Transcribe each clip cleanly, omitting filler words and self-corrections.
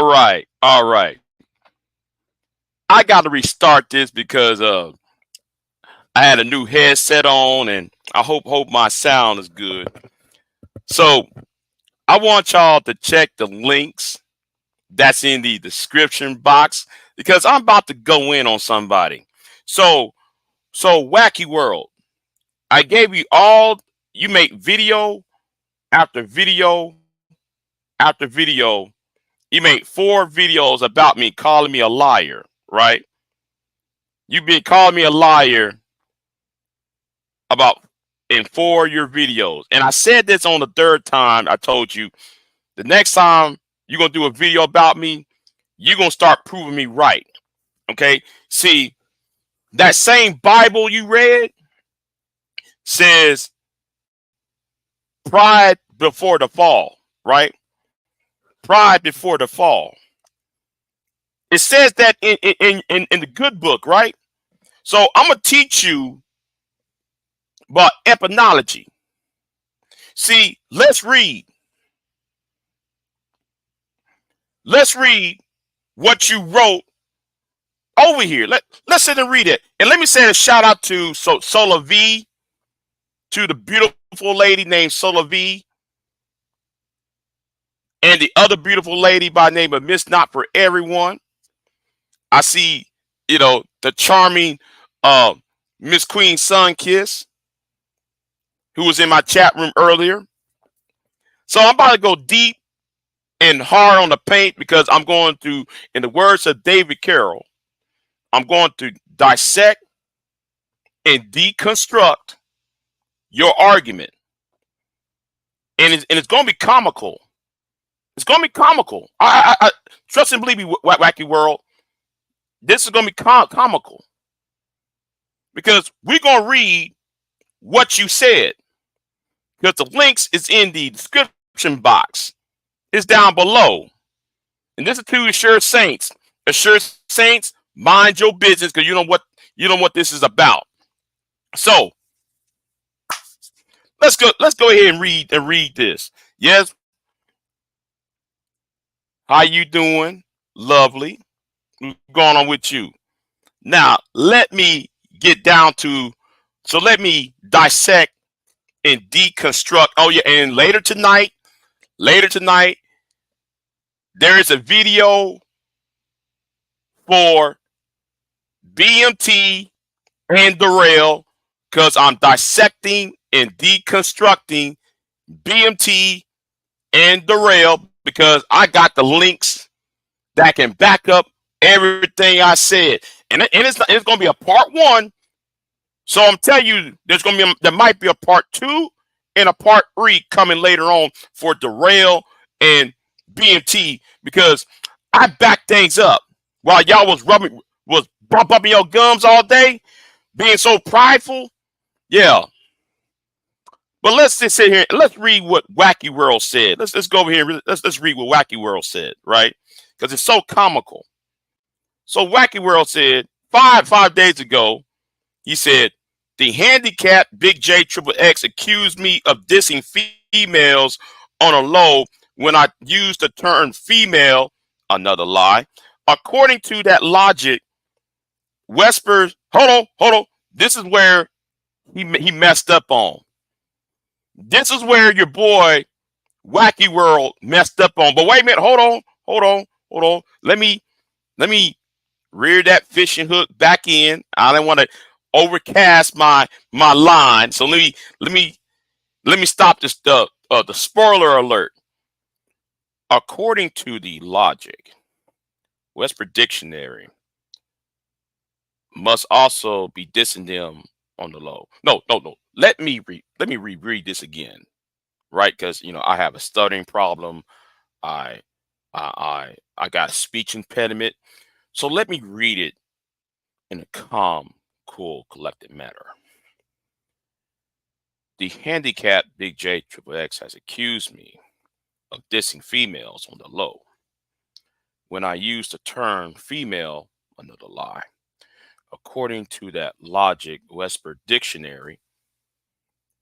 right, all right. I got to restart this because I had a new headset on, and I hope my sound is good. So I want y'all to check the links that's in the description box because I'm about to go in on somebody. So Wacky World, I gave you all. You make video after video after video. You made 4 videos about me calling me a liar, right? You've been calling me a liar about in 4 of your videos. And I said this on the third time. I told you the next time you're gonna do a video about me, you're gonna start proving me right. Okay. See, that same Bible you read says pride before the fall, right? Pride before the fall. It says that in the good book, right? So I'm gonna teach you about etymology. See, let's read what you wrote over here. Let's sit and read it. And let me say a shout out to Sola V, to the beautiful lady named Sola V, and the other beautiful lady by the name of Miss Not for Everyone. I see, the charming uh, Miss Queen Sunkiss, who was in my chat room earlier. So I'm about to go deep and hard on the paint because I'm going to, in the words of David Carroll, I'm going to dissect and deconstruct your argument. And it's going to be comical. It's going to be comical. I trust and believe me, Wacky World. This is going to be comical because we're going to read what you said because the links is in the description box. It's down below. And this is to Assured Saints. Assured Saints, mind your business because you know what this is about. So let's go ahead and read this. Yes. How you doing? Lovely. What's going on with you? Now let me get down to let me dissect and deconstruct. Oh yeah, and later tonight, there is a video for BMT and Darrell because I'm dissecting and deconstructing BMT and Darrell because I got the links that can back up everything I said. And it's going to be a part 1. So I'm telling you, there might be a part 2 and a part 3 coming later on for Darrell and BMT because I backed things up while y'all was bumping your gums all day, being so prideful. Yeah. But let's just sit here and let's read what Wacky World said. Let's go over here. Let's read what Wacky World said, right? Because it's so comical. So Wacky World said five days ago, he said, the handicapped Big J Triple X accused me of dissing females on a low when I used the term female, another lie. According to that logic, Wespers, hold on. This is where he messed up on. This is where your boy Wacky World messed up on. But wait a minute, hold on. Let me rear that fishing hook back in. I don't want to overcast my line. So let me stop this the spoiler alert. According to the logic, Westford Dictionary must also be dissing them on the low. No. Let me reread this again, right? Because I have a stuttering problem. I I got a speech impediment. So let me read it in a calm, cool, collected manner. The handicapped Big J Triple X has accused me of dissing females on the low. When I use the term female, another lie. According to that logic, Westford Dictionary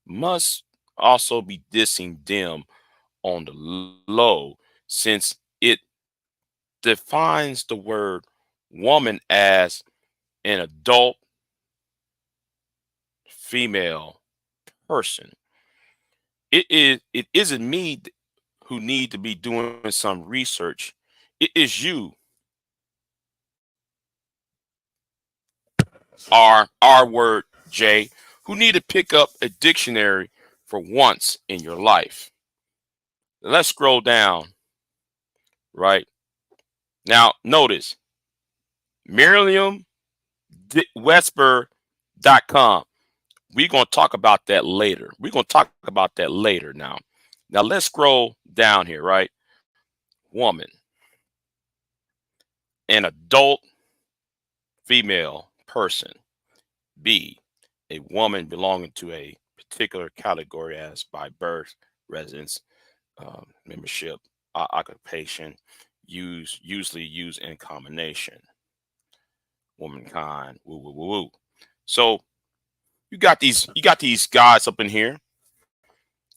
must also be dissing them on the low since it defines the word woman as an adult female person. It isn't me who need to be doing some research. It is you, our word J, who need to pick up a dictionary for once in your life. Let's scroll down, right? Now notice Merriam Webster.com. We're going to talk about that later. We're going to talk about that later now. Now let's scroll down here, right? Woman, an adult female person. B, a woman belonging to a particular category as by birth, residence, membership, occupation, usually used in combination. Womankind, woo woo woo woo. So you got these guys up in here.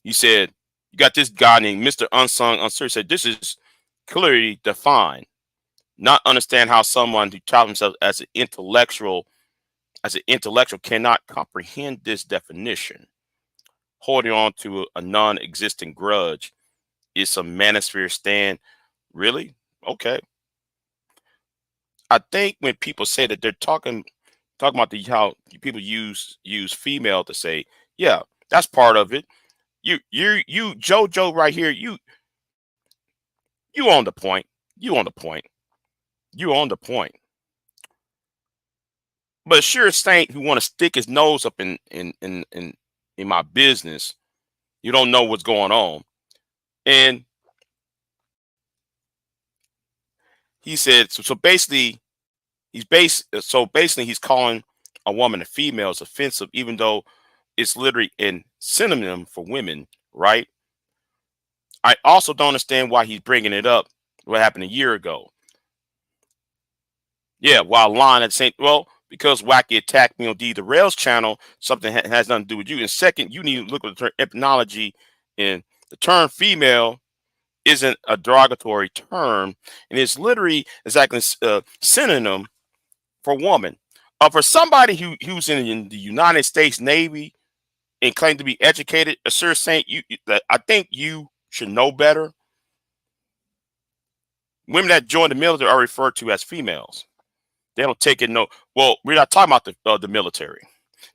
He said you got this guy named Mr. Unsung Uncertain said this is clearly defined. Not understand how someone who touts himself as an intellectual cannot comprehend this definition. Holding on to a non-existent grudge is a manosphere stand. Really? Okay. I think when people say that they're talking about how people use female to say, yeah, that's part of it. You JoJo right here, you on the point. You on the point. You on the point. But sure Saint who want to stick his nose up in my business, you don't know what's going on. And he said so basically he's calling a woman a female is offensive, even though it's literally in synonym for women, right? I also don't understand why he's bringing it up. What happened a year ago? Yeah, while lying at the same well, because Wacky attacked me on D the Rails channel, something has nothing to do with you. And second, you need to look at the term etymology, and the term female isn't a derogatory term, and it's literally exactly synonym for woman. For somebody who's in the United States Navy and claim to be educated, Sir Saint, I think you should know better. Women that join the military are referred to as females. They don't take it no. Well, we're not talking about the military.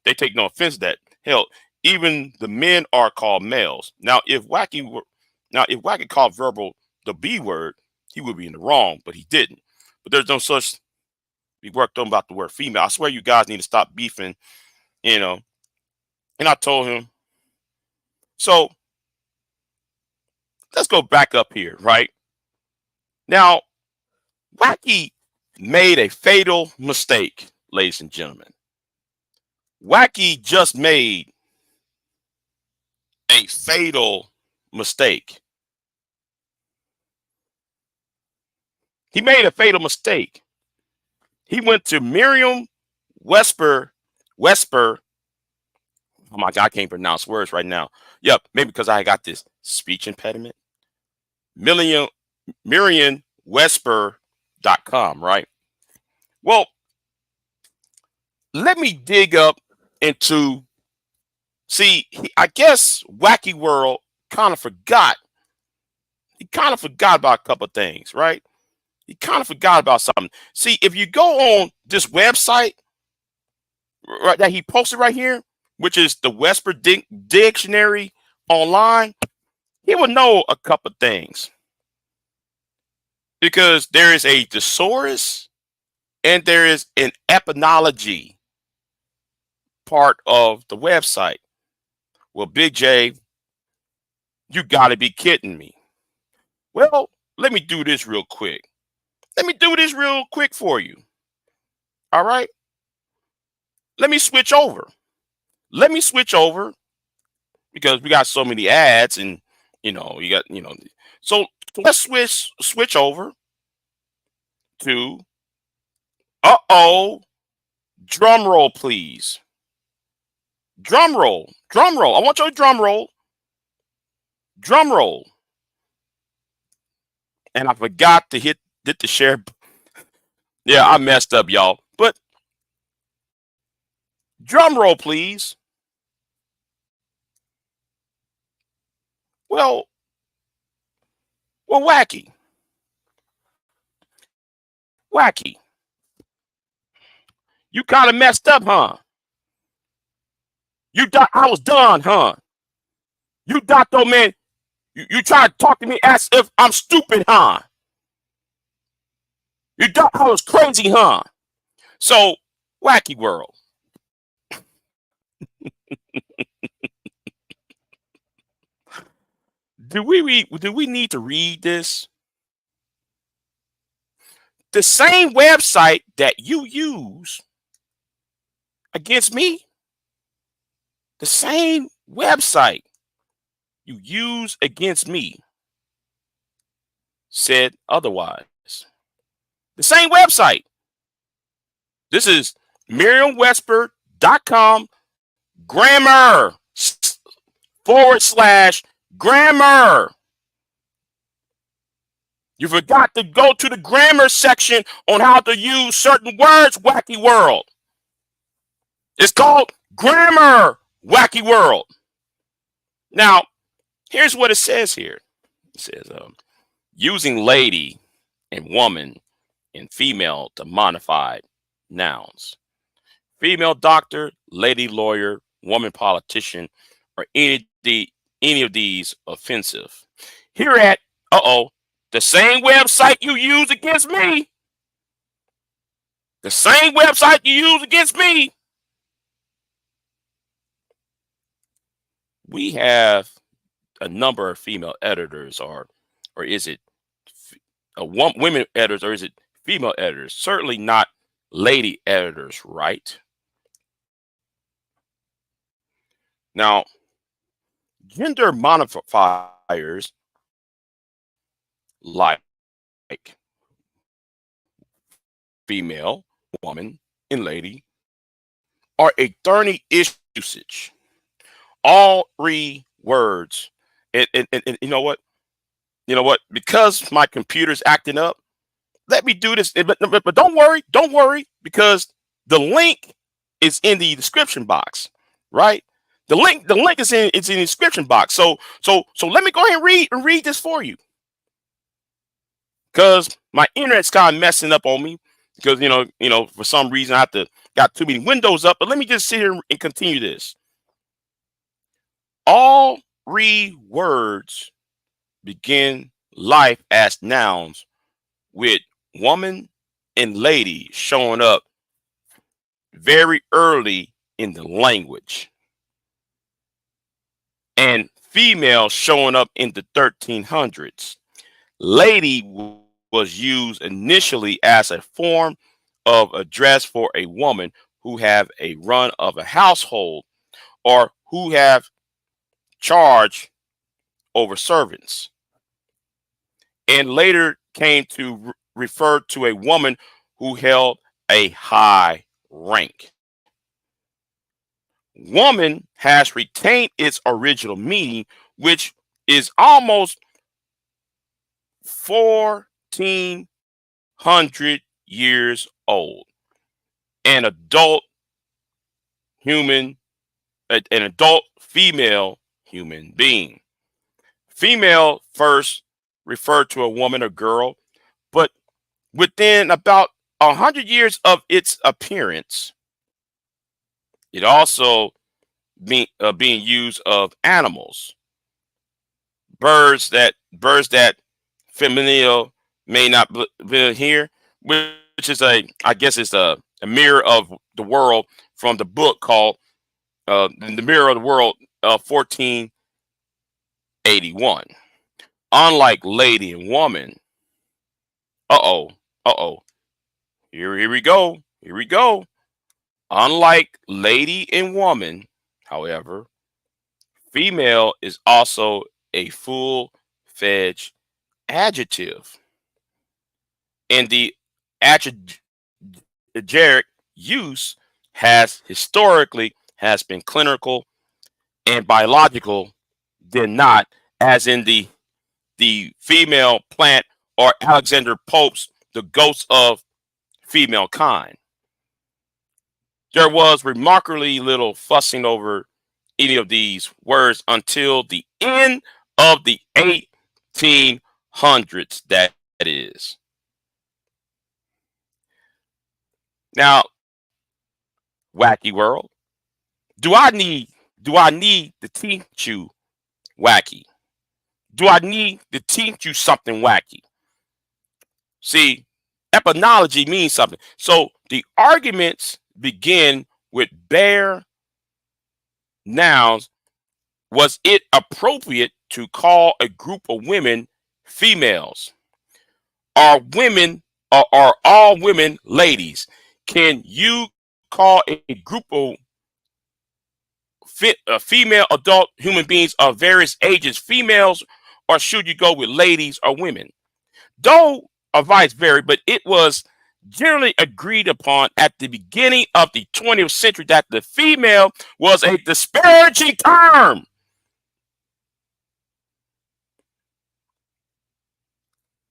They take no offense to that. Hell, even the men are called males. If Wacky called verbal the B word, he would be in the wrong, but he didn't. But there's no such. We worked on about the word female. I swear you guys need to stop beefing, you know. And I told him. So let's go back up here, right? Now, Wacky made a fatal mistake, ladies and gentlemen. Wacky just made a fatal mistake. He made a fatal mistake. He went to Merriam Webster. Oh my God, I can't pronounce words right now. Yep, maybe because I got this speech impediment. Merriam Webster.com, right? Well, let me dig up into I guess Wacky World kind of forgot. He kind of forgot about a couple of things, right? He kind of forgot about something. See, if you go on this website right that he posted right here, which is the Webster Dictionary online, he would know a couple of things. Because there is a thesaurus and there is an etymology part of the website. Well, Big J, you got to be kidding me. Well, let me do this real quick. Let me do this real quick for you. All right. Let me switch over. Let me switch over because we got so many ads and, you got, so let's switch over to, drum roll, please. Drum roll. Drum roll. I want your drum roll. Drum roll. And I forgot to hit did the share. Yeah, I messed up, y'all. But drum roll, please. Well, well, wacky, wacky. You kind of messed up, huh? You thought I was done, huh? You thought, though, man. You try to talk to me as if I'm stupid, huh? You thought I was crazy, huh? So, wacky world. Do we need to read this? The same website that you use against me, the same website you use against me said otherwise. The same website. This is merriam-webster.com grammar / grammar. You forgot to go to the grammar section on how to use certain words, wacky world. It's called grammar, wacky world. Now, here's what it says here. It says, using lady and woman and female to modified nouns. Female doctor, lady lawyer, woman politician, or any of these offensive. Here at the same website you use against me. The same website you use against me. We have a number of female editors, or is it women editors, or is it female editors? Certainly not lady editors, right? Now, gender modifiers like female, woman, and lady are a thorny usage. All three words, and you know what? You know what? Because my computer's acting up, let me do this. But don't worry, because the link is in the description box, right? The link is in the description box. So let me go ahead and read this for you, because my internet's kind of messing up on me, because for some reason I have to got too many windows up. But let me just sit here and continue this. All three words begin life as nouns, with woman and lady showing up very early in the language, and female showing up in the 1300s. Lady was used initially as a form of address for a woman who have a run of a household, or who have charge over servants, and later came to refer to a woman who held a high rank. Woman has retained its original meaning, which is almost 1400 years old. An adult human, an adult female human being. Female first referred to a woman or girl, but within about 100 years of its appearance, it also being used of animals, birds that feminine may not be here, which is I guess it's a mirror of the world from the book called the Mirror of the World, 1481. Unlike lady and woman, uh oh, here we go, here we go. Unlike lady and woman, however, female is also a full-fledged adjective, and the adjective use has historically has been clinical and biological than not, as in the female plant or Alexander Pope's the ghosts of female kind. There was remarkably little fussing over any of these words until the end of the 1800s, that is. Now, wacky world, do I need do I need to teach you wacky? Do I need to teach you something wacky? See, etymology means something. So the arguments begin with bare nouns. Was it appropriate to call a group of women females? Are women are all women ladies? Can you call a group of female adult human beings of various ages females, or should you go with ladies or women? Though advice varied, but it was generally agreed upon at the beginning of the 20th century that the female was a disparaging term.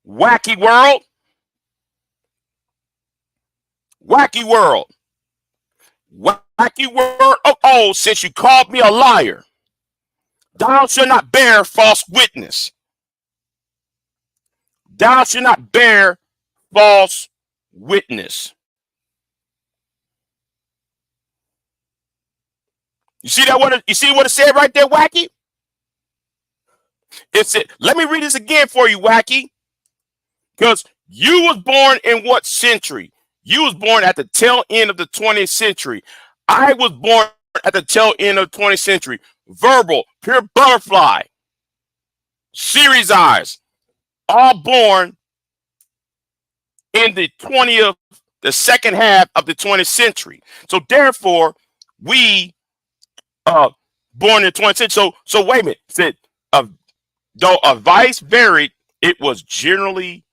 Wacky world, wacky world, wacky world. Oh, since you called me a liar, thou shalt not bear false witness. Thou shalt not bear false witness. You see that? You see what it said right there, wacky? It said, let me read this again for you, wacky. Because you was born in what century? You was born at the tail end of the 20th century. I was born at the tail end of the 20th century. Verbal, pure butterfly, series eyes, all born in the second half of the 20th century. So therefore, we born in the 20th century. So wait a minute. Said though advice varied, it was generally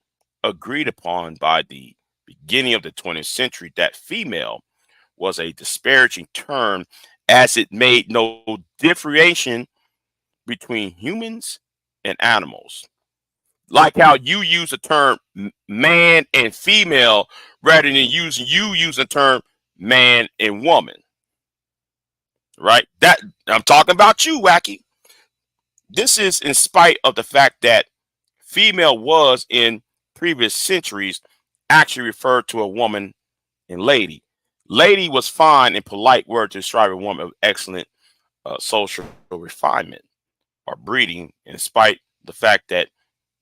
agreed upon by the beginning of the 20th century that female was a disparaging term, as it made no differentiation between humans and animals. Like how you use the term man and female rather than using the term man and woman. Right? That I'm talking about you, wacky. This is in spite of the fact that female was in previous centuries actually referred to a woman and lady. Lady was fine and polite word to describe a woman of excellent social refinement or breeding, in spite of the fact that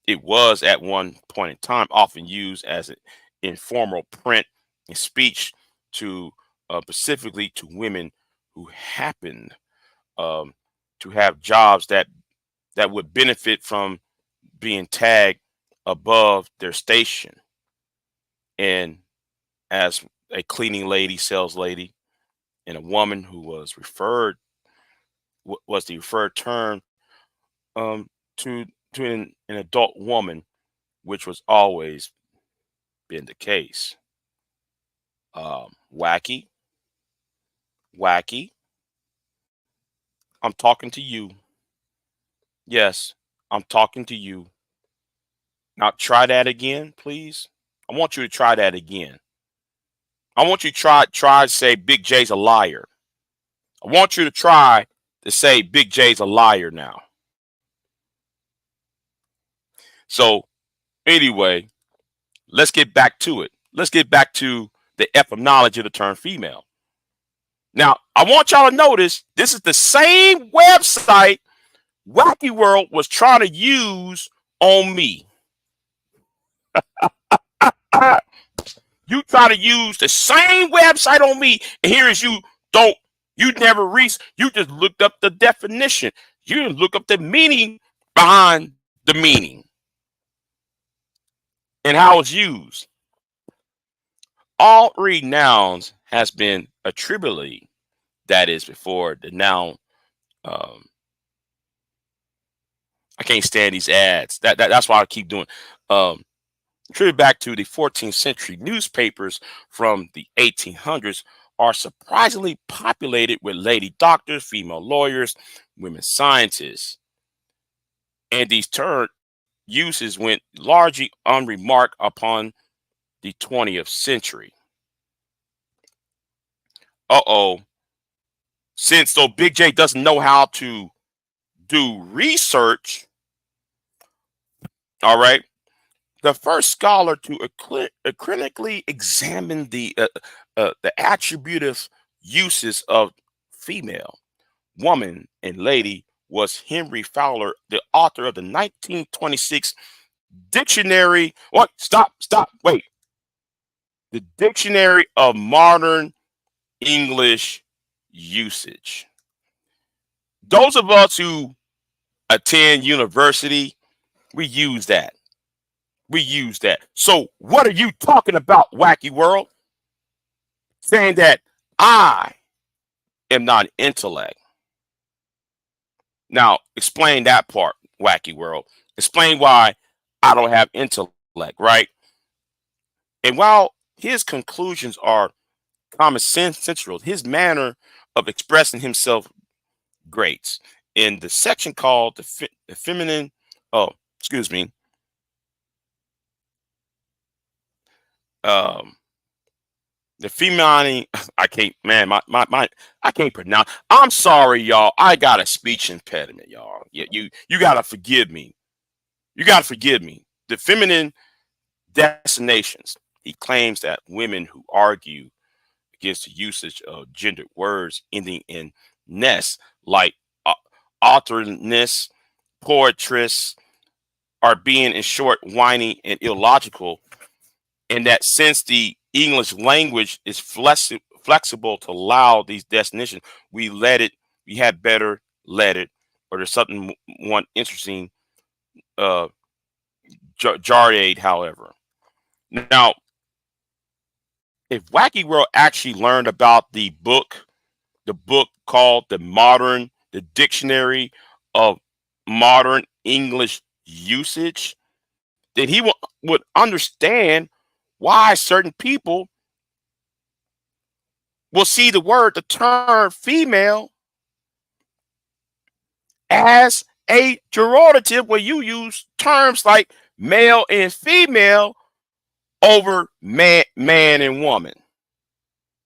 it was at one point in time often used as an informal print and speech to specifically to women who happened to have jobs that would benefit from being tagged above their station. And as a cleaning lady, sales lady, and a woman who was was the referred term um, to an adult woman, which was always been the case. Wacky, wacky. I'm talking to you. Yes, I'm talking to you. Now try that again, please. I want you to try that again. I want you to try to say Big J's a liar. I want you to try to say Big J's a liar now. So anyway, let's get back to it. Let's get back to the etymology of the term female. Now, I want y'all to notice this is the same website Wacky World was trying to use on me. You try to use the same website on me, and here is you never you just looked up the definition. You didn't look up the meaning behind the meaning and how it's used. All three nouns has been attributed, that is before the noun. I can't stand these ads. That's why I keep doing. Attributed back to the 14th century. Newspapers from the 1800s are surprisingly populated with lady doctors, female lawyers, women scientists, and these term uses went largely unremarked upon the 20th century. Uh-oh. Since though Big J doesn't know how to do research, all right, the first scholar to clinically examine the attributive uses of female, woman, and lady was Henry Fowler, the author of the 1926 dictionary. What? Stop, wait. The Dictionary of Modern English Usage. Those of us who attend university, we use that. We use that. So, what are you talking about, wacky world? Saying that I am not intellect. Now, explain that part, wacky world. Explain why I don't have intellect, right? And while his conclusions are common sensical, his manner of expressing himself grates. In the section called the feminine, oh, excuse me, um, the feminine, I can't, man, my, I can't pronounce. I'm sorry, y'all. I got a speech impediment, y'all. You gotta forgive me. You gotta forgive me. The feminine destinations. He claims that women who argue against the usage of gendered words ending in ness, like uh, authorness, poetress, are being, in short, whiny and illogical, and that since the English language is flexible to allow these definitions, we had better let it, or there's something one interesting, uh, jarade, however. Now, if Wacky World actually learned about the book called the Dictionary of Modern English Usage, then he would understand why certain people will see the term female as a derogative where you use terms like male and female over man and woman.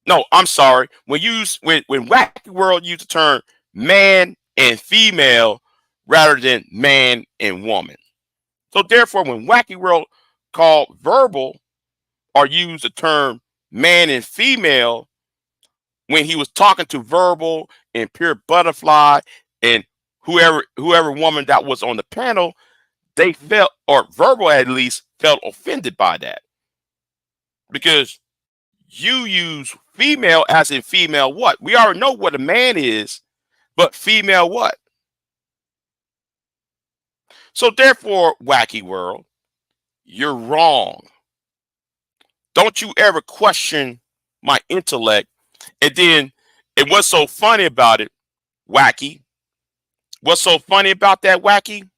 No, I'm sorry. When Wacky World use the term man and female rather than man and woman. So therefore, when Wacky World called verbal or used the term man and female, when he was talking to Verbal and Pure Butterfly and whoever woman that was on the panel, they felt, or Verbal at least felt, offended by that because you use female as in female what? We already know what a man is, but female what? So therefore, Wacky World, you're wrong. Don't you ever question my intellect. And what's so funny about it, Wacky? What's so funny about that, Wacky?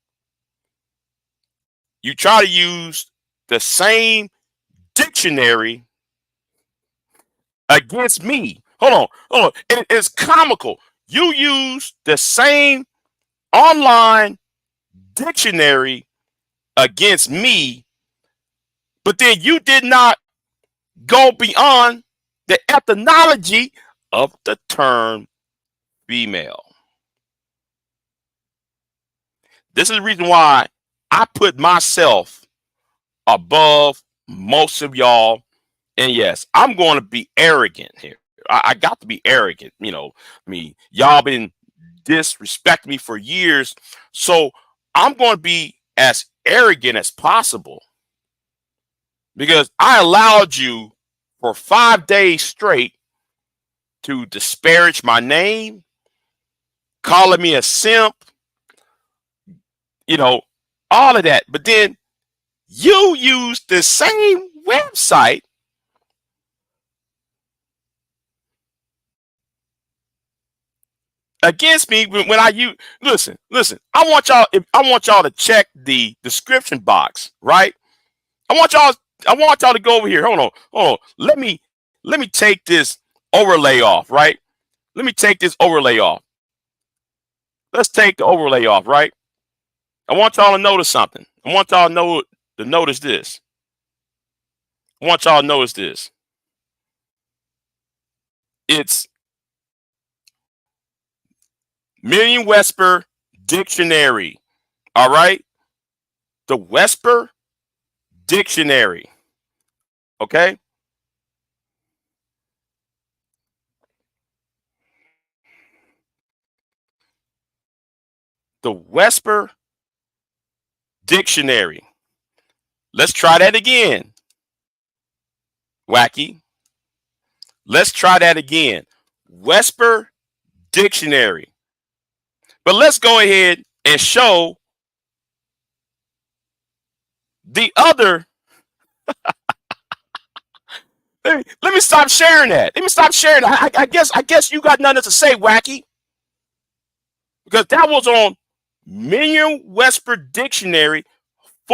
You try to use the same dictionary against me. Hold on. It's comical. You use the same online dictionary against me, but then you did not go beyond the etymology of the term female. This is the reason why I put myself above most of y'all. And yes, I'm going to be arrogant here. I got to be arrogant. I mean, y'all been disrespecting me for years. So I'm going to be as arrogant as possible because I allowed you for 5 days straight to disparage my name, calling me a simp, you know, all of that. But then you use the same website against me when I use. Listen. I want y'all to check the description box, right? I want y'all. I want y'all to go over here. Hold on. Let me take this overlay off, right? Let me take this overlay off. Let's take the overlay off, right? I want y'all to notice something. I want y'all to notice this. I want y'all to notice this. It's Merriam-Webster Dictionary. All right? The Webster Dictionary. Okay? The Webster Dictionary. Let's try that again. Wacky. Let's try that again. Webster Dictionary. But let's go ahead and show the other. Let me stop sharing that. Let me stop sharing that. I guess you got nothing to say, Wacky, because that was on Merriam-Webster Dictionary /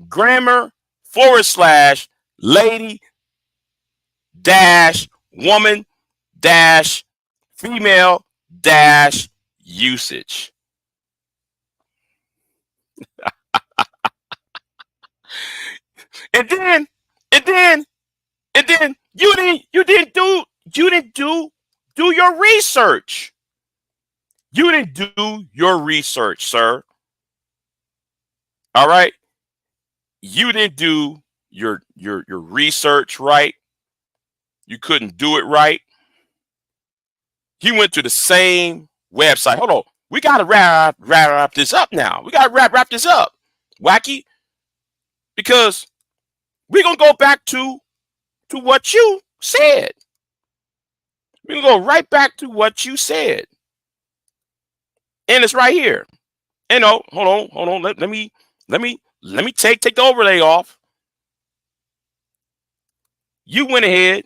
grammar / lady - woman - female - usage. And then, and then, and then you didn't do your research. You didn't do your research, sir. All right. You didn't do your research right. You couldn't do it right. He went to the same website. Hold on. We gotta wrap this up now. We gotta wrap this up, Wacky, because we're gonna go back to what you said. We're gonna go right back to what you said. And it's right here. And no, hold on. Let me take the overlay off. You went ahead.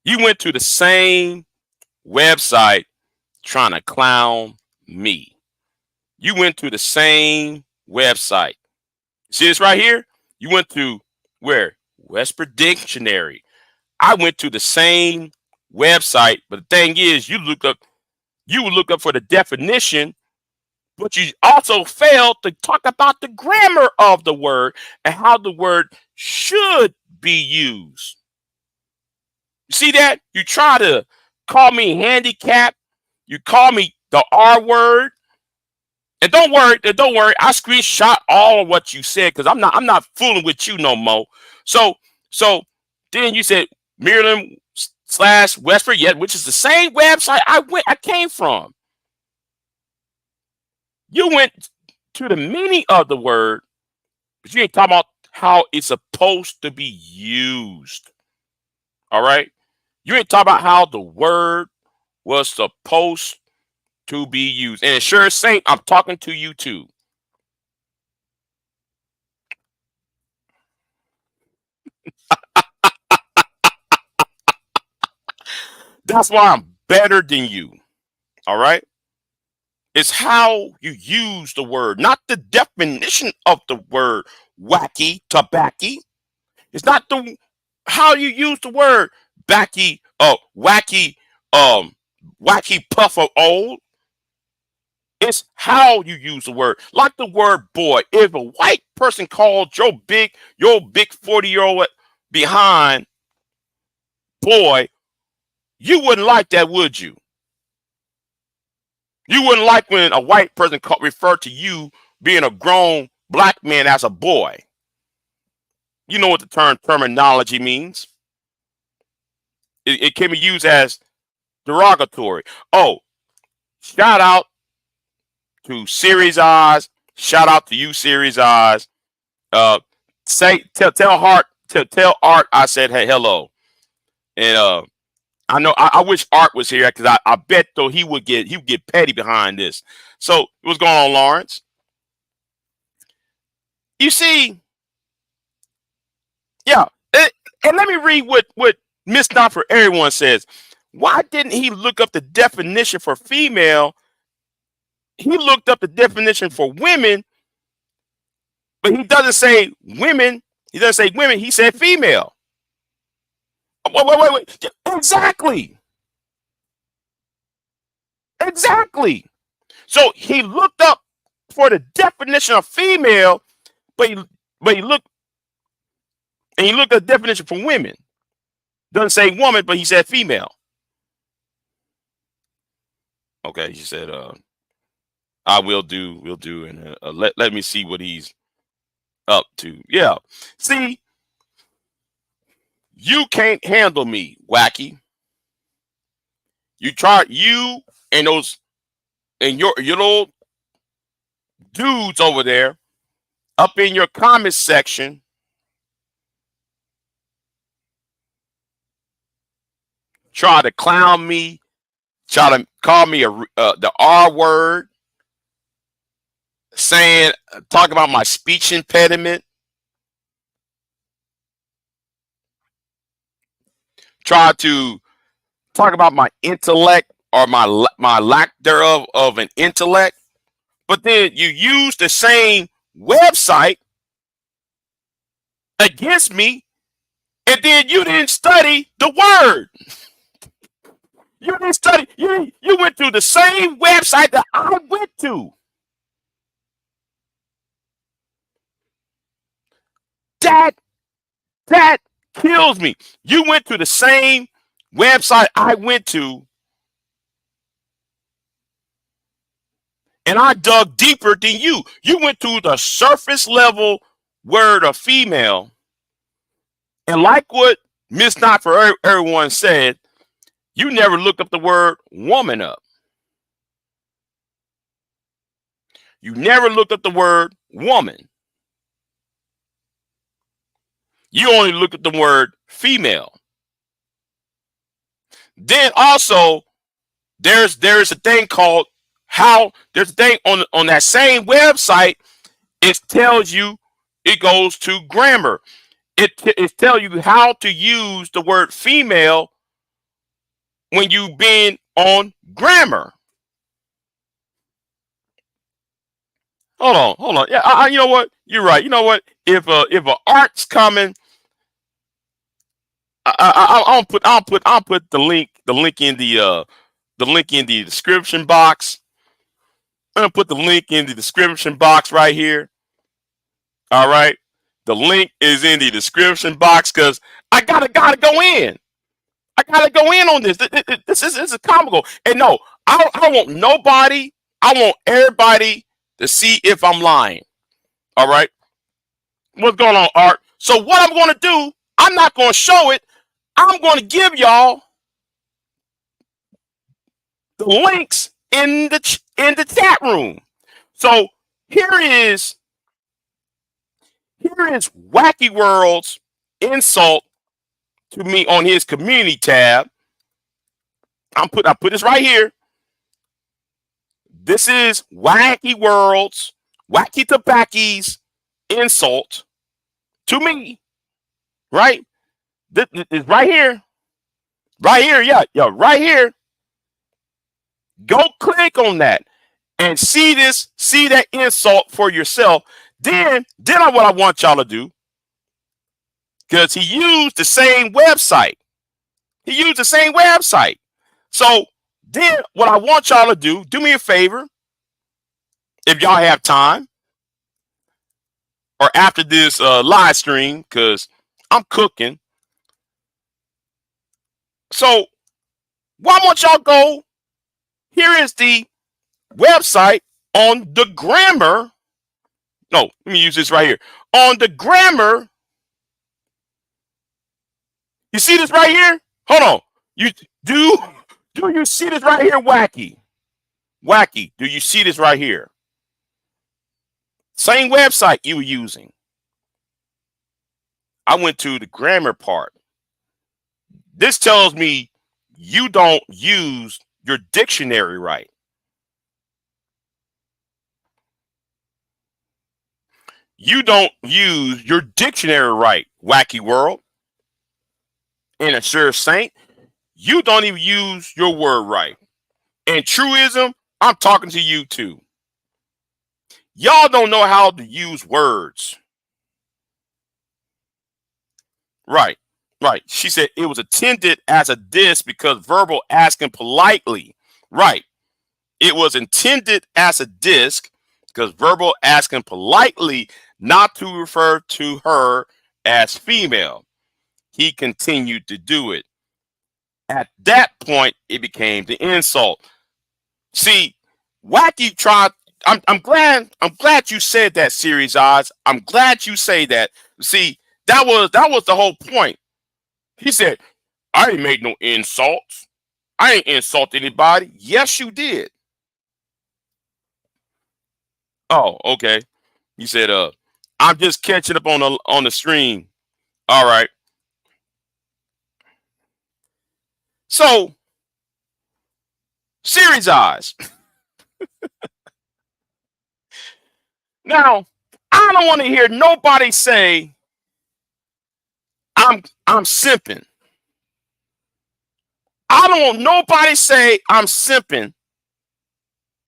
You went to the same website trying to clown me. You went to the same website. See this right here? You went to where? Webster Dictionary. I went to the same website, but the thing is, you would look up for the definition, but you also failed to talk about the grammar of the word and how the word should be used. You see that? You try to call me handicapped. You call me the R word. And don't worry. I screenshot all of what you said because I'm not fooling with you no more. So then you said Merriam / Webster, which is the same website I came from. You went to the meaning of the word, but you ain't talking about how it's supposed to be used. All right? You ain't talking about how the word was supposed to be used. And sure Saint, I'm talking to you too. That's why I'm better than you. All right? It's how you use the word, not the definition of the word wacky tobacco. It's not the how you use the word backy, um, wacky puff of old. It's how you use the word. Like the word boy. If a white person called your big 40-year-old behind boy, you wouldn't like that, would you? You wouldn't like when a white person referred to you being a grown black man as a boy. You know what the terminology means. It can be used as derogatory. Oh, shout out to Series Eyes. Shout out to you, Series Eyes. Tell Art I said hey hello. And I know I wish Art was here because I bet though he would get petty behind this. So what's going on, Lawrence? You see, yeah. And let me read what Miss Not for Everyone says. Why didn't he look up the definition for female? He looked up the definition for women, but he doesn't say women. He doesn't say women. He said female. Wait. Exactly. Exactly. So he looked up for the definition of female, But he looked and he looked at the definition for women. Doesn't say woman, but he said female. Okay, he said, I will do, and let me see what he's up to. Yeah. See, you can't handle me, wacky. You and those and your little dudes over there up in your comment section try to clown me, try to call me the R word, saying talk about my speech impediment, try to talk about my intellect or my lack thereof of an intellect, but then you use the same website against me, and then you didn't study the word. You didn't study. You went to the same website that I went to. That kills me. You went to the same website I went to, and I dug deeper than you. You went to the surface level word of female, and like what Miss Not for Everyone said, you never looked up the word woman up. You never looked up the word woman. You only looked at the word female. Then also there's a thing called there's a thing on that same website. It tells you, it goes to grammar. It tells you how to use the word female when you've been on grammar. Hold on. Yeah, you know what? You're right. You know what? If a art's coming, I'll put the link in the description box. I'm gonna put the link in the description box right here. All right, the link is in the description box because I gotta go in. I gotta go in on this. This is comical. And no, I want nobody. I want everybody to see if I'm lying. All right, what's going on, Art? So what I'm gonna do? I'm not gonna show it. I'm gonna give y'all the links in the chat room. So here is Wacky World's insult to me on his community tab. I put this right here. This is Wacky World's, Wacky Tobacco's insult to me. Right? This is right here. Right here, yeah, right here. Go click on that and see that insult for yourself. Then what I want y'all to do, because he used the same website. So then what I want y'all to do me a favor, if y'all have time, or after this live stream, because I'm cooking. So why won't y'all go? Here is the website on the grammar. No, let me use this right here. On the grammar. You see this right here? Hold on. Do you see this right here, Wacky? Wacky, do you see this right here? Same website you were using. I went to the grammar part. This tells me you don't use your dictionary right. You don't use your dictionary right, Wacky World. And a sure saint, you don't even use your word right. And truism, I'm talking to you too. Y'all don't know how to use words. Right. She said it was intended as a diss because verbal asking politely. Right. It was intended as a disc because verbal asking politely not to refer to her as female. He continued to do it. At that point, it became the insult. See, Wacky tried. I'm glad you said that, Series Eyes. I'm glad you say that. See, that was the whole point. He said, I ain't made no insults. I ain't insult anybody. Yes, you did. Oh, okay. You said, I'm just catching up on the stream. All right. So, Series Eyes. Now, I don't want to hear nobody say I'm simping. I don't want nobody say I'm simping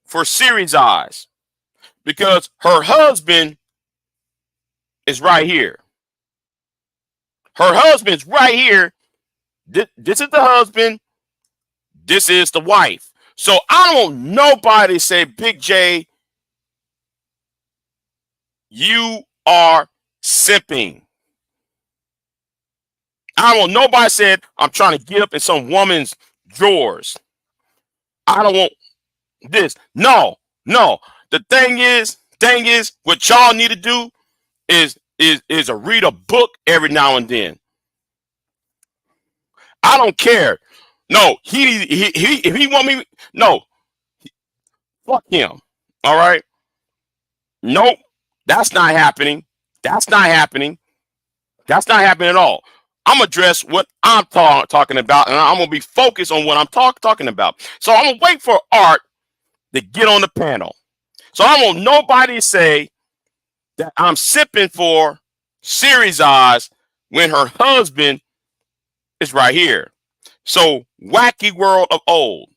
for Series Eyes because her husband is right here. Her husband's right here. This is the husband. This is the wife. So I don't want nobody say, Big J, you are simping. I don't want nobody said I'm trying to get up in some woman's drawers. I don't want this. No, no. The thing is, what y'all need to do is a read a book every now and then. I don't care. No, he if he want me, no, fuck him. All right. Nope. That's not happening. That's not happening. That's not happening at all. I'm gonna address what I'm talking about, and I'm gonna be focused on what I'm talking about. So I'm gonna wait for Art to get on the panel. So I don't want nobody to say that I'm sipping for Series Eyes when her husband is right here. So wacky world of old.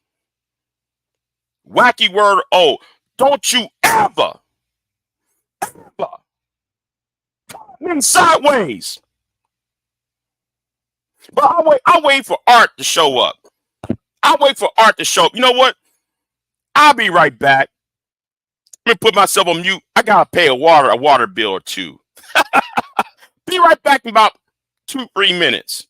Wacky world of old. Don't you ever me sideways. But I wait for Art to show up. I wait for Art to show up. You know what? I'll be right back. Let me put myself on mute. I gotta pay a water bill or two. Be right back in about 2-3 minutes.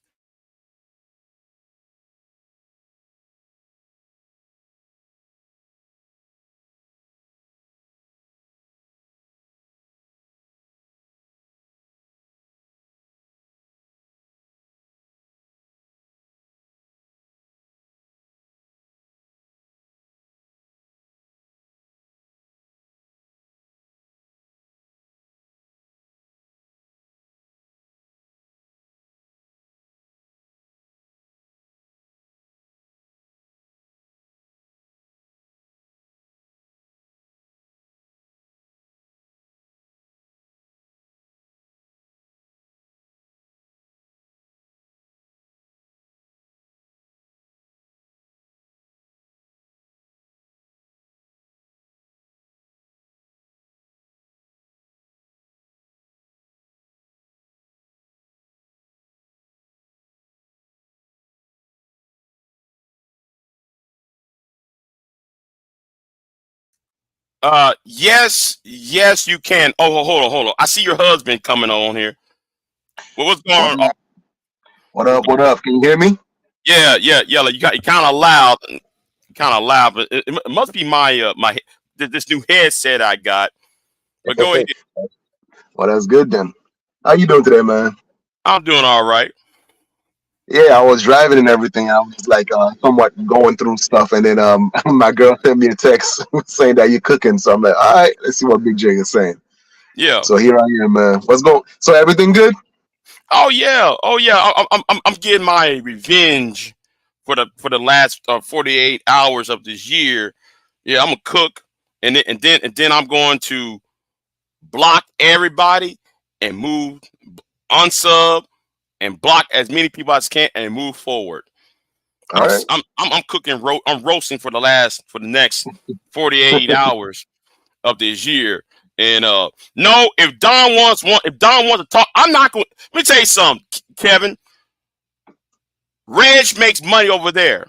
Yes, you can. Oh, hold on. I see your husband coming on here. What's What going on? up? What up? What up? Can you hear me? Yeah. Like, you kind of loud, but it must be my this new headset I got. But go ahead. Well, that's good then. How you doing today, man? I'm doing all right. Yeah, I was driving and everything. I was like somewhat going through stuff, and then my girl sent me a text saying that you're cooking. So I'm like, all right, let's see what Big J is saying. Yeah. So here I am, man. What's going? So everything good? Oh yeah. I'm getting my revenge for the last 48 hours of this year. Yeah, I'm gonna cook, and then I'm going to block everybody and move unsub and block as many people as can and move forward. All right. I'm cooking. I'm roasting for the next 48 hours of this year. And no, if Don wants to talk, I'm not going. Let me tell you something, Kevin. Reg makes money over there.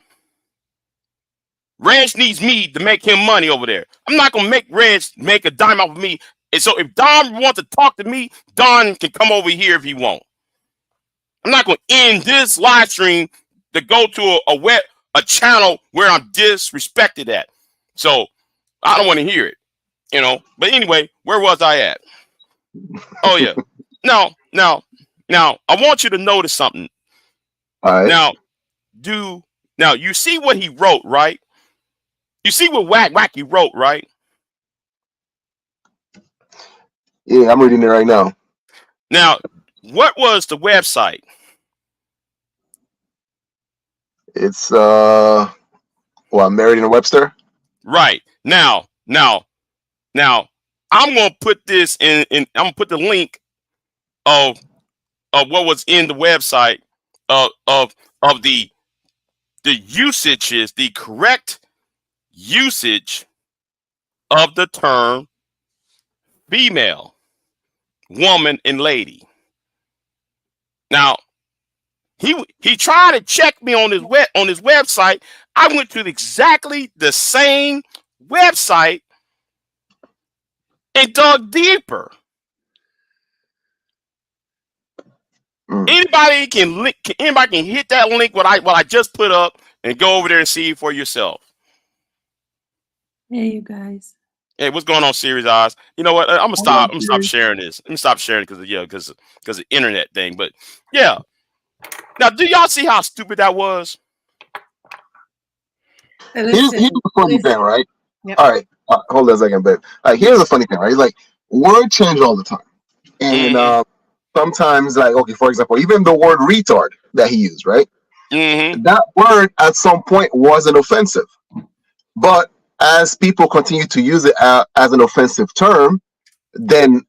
Reg needs me to make him money over there. I'm not gonna make Reg make a dime off of me And so if Don wants to talk to me, Don can come over here if he wants. I'm not going to end this live stream to go to a channel where I'm disrespected at. So I don't want to hear it, you know. But anyway, where was I at? Oh yeah. Now I want you to notice something. All right. Now do now you see what he wrote, right? You see what Wacky wrote, right? Yeah, I'm reading it right now. Now, what was the website? It's well, Merriam-Webster. Right. Now, I'm gonna put this in I'm gonna put the link of what was in the website of the usages, the correct usage of the term female, woman, and lady. Now, he tried to check me on his website. I went to exactly the same website and dug deeper. Anybody can link. Anybody can hit that link what I just put up and go over there and see for yourself. Hey, you guys. Hey, what's going on, Series Eyes? You know what? I'm gonna Hello, stop. I'm gonna stop Series. sharing this. I'm gonna stop sharing because the internet thing. But yeah. Now, do y'all see how stupid that was? Here's the funny thing, right? Yep. All right, hold on a second, babe. Here's the funny thing, right? Like, word change all the time, and Mm-hmm. sometimes, like, okay, for example, even the word retard that he used, right? Mm-hmm. That word at some point wasn't offensive, but as people continue to use it as an offensive term, then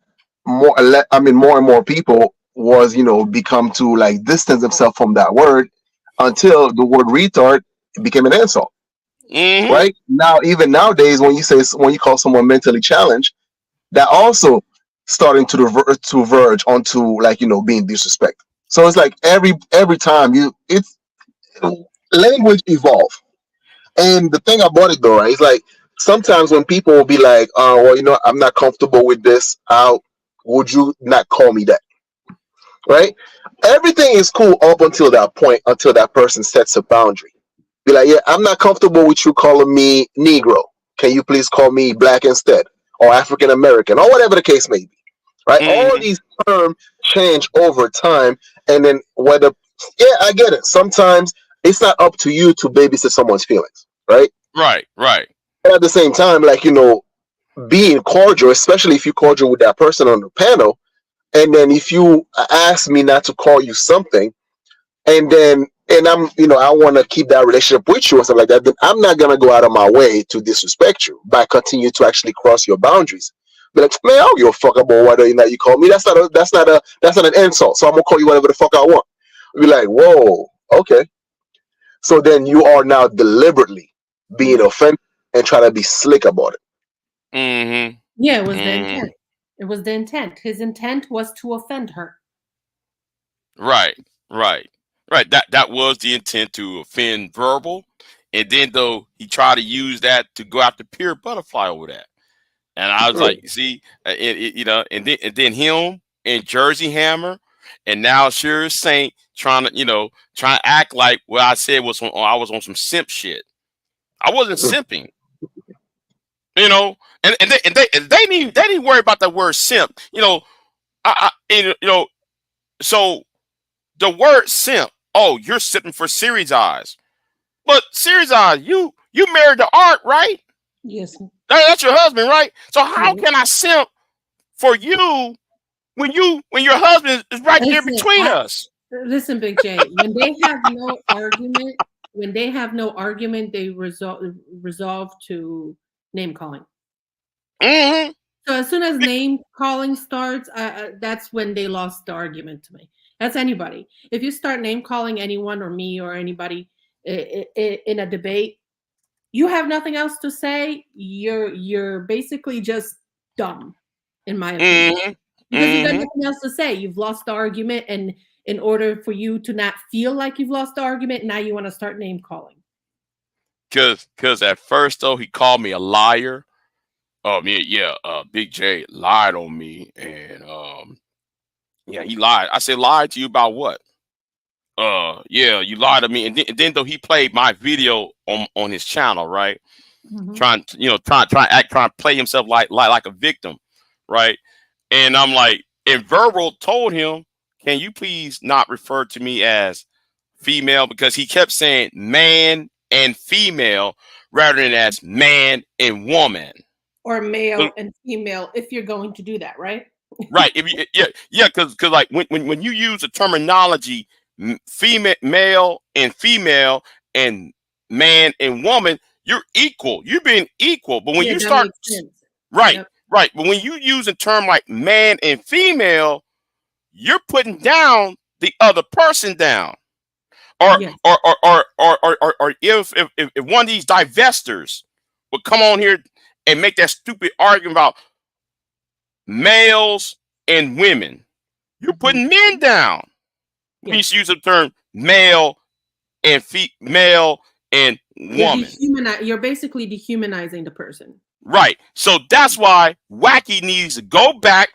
more and more people was become to like distance themselves from that word until the word retard became an insult. Mm-hmm. Right now, even nowadays, when you call someone mentally challenged, that also starting to verge onto like being disrespect. So it's like every time it's language evolve. And the thing about it though, right, is like sometimes when people will be like, "Oh, well, I'm not comfortable with this. How would you not call me that?" Right? Everything is cool up until that point, until that person sets a boundary. Be like, "Yeah, I'm not comfortable with you calling me Negro. Can you please call me Black instead, or African American, or whatever the case may be?" Right? All Mm-hmm. these terms change over time, and then whether, yeah, I get it. Sometimes it's not up to you to babysit someone's feelings, right? Right. Right. But at the same time, like being cordial, especially if you're cordial with that person on the panel, and then if you ask me not to call you something, and I'm I want to keep that relationship with you or something like that, then I'm not gonna go out of my way to disrespect you by continuing to actually cross your boundaries. Be like, man, I don't give a fuck about whether or not you call me. That's not an insult. So I'm gonna call you whatever the fuck I want. Be like, whoa, okay. So then you are now deliberately being offended and trying to be slick about it. Mm-hmm. Yeah, it was the Mm-hmm. intent. It was the intent. His intent was to offend her. Right. Right. Right. That was the intent, to offend verbal, and then though he tried to use that to go after pure butterfly over that. And I was like, see, and then him and Jersey Hammer, and now Sure Saint trying to act like what I said was I was on some simp shit. I wasn't simping, you know, and they didn't worry about that word simp, so the word simp. Oh, you're simping for Series Eyes, but Series Eyes, you married to Art, right? Yes. That's your husband, right? So how Yeah. can I simp for you when your husband is right there Listen, between us? listen, Big J. When they have no argument, they resolve to name calling. Mm-hmm. So as soon as name calling starts, that's when they lost the argument to me. That's anybody. If you start name calling anyone or me or anybody in a debate, you have nothing else to say. You're basically just dumb, in my opinion, Mm-hmm. because you got Mm-hmm. nothing else to say. You've lost the argument, and in order for you to not feel like you've lost the argument, now you want to start name calling. Cause at first though he called me a liar. Yeah, Big J lied on me, and yeah, he lied. I said, lied to you about what? Yeah, you lied to me, and then though he played my video on his channel, right? Mhm. Trying to, trying to play himself like a victim, right? And I'm like, and Verbal told him, can you please not refer to me as female, because he kept saying man and female rather than as man and woman. Or So, male and female, if you're going to do that, right? right? If you, yeah, because like when you use the terminology female, male and female, and man and woman, you're equal. You're being equal. But when Yeah, you that start makes sense. right, Yep. right, but when you use a term like man and female, you're putting down the other person down. Or Yes. if one of these divestors would come on here and make that stupid argument about males and women, you're Mhm. putting men down. We used Yes. to use the term male and male and woman. You're basically dehumanizing the person. Right. So that's why Wacky needs to go back,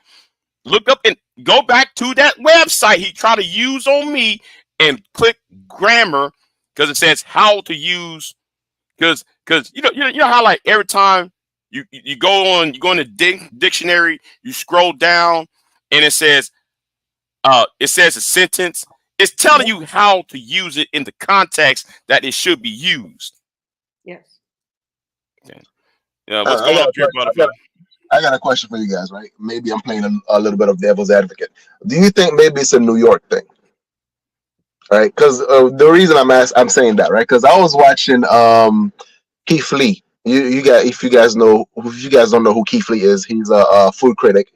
look up and go back to that website he tried to use on me and click grammar, because it says how to use. Because you know how like every time you go in the dictionary, you scroll down and it says a sentence. It's telling Yep. you how to use it in the context that it should be used. Yes. Okay. Yeah, what's I going got on, a Pure question. Butterfly? I got a question for you guys, right? Maybe I'm playing a little bit of devil's advocate. Do you think maybe it's a New York thing, right? Because the reason I'm saying that, right? Because I was watching Keith Lee. You got if you guys don't know who Keith Lee is, he's a food critic,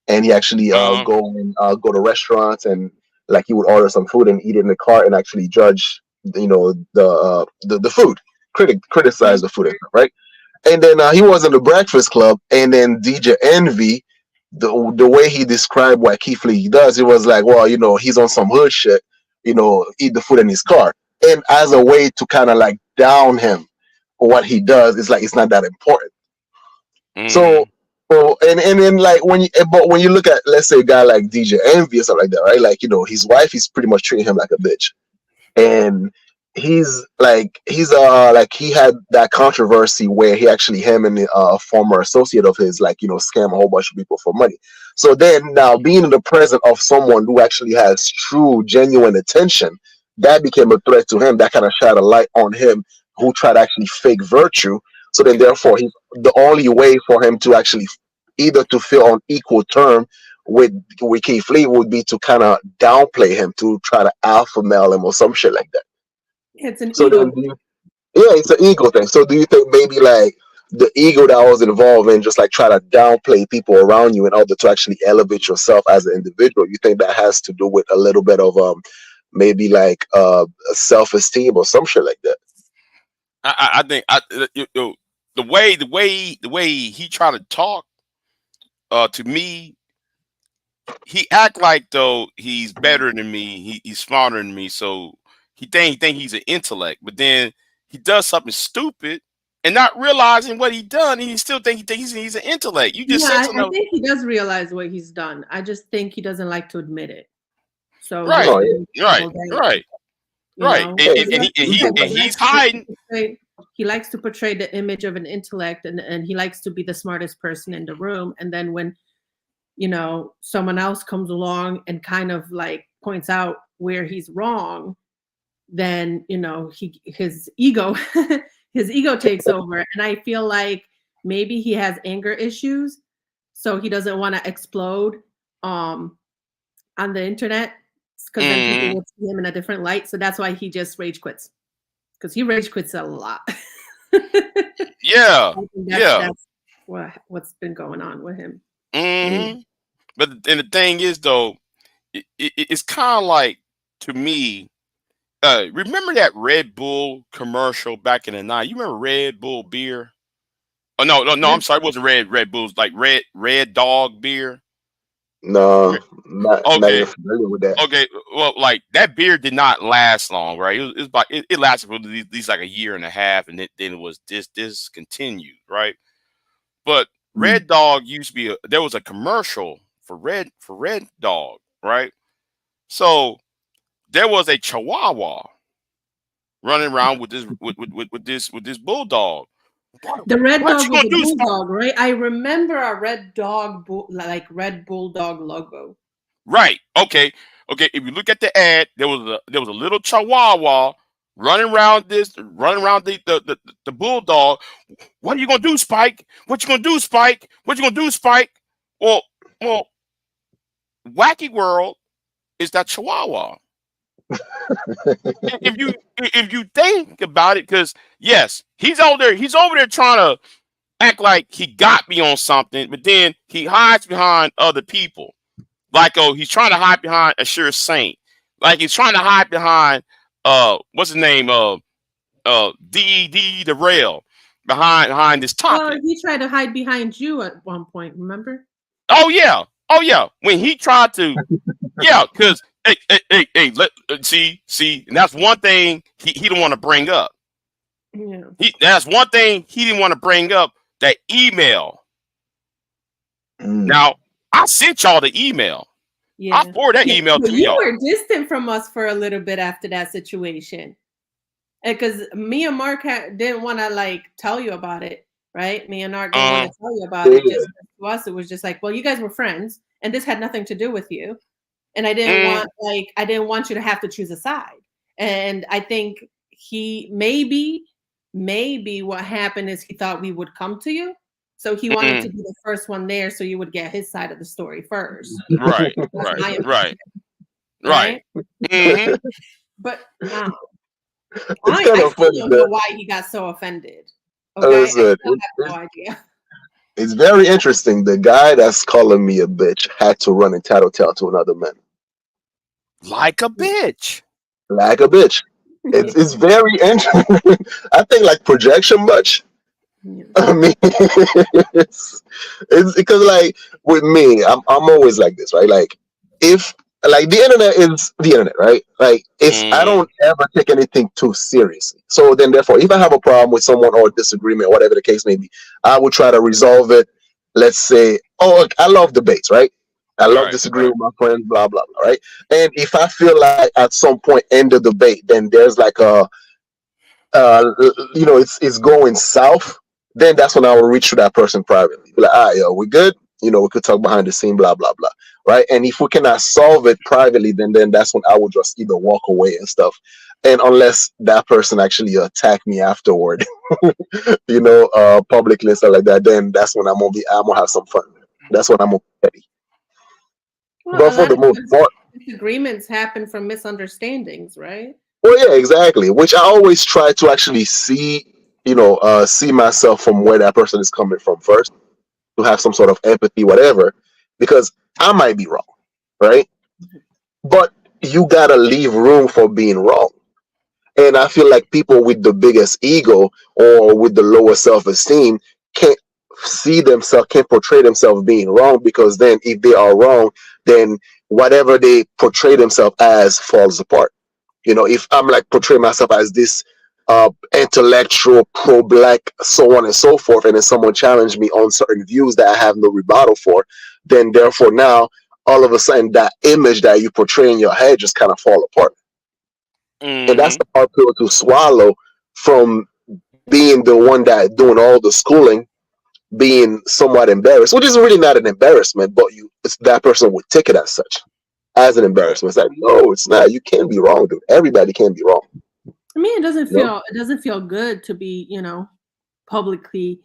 and he actually Uh go to restaurants and like he would order some food and eat it in the car and actually judge the food, criticize Mhm. the food, right? And then he was in the Breakfast Club, and then DJ Envy, the way he described what Keith Lee does, it was like, well, he's on some hood shit, eat the food in his car, and as a way to kind of like down him for what he does, it's like it's not that important. So, mm-hmm. and then like but when you look at, let's say, a guy like DJ Envy or something like that, right? Like his wife is pretty much treating him like a bitch, and he's he had that controversy where he actually, him and a former associate of his, like scam a whole bunch of people for money. So then now being in the presence of someone who actually has true genuine attention, that became a threat to him. That kind of shed a light on him, who tried to actually fake virtue. So then therefore the only way for him to actually either to feel on equal term with Keith Lee would be to kind of downplay him, to try to alpha male him or some shit like that. It's an So then, ego. yeah, it's an ego thing. So do you think maybe like the ego that was involved in just like try to downplay people around you in order to actually elevate yourself as an individual? You think that has to do with a little bit of maybe like self esteem or some shit like that? I think the way he tried to talk to me, he act like though he's better than me, he's smarter than me, so he think he's an intellect, but then he does something stupid and not realizing what he done, and he still think he thinks he's an intellect. You just Yeah, said I something. think he does realize what he's done. I just think he doesn't like to admit it. So he's Right, Oh putting right, people down, right, right, you and, yeah, and, and he and he ego and thing. he's hiding. he likes to portray the image of an intellect, and he likes to be the smartest person in the room. And then when, someone else comes along and kind of like points out where he's wrong, then, his ego his ego takes over. And I feel like maybe he has anger issues, so he doesn't want to explode um on the internet, because then people Mhm. will see him in a different light. So that's why he just rage quits, because he rage quits a lot. Yeah, I think yeah. that's what's been going on with him. Mm. Hmm. But and the thing is though, it's kind of like, to me. Remember that Red Bull commercial back in the night? You remember Red Bull beer? Oh no, no, no. Red I'm sorry. It wasn't Red Bulls. Like Red Dog beer. No, Re- not even Okay, familiar with that. okay. Well, like that beer did not last long, right? It was about it lasted for at least like a year and a half, and then it was discontinued, right? But Red Dog used to be there was a commercial for Red Dog, right? So there was a Chihuahua running around with this bulldog. The red What dog you was gonna a do, Spike? bulldog, right? I remember a red dog, like red bulldog logo. Right. Okay. Okay. If you look at the ad, there was a little Chihuahua running around the bulldog. What are you gonna do, Spike? What you gonna do, Spike? What you gonna do, Spike? Well, well, Wacky World is that Chihuahua. If you think about it, because yes, he's over there trying to act like he got me on something, but then he hides behind other people. Like, oh, he's trying to hide behind a sure saint. Like he's trying to hide behind what's his name? DED the rail behind this Well, topic. he tried to hide behind you at one point, remember? Oh yeah. Oh yeah. When he tried to, yeah, because hey, see, and that's one thing he didn't want to bring up. Yeah. That's one thing he didn't want to bring up. That email. Mm. Now I sent y'all the email. I Yeah. forwarded that Yeah. email But to you y'all. were distant from us for a little bit after that situation. Because me and Mark didn't want to like tell you about it, right? Me and Mark didn't want Uh, to tell you about it. Yeah. Just to us, it was just like, well, you guys were friends, and this had nothing to do with you. And I didn't mm, want you to have to choose a side. And I think he maybe what happened is he thought we would come to you. So he wanted to mm, be the first one there so you would get his side of the story first. right, That's right, my right, impression, right. right? Hmm. But It's I kind of still funny don't know that why he got so offended. Okay? I listen, still have no idea. it's very interesting. The guy that's calling me a bitch had to run and tattletale to another man. Like a bitch. Like a bitch. It's very interesting. I think like projection much. Yeah. I mean, it's because like with me, I'm always like this, right? Like if like the internet is the internet, right? Like it's I Mm, don't ever take anything too seriously. So then, therefore, if I have a problem with someone or a disagreement, whatever the case may be, I will try to resolve it. Let's say, oh, look, I love debates, right? I love right, disagreeing right. with my friends, blah blah blah, right? And if I feel like at some point in the debate, then there's like a it's going south, then that's when I will reach to that person privately. Be like, all right, yo, we good? We could talk behind the scene, blah, blah, blah. Right. And if we cannot solve it privately, then that's when I will just either walk away and stuff. And unless that person actually attack me afterward, publicly and stuff like that, then that's when I'm gonna have some fun. That's when I'm gonna be petty. Well, But a for lot the of most times part, disagreements happen from misunderstandings, right? well, yeah, exactly. Which I always try to actually see myself from where that person is coming from first, to have some sort of empathy, whatever, because I might be wrong, right? But you gotta leave room for being wrong. And I feel like people with the biggest ego or with the lower self esteem can't can't portray themselves being wrong, because then if they are wrong, then whatever they portray themselves as falls apart. If I'm like portray myself as this intellectual, pro-black, so on and so forth, and then someone challenged me on certain views that I have no rebuttal for, then therefore now all of a sudden that image that you portray in your head just kind of fall apart. And that's Mm-hmm. the hard pill to swallow, from being the one that doing all the schooling, being somewhat embarrassed, which is really not an embarrassment, but that person would take it as such, as an Right. embarrassment. It's like, no, it's not. You can't be wrong, dude. Everybody can be wrong. I mean, You know? it doesn't feel good to be, publicly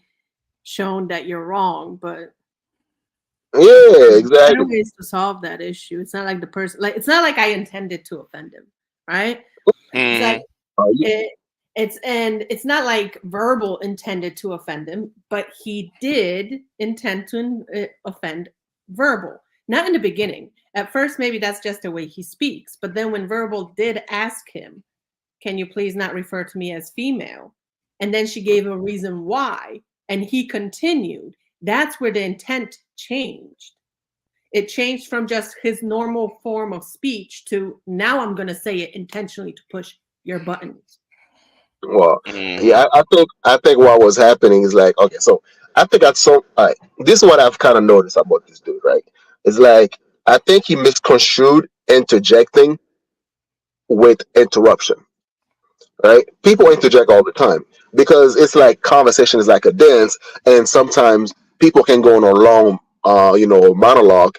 shown that you're wrong, but Yeah, there's better exactly. ways to solve that issue. It's not like the person, like, it's not like I intended to offend him, right? It's like Mm-hmm. Yeah, it, it's not like verbal intended to offend him, but he did intend to offend verbal. Not in the beginning. At first, maybe that's just the way he speaks, but then when verbal did ask him, "Can you please not refer to me as female?" And then she gave a reason why, and he continued. That's where the intent changed. It changed from just his normal form of speech to now I'm going to say it intentionally to push your buttons. well, Mm-hmm. yeah, I think what was happening is like, okay, so I think that's so. This is what I've kind of noticed about this dude, right? It's like I think he misconstrued interjecting with interruption, right? People interject all the time because it's like conversation is like a dance, and sometimes people can go on a long, monologue,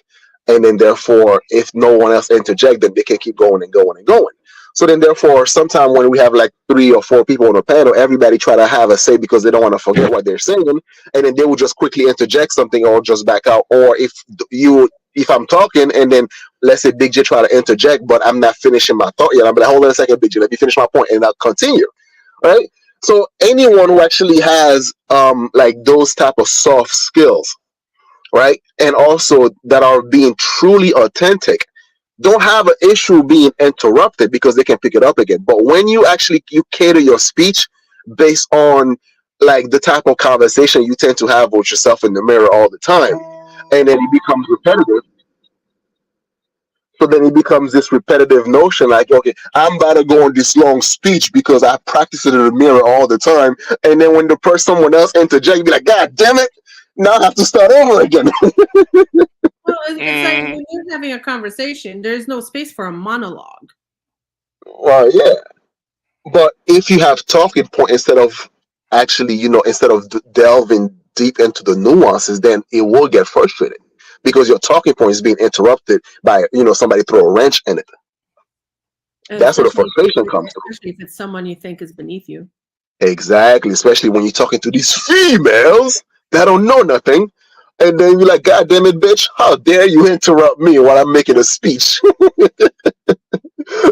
and then therefore, if no one else interject, then they can keep going and going and going. So then, therefore, sometimes when we have like 3 or 4 people on a panel, everybody try to have a say because they don't want to forget what they're saying, and then they will just quickly interject something or just back out. Or if I'm talking and then let's say Big J try to interject, but I'm not finishing my thought yet. I'm like, hold on a second, Big J, let me finish my point and I'll continue. Right? So anyone who actually has like those type of soft skills, right? And also that are being truly authentic, don't have an issue being interrupted because they can pick it up again. But when you cater your speech based on like the type of conversation you tend to have with yourself in the mirror all the time, and then it becomes repetitive, so then it becomes this repetitive notion like, okay, I'm about to go on this long speech because I practice it in the mirror all the time. And then when someone else interjects, you be like, God damn it, now I have to start over again. Well, it's like Mm, when you're having a conversation, there's no space for a monologue. Well, yeah. But if you have talking point instead of actually, instead of delving deep into the nuances, then it will get frustrating because your talking point is being interrupted by, somebody throw a wrench in it. That's where the frustration comes from. Especially if it's someone you think is beneath you. Exactly, especially when you're talking to these females that don't know nothing, and then you're like, God damn it, bitch, how dare you interrupt me while I'm making a speech?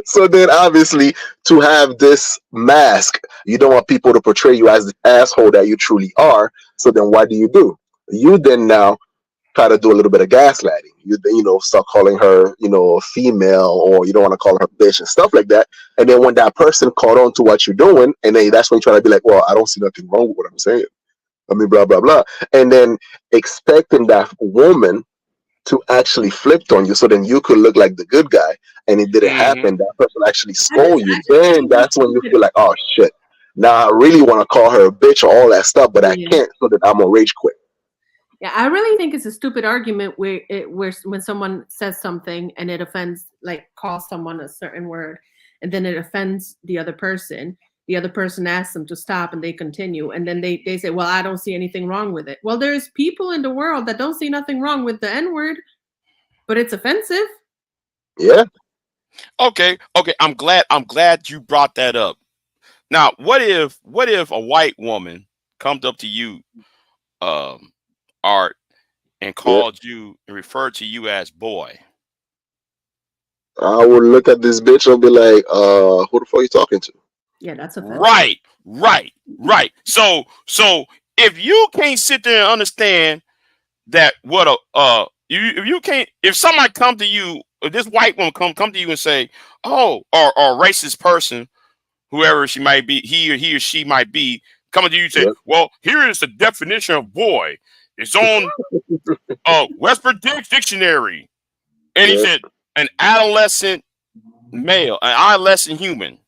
So then, obviously, to have this mask, you don't want people to portray you as the asshole that you truly are. So then, what do? You then now try to do a little bit of gaslighting. You then, start calling her, a female, or you don't want to call her a bitch and stuff like that. And then when that person caught on to what you're doing, and then that's when you try to be like, well, I don't see nothing wrong with what I'm saying. I mean, blah blah blah, and then expecting that woman to actually flipped on you, so then you could look like the good guy, and it didn't hmm happen. That person actually I just, scold you. I just Then think it's that's when you stupid. feel like, oh shit. Now I really want to call her a bitch or all that stuff, but I Yeah. can't, so that I'm gonna rage quit. Yeah, I really think it's a stupid argument where when someone says something and it offends, like calls someone a certain word, and then it offends the other person. The other person asks them to stop, and they continue, and then they say, "Well, I don't see anything wrong with it." Well, there's people in the world that don't see nothing wrong with the N word, but it's offensive. Yeah, Okay, okay. I'm glad you brought that up. Now, what if a white woman comes up to you, um, Art, and yeah. called you and referred to you as boy? I would look at this bitch and be like, who the fuck you talking to? Yeah, that's offensive. Right, right, right. So if you can't sit there and understand that what a if you can't, if somebody come to you, if this white woman come to you and say, oh, or a racist person, whoever she might be, he or she might be, coming to you and say, Yeah, well, here is the definition of boy. It's on Westford Dictionary, and he yeah, said an adolescent male, an adolescent human,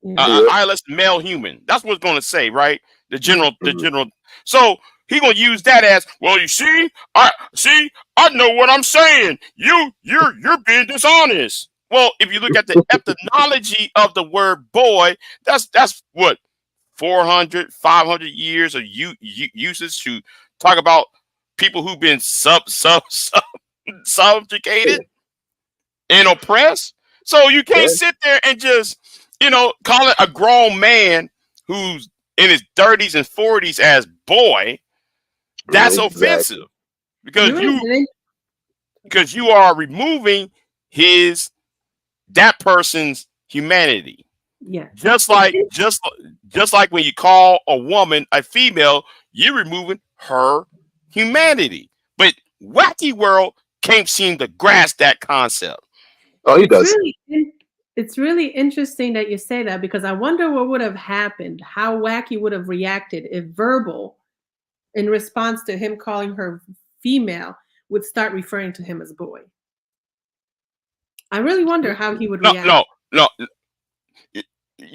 Yeah, yeah. adolescent male human. That's what it's going to say, right? The yeah. general, the Mhm. general. So he gonna use that as, well. You see, I know what I'm saying. You're being dishonest. Well, if you look at the etymology of the word boy, that's what 400, 500 years of usage to talk about people who've been subjugated and oppressed. So you can't Yeah, sit there and just, call it a grown man who's in his 30s and 40s as boy. That's offensive exactly. because You're right. you are removing his that person's humanity. Yeah. Just It's like just like when you call a woman a female, you're removing her humanity. But Wacky World can't seem to grasp that concept. Oh, he It's does. really it's really interesting that you say that because I wonder what would have happened, how Wacky would have reacted if Verbal, in response to him calling her female, would start referring to him as boy. I really wonder how he would No, react. no, no.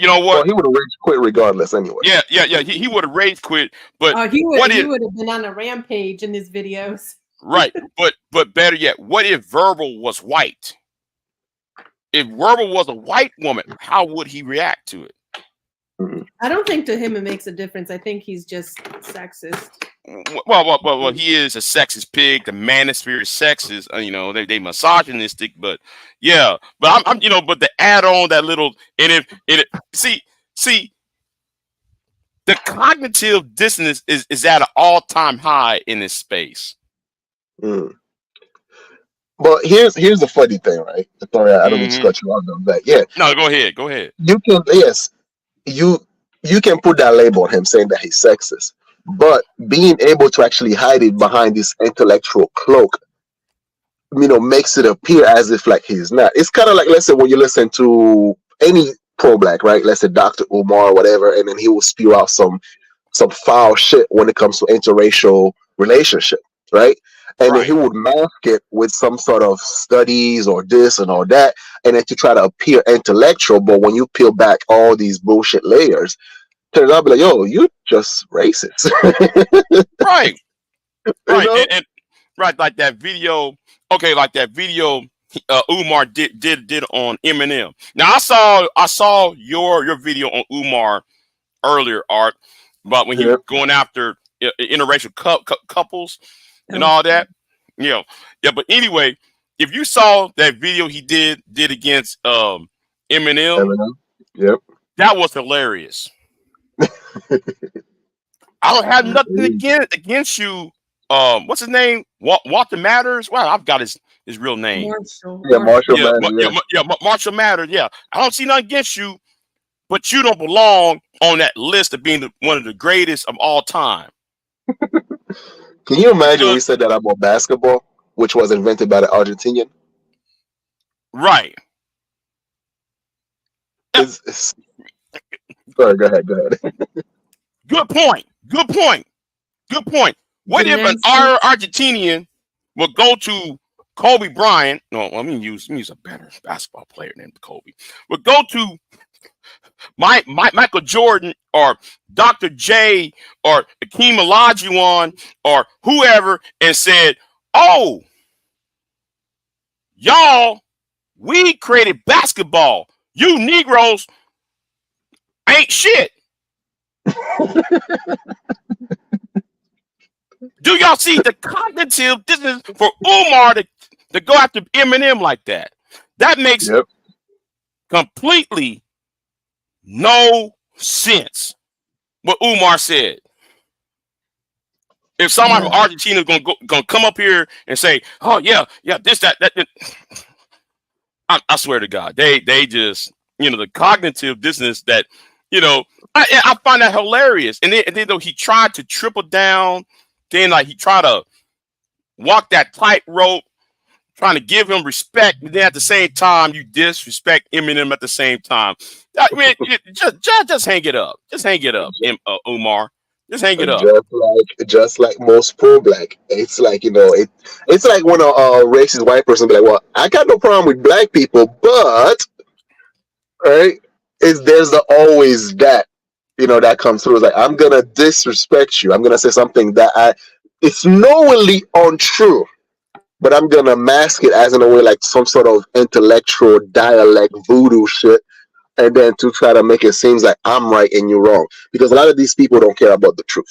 you know Well, what? he would have rage quit regardless anyway. Yeah. He would have rage quit. But Oh, he what would if have been on a rampage in his videos. right? But better yet, what if Verbal was white? If Verbal was a white woman, how would he react to it? Mhm. I don't think to him it makes a difference. I think he's just sexist. Well, he is a sexist pig. The manosphere is sexist. They misogynistic, but yeah. But but to add on that little, see, the cognitive dissonance is at an all-time high in this space. Mm. But here's the funny thing, right? Sorry, I don't mean to Hmm. cut you off, but yeah, No, go ahead. Go ahead. you can you you can put that label on him saying that he's sexist, but being able to actually hide it behind this intellectual cloak, makes it appear as if like he's not. It's kind of like, let's say, when you listen to any pro-black, right? Let's say Dr. Umar or whatever, and then he will spew out some foul shit when it comes to interracial relationship, right? And then he Right. would mask it with some sort of studies or this and all that, and then to try to appear intellectual. But when you peel back all these bullshit layers, turns out be like, yo, you just racist. Right. you Right. know? And right, like that video. Okay, like that video Umar did on Eminem. Now I saw your video on Umar earlier, Art, but when he was Yeah. going after interracial couples and Oh, all that, yeah. But anyway, if you saw that video he did against Eminem, Eminem. Yep. that was hilarious. I don't have nothing against you. What's his name? Walter Matters. Well, I've got his real name. Marshall. Yeah, Marshall. Marshall Mathers. Yeah. Marshall Matters. Yeah, I don't see nothing against you, but you don't belong on that list of being one of the greatest of all time. Can you imagine Because we said that about basketball, which was invented by the Argentinian? right. Yeah, It's sorry, go ahead, go ahead. good point. Good point. Good point. The What if an Nancy. Argentinian would go to Kobe Bryant? No, let me use a better basketball player than Kobe. Would go to Michael Jordan or Dr. J or Akeem Olajuwon or whoever and said, "Oh, y'all, we created basketball. You Negroes ain't shit." Do y'all see the cognitive dissonance for Umar to go after Eminem like that? That makes Yep. completely no sense. What Umar said. If somebody from Argentina is gonna come up here and say, "Oh yeah, this that," I swear to God, they just the cognitive dissonance that I find that hilarious. And then though he tried to triple down, then like he tried to walk that tightrope, trying to give him respect, and then at the same time you disrespect Eminem at the same time. I mean, just hang it up. Just hang it up, Umar. Just hang it up. Just like most pro-black, it's like it's like when a racist white person be like, "Well, I got no problem with black people, but right, there's always that that comes through. It's like, I'm gonna disrespect you. I'm gonna say something that it's knowingly untrue, but I'm gonna mask it as in a way like some sort of intellectual dialect voodoo shit, and then to try to make it seem like I'm right and you're wrong. Because a lot of these people don't care about the truth;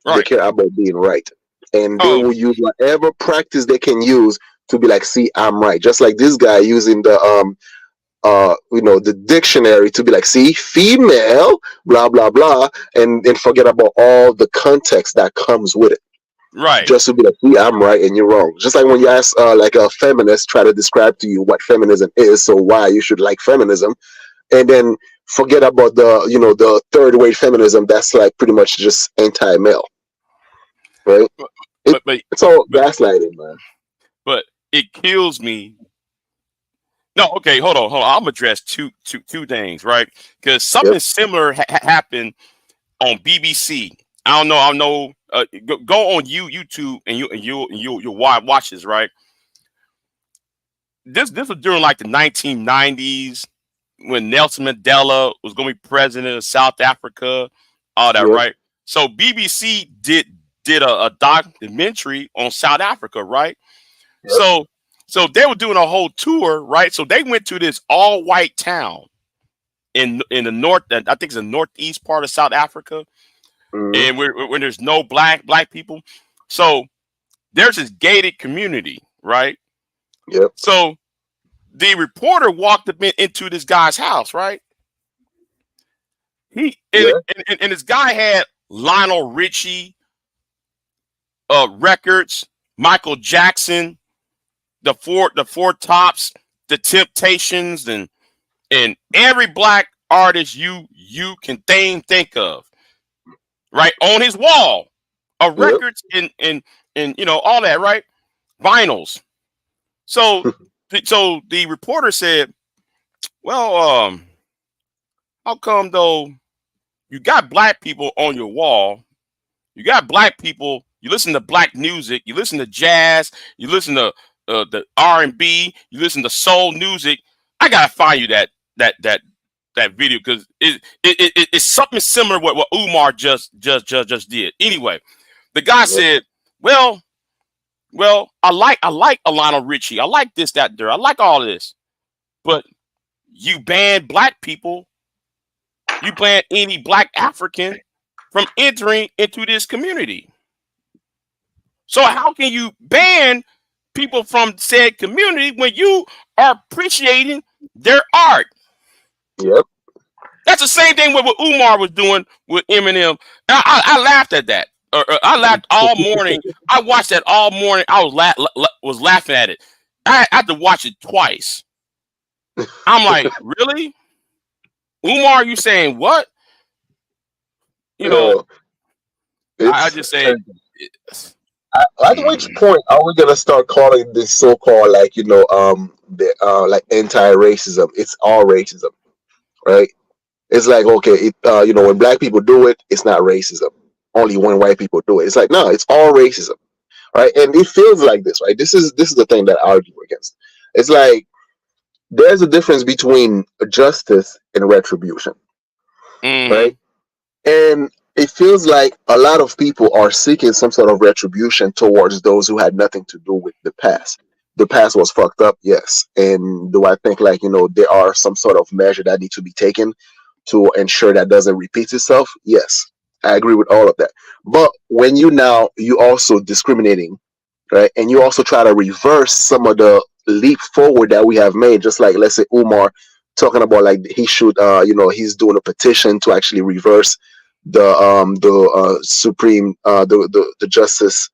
they Right. care about being right, and they Oh, will use whatever practice they can use to be like, "See, I'm right." Just like this guy using the dictionary to be like, "See, female, blah blah blah," and forget about all the context that comes with it, right. just to be like, "See, I'm right and you're wrong." Just like when you ask like a feminist try to describe to you what feminism is, so why you should like feminism, and then forget about the third wave feminism that's like pretty much just anti-male, right? But it, but but it's all but, gaslighting, man. but it kills me. No, okay, hold on. I'm address two things, right? Because Yep. something similar happened on BBC. I don't know. I know. Go on YouTube and you'll watch this, right? This was during like the 1990s when Nelson Mandela was going to be president of South Africa, all that, Yep. right? So BBC did a documentary on South Africa, right? Yep. So they were doing a whole tour, right? So they went to this all white town in the north, I think it's the northeast part of South Africa, Mm-hmm. and when there's no black people, so there's this gated community, right? Yep. So the reporter walked up into this guy's house, right? He Yeah. and this guy had Lionel Richie records, Michael Jackson, the Four Tops, the Temptations, and every black artist you can think of, right, on his wall of Yep. records and all that, right, vinyls. So the reporter said, well, how come though you got black people on your wall? You got black people. You listen to black music. You listen to jazz. You listen to the R&B. You listen to soul music. I gotta find you that video because it's something similar to what Umar just did. Anyway, the guy Yep. said, "Well, I like Lionel Richie. I like this, that, there. I like all this, but you ban black people. You ban any black African from entering into this community. So how can you ban people from said community when you are appreciating their art?" Yep. That's the same thing with what Umar was doing with Eminem. I laughed at that. I laughed all morning. I watched that all morning. I was laughing at it. I had to watch it twice. I'm like, really, Umar? You saying what? You know, Yo, I it's just say, at which point are we gonna start calling this so-called like the like anti-racism? It's all racism, right? It's like, okay, when black people do it, it's not racism. Only when white people do it, it's like, no, it's all racism, right? And it feels like this, right? This is the thing that I argue against. It's like there's a difference between justice and retribution, right? mm-hmm, And it feels like a lot of people are seeking some sort of retribution towards those who had nothing to do with the past. The past was fucked up, yes. And do I think like, there are some sort of measure that need to be taken to ensure that doesn't repeat itself? Yes. I agree with all of that. But when you also discriminating, right? And you also try to reverse some of the leap forward that we have made, just like let's say Umar talking about like he should he's doing a petition to actually reverse the supreme the justice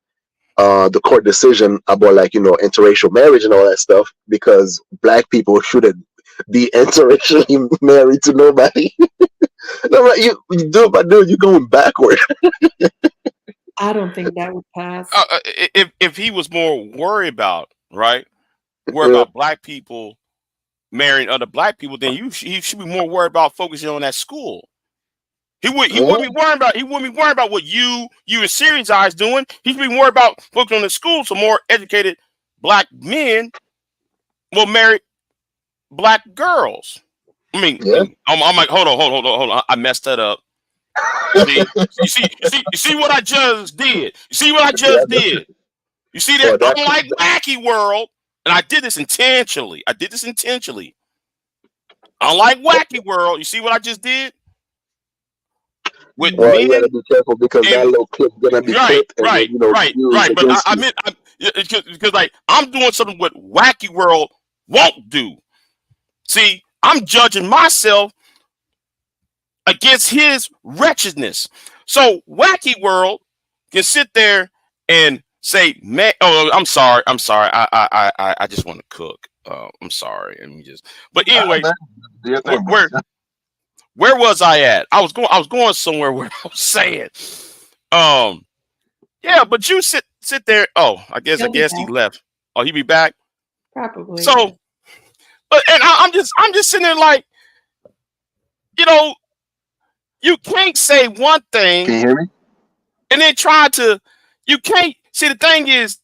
the court decision about like interracial marriage and all that stuff because black people shouldn't be interracially married to nobody. No, right, you do it, but dude, you're going backward. I don't think that would pass. if he was more worried about Yeah. black people marrying other black people, then he should be more worried about focusing on that school. He Yeah. wouldn't be worried about what you and Series Eyes doing. He should be worried about focusing on the school so more educated black men will marry black girls. Yeah. I'm like, hold on. I messed that up. See, you see what I just did. You see what I Yeah. just did. You see that? Well, Unlike Wacky World, and I did this intentionally. Unlike Wacky World, you see what I just did with Mm. well, you men gotta be careful because that and little clip's gonna be right, clipped and then used right. But against I you. meant because like I'm doing something what Wacky World won't do. See, I'm judging myself against his wretchedness. So Wacky World can sit there and say, "Man, oh, I'm sorry. I just want to cook. I'm sorry." And we just, but Nah, anyway, man. Do your where, thing, bro. where where was I at? I was going somewhere where I was saying, um, yeah, but you sit there. Oh, I He'll be guess he back, left. Oh, he be back. probably. So, but and I'm just sitting there like, you know, you can't say one Can thing you hear me? and then try to. You can't see the thing is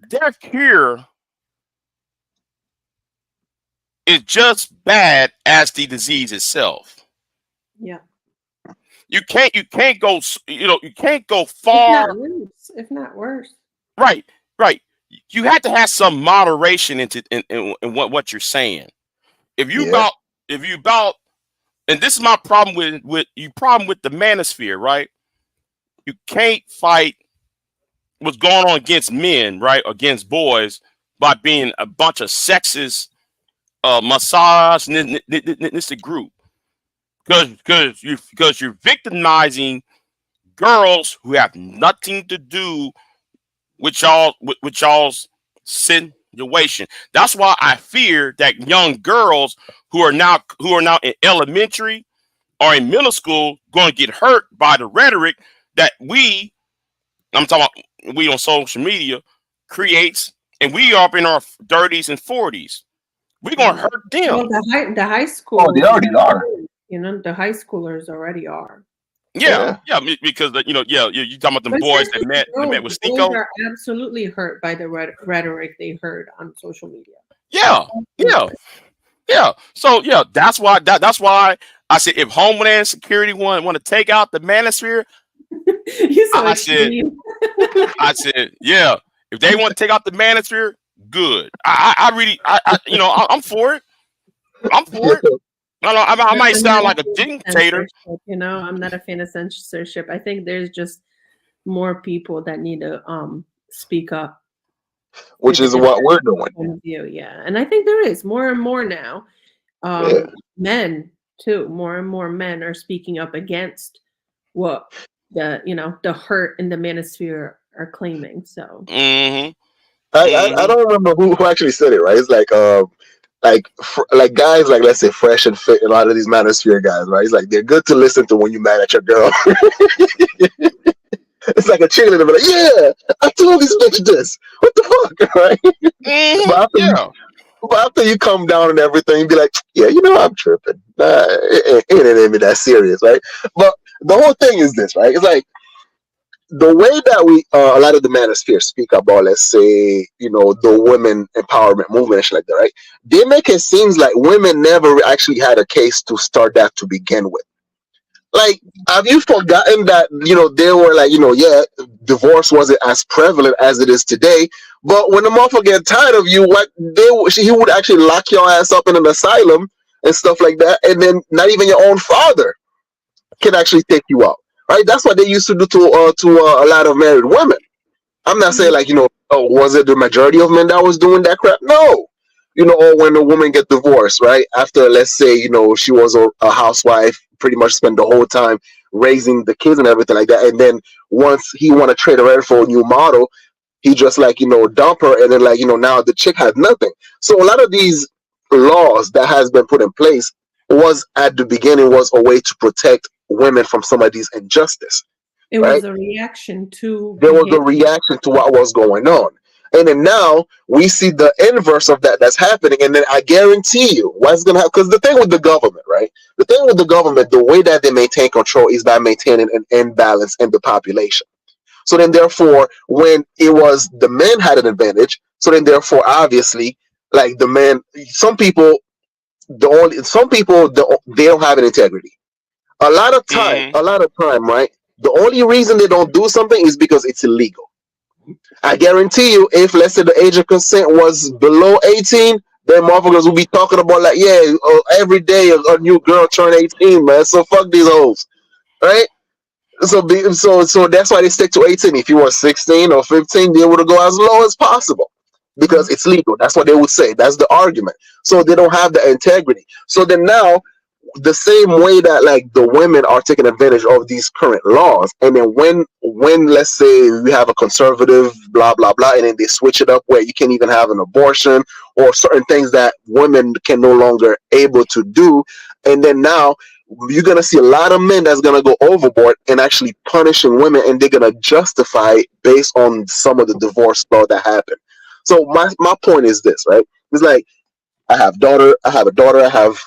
they're here is just bad as the disease itself. Yeah. You can't go you can't go If not far. worse. If not worse. Right, right. You have to have some moderation in what you're saying. If you Yeah, about if you about and this is my problem with the manosphere, right? You can't fight what's going on against men, right, against boys by being a bunch of sexist, misogynistic group because you're victimizing girls who have nothing to do with y'all's situation. That's why I fear that young girls who are now in elementary or in middle school going to get hurt by the rhetoric that I'm talking about we on social media creates, and we are up in our 30s and 40s. We're gonna Mm. hurt them. Well, the high oh, they schools, already are. the high schoolers already are. Yeah, Yeah, yeah, because yeah, you talking about them But boys especially that met with the girls Stinko. are absolutely hurt by the rhetoric they heard on social media. Yeah, yeah, Absolutely. yeah. So yeah, that's why I said if Homeland Security want to take out the manosphere, You're so I said extreme. I said yeah. If they want to take out the manosphere, good. I really I'm for it. I'm for it. I might I'm not sound a like a fan of dictator. censorship, I'm not a fan of censorship. I think there's just more people that need to speak up which with a is what different we're doing. point of view. Yeah. And I think there is more and more now. Yeah, Men too, more and more men are speaking up against what the hurt in the manosphere are claiming. So Hmm. I Hmm. don't remember who actually said it. Right? It's like guys like let's say fresh and fit. A lot of these manosphere guys, right? It's like they're good to listen to when you mad at your girl. It's like a cheerleader, be like, yeah, I told this bitch this. What the fuck, right? Hmm. But after you, Yeah. but after you come down and everything, you be like, yeah, I'm tripping. It ain't even that serious, right? But the whole thing is this, right? It's like the way that we a lot of the manosphere speak about, let's say, the women empowerment movement and shit like that, right? They make it seems like women never actually had a case to start that to begin with. Like, have you forgotten that they were like, yeah, divorce wasn't as prevalent as it is today, but when the motherfucker get tired of you, he would actually lock your ass up in an asylum and stuff like that, and then not even your own father can actually take you out, right? That's what they used to do to a lot of married women. I'm not saying like, oh, was it the majority of men that was doing that crap? No. Or when a woman get divorced, right? After, let's say, she was a housewife, pretty much spent the whole time raising the kids and everything like that. And then once he want to trade her for a new model, he just like, dump her. And then like, now the chick has nothing. So a lot of these laws that has been put in place was at the beginning was a way to protect women from some of these injustice, it right? was a reaction to There was a behavior. reaction to what was going on. And then now we see the inverse of that that's happening. And then I guarantee you what's going to happen. Because the thing with the government, right? The thing with the government, the way that they maintain control is by maintaining an imbalance in the population. So then, therefore, when it was the men had an advantage, so then, therefore, obviously, like the men, some people, they don't have an integrity. Hmm. A lot of time, right? The only reason they don't do something is because it's illegal. I guarantee you, if let's say the age of consent was below 18, then motherfuckers will be talking about like, yeah, every day a new girl turn 18, man. So fuck these hoes, right? So that's why they stick to 18. If you were 16 or 15, they would go as low as possible because Mhm. it's legal. That's what they would say. That's the argument. So they don't have the integrity. So then now the same way that like the women are taking advantage of these current laws, and then when let's say you have a conservative blah blah blah, and then they switch it up where you can even have an abortion or certain things that women can no longer able to do, and then now you're gonna see a lot of men that's gonna go overboard and actually punishing women, and they're gonna justify it based on some of the divorce law that happened. So my point is this, right? It's like I have a daughter, I have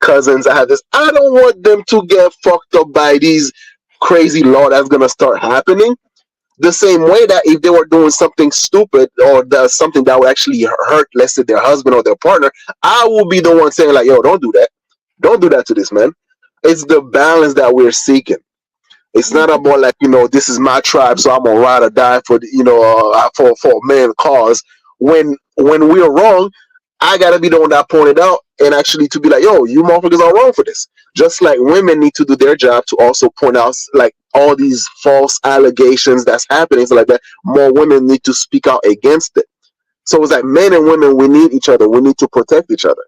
cousins, I have this. I don't want them to get fucked up by these crazy law that's gonna start happening. the same way that if they were doing something stupid or something that would actually hurt, let's say, their husband or their partner, I will be the one saying like, yo, don't do that. Don't do that to this man. It's the balance that we're seeking. It's not Mhm. about like, this is my tribe, so I'm gonna ride or die for for a man cause. When we're wrong, I gotta be the one that pointed out and actually to be like, yo, you motherfuckers are wrong for this. Just like women need to do their job to also point out like all these false allegations that's happening, so like that, more women need to speak out against it. So it's like men and women, we need each other. We need to protect each other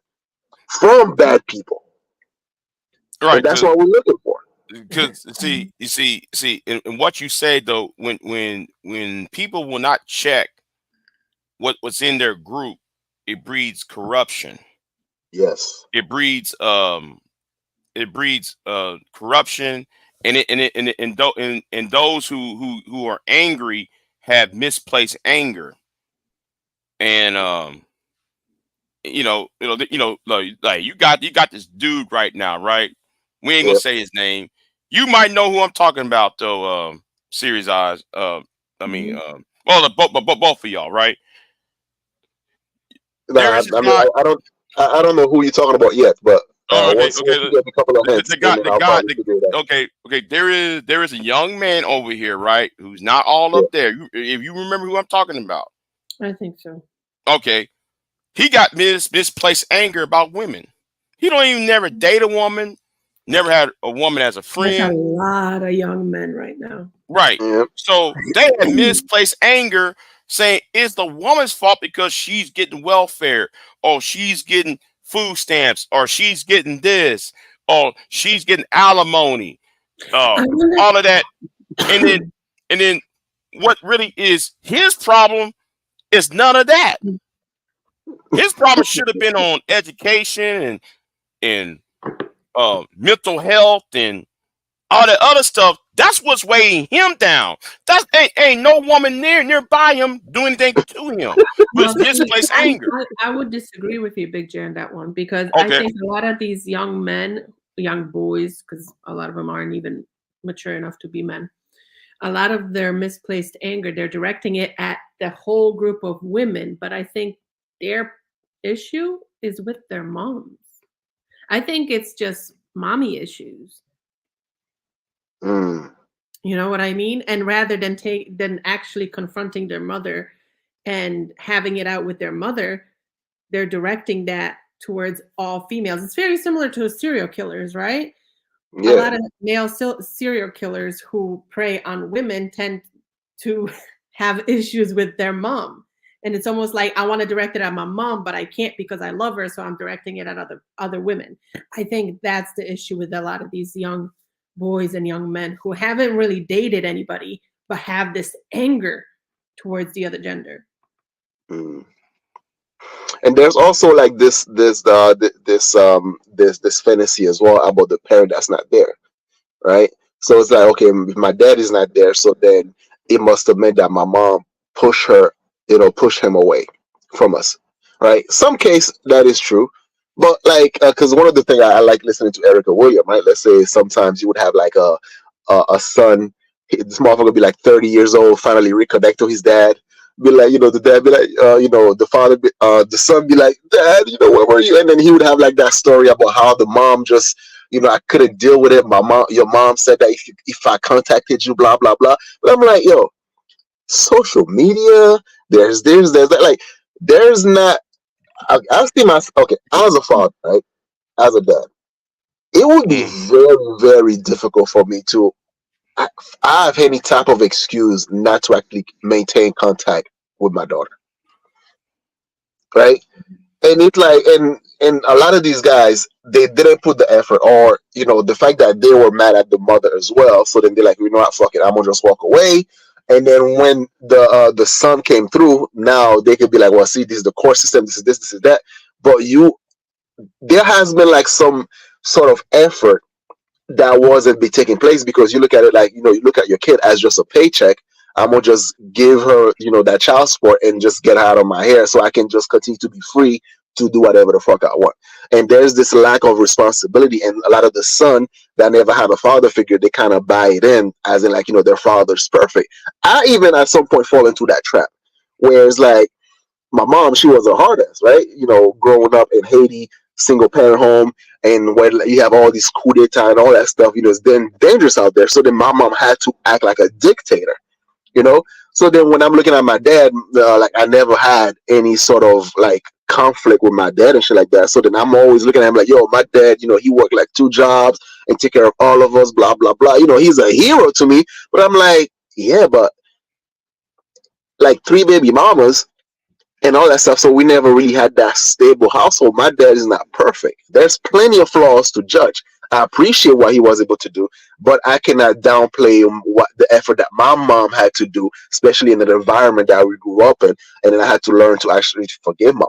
from bad people, and Right, that's what we're looking for. because see, and what you say though, when people will not check what's in their group, it breeds corruption. Yes. It breeds corruption, and those who are angry have misplaced anger, and like you got this dude right now, right? We ain't gonna Yeah. say his name. You might know who I'm talking about though. Series eyes. I mean, Mhm. well, both of y'all, right? There Nah, is this I mean, guy. I don't know who you're talking about yet, but Oh, okay, once you give me a couple of hints, the then guy, the I'll guy, probably figure it out. okay. There is a young man over here, right? Who's not all Yeah. up there. If you remember who I'm talking about, I think so. okay. He got misplaced anger about women. He don't even never date a woman, never had a woman as a There's a friend. lot of young men right now. Right. Yeah. So they had misplaced anger, saying it's the woman's fault because she's getting welfare, or she's getting food stamps, or she's getting this, or she's getting alimony, uh, I wonder. all of that. And then, and then, what really is his problem is none of that. His problem should have been on education and mental health and all that other stuff. That's what's weighing him down. That ain't no woman nearby him doing anything to him. But Well, it's misplaced anger. I would disagree with you, Big J, on that one because I Okay. think a lot of these young men, young boys, because a lot of them aren't even mature enough to be men. A lot of their misplaced anger, they're directing it at the whole group of women, but I think their issue is with their moms. I think it's just mommy issues. Mm. You know what I mean? And rather than actually confronting their mother and having it out with their mother, they're directing that towards all females. It's very similar to serial killers, right? A Yeah. lot of male serial killers who prey on women tend to have issues with their mom. And it's almost like I want to direct it at my mom, but I can't because I love her, so I'm directing it at other women. I think that's the issue with a lot of these young boys and young men who haven't really dated anybody but have this anger towards the other gender. Mm. And there's also like this fantasy as well about the parent that's not there, right? So it's like, okay, if my dad is not there, so then it must have meant that my mom pushed her, push him away from us, right? Some case that is true, but like, because one of the things I like listening to Erica William, right? Let's say sometimes you would have like a son, this motherfucker be like 30 years old, finally reconnect to his dad. Be like, the dad be like, the father, the son be like, Dad, where were you? And then he would have like that story about how the mom just, I couldn't deal with it. Your mom said that if I contacted you, blah blah blah. But I'm like, yo, social media. There's that. Like, there's not. I see myself. Okay, as a father, right? As a dad, it would be Mm. very very difficult for me to I, I have any type of excuse not to actually maintain contact with my daughter, right? And it's like, and a lot of these guys, they didn't put the effort, or the fact that they were mad at the mother as well. So then they're like, what, fuck it, I'm gonna just walk away. And then when the son came through, now they could be like, well, see, this is the court system, this is this is that. But there has been like some sort of effort that wasn't be taking place, because you look at it like, you look at your kid as just a paycheck. I'm gonna just give her, that child support and just get her out of my hair so I can just continue to be free to do whatever the fuck I want. And there's this lack of responsibility, and a lot of the son that never had a father figure, they kind of buy it in, as in like, their father's perfect. I even at some point fall into that trap, where it's like my mom, she was a hard ass, right? Growing up in Haiti, single parent home, and where you have all these coup d'etat and all that stuff, it's then dangerous out there. So then my mom had to act like a dictator, you know. So then when I'm looking at my dad, like I never had any sort of like conflict with my dad and shit like that. So then I'm always looking at him like, yo, my dad, he worked like two jobs and take care of all of us, blah blah blah. He's a hero to me. But I'm like, yeah, but like three baby mamas and all that stuff. So we never really had that stable household. My dad is not perfect. There's plenty of flaws to judge. I appreciate what he was able to do, but I cannot downplay what the effort that my mom had to do, especially in the environment that we grew up in. And then I had to learn to actually forgive my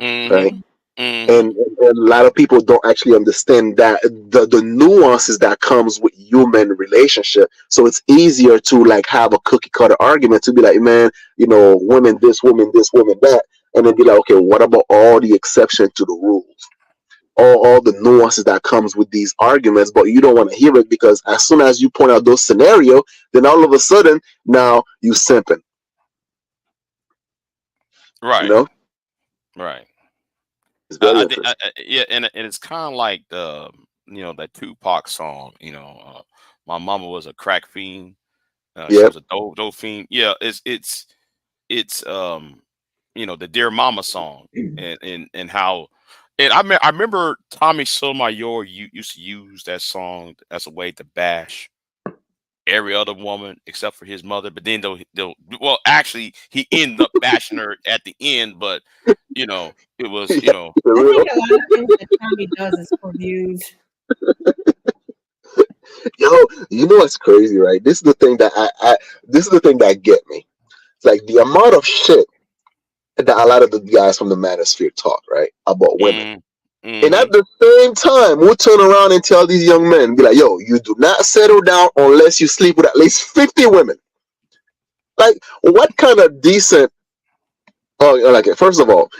mom, right? Mm-hmm. Mm-hmm. And a lot of people don't actually understand that the nuances that comes with human relationship. So it's easier to like have a cookie cutter argument to be like, man, women this, women that, and then be like, okay, what about all the exceptions to the rules? All the nuances that comes with these arguments, but you don't want to hear it because as soon as you point out those scenario, then all of a sudden now you simping, you Right. know? Right. It's very Think, interesting. yeah, and it's kind of like the that Tupac song. My mama was a crack fiend. She Yep. was a dope fiend. Yeah, it's the Dear Mama song, and how. And I remember Tommy Sotomayor used to use that song as a way to bash every other woman except for his mother. But then they'll well, actually, he ended up bashing her at the end. But it was Yeah, for I think real. a lot of things that Tommy does is for views. Yo, what's crazy, right? This is the thing that this is the thing that get me. It's like the amount of shit that a lot of the guys from the manosphere talk, right, about women. mm, And hmm at the same time, we'll turn around and tell these young men, be like, yo, you do not settle down unless you sleep with at least 50 women. Like, what kind of decent, oh, like, first of all,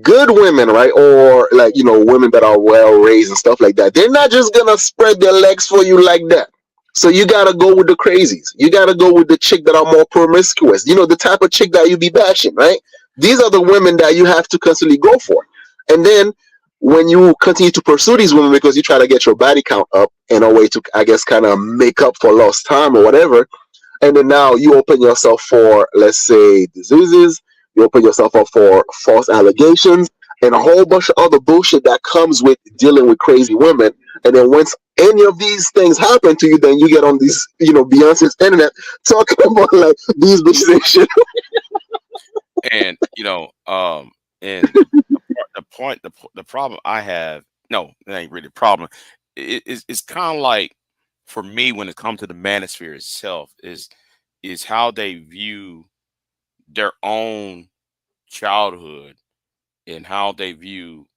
good women, right? Or like, women that are well raised and stuff like that. They're not just gonna spread their legs for you like that. So you gotta go with the crazies. You gotta go with the chick that are more promiscuous. The type of chick that you be bashing, right? These are the women that you have to constantly go for. And then when you continue to pursue these women because you try to get your body count up in a way to, I guess, kind of make up for lost time or whatever, and then now you open yourself for, let's say, diseases, you open yourself up for false allegations and a whole bunch of other bullshit that comes with dealing with crazy women. And then once any of these things happen to you, then you get on these, Beyonce's internet talking about like these bitches and shit. and and the point, the problem I have, no, it ain't really a problem. It's kind of like for me when it comes to the manosphere itself is how they view their own childhood and how they view.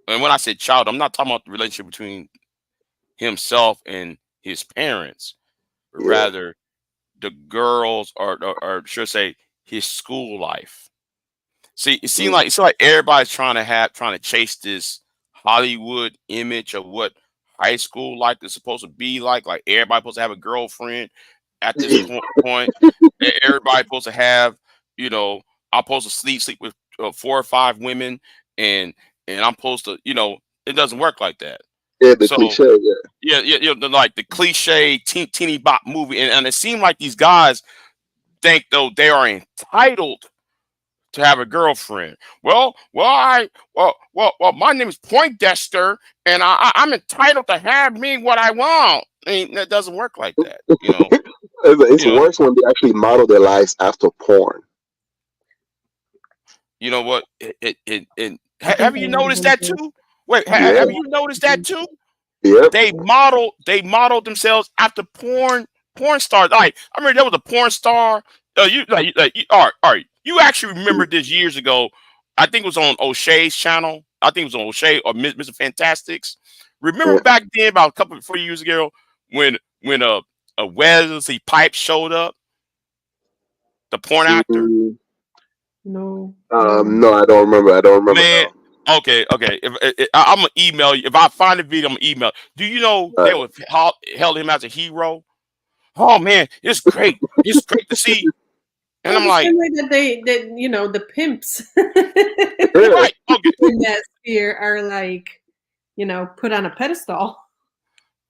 And when I say child, I'm not talking about the relationship between himself and his parents, but Yeah, rather the girls or should I say his school life. See, it seems like everybody's trying to chase this Hollywood image of what high school life is supposed to be like. Like everybody supposed to have a girlfriend at this point. Everybody supposed to have, you know, I'm supposed to sleep with four or five women, and I'm supposed to, it doesn't work like that. yeah, the So cliche, yeah, yeah, yeah, like the cliche teeny bop movie, and it seemed like these guys think though they are entitled to have a girlfriend. My name is Poindexter, and I'm entitled to have me what I want. I mean, that doesn't work like that. it's You know, worse when they actually model their lives after porn. you know what? I think Have a you lot of noticed them that do. too? Wait, I think a Yeah, have lot you of noticed them that do. too? yep, They modeled themselves after porn stars. Like I remember there was a porn star. All right. You actually remember this years ago? I think it was on O'Shea's channel. I think it was on O'Shea or Mr. Fantastics. Remember yeah. back then, about a couple 4 years ago, when a Wesley Pipes showed up, the porn actor. Mm, No, I don't remember. No, I don't remember. I don't remember Man, now. okay. I'm gonna email you. If I find the video, I'm gonna email. Do you know All they right. would held him as a hero? Oh man, it's great. It's great to see. And Well, I'm the like, same way that the pimps Yeah. right, okay, in that sphere are like, put on a pedestal.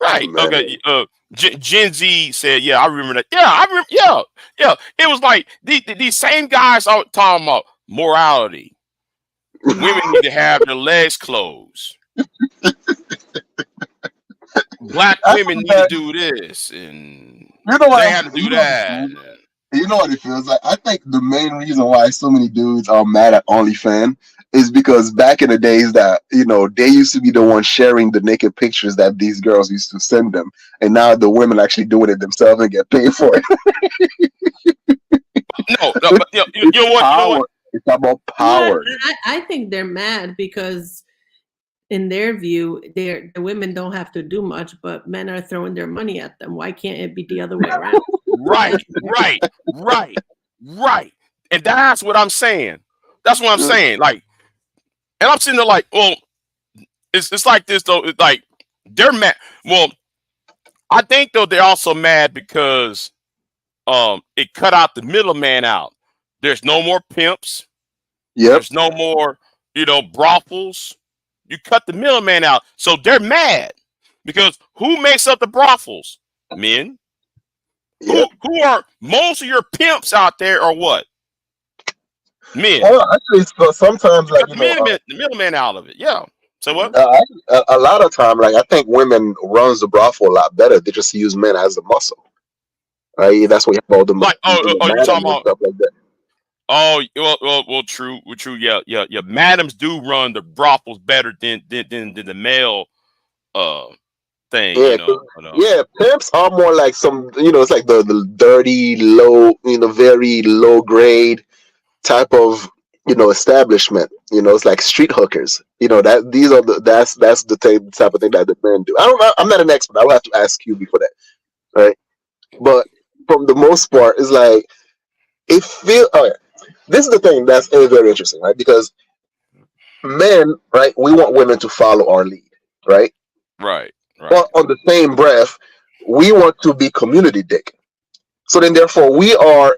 right, okay. Man. Gen Z said, yeah, I remember that. Yeah, I remember. Yeah, yeah. It was like these same guys are talking about morality. Women need to have their legs closed. Black I women think need to that do this, and you know what they I, have to do you know what it that. feels. You know what it feels like. I think the main reason why so many dudes are mad at OnlyFans is because back in the days that they used to be the ones sharing the naked pictures that these girls used to send them, and now the women actually doing it themselves and get paid for it. No, no, but It's you know what? You know what? power. It's about But power. I think they're mad because in their view, the women don't have to do much, but men are throwing their money at them. Why can't it be the other way around? Right, right, right, right. And that's what I'm saying. That's what I'm Mm, saying. Like, and I'm sitting there like, well, it's like this though. It's like they're mad. Well, I think though they're also mad because it cut out the middleman out. There's no more pimps. Yep. There's no more brothels. You cut the middleman out, so they're mad because who makes up the brothels? Men. Who Yep. who are most of your pimps out there are what? Men. Well, actually, sometimes You cut the middleman out of it. Yeah. So what? a lot of time, like I think women runs the brothel a lot better. They just use men as the muscle. Right? That's why you have all the Like you madam talking and about? stuff like that. Oh well, true, true. Yeah, yeah, yeah. Madams do run the brothels better than the male uh thing. Yeah, yeah. Pimps are more like some, it's like the dirty, low, very low grade type of, establishment. It's like street hookers. That these are that's the type of thing that the men do. I don't know. I'm not an expert. I will have to ask you before that, right? But from the most part, it's like it feel. Oh yeah, this is the thing that's very interesting, right? Because men, right, we want women to follow our lead, right? Right, But right. on the same breath, we want to be community dick. So then, therefore, we are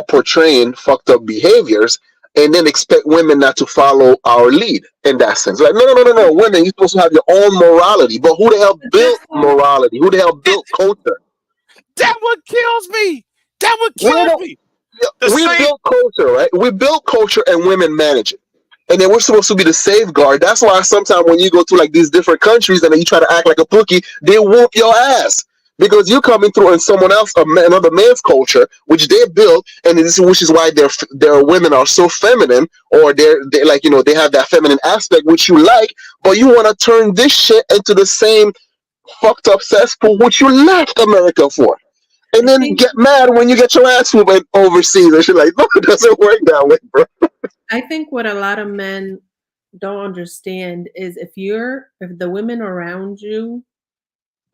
portraying fucked up behaviors, and then expect women not to follow our lead in that sense. Like, no, no, no, no, no, women, you're supposed to have your own morality. But who the hell But built that's called morality? Who the hell It, built culture? that what kills me. That what We kills don't. me. The We same. built culture, right? We built culture, and women manage it. And then we're supposed to be the safeguard. That's why sometimes when you go to like these different countries and then you try to act like a bookie, they whoop your ass because you're coming through in someone else, another man's culture, which they built, and which is why their women are so feminine, or they like they have that feminine aspect which you like, but you want to turn this shit into the same fucked up cesspool which you left America for. And I then think get mad when you get your ass whooped overseas and shit like, no, it doesn't work that way, bro. I think what a lot of men don't understand is if the women around you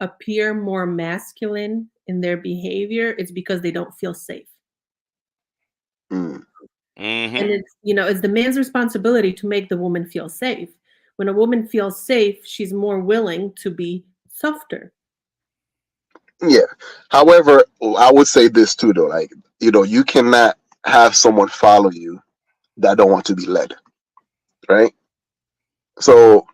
appear more masculine in their behavior, it's because they don't feel safe. Mm. And Mm-hmm. it's the man's responsibility to make the woman feel safe. When a woman feels safe, she's more willing to be softer. Yeah. However, I would say this too, though. Like, you cannot have someone follow you that don't want to be led, right? So,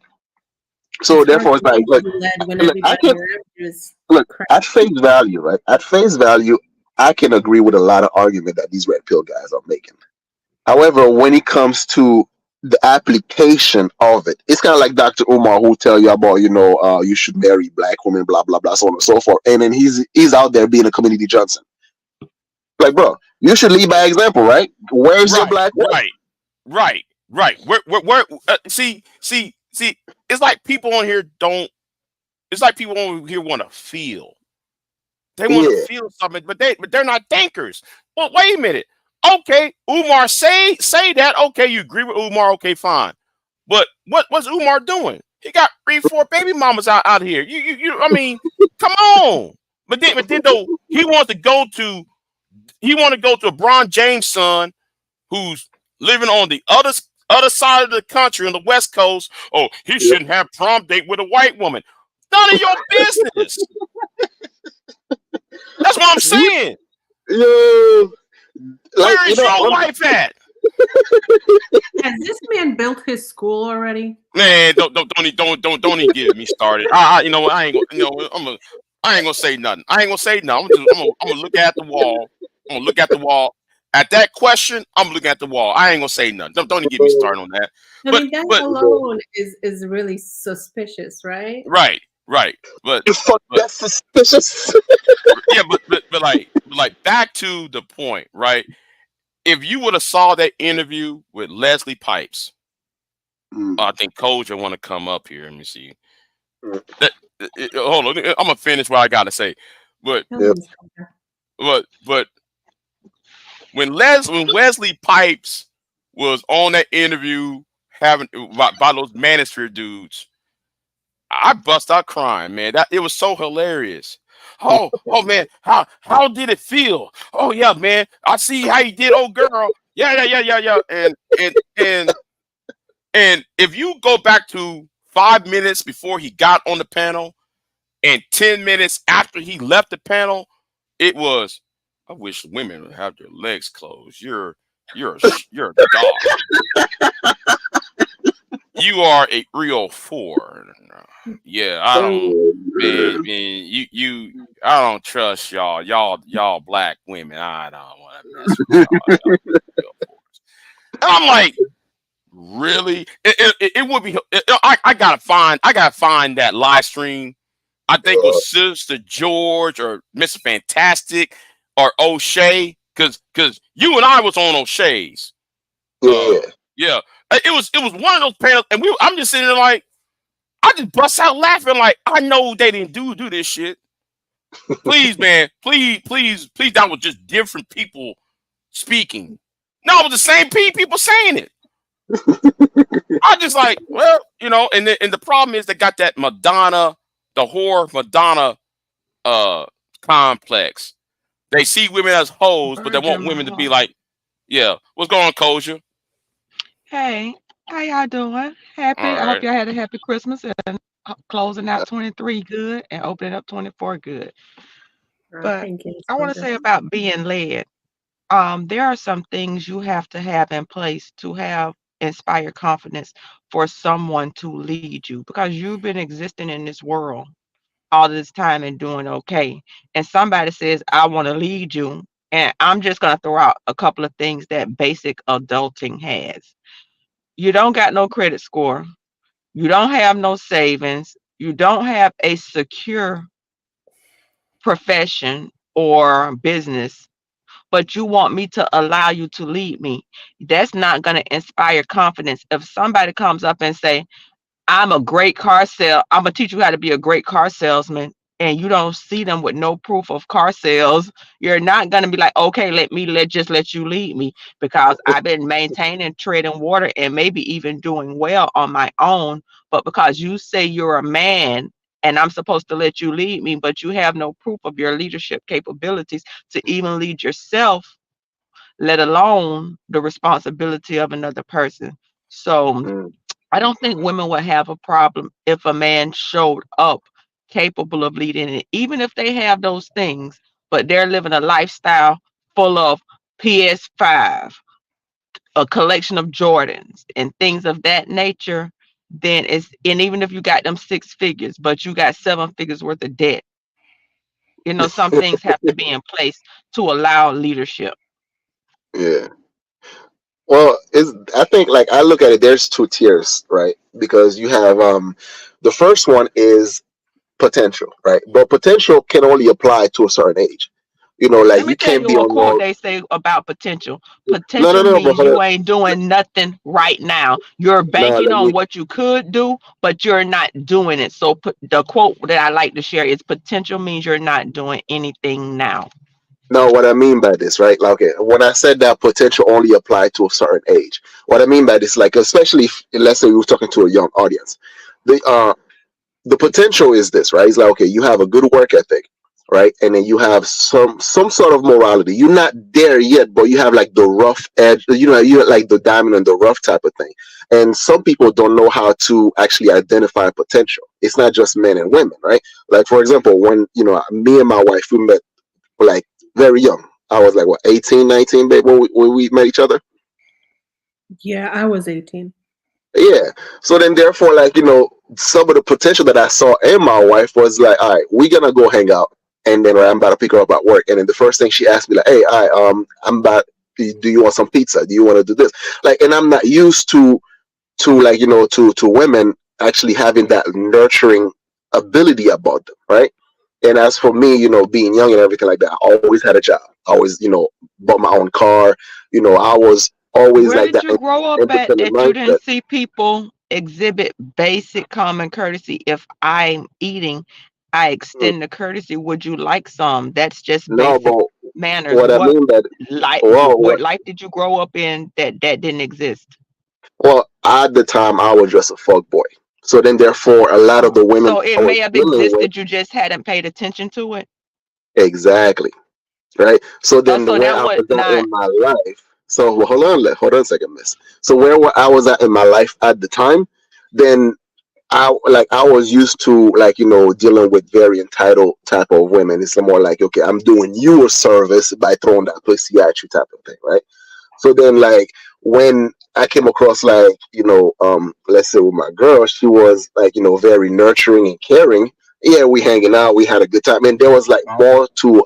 so It's hard therefore, to it's like, want to be led when look, I everybody can around you is look crap. at face value, right? At face value, I can agree with a lot of argument that these red pill guys are making. However, when it comes to the application of it, it's kind of like Dr. Umar who tell you about, you should marry black women, blah blah blah, so on and so forth. And then he's out there being a community Johnson. Like, bro, you should lead by example, right? Where's your Right, black wife? right, right, right. Where see. It's like people on here don't. It's like people on here want to feel. They want to Yeah, feel something, but they're not thinkers. Well, wait a minute. Okay, Umar, say that. Okay, you agree with Umar. Okay, fine. But what's Umar doing? He got 3, 4 baby mamas out here. I mean, come on. But then though he wants to go to a Bron James son who's living on the other side of the country on the West Coast. Oh, he Yep. shouldn't have prom date with a white woman. None of your business. That's what I'm saying. Yo, like Where is your wife at? Has this man built his school already? Man, don't even get me started. You know what? I ain't gonna. You know, I ain't gonna say nothing. I ain't gonna say nothing. I'm gonna look at the wall. I'm gonna look at the wall. At that question, I'm looking at the wall. I ain't gonna say nothing. Don't even get me started on that. I But mean, that but alone is really suspicious, right? right. But fuck, but that's suspicious. yeah, but like back to the point, right? If you would have saw that interview with Leslie Pipes, Mm, I think Koja want to come up here. Let me see. mm, That, hold on, I'm gonna finish what I gotta say. But yep. Please. but when Wesley Pipes was on that interview having by those Manosphere dudes, I bust out crying, man. That it was so hilarious. Oh man, how did it feel? Oh yeah, man. I see how you did, old girl. Yeah. And if you go back to 5 minutes before he got on the panel and 10 minutes after he left the panel, it was. I wish women would have their legs closed. You're a dog. You are a 304. Yeah, I don't, Oh, man, man. I don't trust y'all. Y'all black women. I don't want to mess with y'all. 304s. And I'm like, really? It would be. I gotta find that live stream. I think it was Sister George or Mr. Fantastic or O'Shea, because you and I was on O'Shea's. Yeah. Yeah, it was one of those panels, and I'm just sitting there like, I just bust out laughing like, I know they didn't do this shit. Please, man, please, that was just different people speaking. No, it was the same people saying it. I just like, well, and the problem is they got that Madonna, the whore Madonna complex. They see women as hoes, but they Birds want in my women to be heart. like, yeah, what's going on, Kosha? Hey, how y'all doing? Happy. All I hope right. y'all had a happy Christmas and closing out 23 good and opening up 24 good. But Thank you, I want to Sandra. say about being led. There are some things you have to have in place to have inspired confidence for someone to lead you because you've been existing in this world all this time and doing okay. And somebody says, I want to lead you. And I'm just going to throw out a couple of things that basic adulting has. You don't got no credit score. You don't have no savings. You don't have a secure profession or business, but you want me to allow you to lead me. That's not going to inspire confidence. If somebody comes up and say, I'm a great I'm gonna teach you how to be a great car salesman. And you don't see them with no proof of car sales, you're not gonna be like, okay, just let you lead me because I've been maintaining treading water and maybe even doing well on my own. But because you say you're a man and I'm supposed to let you lead me, but you have no proof of your leadership capabilities to even lead yourself, let alone the responsibility of another person. So Mm. I don't think women would have a problem if a man showed up capable of leading it, even if they have those things, but they're living a lifestyle full of PS5, a collection of Jordans, and things of that nature. Then and even if you got them 6 figures, but you got 7 figures worth of debt, some things have to be in place to allow leadership. Yeah. Well, I think like I look at it. There's two tiers, right? Because you have the first one is potential, right? But potential can only apply to a certain age. Like Let me you tell can't you be a on quote your they say about potential. no, no, Potential no. But means you ain't doing nothing right now. You're no. banking Let on me what you could do, but you're not doing it. So the quote that I like to share is potential means you're not doing anything now. know what I mean by this, right? Like, okay, when I said that potential only applied to a certain age, what I mean by this, like, especially if, let's say we were talking to a young audience, the potential is this, right? It's like, okay, you have a good work ethic, right? And then you have some sort of morality. You're not there yet, but you have like the rough edge. You like the diamond and the rough type of thing. And some people don't know how to actually identify potential. It's not just men and women, right? Like for example, when me and my wife we met like very young. I was like what 18, 19, babe, when we met each other. Yeah, I was 18. Yeah. So then, therefore, like some of the potential that I saw in my wife was like, all right, we're gonna go hang out, and then right, I'm about to pick her up at work, and then the first thing she asked me like, hey, I'm about. Do you want some pizza? Do you want to do this? Like, and I'm not used to like to women actually having that nurturing ability about them, right? And as for me, being young and everything like that, I always had a job. I always, bought my own car. I was always Where like did that you grow up at independent that you mindset. didn't see people exhibit basic common courtesy? If I'm eating, I Mm. extend the courtesy. Would you like some? That's just No, basic but manners. what I What mean that, life? well, What life did you grow up in that didn't exist? well, at the time I was just a fuck boy. So then, therefore, a lot of the women So it I was may have dealing with, existed. You just hadn't paid attention to it. exactly, right? So then, So where that I would was at not. in my life. So well, hold on a second, miss. So where I was at in my life at the time, then I was used to like dealing with very entitled type of women. It's more like, okay, I'm doing you a service by throwing that pussy at you type of thing, right? So then, like, when I came across, like, let's say with my girl, she was like, very nurturing and caring. Yeah, we hanging out, we had a good time, and there was like more to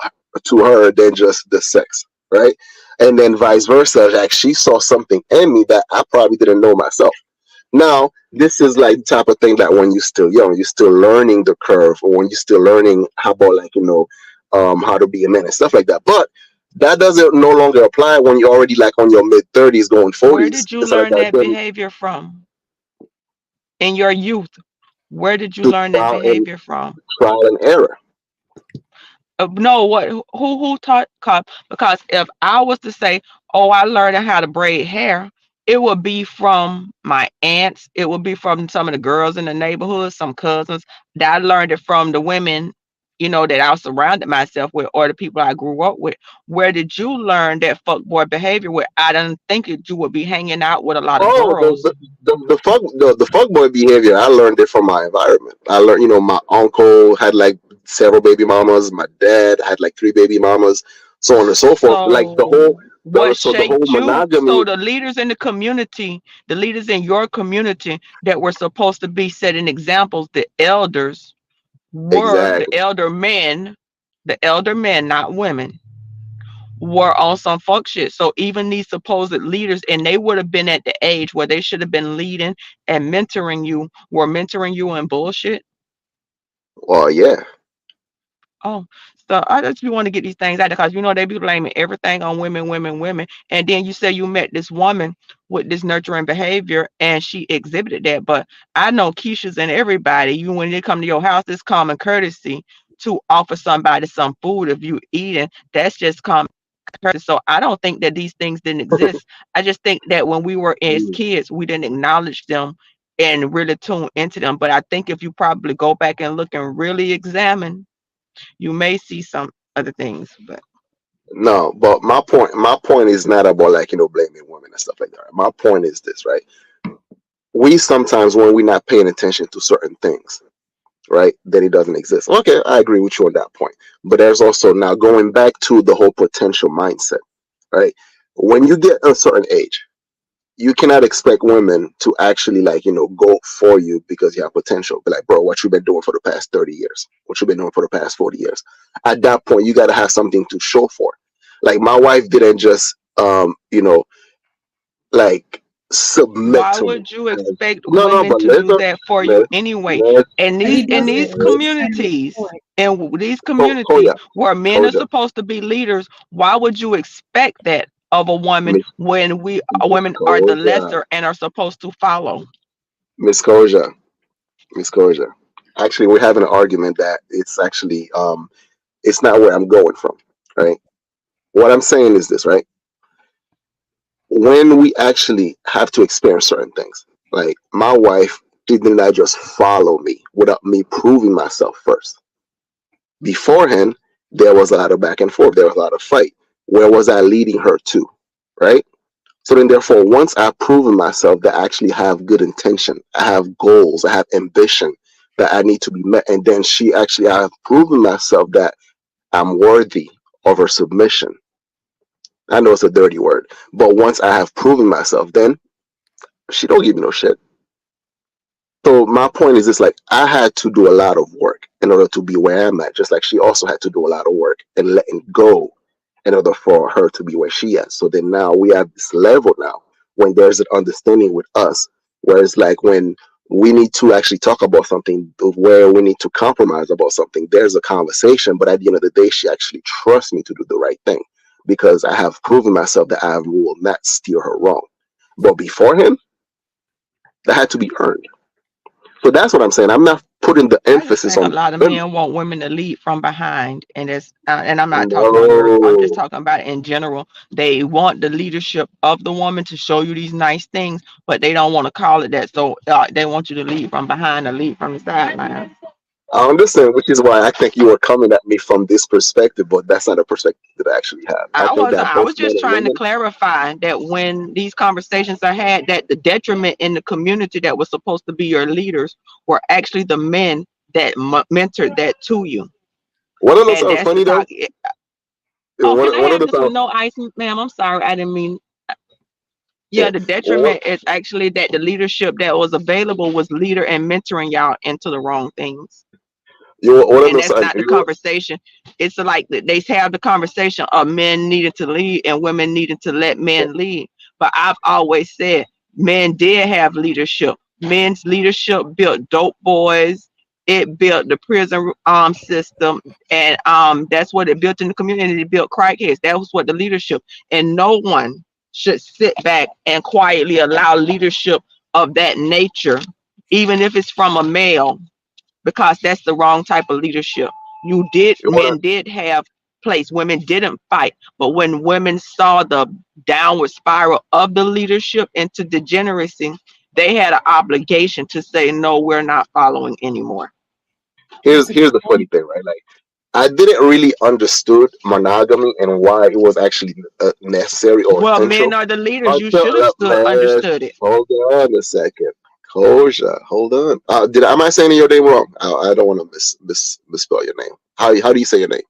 her than just the sex, right? And then vice versa, like she saw something in me that I probably didn't know myself. Now, this is like the type of thing that when you're still young, you're still learning the curve, or when you're still learning how about like how to be a man and stuff like that. But that doesn't no longer apply when you're already like on your mid 30s, going Where 40s. did you It's like learn that. that Then behavior from in your youth? Where did you to learn that behavior from? trial and error. No, what? Who taught? Because if I was to say, "Oh, I learned how to braid hair," it would be from my aunts. It would be from some of the girls in the neighborhood, some cousins. That I learned it from the women, that I surrounded myself with, or the people I grew up with. Where did you learn that fuckboy behavior? Where I didn't think that you would be hanging out with a lot of Oh, girls. the fuck boy behavior. I learned it from my environment. I learned, my uncle had like several baby mamas. My dad had like three baby mamas, so on and so forth. Like So what the whole shaped you? monogamy. So the leaders in the community, the leaders in your community that were supposed to be setting examples, the elders were Exactly. the elder men, not women, were on some fuck shit. So even these supposed leaders, and they would have been at the age where they should have been leading and mentoring you, were mentoring you in bullshit. Well, yeah. Oh, so I just want to get these things out because they be blaming everything on women, women, women. And then you say you met this woman with this nurturing behavior and she exhibited that. But I know Keisha's and everybody, when they come to your house, it's common courtesy to offer somebody some food if you eating. That's just common courtesy. So I don't think that these things didn't exist. I just think that when we were as Mm. kids, we didn't acknowledge them and really tune into them. But I think if you probably go back and look and really examine, you may see some other things, but No, but my point is not about like blaming women and stuff like that. Right? My point is this, right? We sometimes when we're not paying attention to certain things, right, then it doesn't exist. Okay, I agree with you on that point. But there's also now going back to the whole potential mindset, right? When you get a certain age, you cannot expect women to actually like go for you because you have potential. Be like, bro, what you been doing for the past 30 years? What you been doing for the past 40 years? At that point, you got to have something to show for. Like my wife didn't just like submit why to me. would you expect No, no, women but to do listen, that for you let's anyway? let's And But these he in doesn't these let's understand the communities point. and these communities Koja, where men are Koja, supposed to be leaders, why would you expect that of a woman Miss when Miss women are the Koja, lesser and are supposed to follow? Miss Koja, Miss Koja. Actually, we're having an argument that it's actually it's not where I'm going from, right? What I'm saying is this, right? When we actually have to experience certain things, like my wife did not just follow me without me proving myself first. Beforehand, There was a lot of back and forth. There was a lot of fight. Where was I leading her to? Right? So then, therefore, once I've proven myself that I actually have good intention, I have goals, I have ambition that I need to be met, and then I have proven myself that I'm worthy of her submission. I know it's a dirty word, but once I have proven myself, then she don't give me no shit. So my point is this: like I had to do a lot of work in order to be where I'm at, just like she also had to do a lot of work and letting go in order for her to be where she is. So then now we have this level now when there's an understanding with us, whereas like when we need to actually talk about something where we need to compromise about something, there's a conversation, but at the end of the day, she actually trusts me to do the right thing because I have proven myself that I will not steer her wrong. But beforehand, that had to be earned. So that's what I'm saying. I'm not putting the I just emphasis think a on lot of women. men want women to lead from behind, and and I'm not talking on her. I'm just No. talking about in general. They want the leadership of the woman to show you these nice things, but they don't want to call it that. So they want you to lead from behind or lead from the sideline. I understand, which is why I think you were coming at me from this perspective, but that's not a perspective that I actually have. I I think wasn't. that I both was men just and trying to women, clarify that when these conversations are had, that the detriment in the community that was supposed to be your leaders were actually the men that mentored that to you, want to know and something that's the funny though? talk. Oh, can I One of have the this with time, no ice, ma'am? I'm sorry, I didn't mean. yeah, Yeah, the one, detriment is actually that the leadership that was available was leader and mentoring y'all into the wrong things. you want to And know that's something? not the conversation. It's like they have the conversation of men needing to lead and women needing to let men lead. But I've always said men did have leadership. Men's leadership built dope boys. It built the prison system, and that's what it built in the community. It built crackheads. That was what the leadership. And no one should sit back and quietly allow leadership of that nature, even if it's from a male, because that's the wrong type of leadership. You did you want Men did have place. Women didn't fight, but when women saw the downward spiral of the leadership into degeneracy, they had an obligation to say no, we're not following anymore. here's That's a good here's the funny point. thing, right? Like I didn't really understood monogamy and why it was actually necessary or Well, men essential are the leaders. You until should have man, understood it. hold on a second. Koja, hold on. Am I saying your name wrong? I don't want to misspell your name. How do you say your name?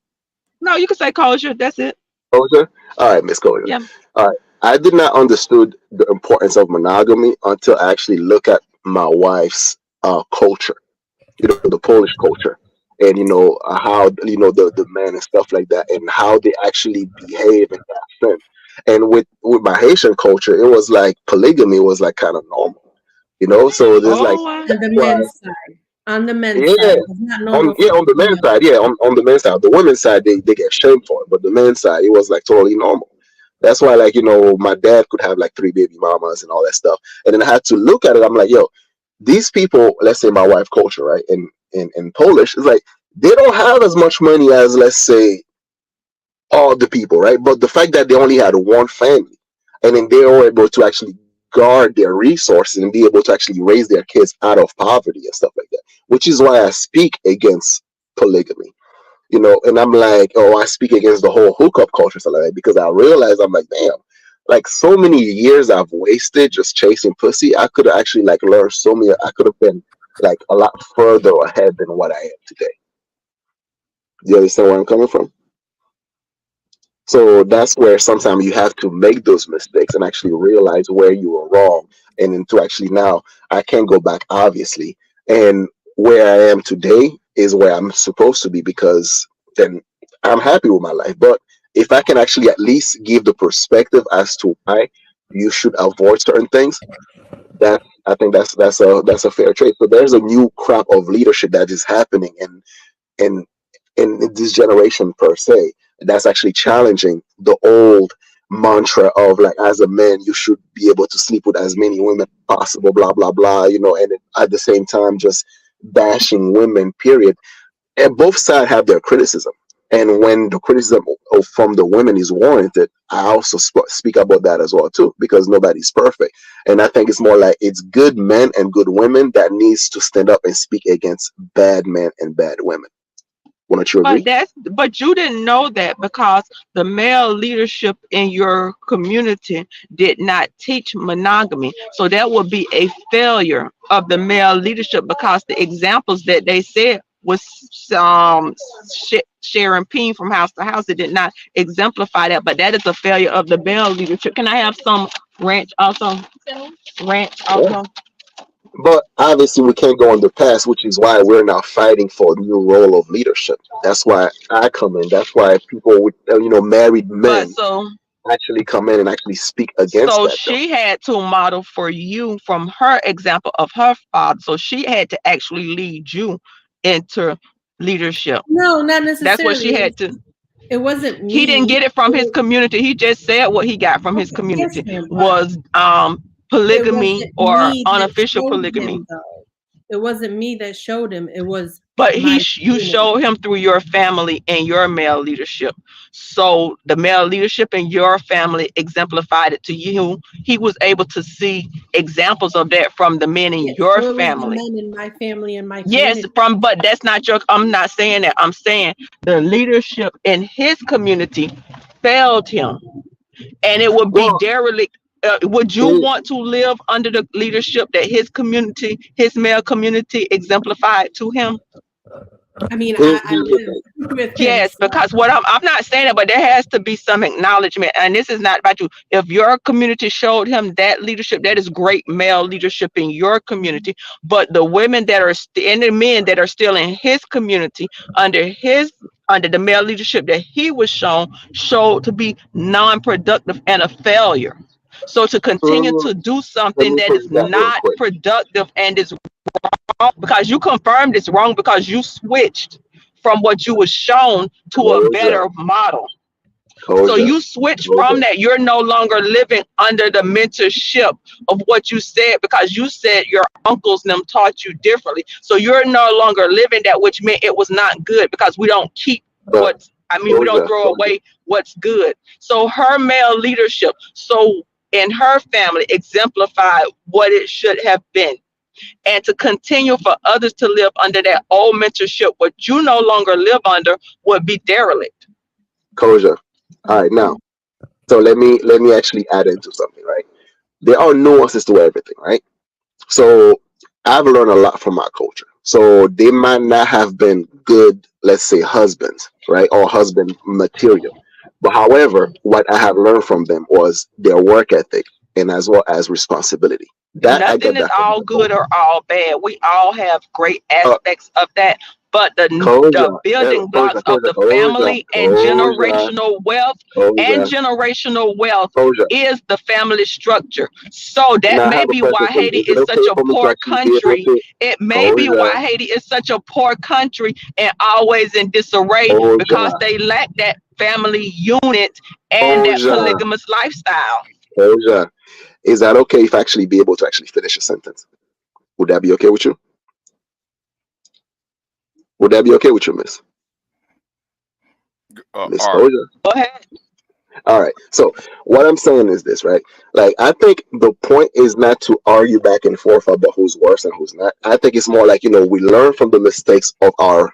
No, you can say kosher. That's it. Koja. All right, Miss Koja. Yeah. All right. I did not understood the importance of monogamy until I actually look at my wife's culture. You know, the Polish culture, and how the men and stuff like that, and how they actually behave in that sense. And with my Haitian culture, it was like polygamy was like kind of normal. So there's like Oh, On the why men's side. On the men's yeah. side. It's not normal for On the the men's female. side, yeah, on the men's side. The women's side, they get shamed for it, but the men's side, it was like totally normal. That's why, like, my dad could have like three baby mamas and all that stuff. And then I had to look at it. I'm like, yo, these people, let's say my wife culture, right? In Polish, it's like they don't have as much money as, let's say, all the people, right? But the fact that they only had one family, and then they were able to actually guard their resources and be able to actually raise their kids out of poverty and stuff like that, which is why I speak against polygamy. And I'm like, oh, I speak against the whole hookup culture, stuff like that, because I realize I'm like, damn, like so many years I've wasted just chasing pussy. I could have actually like learned so many. I could have been like a lot further ahead than what I am today. Do you understand where I'm coming from? So that's where sometimes you have to make those mistakes and actually realize where you were wrong. And then to actually now, I can't go back, obviously. And where I am today is where I'm supposed to be because then I'm happy with my life. But if I can actually at least give the perspective as to why you should avoid certain things, I think that's a fair trade. So there's a new crop of leadership that is happening, and in this generation per se, that's actually challenging the old mantra of like as a man you should be able to sleep with as many women as possible, blah blah blah, and at the same time just bashing women, period. And both sides have their criticism, and when the criticism from the women is warranted, I also speak about that as well too, because nobody's perfect. And I think it's more like it's good men and good women that needs to stand up and speak against bad men and bad women. Wouldn't you But agree? you didn't know that because the male leadership in your community did not teach monogamy. So that would be a failure of the male leadership because the examples that they said was sharing peen from house to house. It did not exemplify that, but that is a failure of the male leadership. Can I have some ranch also? Ranch Yeah. also. But obviously, we can't go on the past, which is why we're now fighting for a new role of leadership. That's why I come in. That's why people with married But men so actually come in and actually speak against So that, though. she had to model for you from her example of her father. So she had to actually lead you into leadership. No, not That's what necessarily. she had to. It wasn't He didn't me. get it from his community. He just said what he got from his Okay, yes, community ma'am, but was it polygamy wasn't or me that unofficial showed polygamy. him, though. It wasn't me that showed him. It was But my you community. showed him through your family and your male leadership. So the male leadership in your family exemplified it to you. He was able to see examples of that from the men in Yeah, your so it was the family. men in my family and my Yes, community. from but that's not your. I'm not saying that. I'm saying the leadership in his community failed him, and it would be Well, derelict. Would you it, want to live under the leadership that his community, his male community, exemplified to him? I mean, I here's the live thing. with him, Yes, so because what I'm not saying that, but there has to be some acknowledgement, and this is not about you. If your community showed him that leadership, that is great male leadership in your community. But the women that are and the men that are still in his community under the male leadership that he was showed to be non-productive and a failure. So to continue Mm, to do let something me that is phrase that real not quick. productive and is because you confirmed it's wrong because you switched from what you was shown to a Koja, better model. So Koja, you switch Koja. from that. You're no longer living under the mentorship of what you said because you said your uncles and them taught you differently. So you're no longer living that, which meant it was not good because we don't keep But we don't Koja, throw Koja. away what's good. So her male leadership, so in her family, exemplified what it should have been and to continue for others to live under that old mentorship, what you no longer live under, would be derelict. Koja. All right, now. So let me actually add into something, right? There are nuances to everything, right? So I've learned a lot from my culture. So they might not have been good, let's say, husbands, right, or husband material. But however, what I have learned from them was their work ethic and as well as responsibility. That I Nothing got is that from all my good culture. or all bad. We all have great Uh, aspects of that. But the Koja, building Koja, blocks of Koja, the Koja, family and Koja, Koja, generational wealth Koja. is the family structure. So that Now I may have a be question why for you. Haiti Is it is such okay a for me to poor actually be able country. to? It may be Koja, why Haiti is such a poor country and always in disarray because Koja, they lack that family unit and that Koja, polygamous lifestyle. Koja. Is that okay if I actually be able to actually finish a sentence? Would that be okay with you? Would that be okay with you, Miss All right. Koja? Go ahead. All right. So what I'm saying is this, right? Like I think the point is not to argue back and forth about who's worse and who's not. I think it's more like we learn from the mistakes of our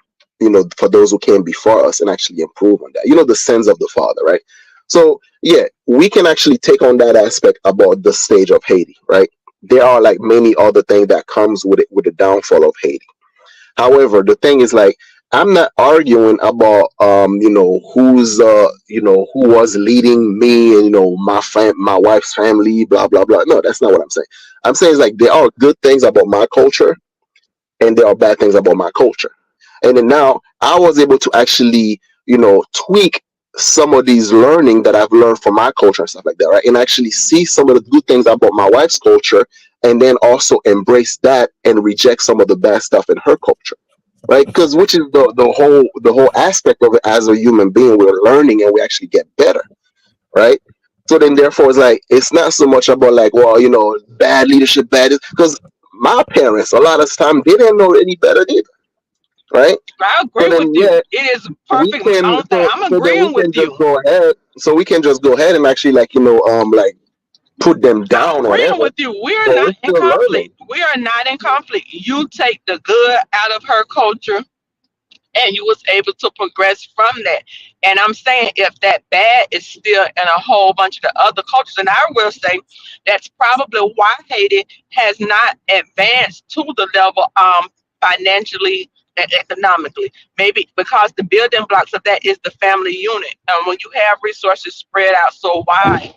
for those who came before us and actually improve on that. The sins of the father, right? So yeah, we can actually take on that aspect about the stage of Haiti, right? There are like many other things that comes with it with the downfall of Haiti. However, the thing is like I'm not arguing about who's who was leading me and my wife's family, blah blah blah. No, that's not what I'm saying. I'm saying is like there are good things about my culture and there are bad things about my culture. And then now I was able to actually, tweak some of these learning that I've learned from my culture and stuff like that, right? And actually see some of the good things about my wife's culture and then also embrace that and reject some of the bad stuff in her culture. Right? Because which is the whole aspect of it as a human being, we're learning and we actually get better, right? So then therefore it's not so much about like, well, bad leadership, bad because my parents a lot of time they didn't know any better either, right? I So agree then with you. yeah, It is we perfect. I can don't think so I'm so then we agreeing with can just you. go ahead. So we can just go ahead and actually like put them I'm down or agreeing whatever. with you. We're But not we're in still learning. conflict. We are not in conflict. You take the good out of her culture and you was able to progress from that. And I'm saying if that bad is still in a whole bunch of the other cultures, and I will say that's probably why Haiti has not advanced to the level financially and economically. Maybe because the building blocks of that is the family unit. And when you have resources spread out so wide,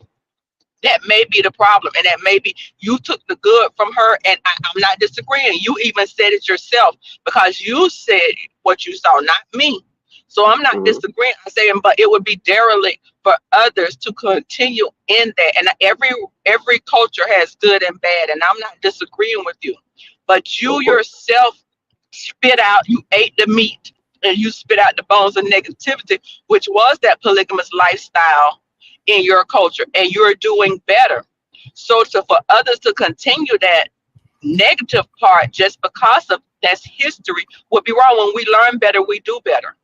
that may be the problem, and that maybe you took the good from her, and I'm not disagreeing. You even said it yourself because you said what you saw, not me. So I'm not Mhm. disagreeing. I'm saying, but it would be derelict for others to continue in that. And every culture has good and bad, and I'm not disagreeing with you. But Of you course. yourself spit out, you ate the meat, and you spit out the bones of negativity, which was that polygamous lifestyle in your culture, and you're doing better. So, for others to continue that negative part just because of that's history would be wrong. When we learn better, we do better.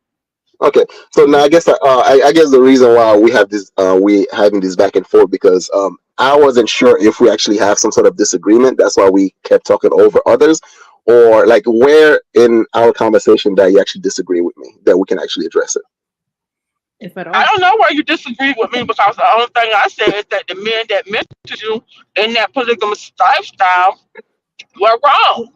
Okay, so now I guess the reason why we having this back and forth because I wasn't sure if we actually have some sort of disagreement. That's why we kept talking over others, or like where in our conversation that you actually disagree with me that we can actually address it. if at I all. don't know why you disagree with me because the only thing I said is that the men that mentored you in that polygamous lifestyle were wrong,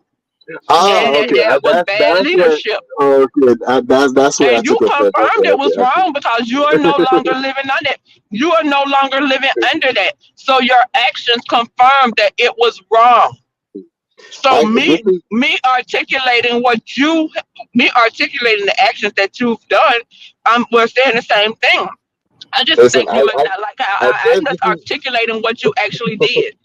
Ah, and then okay, that was bad that's where leadership. okay that's where I And you took offense. Okay, confirmed it okay, was wrong because you are no longer living under it. You are no longer living under that. So your actions confirmed that it was wrong. So this is me articulating the actions that you've done, we're saying the same thing. I just listen. think you must not like how I I'm guess just articulating what you actually did.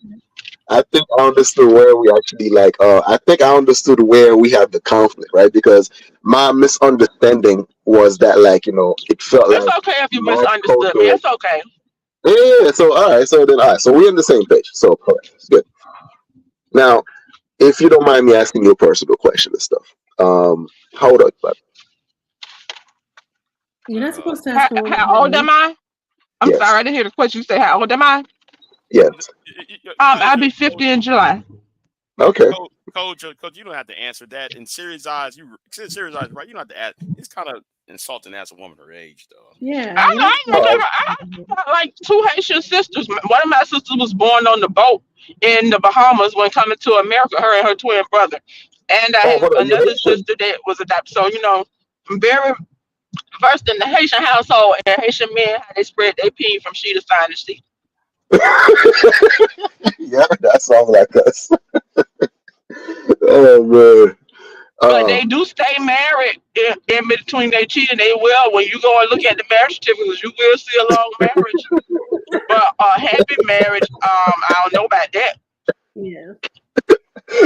I think I understood where we actually I think I understood where we have the conflict, right? Because my misunderstanding was that it felt It's like okay if you my misunderstood me. culture. It's okay. Yeah, yeah, yeah. So all right, so we're on the same page. So all right, good. Now, if you don't mind me asking you a personal question and stuff, how old are you? Bud? You're not supposed to How, ask a woman how her old am age. I? I'm Yes, sorry, I didn't hear the question. You say how old am I? yes. I'll be 50 in July. Okay. Coach, you don't have to answer that. In serious eyes, right? You don't have to ask. It's kind of insulting to ask a woman her age, though. Yeah, I you're know not I ain't gonna supposed tell to Oh, her. ask I her. got like two Haitian sisters. One of my sisters was born on the boat in the Bahamas when coming to America, her and her twin brother. And I oh, have hold on. You're another Haitian. sister that was adopted. So, I'm very versed in the Haitian household and Haitian men, how they spread their pee from she to sign the sea. Yeah, that sounds like us. Oh man. But Uh, they do stay married in between their cheating. They will. When you go and look at the marriage certificates, you will see a long marriage. But a happy marriage, I don't know about that. Yeah.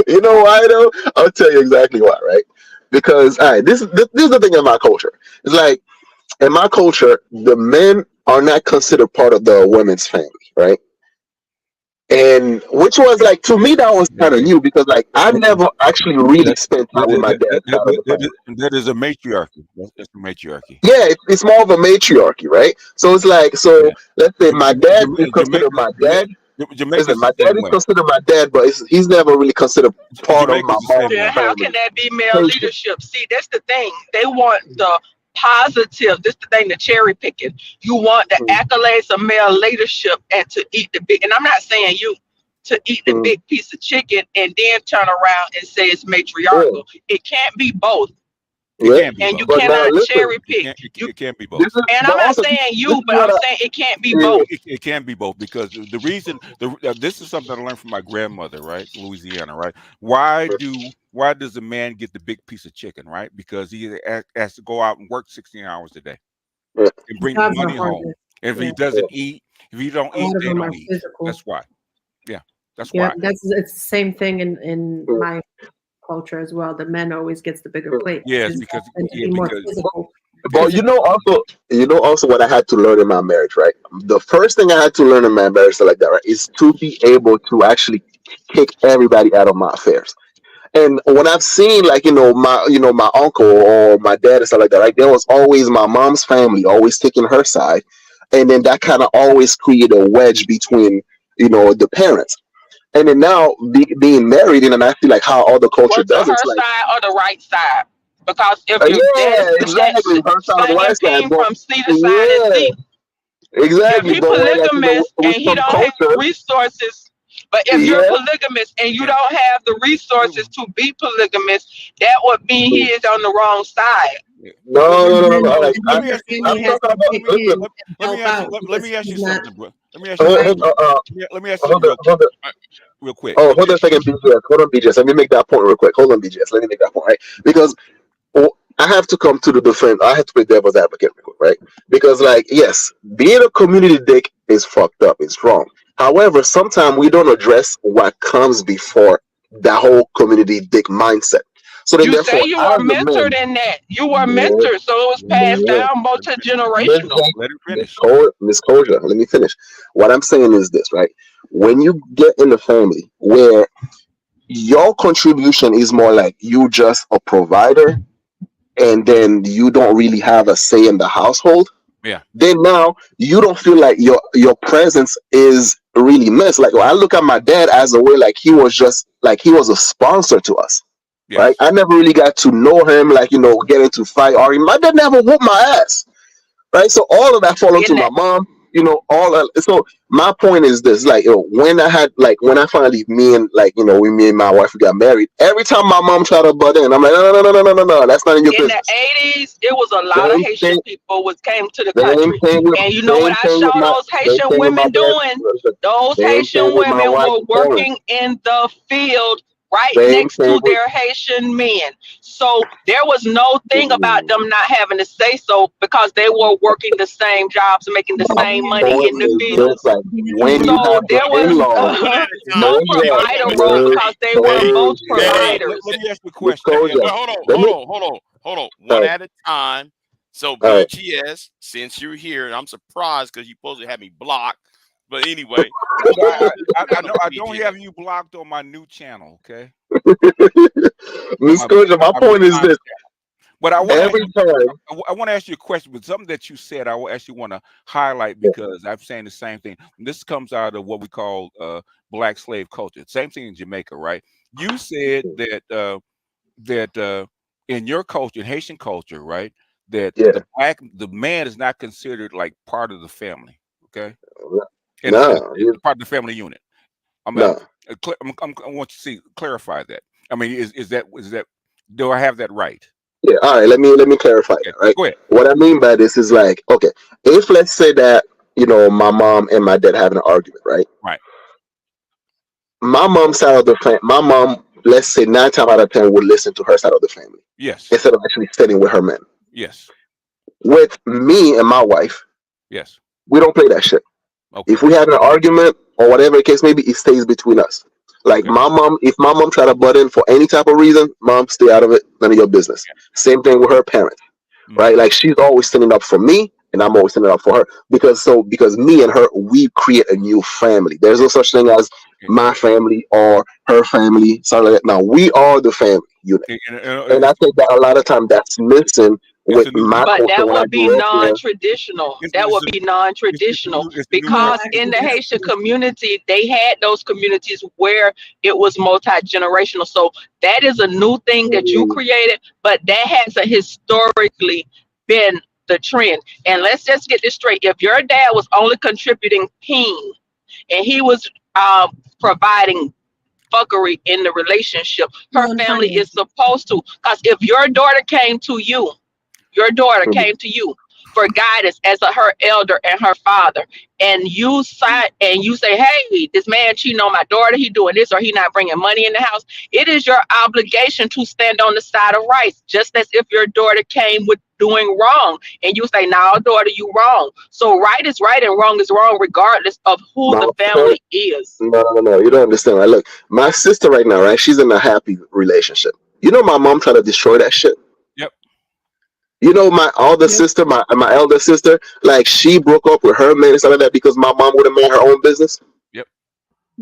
you know why though? I'll tell you exactly why, right? Because all right, this is the thing in my culture. It's like in my culture, the men are not considered part of the women's family, right? And which was like to me that was kind of new because like I never actually really That spent that time with is my dad's side of the family. that is a matriarchy. That's a matriarchy. Yeah, it's more of a matriarchy, right? So it's like so Yeah. let's say my dad is considered Jamaica, my dad. Listen, Jamaica's the my dad same is way. considered my dad, but he's never really considered part of my Jamaica's the same mom's Then way. how can family. that be male Haitian. leadership? See, that's the thing. They want the positive. This the thing, the cherry picking. You want the Mm, accolades of male leadership and to eat the big. And I'm not saying you to eat the mm, big piece of chicken and then turn around and say it's yeah, matriarchal. It can't be both, It yeah. can't be and you both. But now cannot listen, cherry pick. You It can't be this both. is and I'm but not also saying this you, is but what I'm I saying it can't be eh, both. It can be both because the reason this is something I learned from my grandmother, right, Louisiana, right. Why does a man get the big piece of chicken, right? Because he has to go out and work 16 hours a day yeah, and bring the Jobs are money home. harder. And if Yeah. he doesn't eat, if he don't A eat, lot of they them are don't eat. physical. That's why. Yeah, that's Yeah, why. it's the same thing in yeah, my culture as well. The men always gets the bigger yeah. plate. Yes, Women because tend to yeah, be more because physical. But Physical. you know also what I had to learn in my marriage, right? The first thing I had to learn in my marriage like that, right, is to be able to actually kick everybody out of my affairs. And when I've seen my uncle or my dad and stuff like that, right, there was always my mom's family always taking her side, and then that kind of always created a wedge between the parents. And then now being married, and then I feel like how other culture Well, to does it. It's her like side or the right side. Because if your Yeah, dad's exactly. Her side of the slanging white side, peen but from sea to side at yeah, sea, if exactly. he But when like polygamous with and he some don't have cultures, resources, but if you're yeah. polygamous and you And don't have the resources to be polygamous, that would mean he is on the wrong side. yeah. No, no, And no, no, then no. Like and Let then me the ask you. I'm family has talking to about. kick Listen, in and Let me help ask you. out Let because me ask you he's not something, bro. Let me ask you hold, something. providing. hold, Let me ask you hold something on, hold on. real quick. Oh, Let me hold on a ask you second, BGS. Hold on, BGS. Let me make that point real quick. Hold on, BGS. Let me make that point, right? Because I have to come to the defense. I have to play devil's advocate, real quick, right? Because, like, yes, being a community dick is fucked up. It's wrong. However, sometimes we don't address what comes before that whole community dick mindset. So then, You say therefore, you were as a mentored man, in that. You were yeah, mentored, so it was passed yeah, down Let him finish. Miss multi-generational. Let him Miss finish. Miss Koja, let me finish. What I'm saying is this, right? When you get in the family where your contribution is more like you just a provider and then you don't really have a say in the household, Yeah. then now you don't feel like your presence is really missed. Like I look at my dad as a way like he was just like he was a sponsor to us. Right? Yes. I never really got to know him, like, get into fight arguing. My dad never whooped my ass. Right? So all of that fall In onto that, my mom. All of, so my point is this: like, when I had like when I finally me and like me and my wife we got married. Every time my mom tried to butt in, I'm like, no, no, no, no, no, no, no, that's not in your in the business. 80s, it was a lot of Same Haitian thing. people was came to the Same country. thing with And you know what same I thing saw with my those same Haitian thing with my women dad. doing? Those Same thing Haitian with my women were wife's parents. working in the field right Same next thing to with their Haitian men. So there was no thing about them not having to say so because they were working the same jobs, making the my same money point in the is this: fields. like when you So have the there was in-laws, One at a no time. Koja, Hey, provider wait, role Miss because they were hey, both hey, providers. Let me ask you a Miss question. hey, Koja, well, hold on, let hold me. on, hold on, hold on. All One right, at a time. So all right. BGS, since you're here, and I'm surprised because you supposed to have me blocked. But anyway, But welcome to the I channel, don't BGS. have you blocked on my new channel. Okay. Miss Koja, my My point is refined this: channel. But I want to ask every you. time. I want to ask you a question, but something that you said, I actually want to highlight because I'm saying the same thing. This comes out of what we call black slave culture. Same thing in Jamaica, right? You said that in your culture, in Haitian culture, right, that Yeah, the man is not considered like part of the family, okay, and no, it's part of the family unit. I mean, no. I want you to see clarify that. I mean, is that do I have that right? Yeah, all right. Let me clarify Okay, that. Right. go ahead. What I mean by this is like, okay, if let's say that my mom and my dad having an argument, right? Right. My mom's side of the family, my mom, let's say 9 times out of 10 would listen to her side of the family Yes. instead of actually sitting with her men. Yes. With me and my wife, Yes. we don't play that shit. If Okay. we have an argument or whatever the case may be, it stays between us. Like Okay. my mom, if my mom try to butt in for any type of reason, mom, stay out of it. None of your business. Same thing with her parents, Hmm. right? Like she's always standing up for me, and I'm always standing up for her because me and her, we create a new family. There's no such thing as Okay. my family or her family, something like that. Now we are the family unit, and I think that a lot of time that's missing It's with a new my unit. But culture that when I would be grew up here. non-traditional. It's, That it's, would a, be non-traditional it's the new No, family. because in actually, the that's Haitian community, they had those communities where it was multi-generational. So that is a new thing that you Mm, created, but that hasn't historically been the trend. And let's just get this straight. If your dad was only contributing peen and he was providing fuckery in the relationship, her family is non-financial. supposed to. Because if your daughter mm, came to you for guidance as her elder and her father, and you sign and you say, hey, this man cheating on my daughter, he doing this or he not bringing money in the house. It is your obligation to stand on the side of rights, just as if your daughter came with doing wrong and you say, now daughter, you wrong. So right is right and wrong is wrong regardless of who my the point. family is. No, no, no, no. You don't understand. Right? Look, my sister right now, right? She's in a happy relationship. My mom trying to destroy that shit. Yep. My older Yep, sister, my elder sister, like she broke up with her man and stuff like that because my mom would have made her own business. Yep.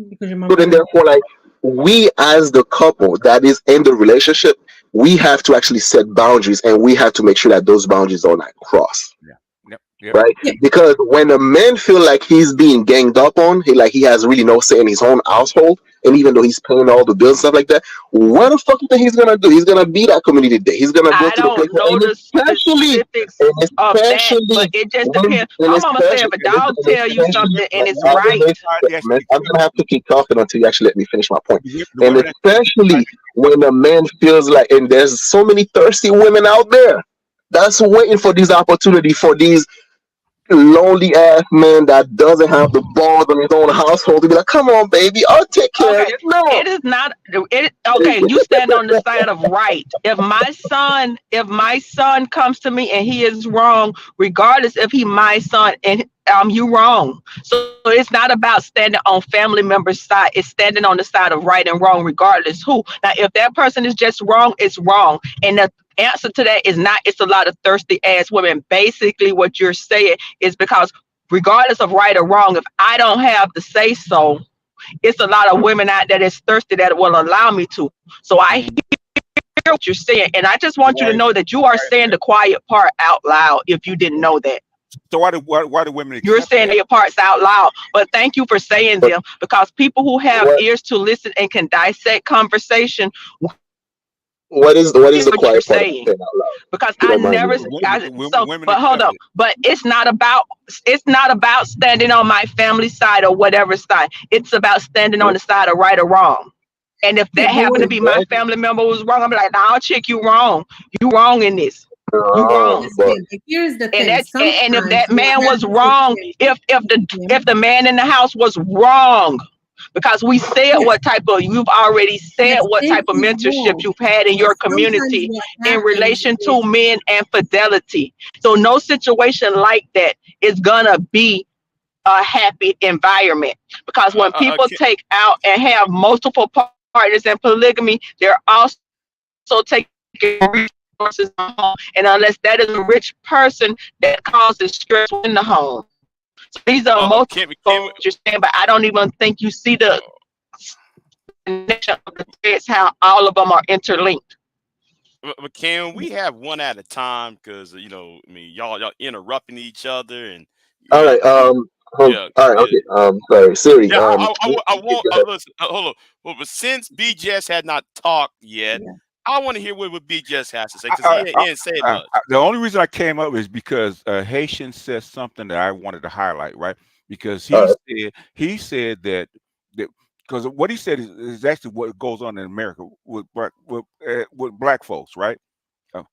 because your mom So then, got a therefore, like we as the couple that is in the relationship, we have to actually set boundaries, and we have to make sure that those boundaries are not crossed, Yeah. Yep. Yep. right? yeah. Because when a man feel like he's being ganged up on, he has really no say in his own household, and even though he's paying all the bills and stuff like that, what the fuck you think he's gonna do? He's gonna be that community day. He's gonna go I to the place, don't know the specifics and of that, but especially it just when, depends. and My mama said especially, if a and dog tell you something and it's I've been right, Try to ask you I'm gonna have to keep talking until you actually let me finish my point. the And women that especially when a man feels like, and there's so many thirsty women out there that's waiting for these opportunity for these lonely ass man that doesn't have the balls in his own household to be like, come on, baby, I'll take care of okay, you. No. it is not it okay, you stand on the side of right. If my son comes to me and he is wrong, regardless if he my son and you wrong. So it's not about standing on family members' side, it's standing on the side of right and wrong, regardless who. Now if that person is just wrong, it's wrong. And the answer to that is not it's a lot of thirsty ass women. Basically what you're saying is because regardless of right or wrong, if I don't have the say so, it's a lot of women out there that's thirsty that will allow me to. So I mm, hear what you're saying, and I just want you to right, know that you are right. saying the quiet part out loud. If you didn't know that, So why do women you're accept saying that? your parts out loud. But thank you for saying But them because people who have what ears to listen and can dissect conversation what is the what you're quiet part of saying. saying out loud? Because If you I don't mind me never asking. so Women but hold accept up, it. but it's not about standing on my family side or whatever side. It's about standing on the side of right or wrong. And if Yeah, that but happened to what be my Exactly. family member was wrong, I'm like, nah, chick, you wrong. You wrong in this. You Uh, wrong. but listen, but here's the And thing. if Sometimes that what man was happens is wrong, this, if Kim. the man in the house was wrong, because we said Yes, what type of you've already said yes, what if type of he's mentorship wrong. you've had in But your sometimes community what in happens relation to is men and fidelity. So no situation like that is gonna be a happy environment because when people Can, take out and have multiple partners in polygamy, they're also taking resources in the home. And unless that is a rich person, that causes stress within the home. So these are multiple things that you're saying, but I don't even think you see the connection of the threads, how all of them are interlinked. but can we have one at a time? Because I mean, y'all interrupting each other, and all we, right. we yeah, All right. yeah, Okay. Sorry, Siri. yeah. I You want go ahead. listen. Hold on. Well, but since BJS had not talked yet, yeah. I want to hear what BJS has to say I, because he ain't said I, much. the only reason I came up is because Haitian said something that I wanted to highlight, right? Because All right. he said that because what he said is actually what goes on in America with black folks, right?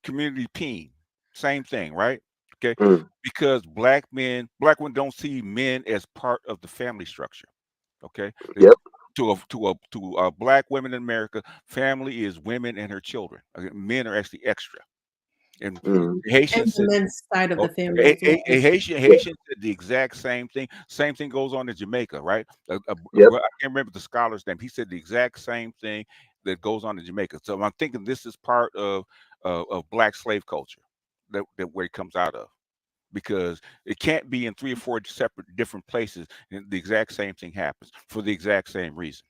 Community peen, same thing, right? Okay, Mm, because black women don't see men as part of the family structure. Okay, yep. to black women in America, family is women and her children. Okay, men are actually extra. And Mm, And Haitians the said, men's side of oh, the family as well. yeah. Haitian said the exact same thing. Same thing goes on in Jamaica, right? Yep. I can't remember the scholar's name. He said the exact same thing that goes on in Jamaica. So I'm thinking this is part of black slave culture that where it comes out of because it can't be in three or four separate different places and the exact same thing happens for the exact same reason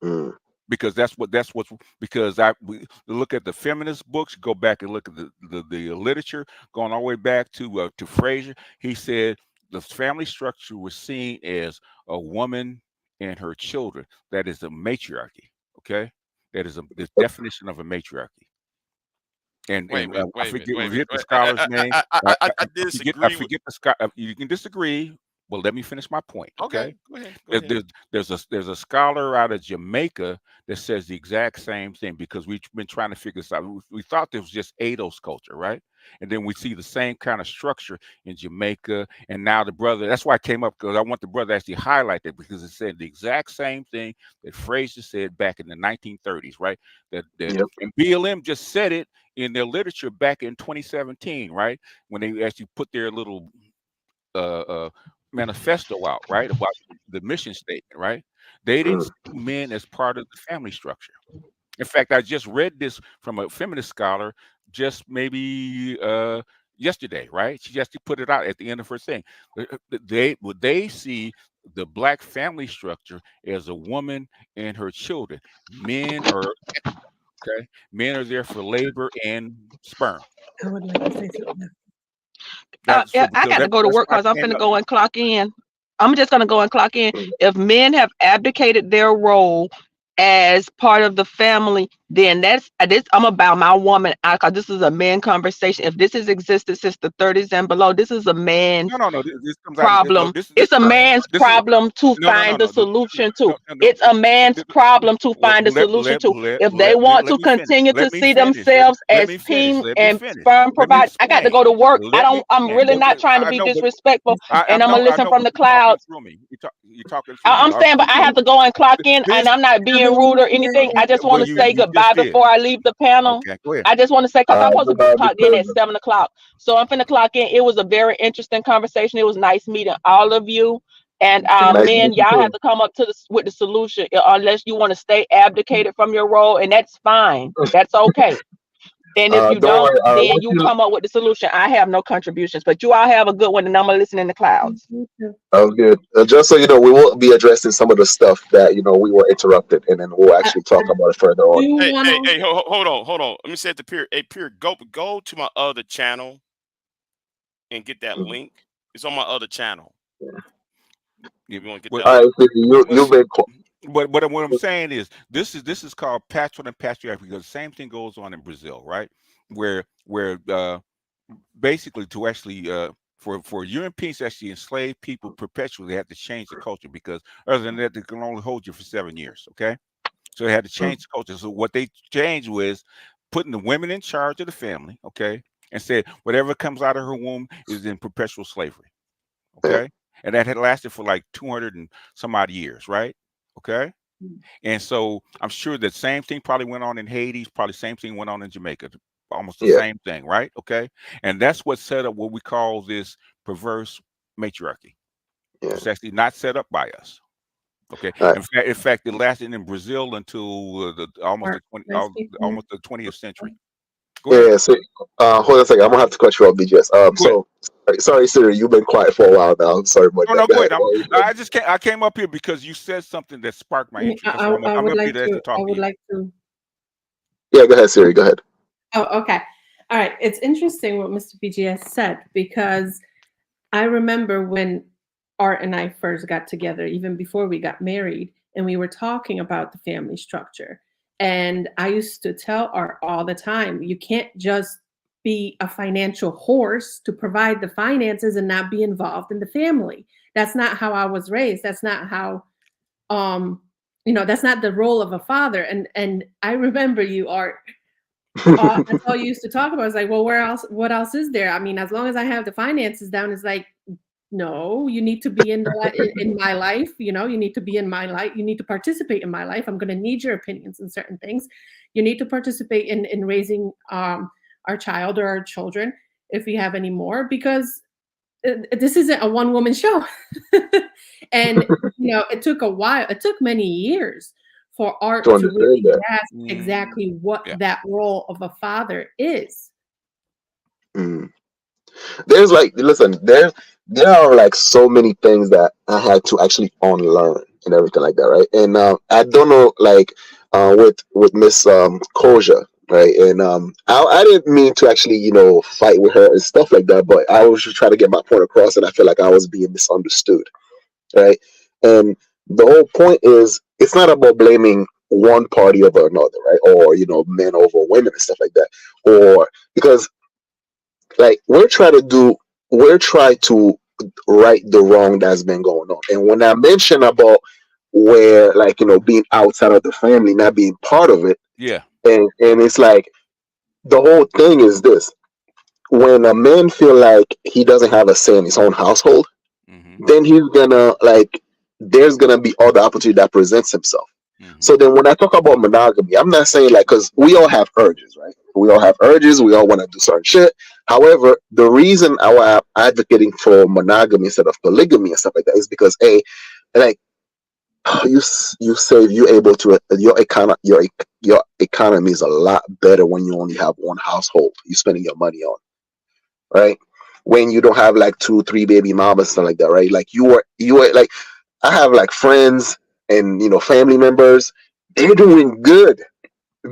Mm, because that's what's because we look at the feminist books, go back and look at the literature going all the way back to Fraser. He said the family structure was seen as a woman and her children. That is a matriarchy. Okay, that is the definition of a matriarchy. And Wait, and wait, I wait a minute, forget wait a minute. forget the scholar's name. I I disagree with. forget you can disagree. Well, let me finish my point. Okay, Okay, go ahead, go there- ahead. there's there's a scholar out of Jamaica that says the exact same thing because we've been trying to figure this out. We thought this was just Ados culture, right? And then we see the same kind of structure in Jamaica, and now the brother. That's why I came up because I want the brother to actually highlight that because it said the exact same thing that Fraser said back in the 1930s, right? That yep. and BLM just said it in their literature back in 2017, right? When they actually put their little uh, uh, manifesto out, right, about the mission statement, right? They didn't Mm, see men as part of the family structure. In fact, I just read this from a feminist scholar just maybe yesterday, right? She just put it out at the end of her thing. They see the black family structure as a woman and her children. Men are okay. Men are there for labor and sperm. I would like to say something. That's Yeah, so I because got to go to that's work why because I'm I came finna up. go and clock in. I'm just going to go and clock in. If men have abdicated their role as part of the family, then that's this. I'm about my woman. Cause this is a man conversation. If this has existed since the 30s and below, this is a man's No, no, no. This comes out of no. problem. This It's a is man's this is problem to no, no, no, find the no, solution to. no, no, no. It's a man's problem to Let, find a let, solution let, to. let, If they let me want let to me finish. continue to Let me see finish. themselves Let as me finish. team Let me and finish. sperm Let me provider, I got to explain. go to work. Let me I'm explain. really not trying to I be know, but disrespectful, and I'm I gonna know, I listen know, from but the you're talking clouds. through me. You're talking through me. I'm saying, but I have to go and clock in, and This, I'm not being rude or anything. I just want well, to say you just goodbye did. before I leave the panel. Okay, go ahead. I just want to say because I'm supposed to be Goodbye, clocked in Mr. at 7 o'clock. So I'm finna clock in. It was a very interesting conversation. It was nice meeting all of you. And Same Nice to here. meet men, you y'all have too. to come up to the with the solution unless you want to stay abdicated from your role, and that's fine. That's okay. And if you Don't don't, worry. then Once you you, come up with the solution. I have no contributions, but you all have a good one, and I'm gonna listen in the clouds. Me too. sounds good. Just so you know, we will be addressing some of the stuff that we were interrupted, and then we'll I, actually I talk about it further on. do Hey, want hey, to. hey, hold on. Let me say it to Pierre. Hey, Pierre, go to my other channel and get that Mhm. link. It's on my other channel. Yeah, You want to get but, that All right, link? so but, you've been called. but what I'm saying is this is called pastoral and patriarchy because the same thing goes on in Brazil, right? Where basically to actually for Europeans to actually enslave people perpetually, they had to change the culture because other than that, they can only hold you for 7 years. Okay, so they had to change the culture. So what they changed was putting the women in charge of the family. Okay, and said whatever comes out of her womb is in perpetual slavery. Yeah, Okay, and that had lasted for like 200 and some odd years, right? Okay, and so I'm sure the same thing probably went on in Haiti, probably same thing went on in Jamaica, almost the yeah, same thing, right? Okay. And that's what set up what we call this perverse matriarchy. yeah. It's actually not set up by us. Okay. All right. In fact, it lasted in Brazil until almost the Mark, 20, nice speaking with almost the 20th century. you. Go Yeah, ahead. yeah. So, hold on a second. I'm gonna have to cut you off, BGS. Go ahead. Sorry, Siri. You've been quiet for a while now. I'm sorry about No, that. no, Go go ahead. ahead. I just came. I came up here because you said something that sparked my interest. That's why I I'm would up here like to to. actually I talk to would you. like to. Yeah, go ahead, Siri. Go ahead. Oh, okay. All right. It's interesting what Mr. BGS said because I remember when Art and I first got together, even before we got married, and we were talking about the family structure. And I used to tell Art all the time, you can't just be a financial horse to provide the finances and not be involved in the family. That's not how I was raised. That's not how um that's not the role of a father. And I remember you, Art, that's all you used to talk about. It's like, well, where else? What else is there? I mean, as long as I have the finances down, it's like, no, you need to be in my life. You need to be in my life. You need to participate in my life. I'm going to need your opinions in certain things. You need to participate in raising our child or our children if we have any more, because this isn't a one woman show. And it took a while. It took many years for To Art to understand really that. grasp Mm, exactly what yeah. that role of a father is. Mm. There's like, listen, there are like so many things that I had to actually unlearn and everything like that, right? And I don't know, like with Miss Koja, right? And I didn't mean to actually fight with her and stuff like that, but I was just trying to get my point across, and I feel like I was being misunderstood, right? And the whole point is, it's not about blaming one party over another, right? Or men over women and stuff like that, or because like we're trying to right the wrong that's been going on. And when I mention about where, like, being outside of the family, not being part of it, Yeah. and it's like, the whole thing is this: when a man feel like he doesn't have a say in his own household, Mm-hmm. then he's gonna, like, there's gonna be other opportunity that presents himself. Mm-hmm. So then when I talk about monogamy, I'm not saying, like, because we all have urges, right? We all have urges. We all want to do certain shit. However, the reason I'm advocating for monogamy instead of polygamy and stuff like that is because, like, you save, you able to, your economy is a lot better when you only have one household you spending your money on, right? When you don't have like two, three baby mamas and stuff like that, right? Like, you are like, I have like friends and family members. They're doing good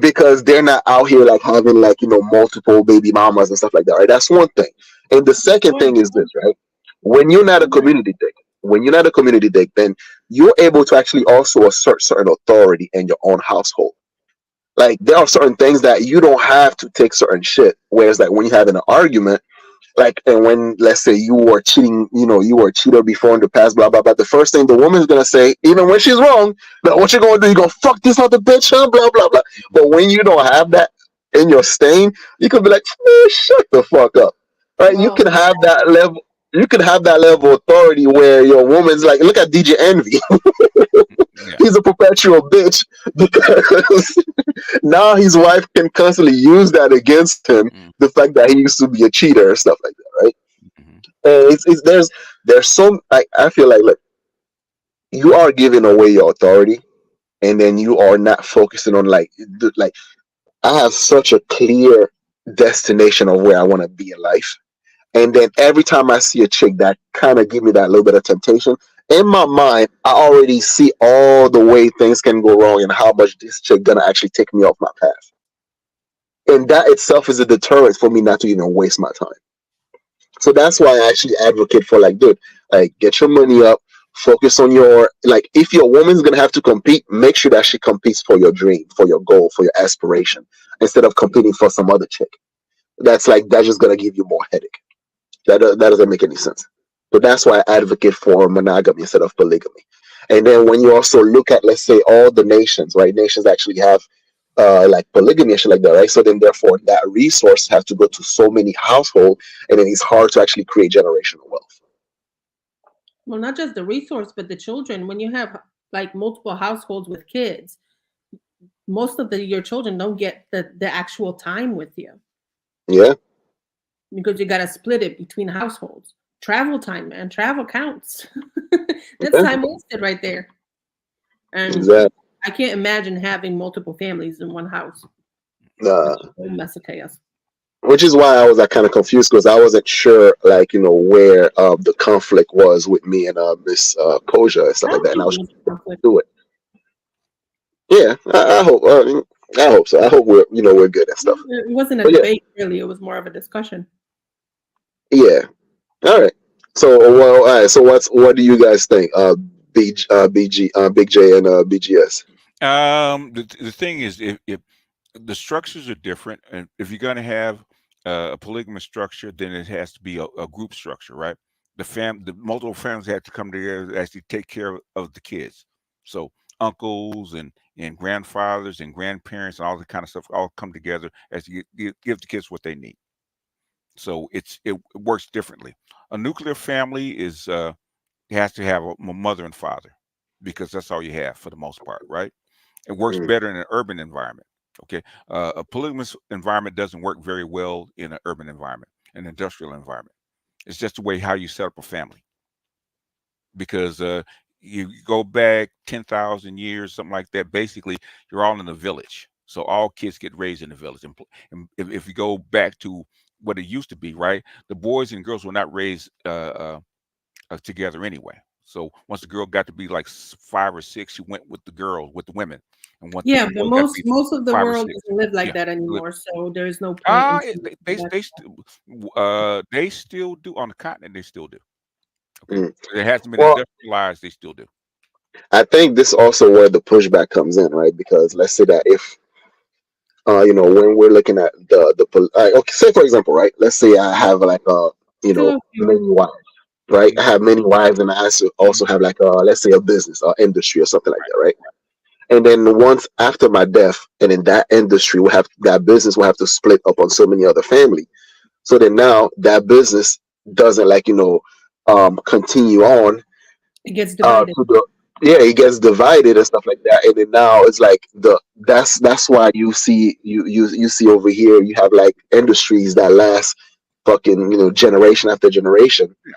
because they're not out here like having like multiple baby mamas and stuff like that, right? That's one thing. And the second Sure. thing is this, right? When you're not a community thing, when you're not a community dick, then you're able to actually also assert certain authority in your own household. Like there are certain things that you don't have to take certain shit. Whereas like when you have an argument, like and when let's say you were cheating, you were a cheater before in the past, blah blah blah. The first thing the woman's gonna say, even when she's wrong, that what you gonna do? You gonna fuck this other bitch, huh? Blah blah blah. But when you don't have that in your stain, you could be like, man, shut the fuck up, right? You Well, can have that level. You can have that level of authority where your woman's like, look at DJ Envy. Yeah. He's a perpetual bitch because now his wife can constantly use that against him. Mm, The fact that he used to be a cheater and stuff like that, right? mhm, And there's some I feel like look, you are giving away your authority, and then you are not focusing on like I have such a clear destination of where I want to be in life, and then every time I see a chick that kind of give me that little bit of temptation, in my mind I already see all the way things can go wrong and how much this chick gonna actually take me off my path, and that itself is a deterrent for me not to even waste my time. So that's why I actually advocate for like, dude, like get your money up, focus on your like if your woman's gonna have to compete, make sure that she competes for your dream, for your goal, for your aspiration, instead of competing for some other chick. That's just gonna give you more headache. That doesn't make any sense. So that's why I advocate for monogamy instead of polygamy. And then when you also look at, let's say, all the nations, right? Nations actually have like polygamy and shit like that, right? So then therefore that resource has to go to so many households, and then it's hard to actually create generational wealth. well, not just the resource, but the children. When you have like multiple households with kids, most of your children don't get the actual time with you Yeah, because you got to split it between households. Travel time, man, travel counts. That's yeah, time wasted right there. And exactly. I can't imagine having multiple families in one house. That's Uh, a whole mess of chaos. which is why I was like kind of confused because I wasn't sure like where the conflict was with me and Miss Koja and I stuff like don't that, and I think was there was a conflict. trying to do it. Yeah, I hope. I hope so. I hope we're good and stuff. It wasn't a But yeah, debate, really. It was more of a discussion. yeah. All right. So well, all right. So what do you guys think? Big J and BGS. the thing is, if the structures are different, and if you're going to have a polygamous structure, then it has to be a group structure, right? The multiple families have to come together to actually take care of the kids. So uncles and grandfathers and grandparents and all that kind of stuff all come together as you give the kids what they need. So it works differently. A nuclear family has to have a mother and father because that's all you have for the most part, right? It works Mm, better in an urban environment. Okay, a polygamous environment doesn't work very well in an urban environment, an industrial environment. It's just the way how you set up a family because you go back 10,000 years, something like that. Basically, you're all in a village, so all kids get raised in the village. And if you go back to what it used to be, right, the boys and girls were not raised together anyway. So once the girl got to be like 5 or 6, she went with the girls, with the women, and once the Yeah, but boys got to most be most of the five or world six, doesn't live like yeah. that li- anymore. So there's no point in saying that. they still do on the continent. They still do. Okay, mm. it hasn't been Well, industrialized. They still do. I think this also where the pushback comes in, right? Because let's say that if when we're looking at okay, say for example, right? Let's say I have like Still a few. many wives, right? I Mhm. have many wives, and I also Mhm. have like let's say a business or industry or something like Right. that, right? And then once after my death, and in that industry, that business will have to split up on so many other family. So then now that business doesn't continue on It gets divided. to the yeah, it gets divided and stuff like that. And then now it's like that's why you see you see over here you have like industries that last fucking generation after generation. Yeah.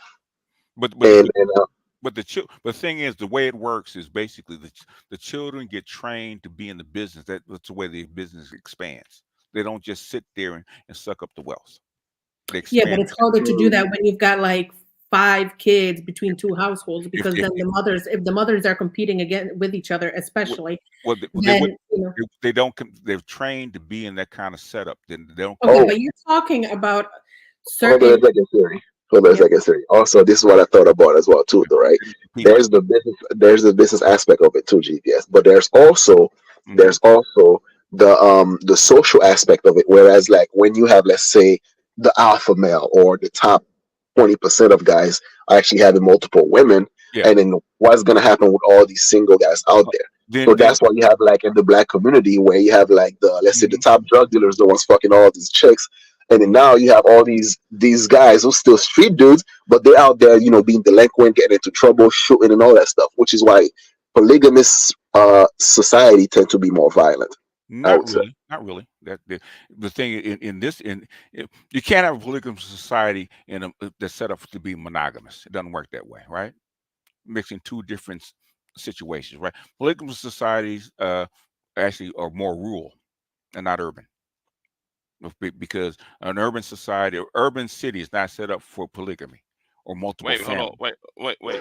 But And but the thing is, the way it works is basically the children get trained to be in the business. That's the way the business expands. They don't just sit there and suck up the wealth. They Yeah, but expand it's harder to do mm, that when you've got like five kids between two households because if then if the mothers are competing again with each other, Well, especially, they would then they don't they're trained to be in that kind of setup. Then they don't okay, oh, but you're talking about hold on a certain second, Siri. Hold on a Yep. second, Siri. Also, this is what I thought about as well too, though, right? People. There's the business aspect of it too, GPS. But Hmm. there's also the social aspect of it. Whereas like when you have, let's say, the alpha male or the top 20% of guys are actually having multiple women, Yeah. and then what's gonna happen with all these single guys out there? So Then that's why you have like in the black community where you have like the, let's say, the mhm, top drug dealers, the ones fucking all these chicks, and then mhm. now you have all these guys who still street dudes, but they're out there, being delinquent, getting into trouble, shooting, and all that stuff. Which is why polygamous society tend to be more violent, I Not would say. really, not really. That the thing in this you can't have a polygamous society that's set up to be monogamous. It doesn't work that way, right? Mixing two different situations, right? Polygamous societies actually are more rural and not urban. Because an urban society or urban city is not set up for polygamy or multiple Wait, hold on. families. Wait.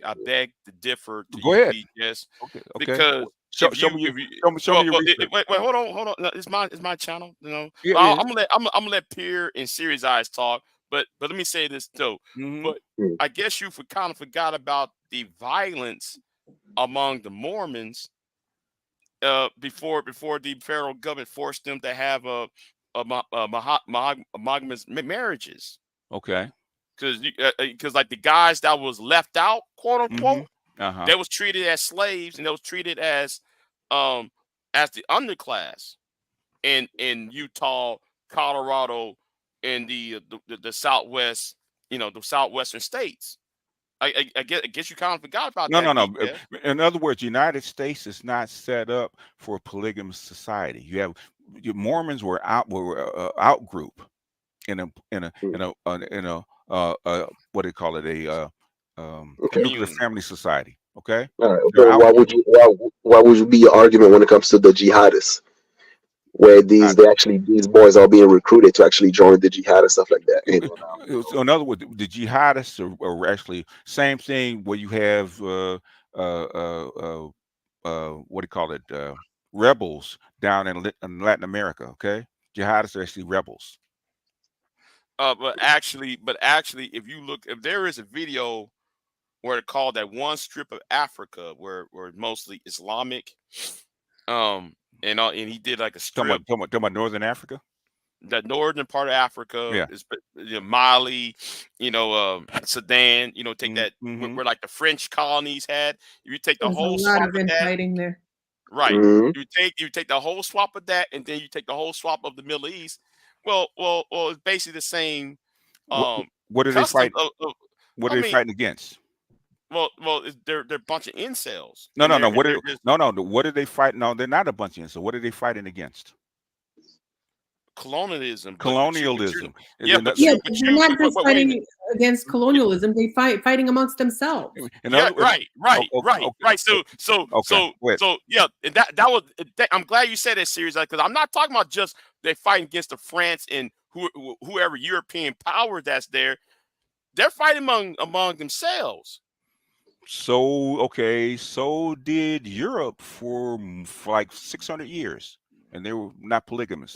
I beg to differ to Go you, ahead. BS, Okay, okay. because Show, show me your if you show me your research. wait, hold on. No, it's my channel, you know. It But is. I'm gonna let Pierre and Series Eyes talk. But let me say this though. Mm-hmm. But Mm. I guess you kind of forgot about the violence among the Mormons before the federal government forced them to have monogamous marriages. Okay. Because like the guys that was left out, quote Mm-hmm. unquote, Uh-huh. they was treated as slaves and they was treated um as the underclass in Utah, Colorado, and the Southwest, the southwestern states. I guess you kind of forgot about No, no, that, no. BJ. In other words, United States is not set up for a polygamous society. You have your Mormons were out group in Mm. what do you call it, a Okay. nuclear Commune. family society. Okay, All right. they're So out group. what would you be your argument when it comes to the jihadists, where these boys are being recruited to actually join the jihad and stuff like that? So in other words, the jihadists are actually same thing where you have uh, uh, uh, what do you call it, rebels down in Latin America. Okay, jihadists are actually rebels. But actually, if there is a video where it called that one strip of Africa where it's mostly Islamic, and he did like a strip. Talking about Northern Africa. The northern part of Africa Yeah. is Mali, Sudan. Take that Mm-hmm. where like the French colonies had. If you take the There's a whole lot swap of of that, infighting there. right? Mm-hmm. You take the whole swap of that, and then you take the whole swap of the Middle East. Well, it's basically the same What um what are they customs fighting? What I are they mean, fighting against? they're a bunch of incels, No, and no, no. they're just No, no. What are they fighting? No, they're not a bunch of. So what are they fighting against? colonialism. But Colonialism. yeah, Yeah, but they're not just wait a minute. fighting against colonialism. They fighting amongst themselves. In Yeah, other words, right, oh, right, okay, right, right. So, so, okay. so, Wait. so, yeah, and that was. I'm glad you said that, series, because I'm not talking about just they fighting against the France and whoever European power that's there. They're fighting among themselves. So okay, so did Europe for like 600 years, and they were not polygamous.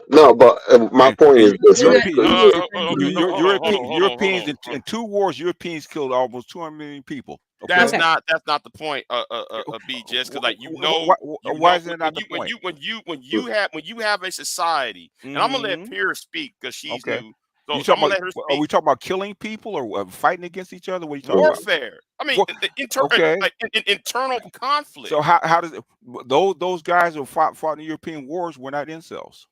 No, but my And, point and is this, right? That European, is Okay, no, hold on, hold on, hold on, hold Europeans on. in 2 wars, Europeans killed almost 200 million people. Okay, That's okay. not the point. B just because like why is that not the point? when you have a society, and I'm gonna let Hmm. Pierre speak because she's Okay, new. you So I'm talking gonna about? let her Are speak. we talking about killing people or fighting against each other? What are you talking Mm. about? Warfare. I mean, Well, okay, internal conflict. so how does it, those guys who fought in the European wars were not incels?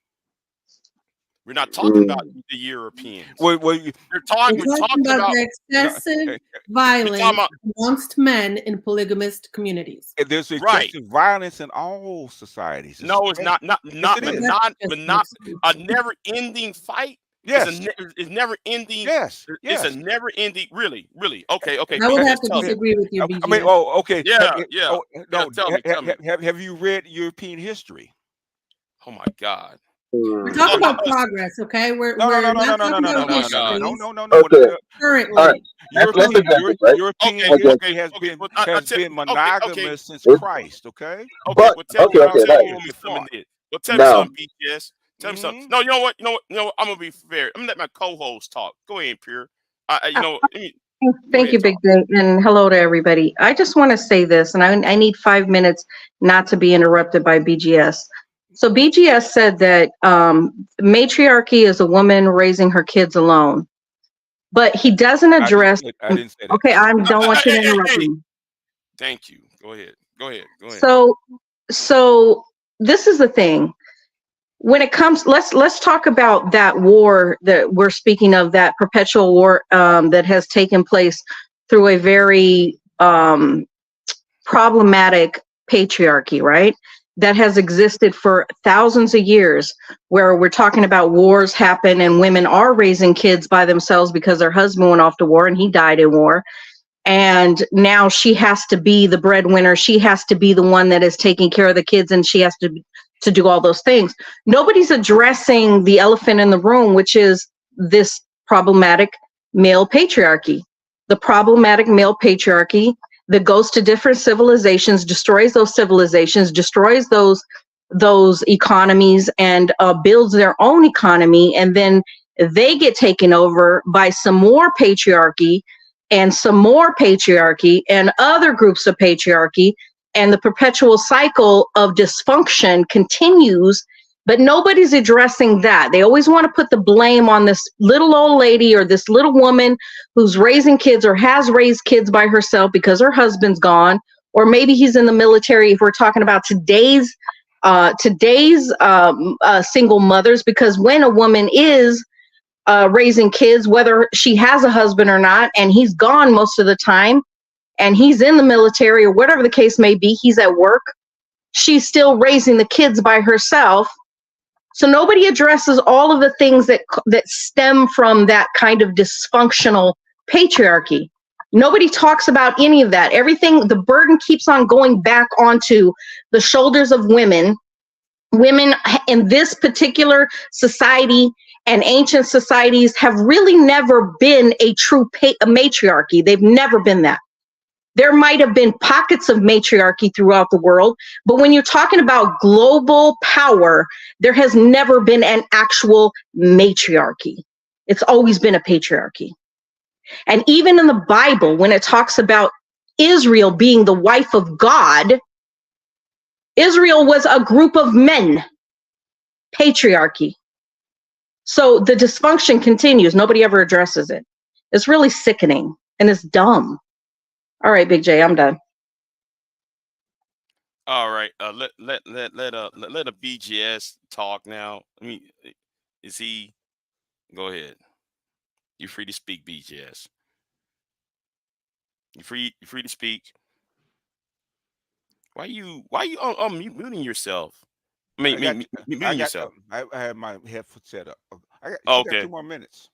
We're not talking about Mm. the Europeans. Well, you, We're We're talking talking about about the no, excessive we're talking violence about amongst men in polygamist communities. there's right. excessive violence in all societies. No, it's not. Yes, it But is. That's not. just But an not excuse. a never-ending fight. Yes, Is never ending. yes, It's a yes. never-ending. Really, really. Okay. I would have BGS, to tell me. disagree with you, I mean, BGS. oh, okay. Yeah. Oh, Yeah. no. Tell me. Have you read European history? Oh my God. We're Mm. talking Oh, about progress, okay? No, no, We're no, no, no, not no, no, talking no, no, oh about no, my no, no, no, God. no, histories no, no, no. Okay. All right. currently. Let's example, right? European Okay. history Okay. Well, I has tell. been Okay. monogamous since It- Christ. Okay, Okay. but Well, so okay, how okay. tell how me Like, were something, they Mr. fought? Manid. Well, tell me now, something, BGS. Tell me something. Mm-hmm. No, you know what? You know what? You know what? I'm gonna be fair. I'm gonna let my co-host talk. Go ahead, Pure. You Uh, know, let me, go Thank ahead, you, Big talk. J, and hello to everybody. I just want to say this, and I need 5 minutes not to be interrupted by BGS. So BGS said that matriarchy is a woman raising her kids alone, but he doesn't address. I didn't say that. Okay, I don't want you to Hey, interrupt hey, me. thank you. Go ahead. Go ahead. Go ahead. So, so this is the thing. When it comes, let's talk about that war that we're speaking of, that perpetual war that has taken place through a very problematic patriarchy, right? That has existed for thousands of years, where we're talking about wars happen and women are raising kids by themselves because their husband went off to war and he died in war. And now she has to be the breadwinner. She has to be the one that is taking care of the kids, and she has to do all those things. Nobody's addressing the elephant in the room, which is this problematic male patriarchy. The problematic male patriarchy that goes to different civilizations, destroys those civilizations, destroys those economies, and builds their own economy, and then they get taken over by some more patriarchy and some more patriarchy and other groups of patriarchy, and the perpetual cycle of dysfunction continues. But nobody's addressing that. They always want to put the blame on this little old lady or this little woman who's raising kids or has raised kids by herself because her husband's gone, or maybe he's in the military, if we're talking about today's single mothers. Because when a woman is raising kids, whether she has a husband or not, and he's gone most of the time, and he's in the military or whatever the case may be, he's at work, she's still raising the kids by herself. So nobody addresses all of the things that stem from that kind of dysfunctional patriarchy. Nobody talks about any of that. Everything, the burden keeps on going back onto the shoulders of women. Women in this particular society and ancient societies have really never been a true matriarchy. They've never been that. There might have been pockets of matriarchy throughout the world, but when you're talking about global power, there has never been an actual matriarchy. It's always been a patriarchy. And even in the Bible, when it talks about Israel being the wife of God, Israel was a group of men, patriarchy. So the dysfunction continues. Nobody ever addresses it. It's really sickening and it's dumb. All right, Big J, I'm done. All right. Let a BGS talk now. I mean, is he? Go ahead. You're free to speak, BGS. You free. You free to speak. Why you muting yourself? I I mean, got muting yourself. I had my headphones set up. She got Okay. 2 more minutes.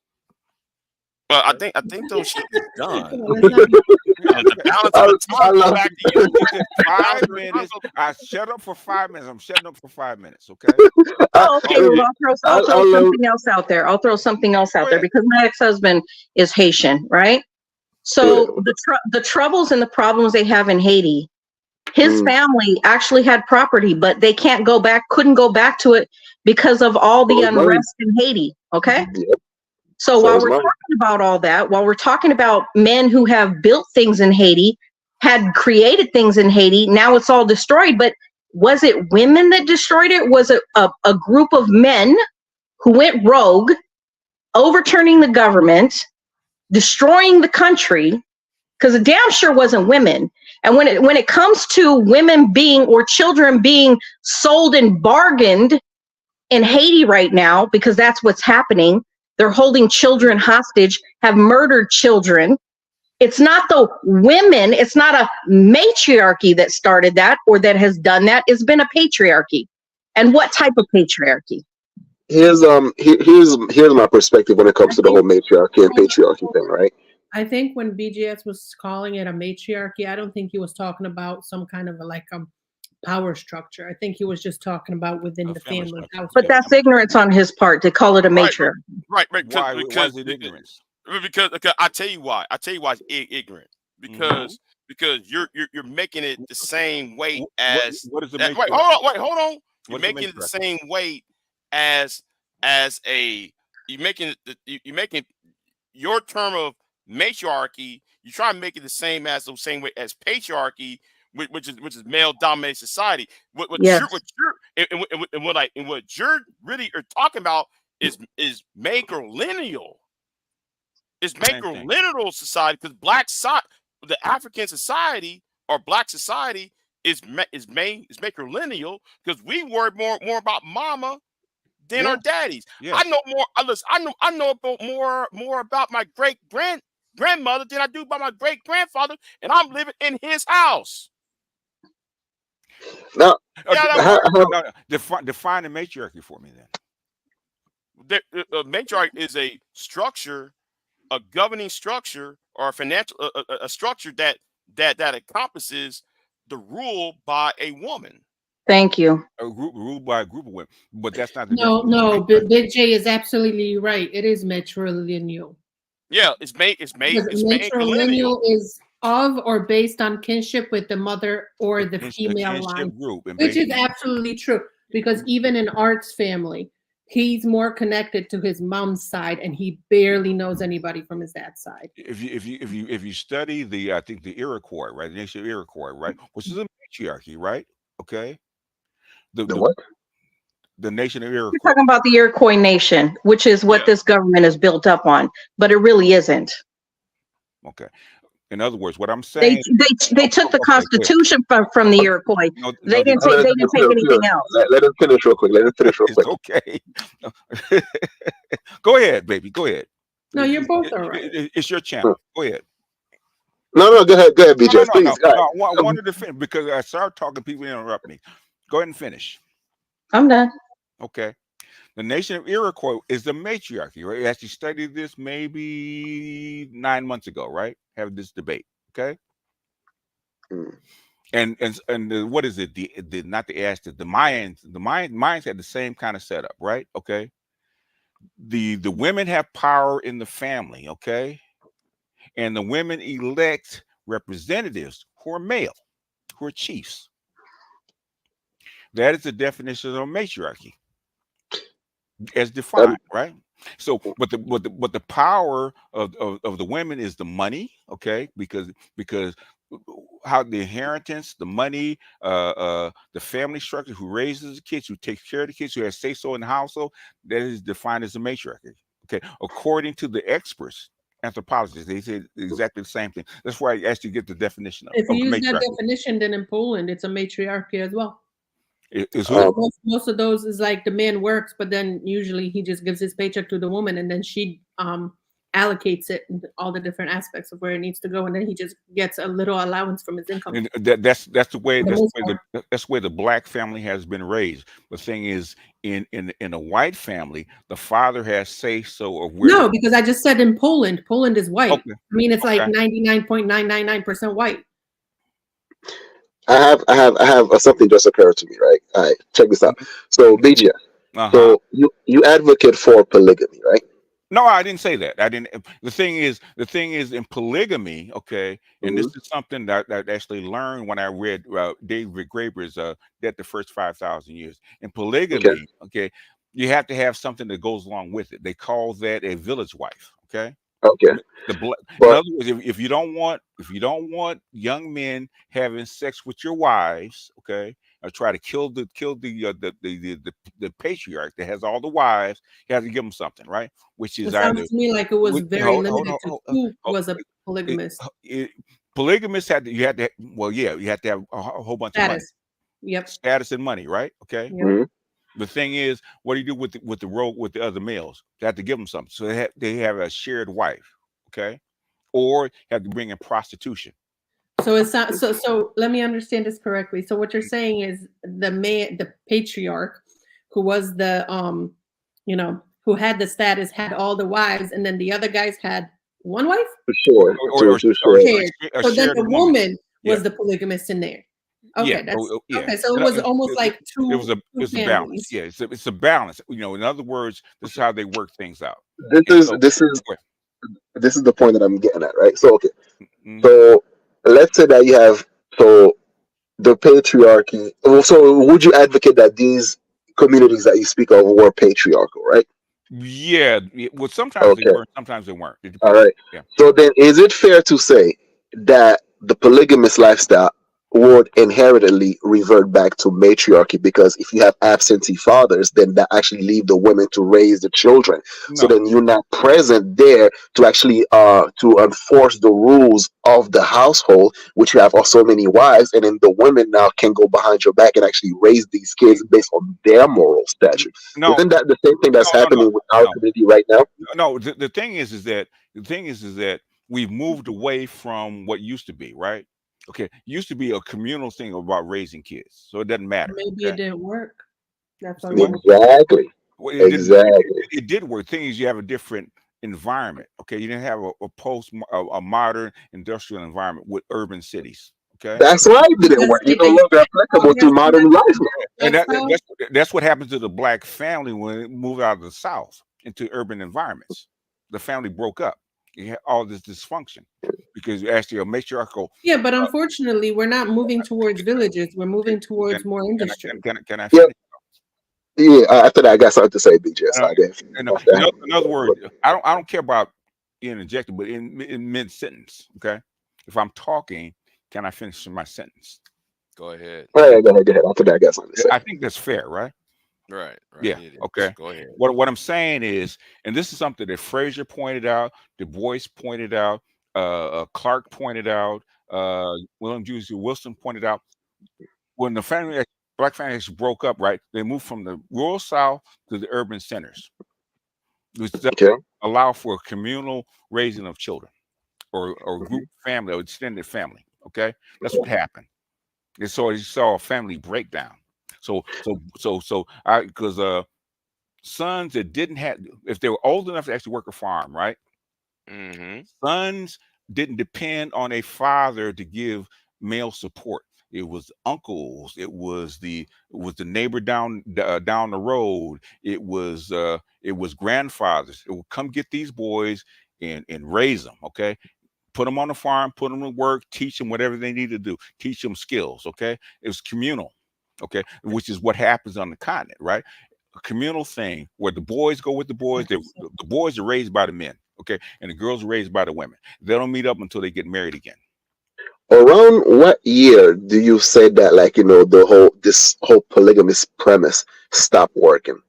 Well, Okay. I think though she is done. Let's not be- Yeah, The balance of I, the I time go love back to you. she said The balance 5 of the time minutes. go. I shut up for 5 minutes. I'm shutting up for 5 minutes. Okay. I, Oh, okay. Oh, Well, okay. I'll I throw love something else out there. I'll throw something else Go out there ahead. because my ex-husband is Haitian, right? yeah. So the troubles and the problems they have in Haiti, his Mm. family actually had property, but they couldn't go back to it because of all So the it's mine. unrest in Haiti. Okay. Yep. So So while it's we're mine. talking about all that, while we're talking about men who have built things in Haiti, had created things in Haiti, now it's all destroyed. But was it women that destroyed it? Was it a group of men who went rogue, overturning the government, destroying the country? Because it damn sure wasn't women. And when it comes to women being, or children being sold and bargained in Haiti right now, because that's what's happening. They're holding children hostage, have murdered children. It's not the women, it's not a matriarchy that started that or that has done that. It's been a patriarchy. And what type of patriarchy? Here's my perspective when it comes I to the think whole matriarchy and patriarchy thing, right? I think when BGS was calling it a matriarchy, I don't think he was talking about some kind of power structure. I think he was just talking about within A the family family structure. But household. that's ignorance on his part to call it a Right, matriarchy. right. Why is it ignorance? Because I tell you why. I tell you why it's ignorant. Mm-hmm. Because you're making it the same weight as What is the wait, matriarchy? hold on. You're What is the making it the matriarchy? same weight as a you're making your term of matriarchy. You try to make it the same way as patriarchy, which is male dominated society. Yes. What you're really are talking about is matrilineal. It's Same thing. matrilineal society because the African society or black society is matrilineal because we worry more about mama than Yeah. our daddies. Yes. I know more. Listen, I know about more about my grandmother than I do about my great grandfather, and I'm living in his house. Now, Yeah, I have, I have, No, define the matriarchy for me then. a matriarch is a structure, a governing structure, or a financial a structure that encompasses the rule by a woman. Thank you. A group ruled by a group of women, but that's not the No, definition of no, matriarchy. Big J is absolutely right. It is matrilineal. Yeah, Because it's matrilineal. matrilineal is of or based on kinship with the mother or the A female line, kinship group, and which based is absolutely true. Because even in Art's family, he's more connected to his mom's side, and he barely knows anybody from his dad's side. if you study the I think the Iroquois, right, the nation of Iroquois, right, which is a matriarchy, right? Okay, the the the, what? the nation of You're Iroquois. talking about the Iroquois nation, which is what Yeah, this government is built up on, but it really isn't. Okay, in other words, what I'm They saying. they took the Okay, go ahead. Constitution from the Iroquois. No, They no, didn't Now, take let us they be didn't take clear, anything else. Let us finish real quick. Let us finish real it's quick. okay. Go ahead, baby. Go ahead. No, you're both all right. It's your Hmm. channel. Go ahead. No, go ahead, No, BJ, please. All right. I wanted to finish because I started talking. People interrupt me. Go ahead and finish. I'm done. Okay. The nation of Iroquois is the matriarchy, right? We actually studied this maybe 9 months ago, right? Have this debate, okay? Hmm. What is it? The not the Aztecs, the Mayans had the same kind of setup, right? Okay. The women have power in the family, okay, and the women elect representatives who are male, who are chiefs. That is the definition of matriarchy as Um, defined, right? So, but the power of the women is the money, okay? Because how the inheritance, the money, the family structure, who raises the kids, who takes care of the kids, who has say so in the household, that is defined as a matriarchy. Okay, according to the experts, anthropologists, they say exactly the same thing. That's why I actually get the definition If of you use that matriarchy. definition, then in Poland, it's a matriarchy as well. Is Because who? um, most of those is like the man works, but then usually he just gives his paycheck to the woman, and then she allocates it in all the different aspects of where it needs to go, and then he just gets a little allowance from his income. And that's the way For the most part. that's the way the black family has been raised. The thing is, in a white family, the father has say so of where No, because I just said in Poland, Poland is white. okay, I mean, it's like okay. 99.999% white. I have something just occurred to me. Right. All right. Check this out. So, BJ, Uh-huh. so you advocate for polygamy, right? No, I didn't say that. I didn't. The thing is in polygamy, okay, and this Hmm. is something that I actually learned when I read David Graeber's "Death the First 5,000 Years." In Okay. polygamy, okay, you have to have something that goes along with it. They call that a village wife, okay. Okay. In But other words, if you don't want young men having sex with your wives, okay, or try to the patriarch that has all the wives, you have to give them something, right? Which is It sounds either to me like it was very limited to who hold, was a polygamist polygamists you had to well, yeah, you had to have a whole bunch of money, status. Yep. status and money, right? Okay. Yep. mhm. The thing is, what do you do with the other males? You have to give them something, so they have a shared wife, okay, or you have to bring in prostitution. So it's not so let me understand this correctly. So what you're saying is the patriarch who was the who had the status had all the wives, and then the other guys had one wife? To share, to share. Shared. A So then shared the woman. woman Yeah, was the polygamist in there. yeah, Okay, that's yeah. okay. So it was almost like two It's a balance. families. Yeah, it's a balance. In other words, this is how they work things out. This And is so, this is go this is the point that I'm getting at, right? So okay. ahead. So let's say that you have so the patriarchy. So would you advocate that these communities that you speak of were patriarchal, right? Yeah, well, sometimes they Okay. were, sometimes they weren't. It All depends. right. Yeah. So then, is it fair to say that the polygamous lifestyle would inherently revert back to matriarchy? Because if you have absentee fathers, then that actually leave the women to raise the children. So No, then you're not present there to actually to enforce the rules of the household, which you have also many wives, and then the women now can go behind your back and actually raise these kids based on their moral stature. no, Isn't that the same thing that's no, no, no, happening with our no. community right now? No, the thing is that we've moved away from what used to be, right? Okay, it used to be a communal thing about raising kids, so it doesn't matter. Maybe it Okay, didn't work. That's why so we what? moved. Exactly. Well, Exactly. it did work. Thing is, you have a different environment. Okay, you didn't have a a modern industrial environment with urban cities. Okay, That's why it didn't Because work. It's no longer well, applicable to guess modern what? life. and That's how. that's what happens to the black family when it moved out of the South into urban environments. The family broke up. You had all this dysfunction because you actually a matriarchal. Yeah, but unfortunately, we're not moving towards villages. We're moving Can, towards more industry. can I Yep. finish? Yeah. After that, I got something to say, BJ. So Uh, I didn't finish off in other words, that. I don't care about interjecting, but in mid sentence, okay. If I'm talking, can I finish my sentence? Go ahead. All Okay, right, go ahead. After that, I got something to say. I think that's fair, right? Right, right. Yeah. It is. Okay. Go ahead. What I'm saying is, and this is something that Fraser pointed out, Du Bois pointed out, Clark pointed out, William Jewell Wilson pointed out. When the black families broke up, right? They moved from the rural South to the urban centers, which does Okay. allow for a communal raising of children or group family or extended family. Okay, that's what happened. And so you saw a family breakdown. So I because sons that didn't have, if they were old enough to actually work a farm, right? Mm-hmm. Sons didn't depend on a father to give male support. It was uncles. It was the neighbor down the road. It was grandfathers. It would come get these boys and raise them. Okay, put them on the farm, put them to work, teach them whatever they need to do, teach them skills. Okay, it was communal. Okay, which is what happens on the continent, right? A communal thing where the boys go with the boys. The boys are raised by the men, okay, and the girls are raised by the women. They don't meet up until they get married again. Around what year do you say that, like, this whole polygamous premise stopped working?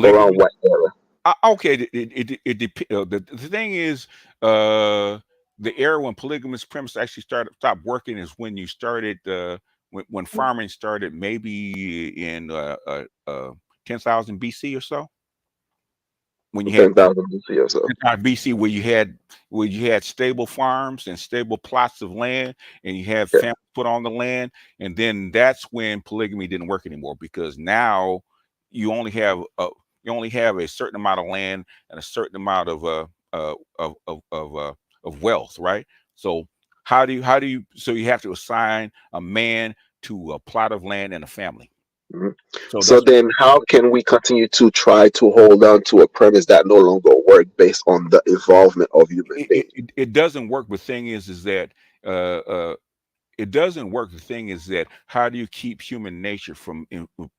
Around Polygamy. what era? Okay, the thing is, uh, the era when polygamous premise actually started stopped working is when you started when farming started, maybe in 10,000 BC or so, when you had 10,000 BC or so. BC, where you had stable farms and stable plots of land, and you had Yeah. families put on the land, and then that's when polygamy didn't work anymore because now you only have a certain amount of land and a certain amount uh of wealth, right? So how do you so you have to assign a man to a plot of land and a family. Mhm. So So that's then, how can we continue to try to hold on to a premise that no longer works based on the involvement of human beings? it doesn't work. The thing is that uh, uh, it doesn't work. The thing is that how do you keep human nature from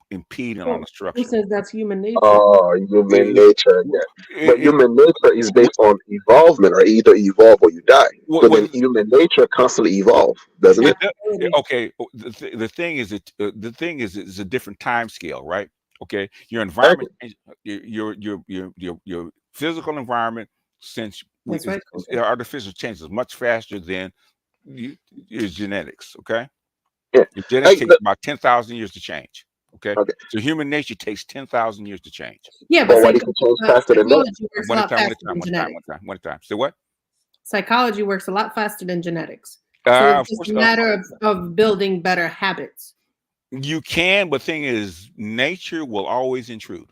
impeding on the Who structure? says that's human nature? Oh, human It, nature again. But it, human nature is based on evolvement, or either evolve or you die. So then what human nature constantly evolve, doesn't it? Adaptability. okay. The thing is, it's a different time scale, right? Okay, your environment, Exactly. your physical environment, since That's right, Coco. artificial changes much faster than you, your genetics. Okay, Yeah. your genetics Like, takes about 10,000 years to change. Okay, okay. so human nature takes 10,000 years to change. Yeah, but But what if it change faster than that? psychology works a One at lot a time, one at faster a time, than one at a time, genetics. one at a time. So what? Psychology works a lot faster than genetics. So it's Of just course, a matter of building better habits. you can, but thing is, nature will always intrude.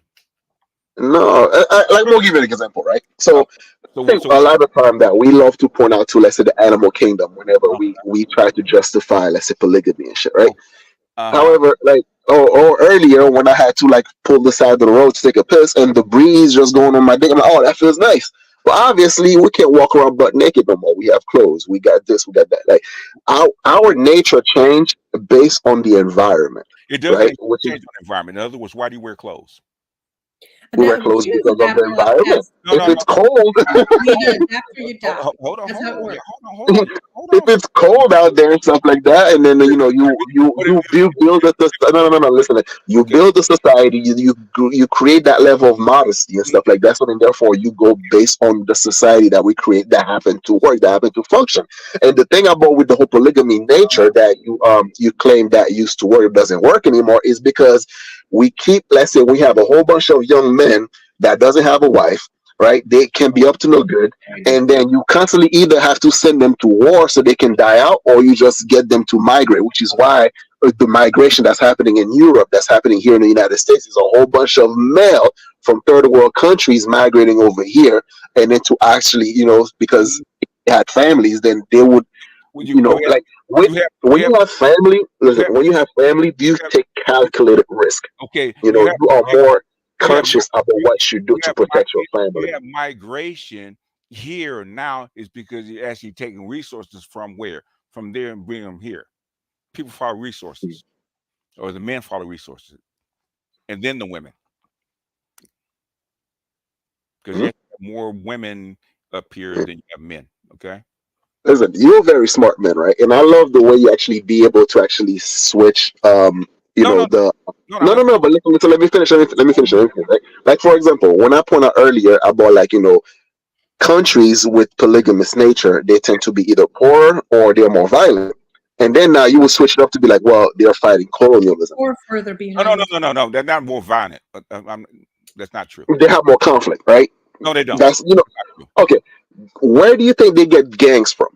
No, like we'll give you an example, right? Uh, So I so, think so, a lot of time that we love to point out to, let's say, the animal kingdom whenever uh, we try to justify, let's say, polygamy and shit, right? oh, uh-huh. However, like, or earlier when I had to like pull the side of the road to take a piss and the breeze just going on my dick, I'm like, oh, that feels nice. But obviously, we can't walk around butt naked no more. We have clothes. We got this. We got that. Like our nature changed based on the environment. It doesn't right? Which is change on the environment. In other words, why do you wear clothes? we wear Now, clothes here's a because of the battle environment. as No, If no, no. it's cold, yeah, after you die. Hold on, That's hold how it on, yeah, works. hold on, hold if on. it's cold out there and stuff like that, and then But if you build a no, listen, you okay, build a society, you create that level of modesty and mm, stuff like that. So then therefore you go based on the society that we create that happen to work, that happen to function. And the thing about with the whole polygamy nature that you claim that used to work doesn't work anymore is because we keep, let's say we have a whole bunch of young men that doesn't have a wife, right? They can be up to no good, and then you constantly either have to send them to war so they can die out, or you just get them to migrate, which is why the migration that's happening in Europe, that's happening here in the United States, is a whole bunch of male from third world countries migrating over here, and then to actually, because they had families, then they would, well, you have like when you have you have family, you listen, have when you have family, you you have take calculated risk. okay, You are more you have conscious about you, what you do you to have protect your family. you have migration here now is because you're actually taking resources from where? From there and bring them here. People follow resources, or the men follow resources, and then the women, because you Mhm. have more women up here than you have men. Okay. Listen, you're a very smart man, right? And I love the way you actually be able to actually switch. No, no, The no, no. no. But listen, let me finish. Let me finish. Let me finish, right? Like for example, when I pointed out earlier about like countries with polygamous nature, they tend to be either poorer or they're more violent. And then now you would switch it up to be like, well, they're fighting colonialism. Or further No, no, no, behind. no, no, no. They're not more violent. That's not true. They have more conflict, right? No, they don't. That's Not true. okay. Where do you think they get gangs from?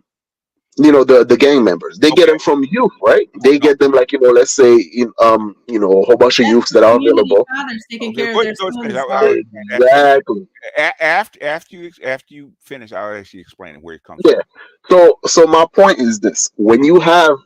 The gang members, they get Okay. them from youth, right? They No. get them like let's say in a whole bunch of That's youths the that are community available. fathers taking Okay. care Go of ahead. their Go ahead. Finish. sons while Exactly. After I'll actually explain where it comes Yeah. from. So my point is this: when you have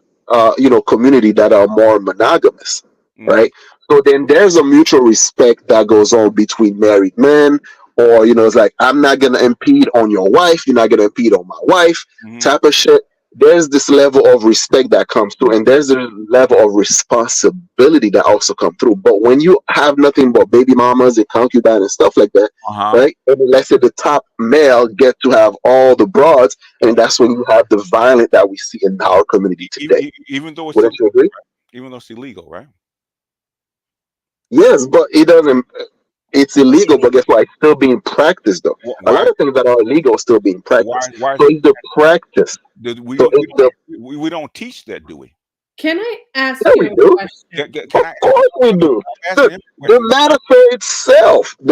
community that are more monogamous, Mm-hmm. right? So then there's a mutual respect that goes on between married men, or it's like I'm not gonna impede on your wife, you're not gonna impede on my wife, Mm-hmm. type of shit. There's this level of respect that comes through, and there's a level of responsibility that also come through. But when you have nothing but baby mamas and concubines and stuff like that, Uh huh. right? And then let's say the top male get to have all the broads, and that's when you have the violence that we see in our community today. Even though it's Wouldn't you illegal, agree? even though it's illegal, right? Yes, but it doesn't. It's illegal, but guess what? It's still being practiced, though. A Why? lot of things that are illegal are still being Why? practiced. Why is So it? it's the practice. We So don't. We it's don't. the We don't teach that, do we? Can I ask yeah, we you a do. question? Of Can I? course we do. I'm asking The him a the question.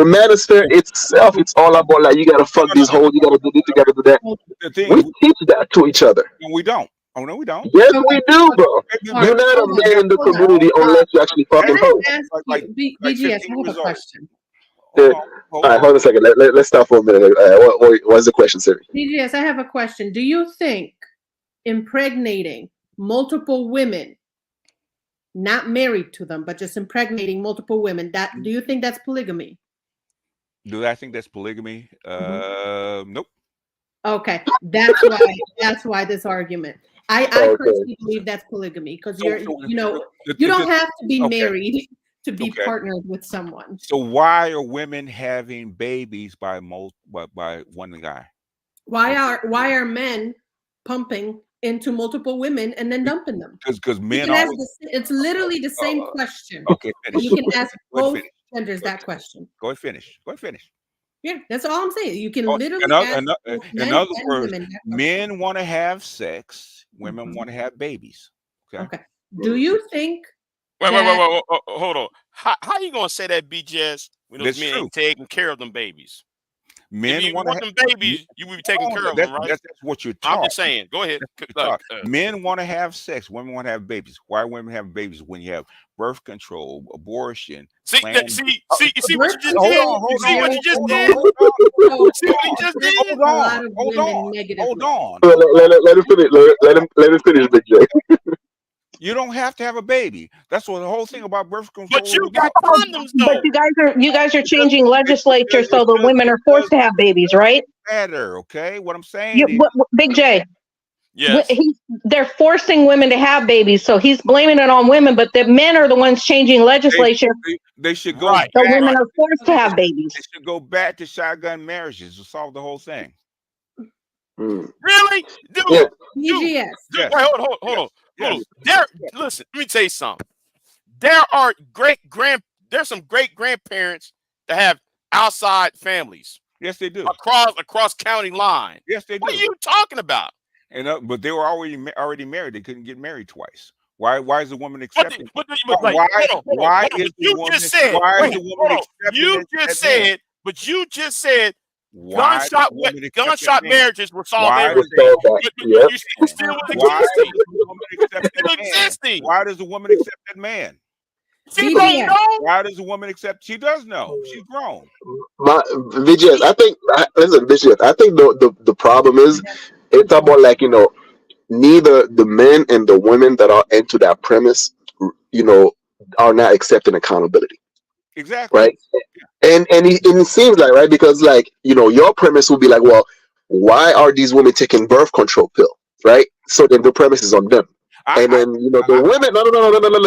manosphere itself, it's all about like you gotta fuck No, no, these no, hoes, you gotta do this, you gotta do that. Hold the thing We is, teach that to each other. no, we don't. Oh no, we don't. Yes, on. we Okay, do, okay, bro. all right, You're not a hold on, man in the hold on. community unless you actually Have fucking Can you I hoes. ask like you, like BGS? 15 I have years a old? question. Hold Yeah. on, All hold right, on. hold on a second. Let's stop for a minute. What's the question, Siri? BGS, I have a question. Do you think impregnating multiple women, not married to them, but just impregnating multiple women, do you think that's polygamy? Do I think that's polygamy? Mhm. Nope. Okay, that's why this argument. I Okay. personally believe that's polygamy because So, you're so you don't have to be okay, married to be okay. partnered with someone. So why are women having babies by one guy? Why are men pumping into multiple women and then dumping them? Because You men can ask always. it's literally the same Uh, question. okay, You finish. can ask Go ahead, both finish. genders Go ahead, that question. go ahead, finish. Go ahead, finish. Yeah, that's all I'm saying. You can Oh, literally ask both in men other and words, women that question. men want to have sex, women Mhm. want to have babies. Okay. Okay. Do you think that Wait, hold on. How you gonna say that, BJS, when those That's men true. ain't taking care of them babies? If Men you want to want have. them babies, you will be taking care of them, right? That's what you're I'm taught. just saying. Go ahead. You're Like, taught. Men want to have sex. Women want to have babies. Why women have babies? When you have birth control, abortion, planned. you see what birth you just Hold did? control on, You hold see on, what has you just hold did? on, hold on, so You see what he just affected did? a hold lot on, of hold women on, hold negatively. on, Let, hold on. let him finish. Let him finish, Big J. You don't have to have a baby. That's what the whole thing about birth But control you is got about. condoms But though. you guys are It doesn't. changing legislature so the women It are forced to doesn't have babies, right? matter. Okay, what I'm You, saying is, Big J, Yes. They're forcing women to have babies, so he's blaming it on women, but the men are the ones changing legislation. They should go Right. So back. women are forced to have babies. They should go back to shotgun marriages to solve the whole thing. Mm. Really? Dude, Yeah. dude, BGS. Yes. wait, hold on. Yes. There, listen, let me tell you something. There are there's some great grandparents that have outside families Yes, they do. across county line. Yes, they What are do. you talking about? And but they were already married. They couldn't get married twice. Why is the woman What accepting? the, what the, Why like, hold on. why But is the you woman? just said, Why is wait, the hold woman on. accepting You just that man? said, but you just said Why does the woman accept that gunshot man? marriages will solve Why We does everything. saw that. But Yep. you still was why existing. does the woman accept Still that man? existing. Why does the woman accept that man? She don't BGS. know. Why does the woman accept? She does know. She's grown. My VGS, I think. Listen, VGS. I think the problem is it's about like neither the men and the women that are into that premise, you know, are not accepting accountability, Exactly. right? And it seems like right because like your premise would be like, well, why are these women taking birth control pill, right? So then the premise is on them. And I, then the women, no,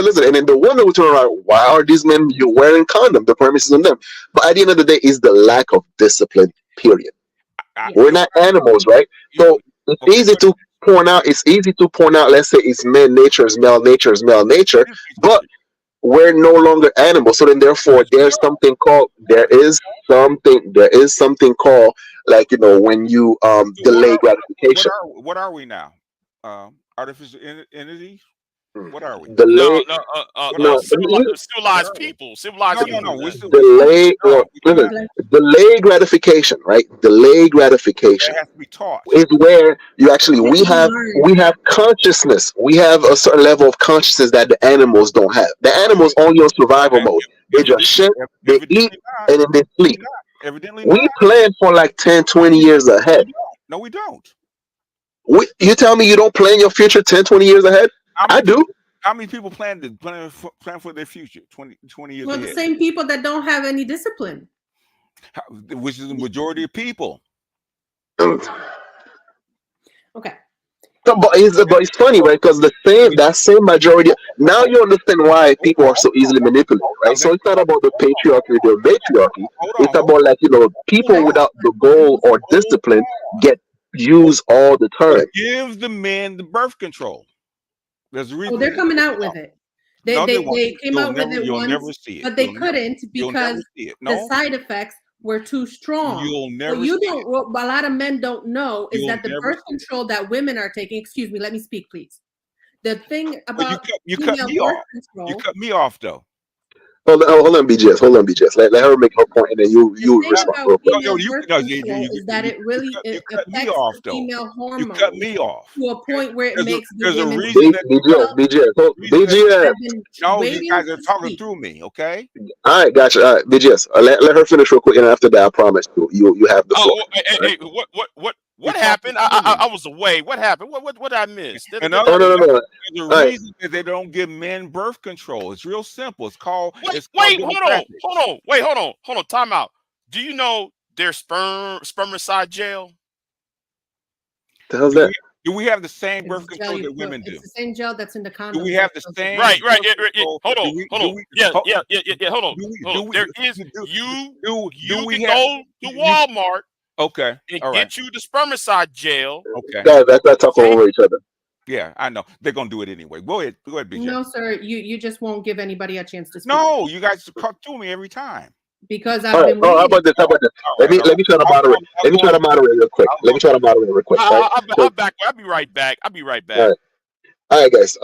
listen. And then the women will turn around. Why are these men you wearing condom? The premise is on them. But at the end of the day, it's the lack of discipline. Period. We're not animals, right? So it's okay, easy to point out. It's easy to point out. Let's say it's man nature, is male nature, is male nature. But we're no longer animals. So then, therefore, there's something called. There is something called like when you So delay gratification. what are we now? Artificial entities? What are we? No, Delay. What are No, we? What civilized are we? people. Civilized No. people. We're still delay. no. We're Listen, not. delay gratification, right? Delay gratification That has to be taught. is where you actually It we can be have learned. we have consciousness. We have a certain level of consciousness that the animals don't have. The animals only on survival Ev- mode. They just Evidently, shit, they eat, evidently not. and then they sleep. Evidently We not. plan for like 10, 20 years ahead. No, we don't. You tell me you don't plan your future 10, 20 years ahead? How I many do. people? How many people plan for their future 20 years Well, the ahead? same people that don't have any discipline. Which is the majority of people. Okay. But it's funny, right? Because that same majority. Now you understand why people are so easily manipulated, right? So it's not about the patriarchy, the matriarchy. It's Hold about like people on. without the goal or discipline get used all the time. Give the men the birth control. There's a reason. Oh, they're coming out with it. They No, they they, won't. they came out with it You'll once, never see it. but they couldn't You'll never because see it. the No, side effects were too strong. you'll never What you see don't, it. what a lot of men don't know is You'll that the never birth see it. control that women are taking. Excuse me, let me speak, please. The thing Well, about you cut female me birth off. You control. cut me off though. Hold on, BJS. Hold on, BJS. Let her make her point, and then you The thing respond about real quick. No, female birth control is that it really you cut me affects off the though. female You cut hormones me off. to a point where it makes the There's a women reason that BJS. have been you waiting guys are to talking speak. through me. Okay. All right, gotcha. All right, BJS. Let her finish real quick, and after that, I promise you have the floor. Oh, hey, what You're happened? talking through me. I was away. What happened? What did I miss? In Oh other no, words, no, no. there's a All right. reason that they don't give men birth control. It's real simple. It's called Wait, demographics. hold on. Time out. Do you know there's spermicide gel? The hell's Do that? we do we have the same It's birth the gel control you that put. women do? It's the same gel that's in the Do condom. we have the same Right. birth control? Hold on. Yeah. Ho- Hold on. do we Hold do on. we There is do you we can have go to you Walmart okay? and All right. get you the spermicide gel. Okay. Guys, let's not talk Okay. over each other. Yeah, I know. They're gonna do it anyway. Go ahead, BJ. No, sir. You just won't give anybody a chance to speak. No, you guys cut through me every time. Because All I've right. been Oh, how waiting. about this? How about this? All Let right, me all let me try to right. moderate. Let me try to moderate real quick. Let me try to moderate real quick. Right. I'll back. I'll be right back. All right. All right, guys.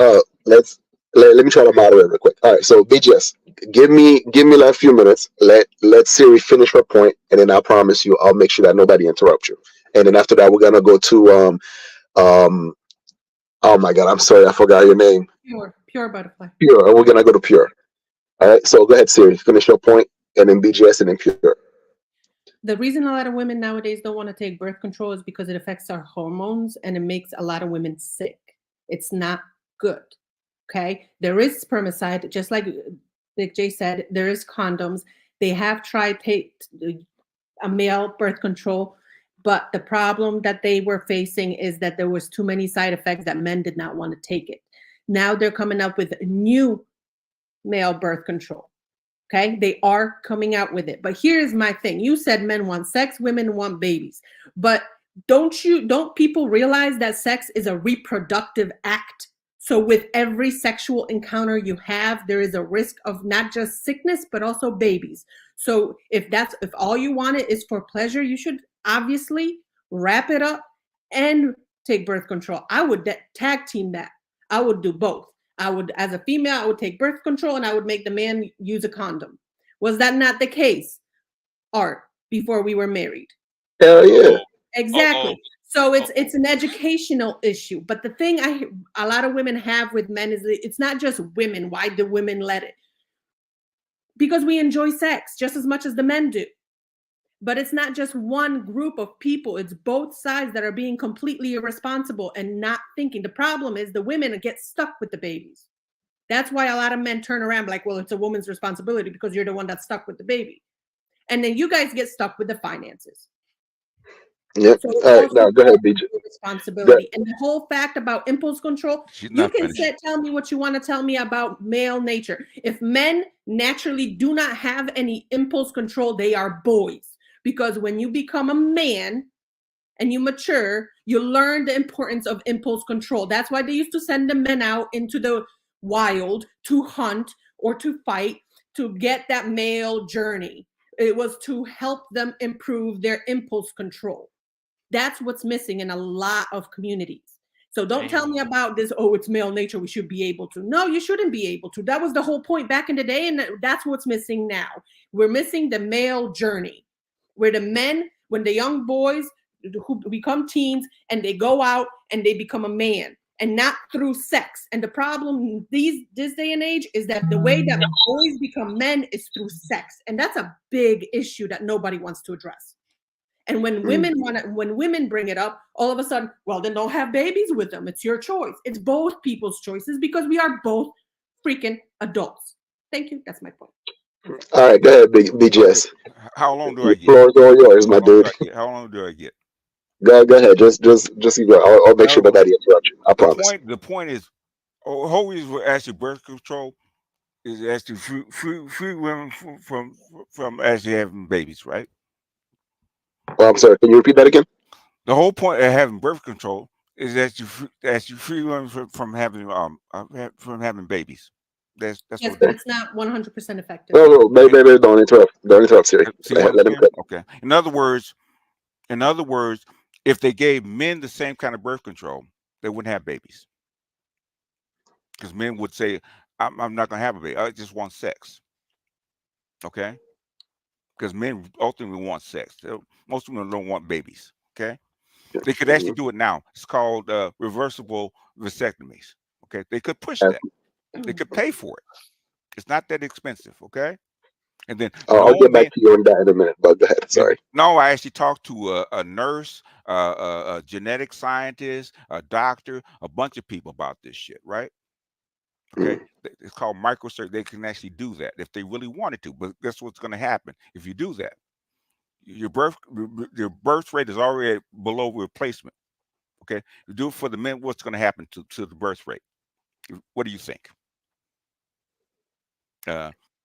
Let me try to moderate real quick. All right. So BJS, give me like a few minutes. Let Siri finish her point, and then I promise you, I'll make sure that nobody interrupts you. And then after that, we're gonna go to um. Oh my God, I'm sorry, I forgot your name. Pure butterfly. Pure. And we're gonna go to Pure. All right. So go ahead, Siri. Finish your point, and then BJS, and then Pure. The reason a lot of women nowadays don't want to take birth control is because it affects our hormones and it makes a lot of women sick. It's not good. Okay. There is spermicide, just like Big J said, there is condoms. They have tried take a male birth control But the problem that they were facing is that there was too many side effects that men did not want to take it. Now they're coming up with new male birth control. Okay, they are coming out with it. But here's my thing. You said men want sex, women want babies. But don't people realize that sex is a reproductive act? So with every sexual encounter you have, there is a risk of not just sickness, but also babies. So if all you want it is for pleasure, you should obviously wrap it up and take birth control. I would tag team that. I would do both. I would, as a female, I would take birth control and I would make the man use a condom. Was that not the case, Art, before we were married? Hell yeah. Exactly. So it's an educational issue. But the thing a lot of women have with men is it's not just women. Why do women let it? Because we enjoy sex just as much as the men do. But it's not just one group of people. It's both sides that are being completely irresponsible and not thinking. The problem is the women get stuck with the babies. That's why a lot of men turn around like, well, it's a woman's responsibility because you're the one that's stuck with the baby. And then you guys get stuck with the finances. Yep. So All right, now go ahead, BJ. responsibility. And the whole fact about impulse control, She's you not can finished. tell me what you want to tell me about male nature. If men naturally do not have any impulse control, they are boys. Because when you become a man and you mature, you learn the importance of impulse control. That's why they used to send the men out into the wild to hunt or to fight to get that male journey. It was to help them improve their impulse control. That's what's missing in a lot of communities. So don't tell me about this, oh, it's male nature, we should be able to. No, you shouldn't be able to. That was the whole point back in the day, and that's what's missing now. We're missing the male journey, where the men, when the young boys who become teens and they go out and they become a man and not through sex. And the problem this day and age is that the way that boys become men is through sex. And that's a big issue that nobody wants to address. And when women bring it up, all of a sudden, well, then don't have babies with them. It's your choice. It's both people's choices because we are both freaking adults. Thank you. That's my point. All right, go ahead, BGS. How long do I The get? floor is all yours, my How long do dude. I get? How long do I get? Go ahead. Just you go. I'll make sure No, nobody interrupts you. I promise. the point is, whole reason for actually birth control is actually free women from actually having babies, right? I'm sorry. Can you repeat that again? The whole point of having birth control is that you free women from having babies. That's Yes, what. but it's not 100% effective. No, Okay. baby, don't interrupt. Don't interrupt, Siri. See what I'm Let him saying? cook. Okay. In other words, if they gave men the same kind of birth control, they wouldn't have babies. Because men would say, I'm not going to have a baby. I just want sex. Okay? Because men ultimately want sex. Most women don't want babies. Okay? They could actually do it now. It's called reversible vasectomies. Okay? They could push that. They could pay for it. It's not that expensive. Okay? And then I'll no get back man. to you on that in a minute, but go ahead. Sorry. No, I actually talked to a nurse, a genetic scientist, a doctor, a bunch of people about this shit, right? Okay. It's called microsurgery. They can actually do that if they really wanted to. But guess what's going to happen if you do that? Your birth rate is already below replacement. Okay. You do it for the men, what's going to happen to the birth rate? What do you think?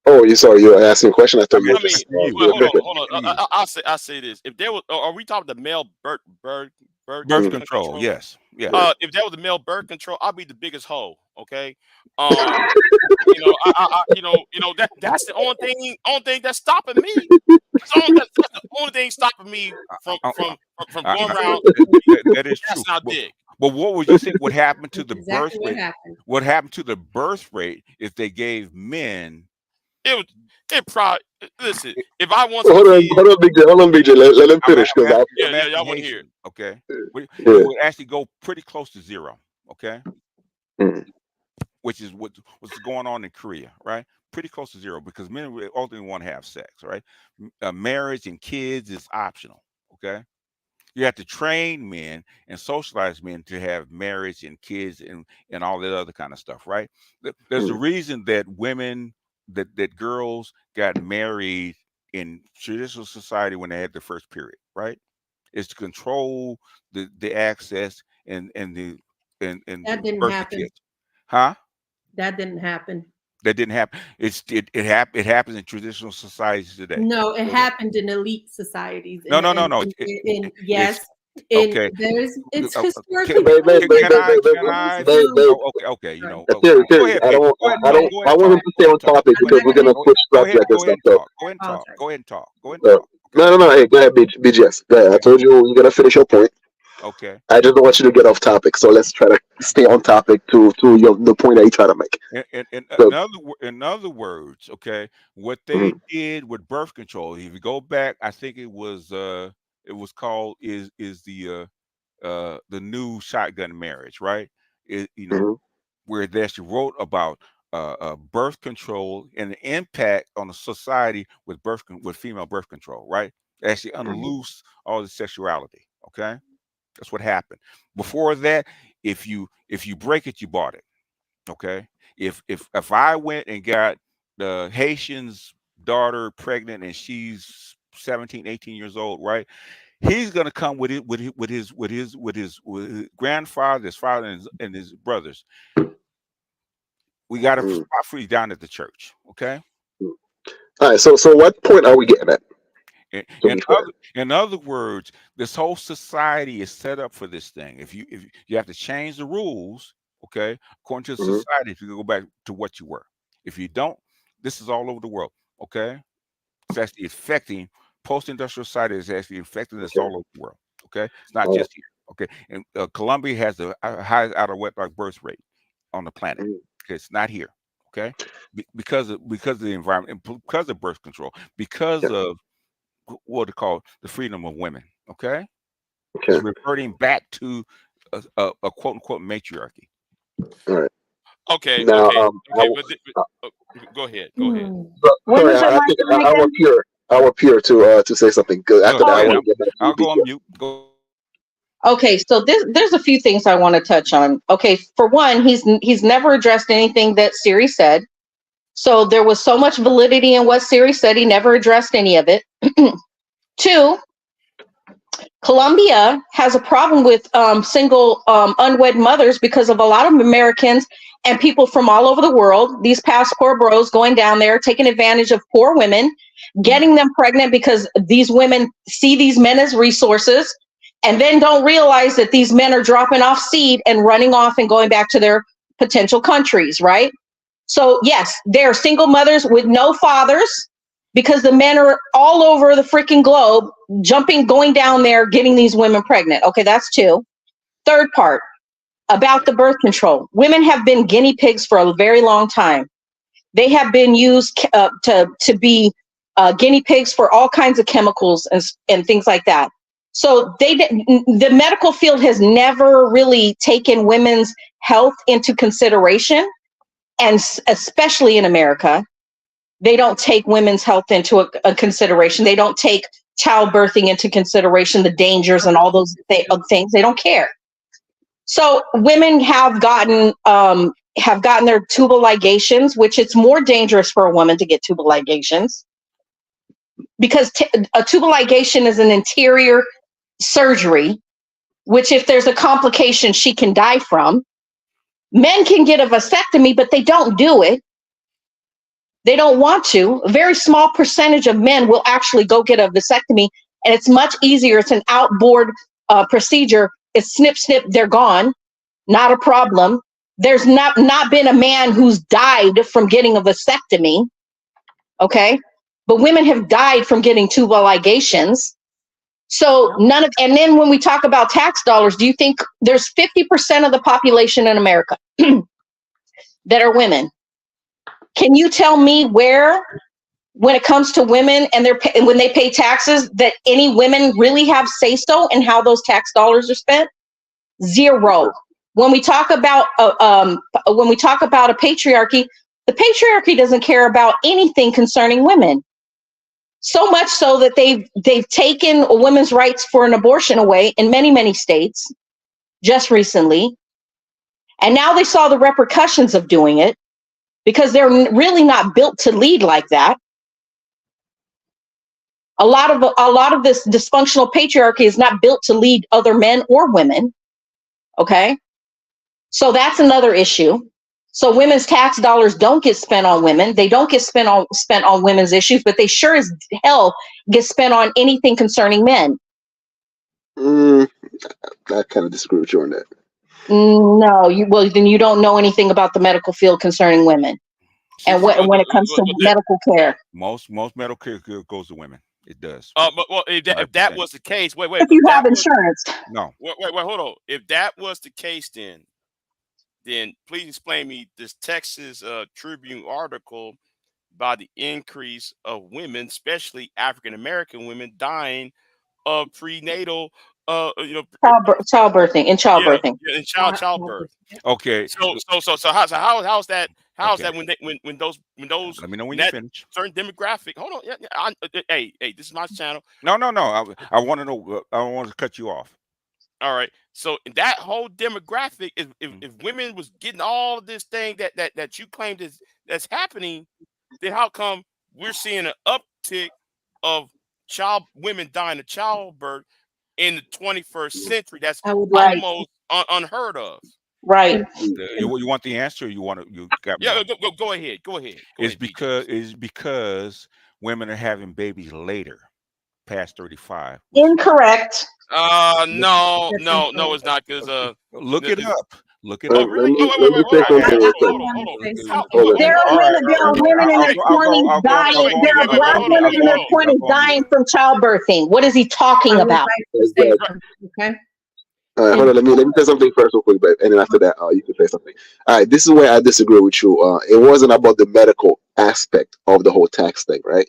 Oh, you sorry. You were asking a question. I thought you were I mean, just You. you were cooking. hold on. I'll say this. If there was, are we talking the male Birth control, yes. Yeah. If there was a male birth control, I'd be the biggest hoe. Okay. That's the only thing that's stopping me. That's the only thing stopping me from going around. That is true. That's not dick. But what would you think would happen to the Exactly birth what rate? happened. What happened to the birth rate if they gave men? It probably listen. If I want some Hold on, kids, hold on, BJ. Let him finish because I. I'm yeah, asking y'all want to hear it. Haitian, okay? It Yeah. would actually go pretty close to zero, okay? Mm. Which is what's going on in Korea, right? Pretty close to zero because men ultimately want to have sex, right? Marriage and kids is optional, okay? You have to train men and socialize men to have marriage and kids and all that other kind of stuff, right? There's a reason that that girls got married in traditional society when they had their first period, right? is to control the access and That didn't birth the happen. kids. Huh? That didn't happen. That didn't happen. It happens in traditional societies today. No, it So that, happened in elite societies. no, no, no, no. It's Yes, in okay. there's it's Can, historically Babe, babe, proven. babe, can babe, I? babe, babe, Can I? babe, babe. Oh, okay, okay. You Sorry. know, Serious, go serious. ahead, I baby. don't, Go ahead and I talk. don't, Go ahead I and want him talk. to Go stay ahead on and talk. topic Go ahead because and we're talk. gonna switch subject and Go ahead stuff. and So talk. Go ahead and talk. Apologize. Go ahead and talk. Go ahead and no, talk. Okay. no, no. Hey, go ahead, BGS. Go ahead. I told you you're gonna finish your point. Okay. I just don't want you to get off topic. So let's try to stay on topic to the point that you try to make. So, In other words, okay, what they mhm, did with birth control. If you go back, I think it was called the new shotgun marriage, right? It, you know, mhm, where they actually wrote about birth control and the impact on the society with with female birth control, right? They actually mhm, unloose all the sexuality. Okay, that's what happened. Before that, if you break it, you bought it. Okay, if I went and got the Haitian's daughter pregnant and she's 17, 18 years old, right? He's gonna come with it with his grandfather, his father, and his brothers. We got a mhm, spot for you down at the church. Okay. mhm. All right. So what point are we getting at? In, To in be fair. other in other words, this whole society is set up for this thing. If you have to change the rules, okay, according to the Mhm, society, if you go back to what you were. If you don't, this is all over the world. Okay, it's actually affecting post-industrial society is actually affecting us okay. all over the world. Okay, it's not All right. just here. Okay, and Colombia has the highest out of wedlock birth rate on the planet. Mhm, Okay, it's not here. Okay, because of the environment, and because of birth control, because okay. of what they call the freedom of women. Okay, Okay. it's reverting back to a quote unquote matriarchy. All right. Okay, Now, okay, I, okay. uh, Go ahead. Go ahead. Hmm. When sorry. is it I my think turn our again? peer, to say something good. Go After that, I ahead. Okay. want to get back to I'll you, go on BGS. mute. Go. Okay, so there's a few things I want to touch on. Okay, for one, he's never addressed anything that Siri said. So there was so much validity in what Siri said, he never addressed any of it. Two, Colombia has a problem with single unwed mothers because of a lot of Americans and people from all over the world, these past poor bros going down there, taking advantage of poor women, getting them pregnant because these women see these men as resources and then don't realize that these men are dropping off seed and running off and going back to their potential countries, right? So, yes, there are single mothers with no fathers because the men are all over the freaking globe jumping, going down there, getting these women pregnant. Okay, that's two. Third part about the birth control, women have been guinea pigs for a very long time. They have been used to be guinea pigs for all kinds of chemicals and things like that. So the medical field has never really taken women's health into consideration, and especially in America, they don't take women's health into a consideration. They don't take childbirthing into consideration, the dangers and all those things. They don't care. So women have gotten their tubal ligations, which it's more dangerous for a woman to get tubal ligations because a tubal ligation is an interior surgery, which if there's a complication, she can die from. Men can get a vasectomy, but they don't do it. They don't want to. A very small percentage of men will actually go get a vasectomy, and it's much easier. It's an outboard procedure. It's snip, snip, they're gone. Not a problem. There's not been a man who's died from getting a vasectomy, okay? But women have died from getting tubal ligations. So and then when we talk about tax dollars, do you think there's 50% of the population in America that are women? Can you tell me where, when it comes to women and when they pay taxes, that any women really have say so in how those tax dollars are spent? Zero. When we talk about a patriarchy, the patriarchy doesn't care about anything concerning women. So much so that they've taken women's rights for an abortion away in many states just recently, and now they saw the repercussions of doing it because they're really not built to lead like that. A lot of this dysfunctional patriarchy is not built to lead other men or women. Okay, so that's another issue. So women's tax dollars don't get spent on women. They don't get spent on women's issues, but they sure as hell get spent on anything concerning men. Mm, I kind of disagree with you on that. No, then you don't know anything about the medical field concerning women and when it comes to medical care. Most medical care goes to women. It does. Well, if that was the case, wait, If you have insurance. No. Wait, hold on. If that was the case, then please explain me this Texas Tribune article about the increase of women, especially African American women, dying of prenatal, childbirthing. in Childbirth. childbirth. Okay. So how's that? How's that when those Let me know when you finish. certain demographic? Hold on. Hey, this is my channel. No. I want to know. I don't want to cut you off. All right. So that whole demographic, if women was getting all of this thing that you claimed that's happening, then how come we're seeing an uptick of women dying of childbirth in the 21st century? That's almost unheard of. Right. You want the answer? Or you want to? You got me. Yeah. Go ahead. It's because women are having babies later, past 35. Incorrect. No, it's not because look it up. Look it Oh, up. really? Let me say something real quick. Hold on. There are women in their 20s dying. There are black women in their 20s dying from childbirthing. What is he talking about? Okay. All right, hold on. Let me say something first, real quick, babe, and then after that, you can say something. All right, this is where I disagree with you. It wasn't about the medical aspect of the whole tax thing, right?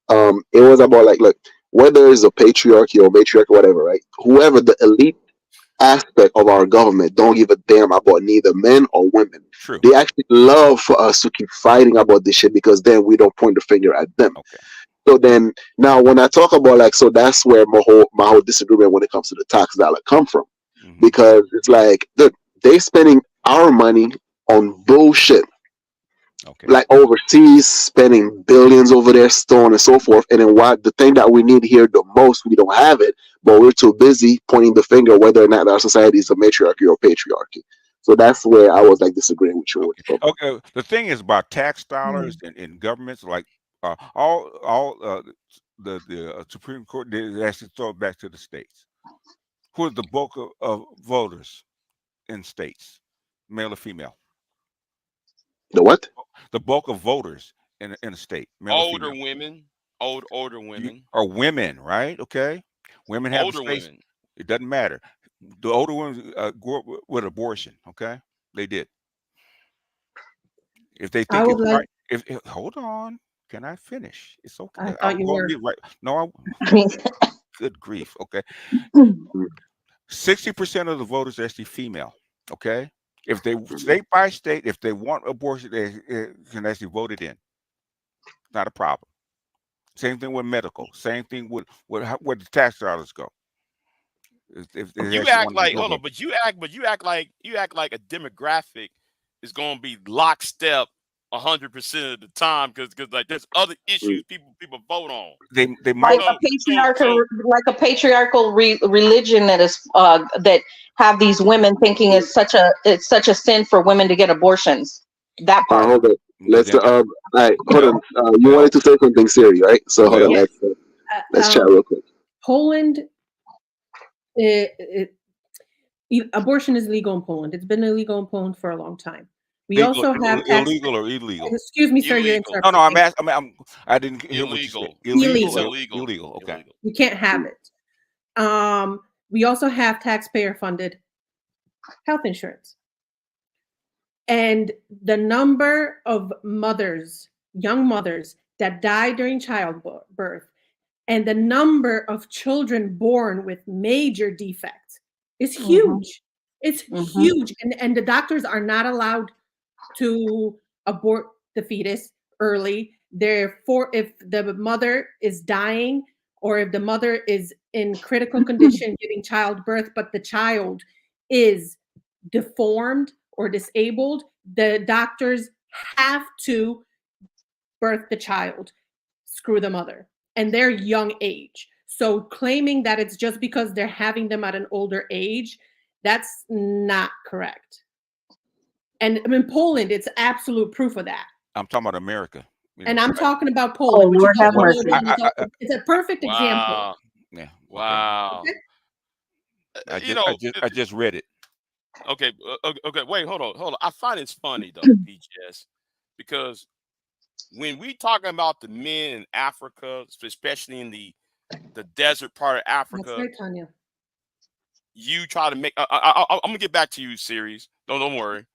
It was about like, look, whether it's a patriarchy or matriarchy, whatever, right? Whoever the elite aspect of our government don't give a damn about neither men or women. True. They actually love for us to keep fighting about this shit because then we don't point the finger at them. Okay. So then now when I talk about like, so that's where my whole disagreement when it comes to the tax dollar come from. Mm-hmm. Because it's like, look, they spending our money on bullshit. Okay. Like overseas, spending billions over there, so on and so forth. And then the thing that we need here the most, we don't have it, but we're too busy pointing the finger whether or not our society is a matriarchy or patriarchy. So that's where I was like disagreeing with you. Okay. The thing is about tax dollars and governments, like the Supreme Court did actually throw it back to the states. Who is the bulk of voters in states, male or female? The what? The bulk of voters in a state, male older or female? Women, older women, or women, right? Okay, women have older space. women. It doesn't matter. The older women grew up with abortion. Okay, they did. If they think it's right, if hold on, can I finish? It's okay. I thought you were right. No, good grief. Okay, 60% of the voters are actually female. Okay, if they state by state, if they want abortion, they can actually vote it in. Not a problem. Same thing with medical. Same thing with where the tax dollars go. If You act like hold on, but you act like a demographic is going to be lockstep 100% of the time because like there's other issues people vote on. They might like a patriarchal religion that is that have these women thinking it's such a sin for women to get abortions. That part. Hold on. Let's all right. Hold on. You wanted to say something serious, right? So hold on. Let's chat real quick. Poland. Abortion is legal in Poland. It's been illegal in Poland for a long time. We also have illegal or illegal. Excuse me, sir. You're interrupting. No, I'm asking. I didn't hear illegal. Illegal. Okay. You can't have it. We also have taxpayer-funded health insurance, and the number of young mothers that die during childbirth, and the number of children born with major defects is huge. It's huge. And the doctors are not allowed to abort the fetus early. Therefore, if the mother is dying or if the mother is in critical condition giving childbirth, but the child is deformed or disabled, the doctors have to birth the child, screw the mother. and they're young age. So claiming that it's just because they're having them at an older age, that's not correct. And I mean, Poland, it's absolute proof of that. I'm talking about America. And I'm talking about Oh, Poland, which Lord you have don't know mercy. it's a perfect example. Wow. Yeah. Okay. Wow. Okay? You know, I just read it. okay, okay, wait, hold on. I find it's funny though, BGS, because when we talking about the men in Africa, especially in the desert part of That's Africa, right, Tanya. you try to make. I'm gonna get back to you, series. Don't worry.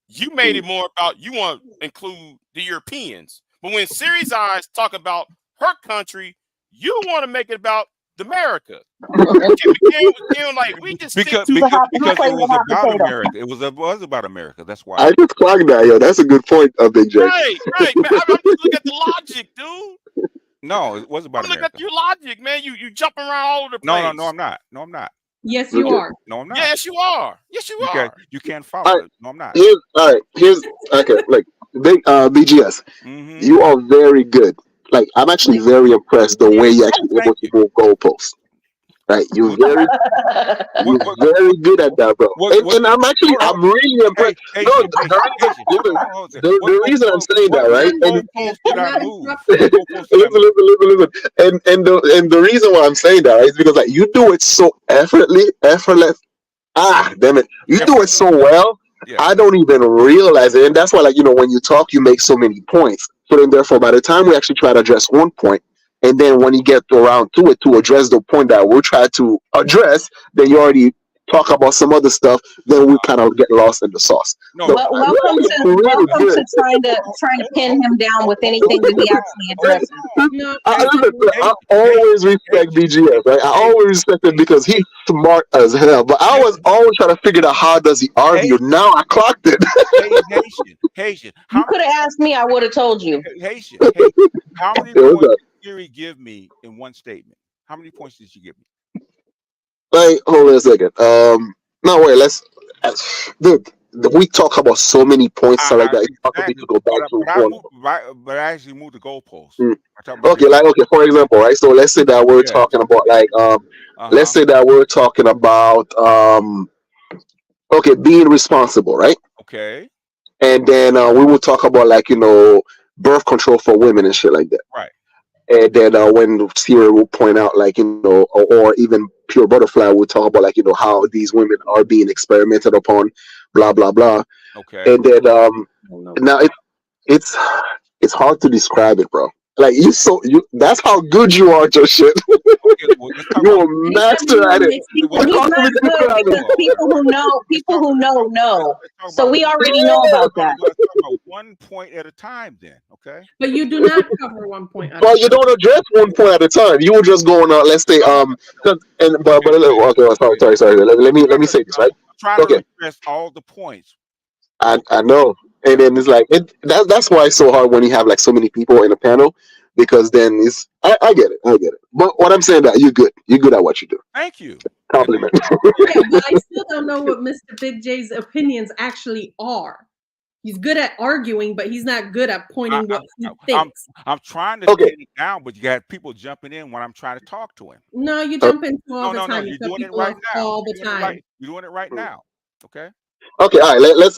You made it more about you want to include the Europeans, but when Series Eyes talk about her country, you want to make it about the America. Like we just stick Because to because it was about America. It was about America. That's why. I just clocked that, yo. That's a good point, Big J. right, man. I'm just looking at the logic, dude. No, it was about I'm looking at America. your logic, man. You jumping around all over the No, place. no, I'm not. No, I'm not. Yes, you Okay. are. No, I'm not. Yes, you are. Yes, you are. You can't All follow right. it. No, I'm not. Here's okay. Like BGS, Mm-hmm. you are very good. Like I'm actually very impressed the way you actually able Thank to move goalposts. Right, you're What- very What, you're very good at that, bro. And I'm actually hold on. I'm really impressed. Hey, No, Haitian, listen, hold on a second. the reason I'm saying that, right? And goalpost did I Not move? interrupted. What goalpost did I move? listen. And the reason why I'm saying that, right, is because like you do it so effortless. Ah, damn it, you do it so well. Yeah. I don't even realize it, and that's why, like when you talk, you make so many points. So then, therefore, by the time we actually try to address one point, and then when you get around to it to address the point that we'll try to address, then you already talk about some other stuff. Then we kind of get lost in the sauce. No, So Well, you're actually really welcome good. to trying to pin him down with anything that he actually addresses. No, Listen, I Hey, always respect BGS, right? I always respect him because he's smart as hell. But I was always trying to figure out how does he argue. Now I clocked it. Haitian. You could have asked me, I would have told you. Haitian. How many It was points did Siri give me in one statement? How many points did she give me? like, hold on a second. No, wait. Dude. We talk about so many points, stuff like that. It's hard for me to go back to one. But I actually moved the goalposts. Mm. I talk about Okay, for example, right? So let's say that we're Yeah. talking about let's Uh-huh. say that we're talking about okay, being responsible, right? Okay. And then we will talk about birth control for women and shit like that. Right. And then when Sierra will point out or even Pure Butterfly will talk about how these women are being experimented upon, blah blah blah. Okay. And then now it's it's hard to describe it, bro. Like that's how good you are at your shit. Okay, well, let's talk You're about a master at it. Well, He's Hard for me not to good describe because it. people who know. let's talk So about we already know about that. let's talk about 1 point at a time then, okay? but you do not cover 1 point. At a Well, you time. don't address one point at a time. You will just go on. Let's say sorry. Let me say this, right. I'm trying Okay, to address all the points. I know, and then it's like that's why it's so hard when you have like so many people in a panel, because then I get it. But what I'm saying that you're good at what you do. Thank you. Compliment. Yeah, but I still don't know what Mr. Big J's opinions actually are. He's good at arguing, but he's not good at pointing what he thinks. I'm trying to pin it down, but you got people jumping in when I'm trying to talk to him. No, you jump into all the No, time. you're You cut doing it people right off now. all the time. You're doing it right now. Okay. Okay, all right. Let's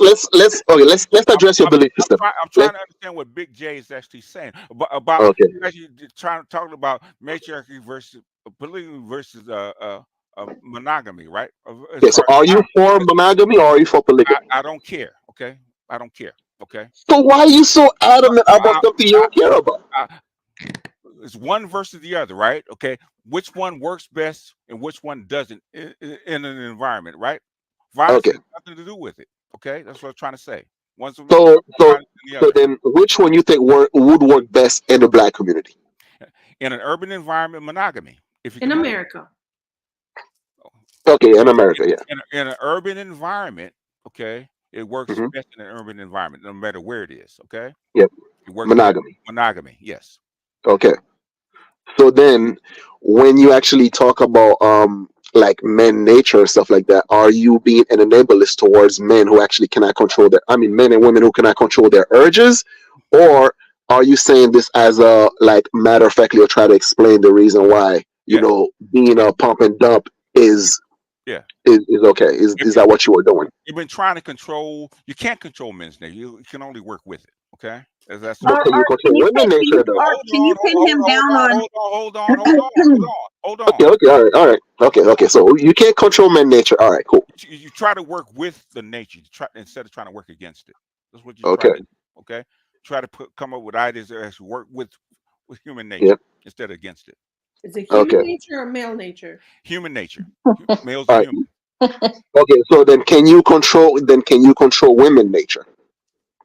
address your belief system. I'm trying to understand what Big J is actually saying about Okay. actually trying to talk about matriarchy versus polygamy versus monogamy, right? Yeah. So, are you for monogamy or are you for polygamy? I don't care. Okay, I don't care. Okay. So why are you so adamant about something you don't care about? It's one versus the other, right? Okay. Which one works best and which one doesn't in an environment, right? Violence has nothing to do with it. Okay, that's what I'm trying to say. So then, which one you think would work best in the black community? In an urban environment, monogamy. In America. Okay, in America, yeah. In an urban environment, okay, it works best in an urban environment, no matter where it is. Okay. Yep. It works Monogamy. Monogamy, yes. Okay. So then, when you actually talk about like men nature and stuff like that, are you being an enablers towards men who actually cannot control men and women who cannot control their urges, or are you saying this as a like matter of factly or try to explain the reason why Yeah, being a pump and dump is yeah. is okay? If, Is that what you were doing? you've been trying to control, you can't control men's nature. You can only work with it. Okay, that's the But can problem. you control women nature though? Hold Can you on, pin him down on? hold Okay, on. okay, all right, okay. So you can't control men nature. All right, cool. You try to work with the nature. You try instead of trying to work against it. That's what you try Okay, to do. Okay, try to come up with ideas that actually work with human yeah, nature instead of against it. Is it human okay, nature or male nature? Human nature. Males all are right. human. Okay, so then can you control women nature?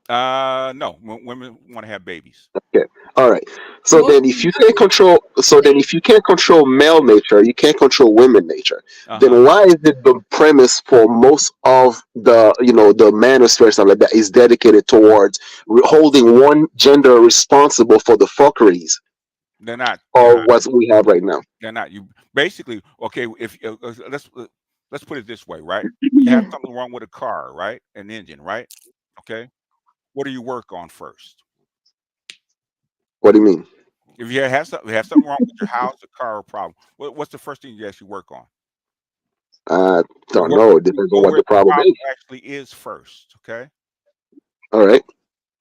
No, women want to have babies. Okay. All right. So Most then if you can't control if you can't control male nature, you can't control women nature. Uh huh. Then why is it the premise for most of the the manosphere stuff like that is dedicated towards holding one gender responsible for the fuckeries They're not. They're of not. what we have right now? They're not. You basically okay. If let's put it this way, right? You have something wrong with a car, right? An engine, right? Okay. What do you work on first? What do you mean? If you have something wrong with your house, a car, or problem, what's the first thing you actually work on? I You don't go know. It depends on go what where the the problem problem is. actually is first. Okay. All right.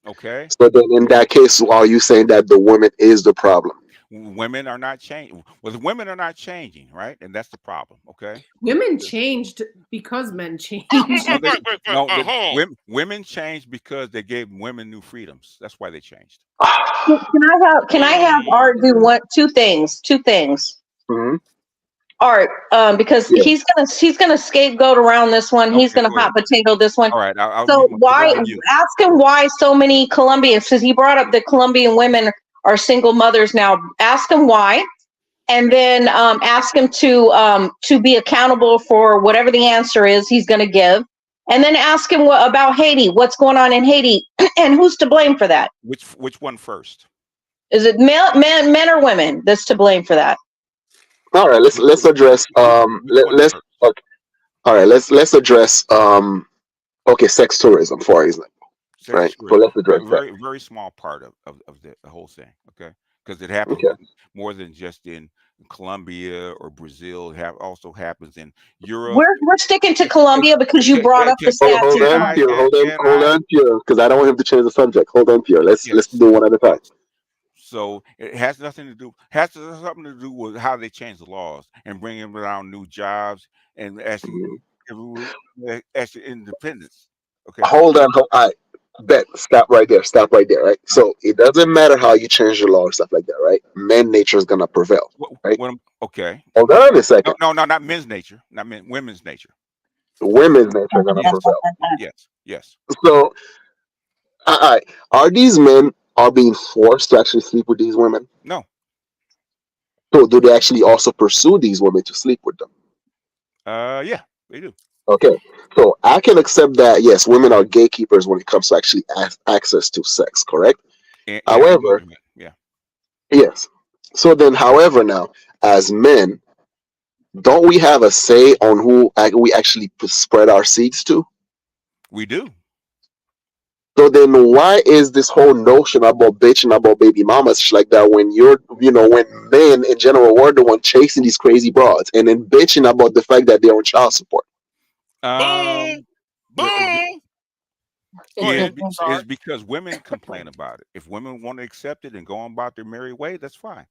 Okay. So then in that case, are you saying that the woman is the problem? Women are not changing. Well, the women are not changing, right? And that's the problem. Okay. Women changed because men No, changed. they no the Hold on. women changed because they gave women new freedoms. That's why they changed. Can I have Art do Mm. two things? Two things. Hmm. Art, because Yeah. he's gonna scapegoat around this one. He's Okay, gonna go hot ahead. potato this one. All right, I'll So you want put it why on you. ask him why so many Colombians? Because he brought up that Colombian women are single mothers now. Ask him why, and then ask him to be accountable for whatever the answer is he's going to give, and then ask him about Haiti. What's going on in Haiti, and who's to blame for that? Which one first? Is it men or women that's to blame for that? All right. Let's address Which one let's first? okay. All right. Let's address okay, sex tourism for example. Sex Right. So tourism. let's address that. Very small part of the whole thing. Okay, because it happens Okay. more than just in Colombia or Brazil. It also happens in Europe. We're sticking to Colombia because you brought up the stats Hold in on, Colombia. Pierre. Can Hold I? on, Pierre. Because I don't want him to change the subject. Hold on, Pierre. Let's Yes, do one at a time. yes. So it has nothing to do has something to do with how they change the laws and bringing around new jobs and actually Mhm. actually independence. Okay. All right. Bet. Stop right there. Stop right there. Right. Uh, So it doesn't matter how you change the law and stuff like that. Right. Man nature is gonna prevail. Right. okay. Hold on Okay. a second. No, not men's nature, not men, women's nature. Women's nature is gonna Yes, prevail. yes. So, all right. Are these men are being forced to actually sleep with these women? No. So do they actually also pursue these women to sleep with them? Yeah, they do. Okay, so I can accept that yes, women are gatekeepers when it comes to actually access to sex, correct? And However, movement. Yeah, yes. So then, however, now as men, don't we have a say on who we actually spread our seeds to? we do. So then, why is this whole notion about bitching about baby mamas shit like that when when men in general were the one chasing these crazy broads and then bitching about the fact that they're on child support? Boom. Um, the, Boom. Go ahead. Sorry. is because women complain about it. If women want to accept it and go on about their merry way, that's fine.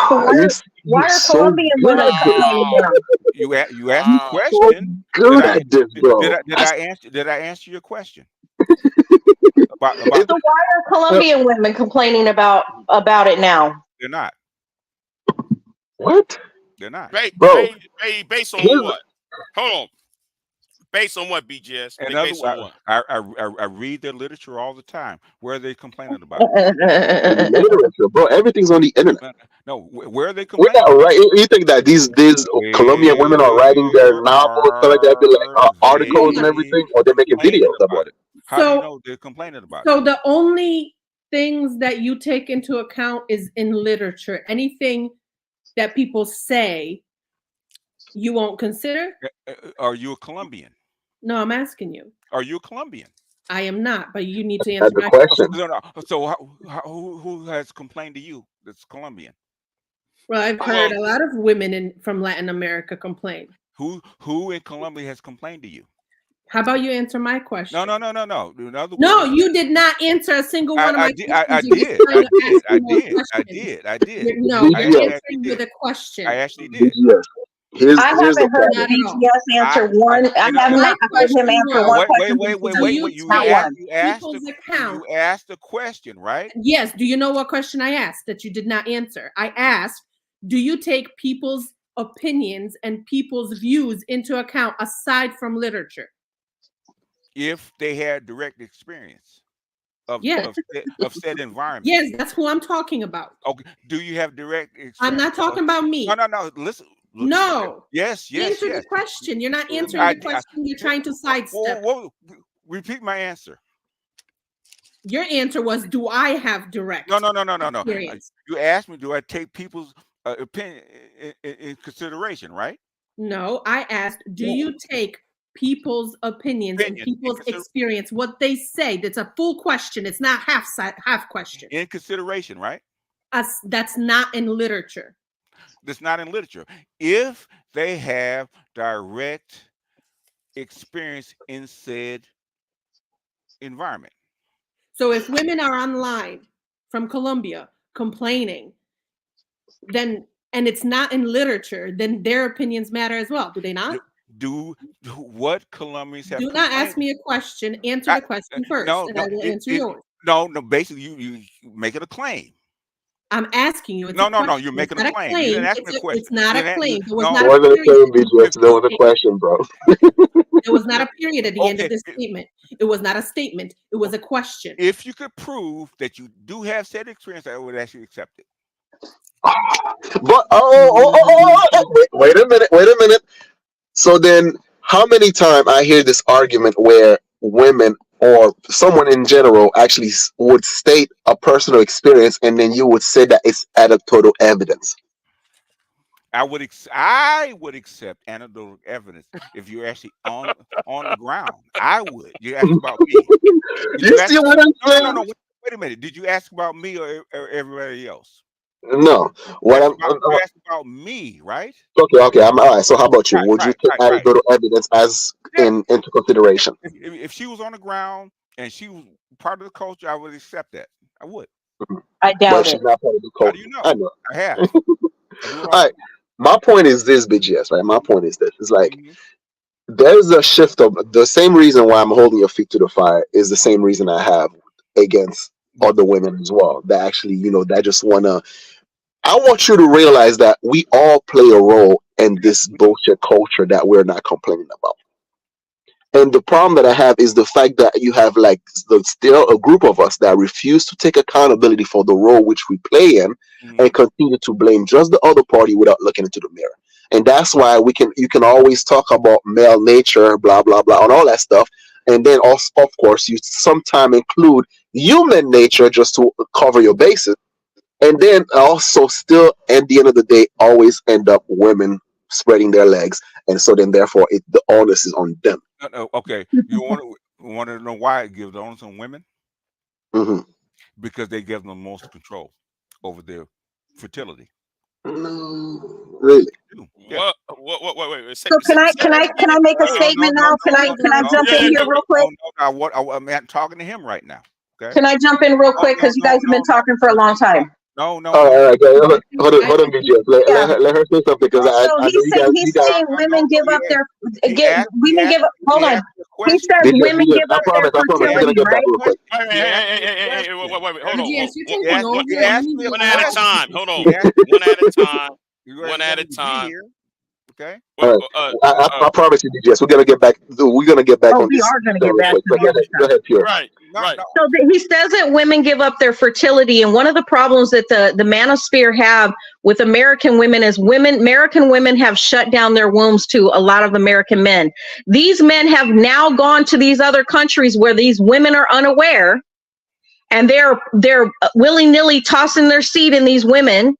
So Ah, you're why are so Colombian women good. complaining Wow. now? You asked the Wow. So question. Did good I at this, bro. did I answer your question about It's, So why are uh, Colombian women complaining about it now? they're not. what, They're not. bro? Based on Here's what? Hold on. Based on what, BGS? And other Based on what? I read their literature all the time. Where are they complaining about? literature, bro. Everything's on the internet. No, where are they We're complaining not about? right. You think that these Colombian women are writing their Where novels, stuff like that, be like are articles and they everything, or they're making complaining videos about about it? it? How do you So know they're complaining about it? so the only things that you take into account is in literature. Anything that people say you won't consider? Are you a Colombian? No, I'm asking you. Are you a Colombian? I am not, but you need to That's answer the my question. question. No, no. So who has complained to you that's Colombian? Well, I've heard a lot of women from Latin America complain. Who in Colombia has complained to you? How about you answer my question? No. In other No, words, you did not answer a single one of my questions. I You're just did. trying to ask me more I questions. did. No, I you're BGS. answering with a question. I actually did. BGS. Here's I the haven't heard problem. Not at all. BGS answer one. I You know, have My not heard him question answer one was, question. do you You Not take one. people's account? you asked the question, right? Yes. Do you know what question I asked that you did not answer? I asked, do you take people's opinions and people's views into account aside from literature? If they had direct experience Yes. of said environment. Yes, that's who I'm talking about. Okay. Do you have direct experience? I'm not talking about me. No. Listen. No. Yes. Answer the question. You're not answering the question. You're trying to sidestep. Repeat my answer. Your answer was, do I have direct No. experience? You asked me, do I take people's opinion in consideration, right? No, I asked, do you take people's opinions and people's experience, what they say? That's a full question. It's not half question. In consideration, right? That's not in literature. That's not in literature. If they have direct experience in said environment. So if women are online from Colombia complaining, then, and it's not in literature, then their opinions matter as well, do they not? Do what Colombians have. Do not ask me a question. Answer the question first, and I will answer yours. No. Basically, you make it a claim. I'm asking you. No. You're making a claim. You didn't ask me a question. It's not a claim. There was It not a wasn't a claim, period. BGS. There was a question, bro. There was not a period at the end of this statement. It was not a statement. It was a question. If you could prove that you do have said experience, I would actually accept it. But wait a minute. So then, how many times I hear this argument where women or someone in general actually would state a personal experience, and then you would say that it's anecdotal evidence? I would accept anecdotal evidence if you're actually on the ground. I would. You asked about me. You see what I'm saying? No. Wait a minute. Did you ask about me or everybody else? No. You asked about me, right? Okay. I'm all right. So how about you? Right, Would you take anecdotal evidence as into consideration? If she was on the ground and she was part of the culture, I would accept that. I would. I doubt But she's not part of the How culture. do you know? I know. I have. All right. My point is this, BGS, right? My point is this. It's like there's a shift of the same reason why I'm holding your feet to the fire is the same reason I have against other women as well. That actually, that just wanna. I want you to realize that we all play a role in this bullshit culture that we're not complaining about. And the problem that I have is the fact that you have still a group of us that refuse to take accountability for the role which we play in and continue to blame just the other party without looking into the mirror. And that's why you can always talk about male nature, blah, blah, blah, and all that stuff. And then also, of course, you sometimes include human nature just to cover your bases. And then also still at the end of the day, always end up women spreading their legs. And so then therefore the onus is on them. Okay. You want to know why it gives the onus on women? Mm-hmm. Because they give them most control over their fertility. No, really? Yeah. Wait. So can I make a statement now? Can I jump in here real quick? I'm talking to him right now. Okay. Can I jump in real quick because you guys have been talking for a long time? No. All right. Hold on, BGS. Let her say something because he's saying women give up their women give up. Hold on. He says women give up their fertility, right? Hey, wait, hold on. Yes, you're taking over. One at a time. Hold on. One at a time. One at a time. Okay. All right. I promise you, BGS, we're gonna get back. We're gonna get back on this. We are gonna get back to the Go ahead, Pure. Right. So he says that women give up their fertility, and one of the problems that the manosphere have with American women is American women have shut down their wombs to a lot of American men. These men have now gone to these other countries where these women are unaware, and they're willy-nilly tossing their seed in these women.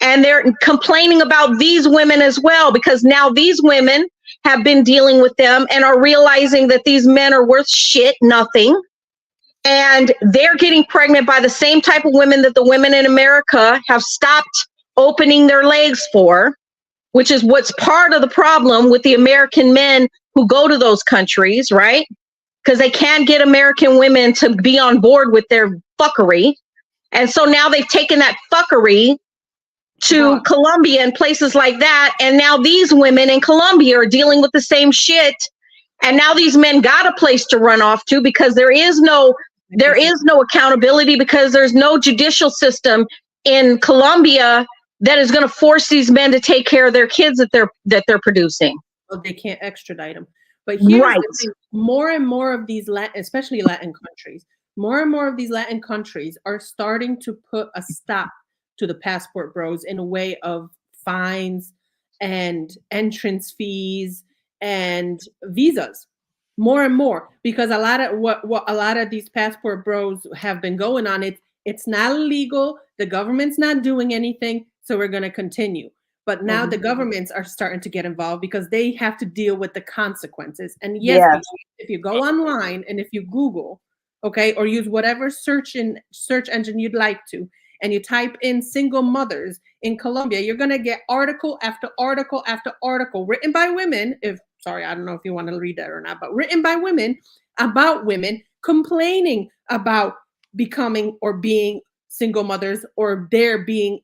And they're complaining about these women as well, because now these women have been dealing with them and are realizing that these men are worth shit, nothing. And they're getting pregnant by the same type of women that the women in America have stopped opening their legs for, which is what's part of the problem with the American men who go to those countries, right? Because they can't get American women to be on board with their fuckery. And so now they've taken that fuckery to Colombia and places like that. And now these women in Colombia are dealing with the same shit. And now these men got a place to run off to because there is no accountability, because there's no judicial system in Colombia that is going to force these men to take care of their kids that they're producing. Well, they can't extradite them. But here's Right. the thing. More and more of these especially Latin countries, more and more of these Latin countries are starting to put a stop to the passport bros in a way of fines and entrance fees and visas. More and more, because a lot of what a lot of these passport bros have been going on, it's not illegal. The government's not doing anything, so we're going to continue. But now the governments are starting to get involved because they have to deal with the consequences. And yes, if you go online and if you Google, okay, or use whatever search engine you'd like to, and you type in single mothers in Colombia, you're going to get article after article after article written by women. Sorry, I don't know if you want to read that or not, but written by women about women complaining about becoming or being single mothers, or there being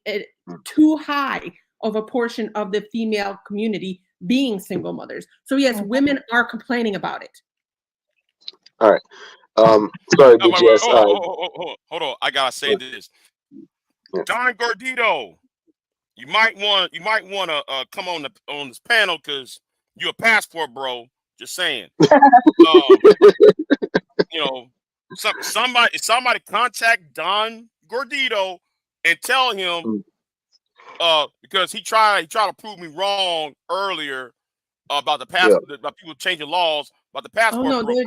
too high of a portion of the female community being single mothers. So yes, women are complaining about it. All right. Sorry, BGS. Hold on. I gotta say this. Don Gordito, you might want to come on this panel because you're a passport bro. Just saying. Somebody contact Don Gordito and tell him because he tried to prove me wrong earlier about the passport, about people changing laws about the passport. Oh no,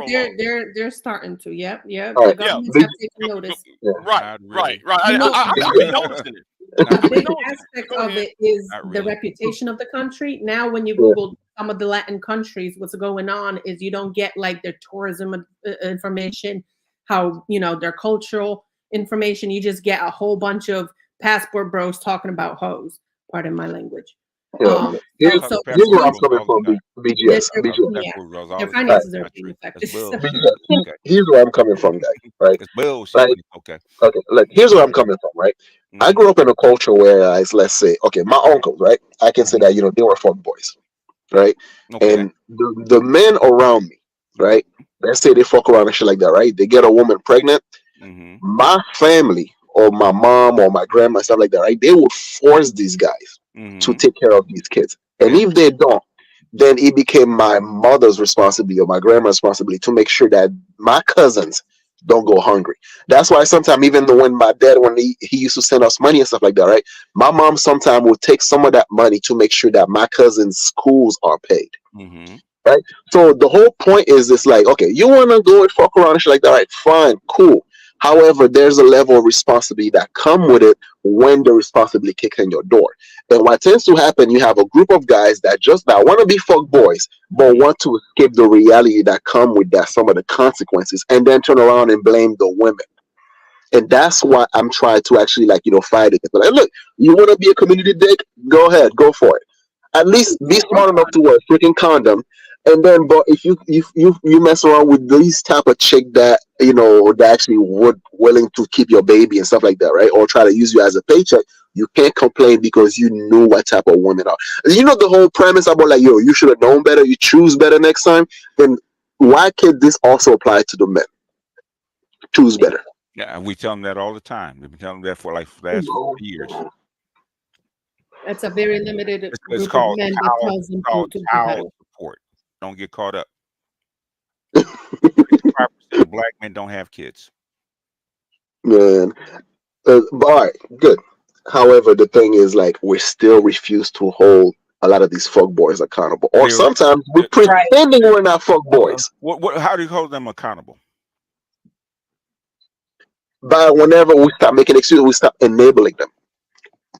they're starting to. Yep. Right. The governments have taken notice. Right. I've been noticing it. A big aspect of it is the reputation of the country. Now, when you Google some of the Latin countries, what's going on is you don't get like their tourism information, how their cultural information. You just get a whole bunch of passport bros talking about hoes. Pardon my language. Here's where I'm coming from, BGS. Their finances are being affected. Here's where I'm coming from, guys. Right? It's bullshit. Okay. Look, here's where I'm coming from. Right? I grew up in a culture where, let's say, okay, my uncles, right? I can say that they were fuck boys, right? Okay. And the men around me, right? Let's say they fuck around and shit like that, right? They get a woman pregnant. My family or my mom or my grandma, stuff like that, right? They would force these guys to take care of these kids. And if they don't, then it became my mother's responsibility or my grandma's responsibility to make sure that my cousins don't go hungry. That's why sometimes, even though when my dad, when he used to send us money and stuff like that, right? My mom sometimes would take some of that money to make sure that my cousins' schools are paid. Right? So the whole point is this, like, okay, you want to go and fuck around and shit like that, right? Fine, cool. However, there's a level of responsibility that come with it when the responsibility kicks in your door. And what tends to happen, you have a group of guys that want to be fuck boys, but want to escape the reality that come with that, some of the consequences, and then turn around and blame the women. And that's why I'm trying to actually, fight it. But look, you want to be a community dick? Go ahead, go for it. At least be smart enough to wear a freaking condom. And then, but if you mess around with these type of chick that that actually willing to keep your baby and stuff like that, right? Or try to use you as a paycheck, you can't complain because you knew what type of women are. The whole premise about you should have known better, you choose better next time. Then why can't this also apply to the men? Choose better. Yeah, we tell them that all the time. We've been telling them that for the last 4 years. That's a very limited It's group called of men that tells them to child support. Don't get caught up. 35% of black men don't have kids. Man, all right, good. However, the thing is, we still refuse to hold a lot of these fuck boys accountable, or sometimes we're pretending we're not fuck boys. How do you hold them accountable? But whenever we stop making excuses, we stop enabling them.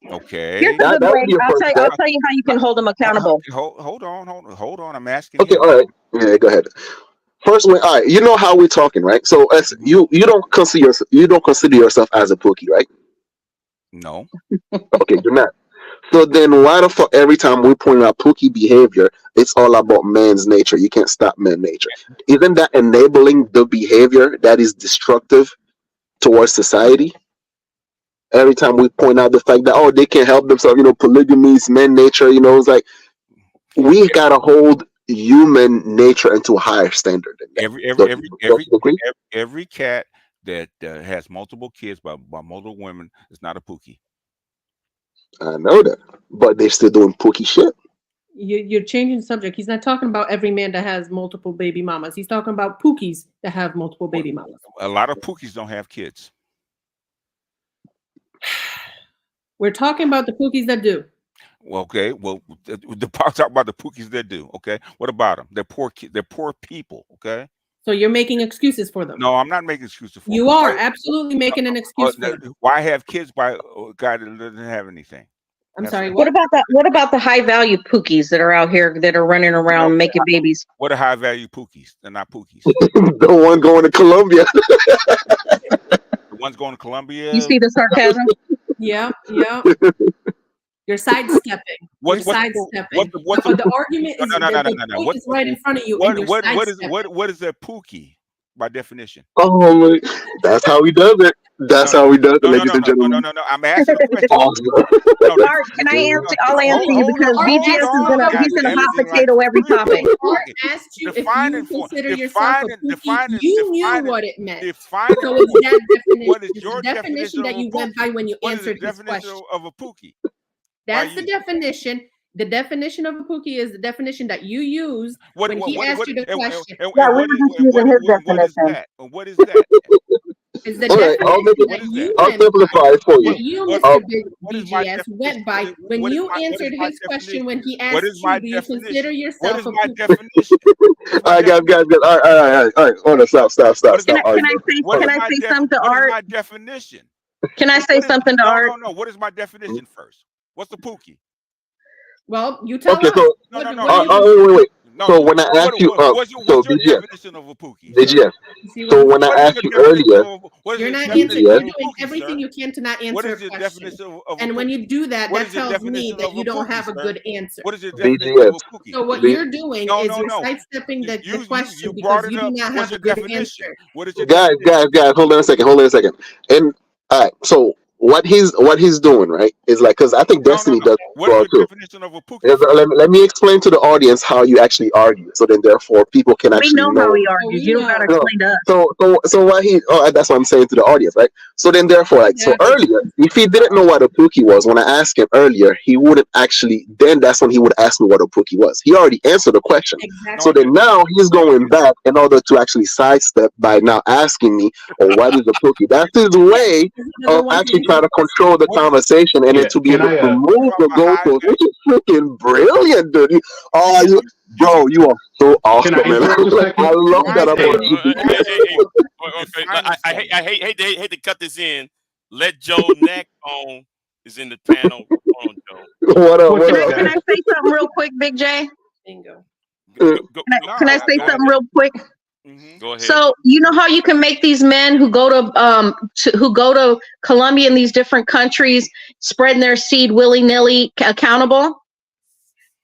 Here's Okay. a good That way. would be a first I'll step. tell you how you can hold them accountable. Hold on. I'm asking Okay, him. all right. Yeah, go ahead. First one, all right. You know how we're talking, right? So, as Mhm. you don't consider yourself as a Pookie, right? No. Okay, you're not. So then, why the fuck every time we point out Pookie behavior, it's all about man's nature? You can't stop man nature. Isn't that enabling the behavior that is destructive towards society? Every time we point out the fact that they can't help themselves, polygamy is man nature. It's like we gotta hold human nature into a higher standard than that. Every every Don't every you, don't every you agree? every cat that has multiple kids by multiple women is not a Pookie. I know that, but they're still doing Pookie shit. You're changing the subject. He's not talking about every man that has multiple baby mamas. He's talking about pookies that have multiple Well, baby mamas. a lot of Pookies don't have kids. We're talking about the pookies that do. Well, okay. Well, talk about the Pookies that do. Okay. What about them? They're poor. They're poor people. Okay. So you're making excuses for them. No, I'm not making excuses for You them. are absolutely making an excuse for them. Why have kids by a guy that doesn't have anything? I'm That's sorry, all. What what? about that? What about the high value pookies that are out here that are running around Okay. making babies? What are high value Pookies? They're not Pookies. The one going to Colombia. The ones going to Colombia. You see the sarcasm? Yeah, yeah. You're sidestepping. You're What's the sidestepping. what's But the the argument no is no no no no the no no. point is right in front of you, and you're sidestepping. What is a Pookie by definition? Oh my, that's how he does it. That's No, how he does it, no, no, ladies no, and no, no, no, gentlemen. no, no. I'm asking a question. Awesome. No, Art, can I answer? I'll answer you because BGS is gonna God he's gonna damn it, hot seem like potato every topic. Art okay. asked you if you consider yourself a pookie. Defining, You knew what it meant. defining. So it's that definition. What is It's your the definition definition that of a you went by Pookie? when you What is the answered his definition question. of a Pookie? That's the definition. The definition of a pookie is the definition that you used when he asked you the question. Yeah, we were just using his what is definition. that? What is that? Is the All right, definition What that is you that? I'll went simplify by, it for that you. you, What, Mr. what is my BGS, went definition? by when you answered his question when he asked you, do you consider What yourself is a my pookie? definition? What is All my right, guys, definition? All right. Hold on, stop What is Can my I arguing. say what can is I my say something to what is Art? my definition? Can I say What is something to Art? no. What is my definition first? What's the Pookie? Well, you tell Okay, us. so What do wait. No, So when I what, asked you, so what's your BGS, definition of a Pookie, sir? you see what so I'm when I saying? What is asked your you definition earlier, of what is You're your not definition answering. BGS, You're of a doing Pookie, everything sir? you can to not What answer is a your question. definition of a And when Pookie? you do that, What that is your tells me definition that of you a don't Pookie, have a sir? good answer. What is your definition of BGS, a Pookie? So what B, you're doing No, is no, you're no. sidestepping the You question brought because it you do up. not What's have your a good definition? answer. What is your guys, definition? hold on a second. And all right, so what he's doing, right, is like, because I think No, no, Destiny no. does it What is well your too. definition of a Pookie Is, first? let me explain to the audience how you actually argue, so then therefore people can We actually know how know. he So argues. we You don't gotta know. No. explain to us. So what that's what I'm saying to the audience, right? So then therefore, like, so Exactly. earlier, if he didn't know what a Pookie was, when I asked him earlier, he wouldn't actually, then that's when he would ask me what a Pookie was. He already answered the question. No, Exactly. So I then didn't. now he's No, I going didn't. back in order to actually sidestep by now asking me, oh, what is a Pookie? That's his Yes, way because he of doesn't want to actually answer trying the to question. control the What is conversation and then Yeah, to be can able to I what move about the my high goalposts, value? which is freaking brilliant, dude. Oh, You bro, you are so can I awesome, man. interrupt a Like, I second? love that define about that. you. Define that for me. Okay. Define it I for hate me. I hate hate to cut this in. Let Joe neck on is in the panel. Hold on, Joe. What up? What's What up, up? Can I guys? say something real quick, Big J? Bingo. Uh, No, Can I say go something ahead. real quick? Hmm. Go ahead. So you know how you can make these men who go to Colombia and these different countries spreading their seed willy nilly accountable?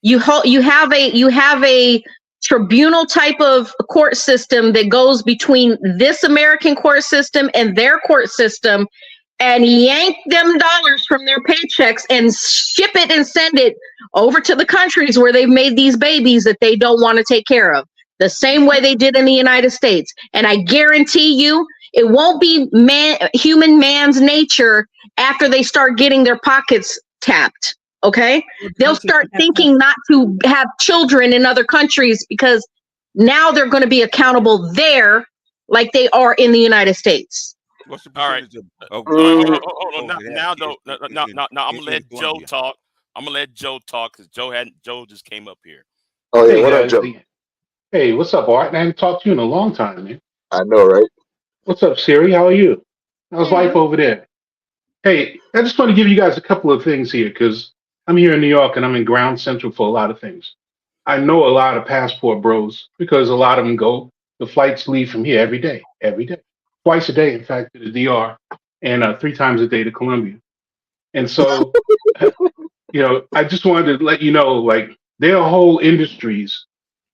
You have a tribunal type of court system that goes between this American court system and their court system, and yank them dollars from their paychecks and ship it and send it over to the countries where they've made these babies that they don't want to take care of. The same way they did in the United States. And I guarantee you, it won't be human man's nature after they start getting their pockets tapped. Okay? They'll start thinking not to have children in other countries because now they're going to be accountable there like they are in the United States. What's the All right. percentage of Hold on. folks that have Now kids though, now I'm gonna in let Joe Colombia? talk. I'm gonna let Joe talk because Joe just came up here. Oh yeah, Hey what up, guys. Joe? Hey, what's up, Art? I haven't talked to you in a long time, man. I know, right? What's up, Siri? How are you? How's life Yeah. over there? Hey, I just want to give you guys a couple of things here because I'm here in New York and I'm in ground central for a lot of things. I know a lot of passport bros because a lot of them go, the flights leave from here every day, twice a day, in fact, to the DR, and 3 times a day to Colombia. And so, I just wanted to let you know, like, there are whole industries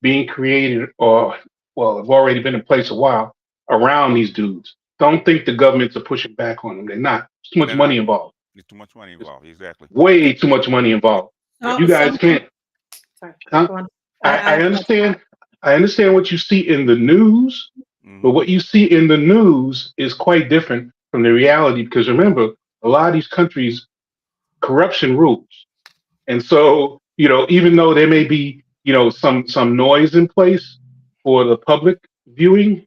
being created or, well, have already been in place a while around these dudes. Don't think the governments are pushing back on them. They're not. There's too much They're not. money involved. There's too much money involved. Exactly. Way too much money involved. So You guys some can't. sorry, Huh? go on. I I understand. I understand what you see in the news, but Hmm. what you see in the news is quite different from the reality. Because remember, a lot of these countries, corruption rules, and so even though there may be some noise in place for the public viewing,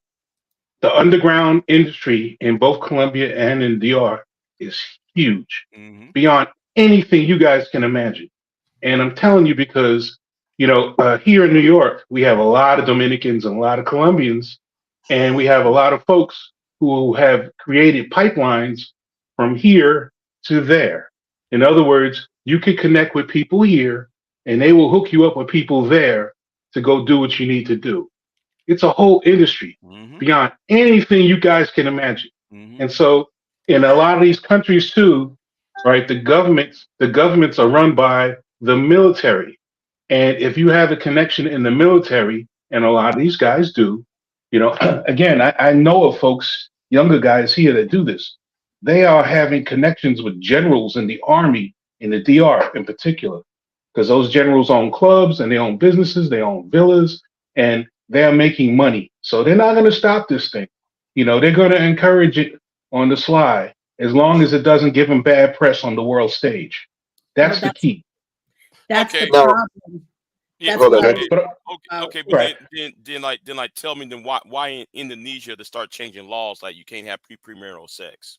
the underground industry in both Colombia and in DR is huge, Hmm. beyond anything you guys can imagine. And I'm telling you because, here in New York, we have a lot of Dominicans and a lot of Colombians, and we have a lot of folks who have created pipelines from here to there. In other words, you can connect with people here, and they will hook you up with people there to go do what you need to do. It's a whole industry Hmm. beyond anything you guys can imagine. Hmm. And so in a lot of these countries too, right, the governments are run by the military. And if you have a connection in the military, and a lot of these guys do, again, I know of folks, younger guys here that do this. They are having connections with generals in the army, in the DR in particular, because those generals own clubs and they own businesses, they own villas, and they're making money. So they're not going to stop this thing. They're going to encourage it on the sly as long as it doesn't give them bad press on the world stage. but That's the key. that's the Okay. Now, problem. Yeah. That's hold what on. I Okay. was Okay. But Okay. about. Okay. But right. then tell me then why in Indonesia to start changing laws like you can't have premarital sex?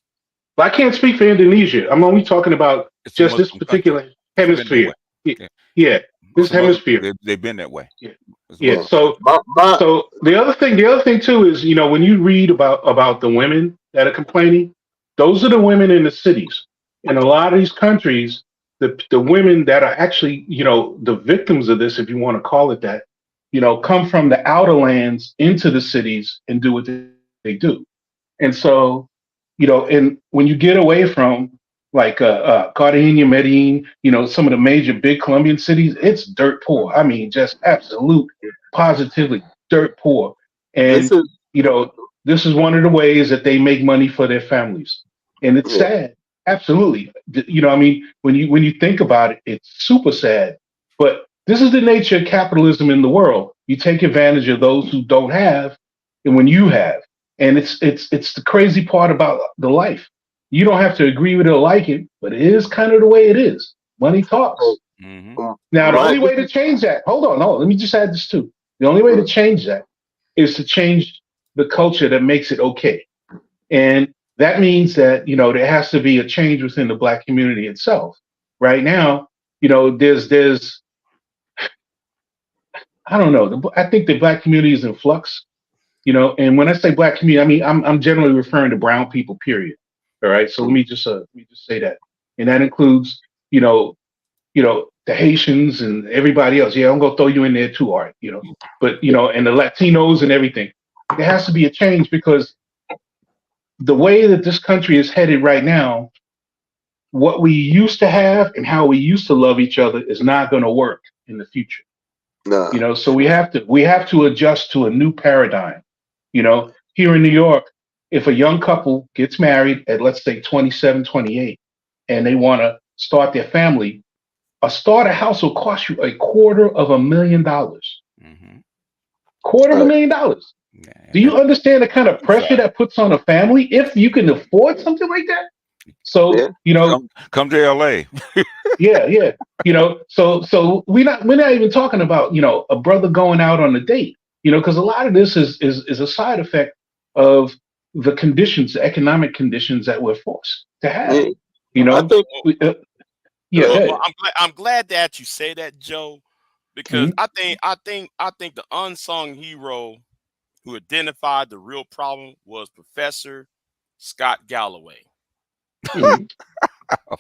But I can't speak for Indonesia. I'm only talking about It's a just this Muslim country. particular It's been that way. hemisphere. Yeah, Yeah. yeah, this It's a Muslim. hemisphere. They've been that way. Yeah, It's a yeah. Muslim So, country. my so the other thing too is when you read about the women that are complaining, those are the women in the cities. In a lot of these countries, the women that are actually the victims of this, if you want to call it that, come from the outer lands into the cities and do what they do. And so, and when you get away from like Cartagena, Medellin, some of the major big Colombian cities, it's dirt poor. I mean, just absolute, positively dirt poor. this And, is you know, this is one of the ways that they make money for their families. And it's yeah. sad. Absolutely. I mean, when you think about it, it's super sad. But this is the nature of capitalism in the world. You take advantage of those who don't have, and when you have. And it's the crazy part about the life. You don't have to agree with it or like it, but it is kind of the way it is. Money So, talks. Hmm. Now, the my only this way to is change that, hold on, no, let me just add this too. The only way to mm, change that is to change the culture that makes it okay. And that means that, there has to be a change within the black community itself. Right now, there's I don't know. I think the black community is in flux. And when I say black community, I mean I'm generally referring to brown people, period. All right. So let me just say that. And that includes, you know, the Haitians and everybody else. Yeah, I'm gonna throw you in there too, Art. But and the Latinos and everything. There has to be a change because the way that this country is headed right now, what we used to have and how we used to love each other is not gonna work in the future. nah. So we have to adjust to a new paradigm. Here in New York, if a young couple gets married at, let's say, 27, 28, and they want to start their family, a starter house will cost you $250,000. Hmm. Quarter of a Right. million dollars. Yeah. Do you understand the kind of It's pressure that puts on a family if you can afford something like that? So, Yeah. come to LA. yeah, yeah. So we're not even talking about, a brother going out on a date, because a lot of this is a side effect of the conditions, the economic conditions that we're forced to have. Yeah. You I know, think we, go yeah, ahead. good. I'm glad that you say that, Joe, because Mhm. I think the unsung hero who identified the real problem was Professor Scott Galloway. Mhm.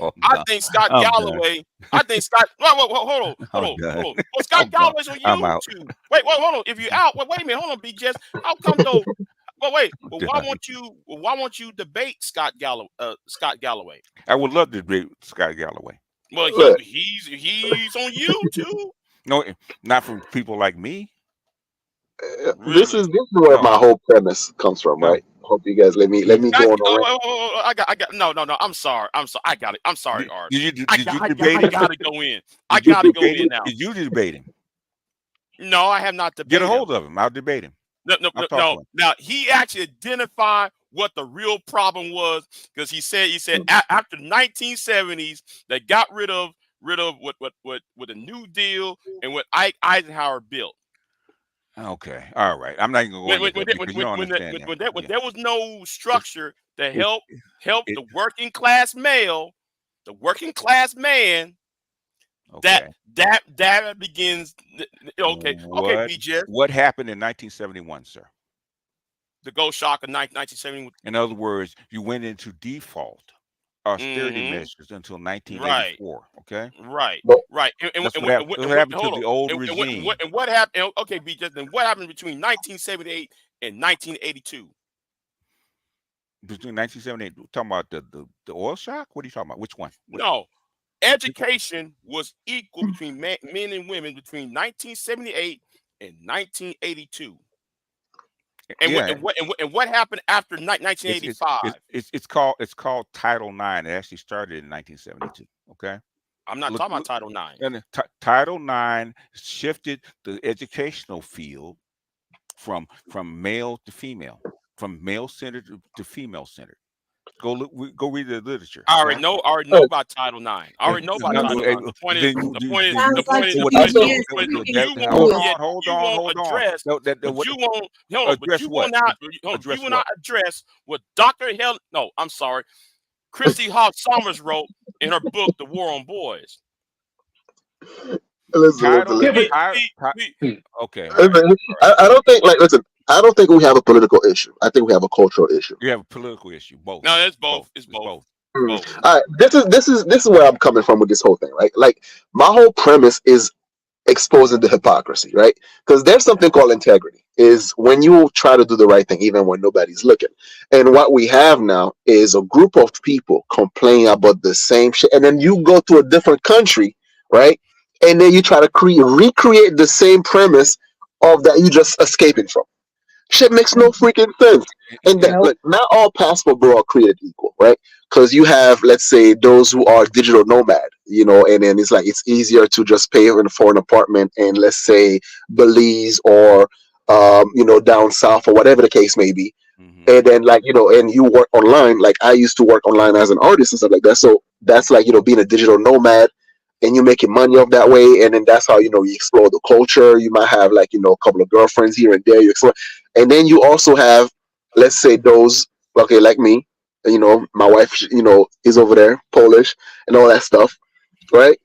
Oh, I no. think Scott I'm done. Galloway. I think Scott. Hold on, hold on, I'm hold done. on. Well, Scott I'm done. Galloway's on I'm out. YouTube. Wait, hold on. If you're out, wait a minute. Hold on, BJS. How come though? Well, wait. I'm Well, done. why won't you debate Scott Galloway? I would love to debate Scott Galloway. Well, Look, he's on YouTube. No, not from people like me. Really? this is where No, my whole premise comes from, no. right? Hope you guys let me Scott, go on a rant. I got. No. I'm sorry. I got it. I'm sorry, Art. Did you debate I him? gotta go in. I Did you gotta go debate in him? now. Did you debate him? No, I have not Get a debated him. hold of him. I'll debate him. I'll talk to No. him. Now he actually identified what the real problem was because he said after the 1970s they got rid of what the New Deal and what Ike Eisenhower built. Okay. All right. I'm not even going to go into that because you don't When understand him. Yeah. there was no It's, structure to it, help it, the working class male, the working class man, okay. that begins. Okay, What BJ, what happened in 1971, sir? the gold shock of 1970. In other words, you went into default austerity Mm-hmm. measures until Right. 1984. Okay. Right, But right. That's what happened. What happened to Hold on. the old regime And what happened? Okay, BJ. Then what happened between 1978 and 1982? between 1978? We're talking about the oil shock? What are you talking about? Which one? No, education was equal between men and women between 1978 and 1982. And Yeah. what happened after It's 1985? it's called Title IX. It actually started in 1972. Okay. I'm not Look, talking about look Title IX. and Title IX shifted the educational field from male to female, from male centered to female centered. Go read the literature. I Okay. already know about Title IX. I already know about No, Title IX. The point is, then the point is, you the Sounds point like is, so the what point you is, so BS but speaking you through it. won't address, No, but you won't, but address you will what? not, you Address will what? not address what Dr. Helen, no, I'm sorry, Christy Hogg Summers wrote in her book, The War on Boys. Listen, Title Yeah, listen. but ti- hmm. okay, all right. Listen, I don't think like listen. I don't think we have a political issue. I think we have a cultural issue. You have a political issue. Both. No, it's Both. both. It's It's both. both. It's both. All right, this is where I'm coming from with this whole thing, right? Like my whole premise is exposing the hypocrisy, right? Because there's something called integrity. Is when you try to do the right thing even when nobody's looking. And what we have now is a group of people complaining about the same shit, and then you go to a different country, right? And then you try to recreate the same premise of that you just escaping from. Shit makes no freaking sense. And And that, Nope. like, not all passport bro are created equal, right? Because you have, let's say, those who are digital nomad, and then it's like it's easier to just pay for an apartment in, let's say, Belize or, down south or whatever the case may be. mhm. And then, like, and you work online. Like, I used to work online as an artist and stuff like that. So that's like, being a digital nomad and you making money off that way, and then that's how you explore the culture. You might have like a couple of girlfriends here and there. You explore, and then you also have, let's say, those okay like me. My wife, is over there, Polish, and all that stuff, right?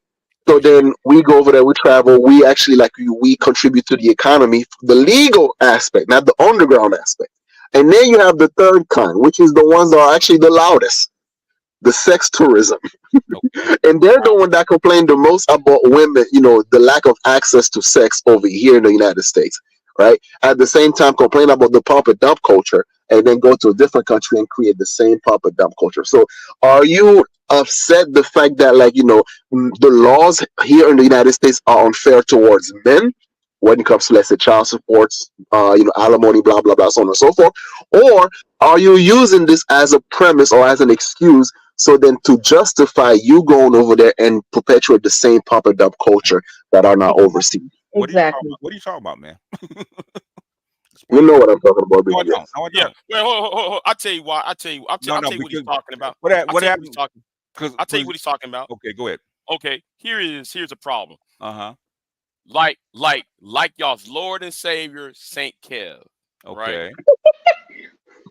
So then we go over there, we travel, we actually like we contribute to the economy, the legal aspect, not the underground aspect. And then you have the third kind, which is the ones that are actually the loudest, the sex tourism, Okay. and they're the one that complain the most about women, the lack of access to sex over here in the United States, right? At the same time, complain about the pump and dump culture, and then go to a different country and create the same pump and dump culture. So, are you upset the fact that, like, the laws here in the United States are unfair towards men? When it comes to, let's say, child supports, alimony, blah blah blah, so on and so forth, or are you using this as a premise or as an excuse so then to justify you going over there and perpetuate the same pop and dump culture that are now overseas? What are you talking Exactly. about? What are you talking about, man? You Explain. know what I'm talking about, No, I baby. don't. No, I Yeah. don't. Well, hold. I tell you why. No, I'll no, tell you what he's because talking about. what I'll what tell you what he's happened? talking. Because I'll tell you what he's talking about. okay, go ahead. Okay. Here's a problem. Uh-huh. Like y'all's Lord and Savior Saint Kev, right? Okay.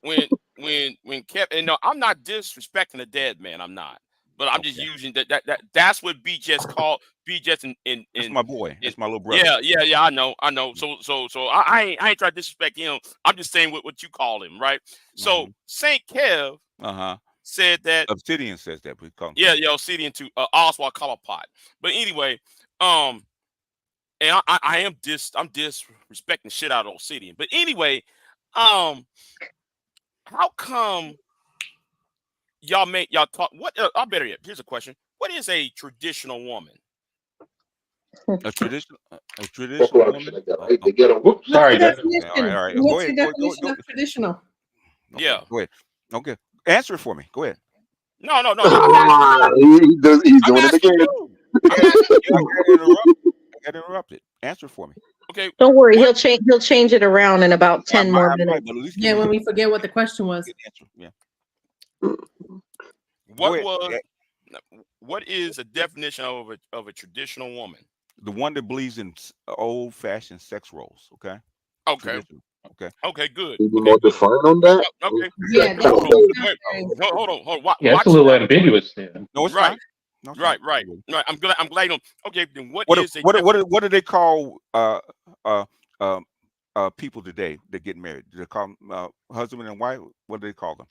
When Kev, and no, I'm not disrespecting the dead man. I'm not, but I'm just Okay. using that's what B just called B just That's my boy. in That's my little brother. yeah. I know. So I ain't trying to disrespect him. I'm just saying what you call him, right? Uh-huh. So Saint Kev Uh-huh. said that. Obsidian says that. We call him. Yeah, Obsidian to Oswald Cobblepot. But anyway, and I'm disrespecting shit out of Obsidian. But anyway, how come y'all talk? What? I better yet. Here's a question: what is a traditional woman? A traditional woman. Whoops, sorry, guys. Definition. All right. Go What's ahead. your definition of traditional? Okay, Yeah. Go ahead. Okay. Answer it for me. Go ahead. No. I'm asking you. He's I'm doing it asking again. you. I'm asking you. I got interrupted. Answer it for me. Okay. Don't worry, What? he'll change it around in about 10 more I might, minutes. but at least Yeah, when we forget what the question was. get the answer. Yeah. What is a definition of a traditional woman? The one that believes in old-fashioned sex roles. Okay. Okay. Traditional. Okay. Okay. Good. Be Okay. more Good. defined on that. Okay. Yeah, Kind of that's vague. Hold on. Yeah, it's Watch a little now. ambiguous there. No, it's Right. not. No, it's Right. not. I'm glad. You know. Okay. Then what What is a what do they call people today that get married? Do they call them husband and wife? What do they call them?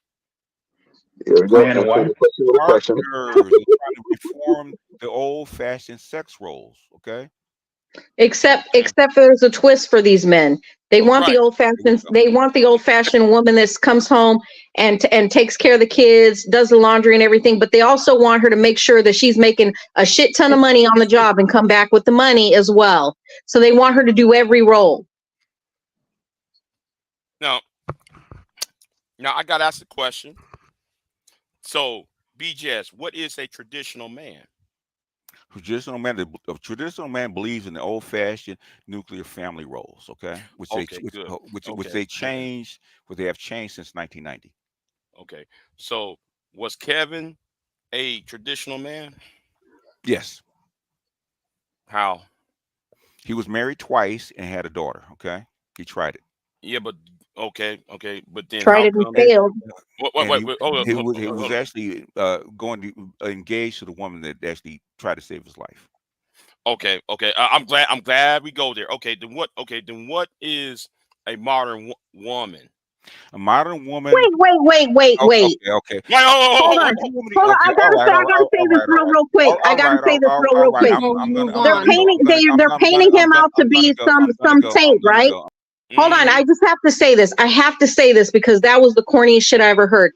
Here we go. Man and Answer wife. the question with a question. Partners. They're trying to reform the old-fashioned sex roles. Okay. Except there's a twist for these men. They want the Right. old fashioned. They want the old fashioned woman that comes home and takes care of the kids, does the laundry and everything. But they also want her to make sure that she's making a shit ton of money on the job and come back with the money as well. So they want her to do every role. Now I gotta ask the question. So, BJS, what is a traditional man? A traditional man believes in the old-fashioned nuclear family roles. Okay, which Okay, good. Okay. they have changed since 1990. Okay. So, was Kevin a traditional man? Yes, How? he was married twice and had a daughter. Okay, he tried it. Yeah, but okay, but then Tried how it and come? failed. Wait. He was actually going to engage to the woman that actually tried to save his life. Okay. I'm glad we go there. Okay, then what? Okay, then what is a modern woman? A modern woman. Wait. Okay. Wait, Hold on. Hold on. I gotta say this real quick. I gotta say this real quick. They're painting him out to be some saint, right? Hold on. I just have to say this. I have to say this because that was the corniest shit I ever heard.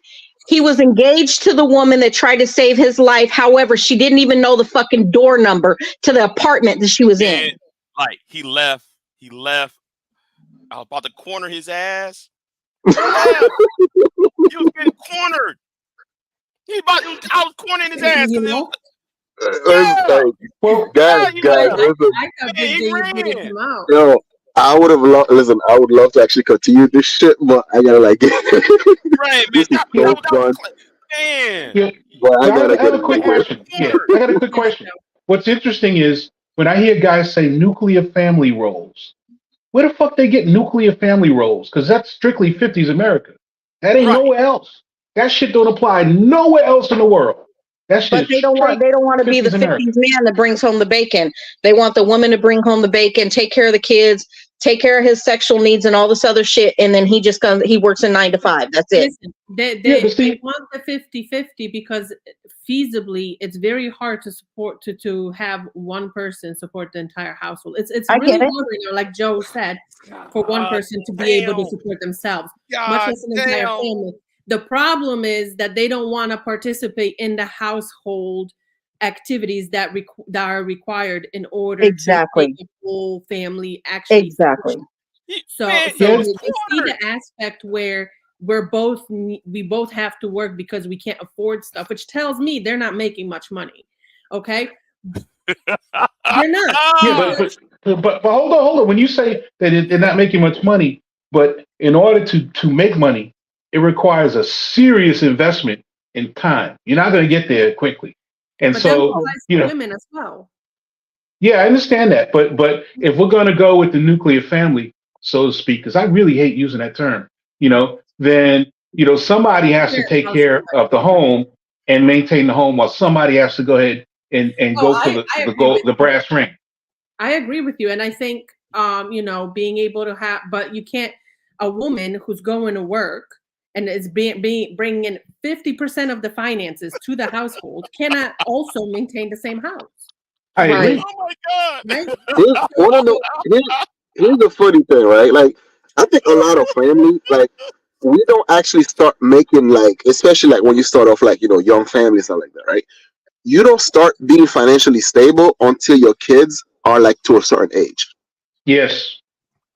He was engaged to the woman that tried to save his life. However, she didn't even know the fucking door number to the apartment that she was in. Like he left. I was about to corner his ass. He left. He was getting cornered. I was cornering his ass. You know? Guys, listen. I thought Big J figured him out. Yo, I would have loved. Listen, I would love to actually continue this shit, but I gotta like. Right, man. This is so fun. Man. Yeah, But I I gotta have get a quick away. question. Yeah, I got a quick question. What's interesting is when I hear guys say nuclear family roles, where the fuck they get nuclear family roles? Because that's strictly 50s America. That ain't Right. nowhere else. That shit don't apply nowhere else in the world. That shit But they don't want to be the 50s America. 50s man that brings home the bacon. They want the woman to bring home the bacon, take care of the kids, take care of his sexual needs and all this other shit, and then he works in 9 to 5. That's it. Listen, they want the 50-50 because feasibly it's very hard to support to have one person support the entire household. It's I really get it. hard right now, like Joe said, for one person to be able to support themselves, much less an entire family. The problem is that they don't want to participate in the household activities that are required in order to make the whole family actually Exactly. So Man, they see the aspect where we both have to work because we can't afford stuff, which tells me they're not making much money. Okay, they're not. Yeah, but hold on. When you say that they're not making much money, but in order to make money, it requires a serious investment in time. You're not going to get there quickly, and But so that applies to women as well. Yeah, I understand that, but if we're going to go with the nuclear family, so to speak, because I really hate using that term, then somebody has to take care of the home and maintain the home, while somebody has to go ahead and go for the brass ring. I agree with you, and I think being able to have, but you can't. A woman who's going to work and is bringing in 50% of the finances to the household cannot also maintain the same house, I Right. agree. Oh my God. right? Here's one of the here's the funny thing, right? Like I think a lot of families, like we don't actually start making like, especially like when you start off like young families and like that, right? You don't start being financially stable until your kids are like to a certain age. Yes,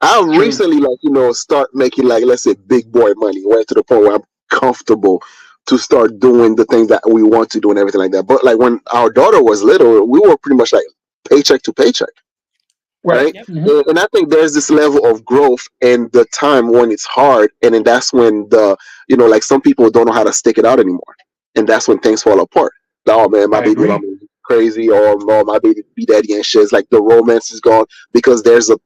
I true. recently like start making like, let's say, big boy money, went to the point where I'm comfortable to start doing the things that we want to do and everything like that. But like when our daughter was little, we were pretty much like paycheck to paycheck, Right. right? Yep. And I think there's this level of growth and the time when it's hard, and then that's when the like some people don't know how to stick it out anymore, and that's when things fall apart. Like, oh man, my I baby agree. mama is crazy, or oh, my baby daddy and shit. It's like the romance is gone because there's a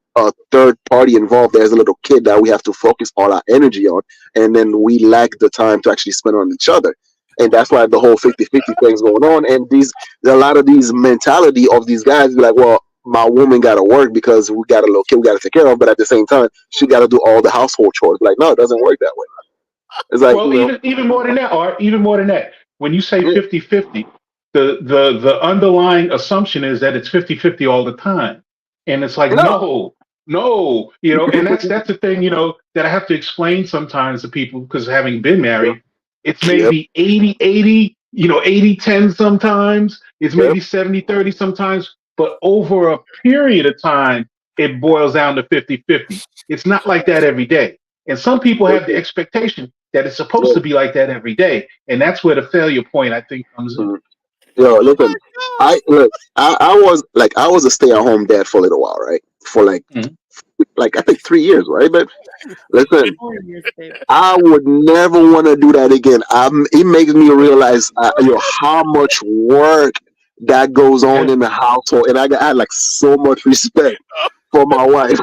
third party involved. There's a little kid that we have to focus all our energy on, and then we lack the time to actually spend on each other. And that's why the whole 50-50 thing's going on. And a lot of these mentality of these guys be like, well, my woman got to work because we got a little kid we got to take care of, but at the same time, she got to do all the household chores. Like, no, it doesn't work that way. It's like, Well, even more than that, or even more than that, when you say yeah, 50-50, the underlying assumption is that it's 50-50 all the time. And it's like, no, no, no, and that's the thing, that I have to explain sometimes to people because having been yep, married, it's yep, maybe 80-80, 80-10 sometimes, it's yep, maybe 70-30 sometimes, but over a period of time, it boils down to 50-50. It's not like that every day. And some people have the listen, expectation that it's supposed yo, to be like that every day. And that's where the failure point, I think, comes in. mm, yo, Oh my listen. God. I was a stay at home dad for a little while, right? For Mhm. like I think 3 years, right? But listen, 4 years, babe. I would never want to do that again. It makes me realize, how much work that goes on Yeah. in the household, and I had like so much respect for my wife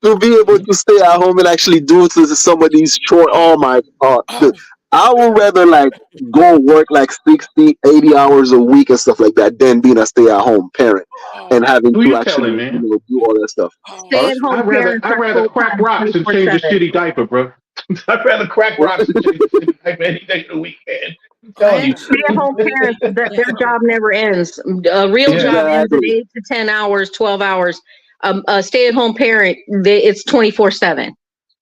to be able Mhm. to stay at home and actually do some of these chores. Oh, Oh my god, oh, I would rather like go work like 60, 80 hours a week and stuff like that than being a stay at home parent oh, and having Who to you actually telling, man? do all that stuff. oh, Stay at Or home shit. parents I'd are rather full crack time rocks and change a 24/7. shitty diaper, bro. I'd rather crack rocks and change a shitty diaper any day of the week, man. I'm I telling you. Stay at actually, home parents, that yeah, their job never ends. A real Yeah. job ends at Exactly. 8 to 10 hours, 12 hours. A stay at home parent, it's 24/7.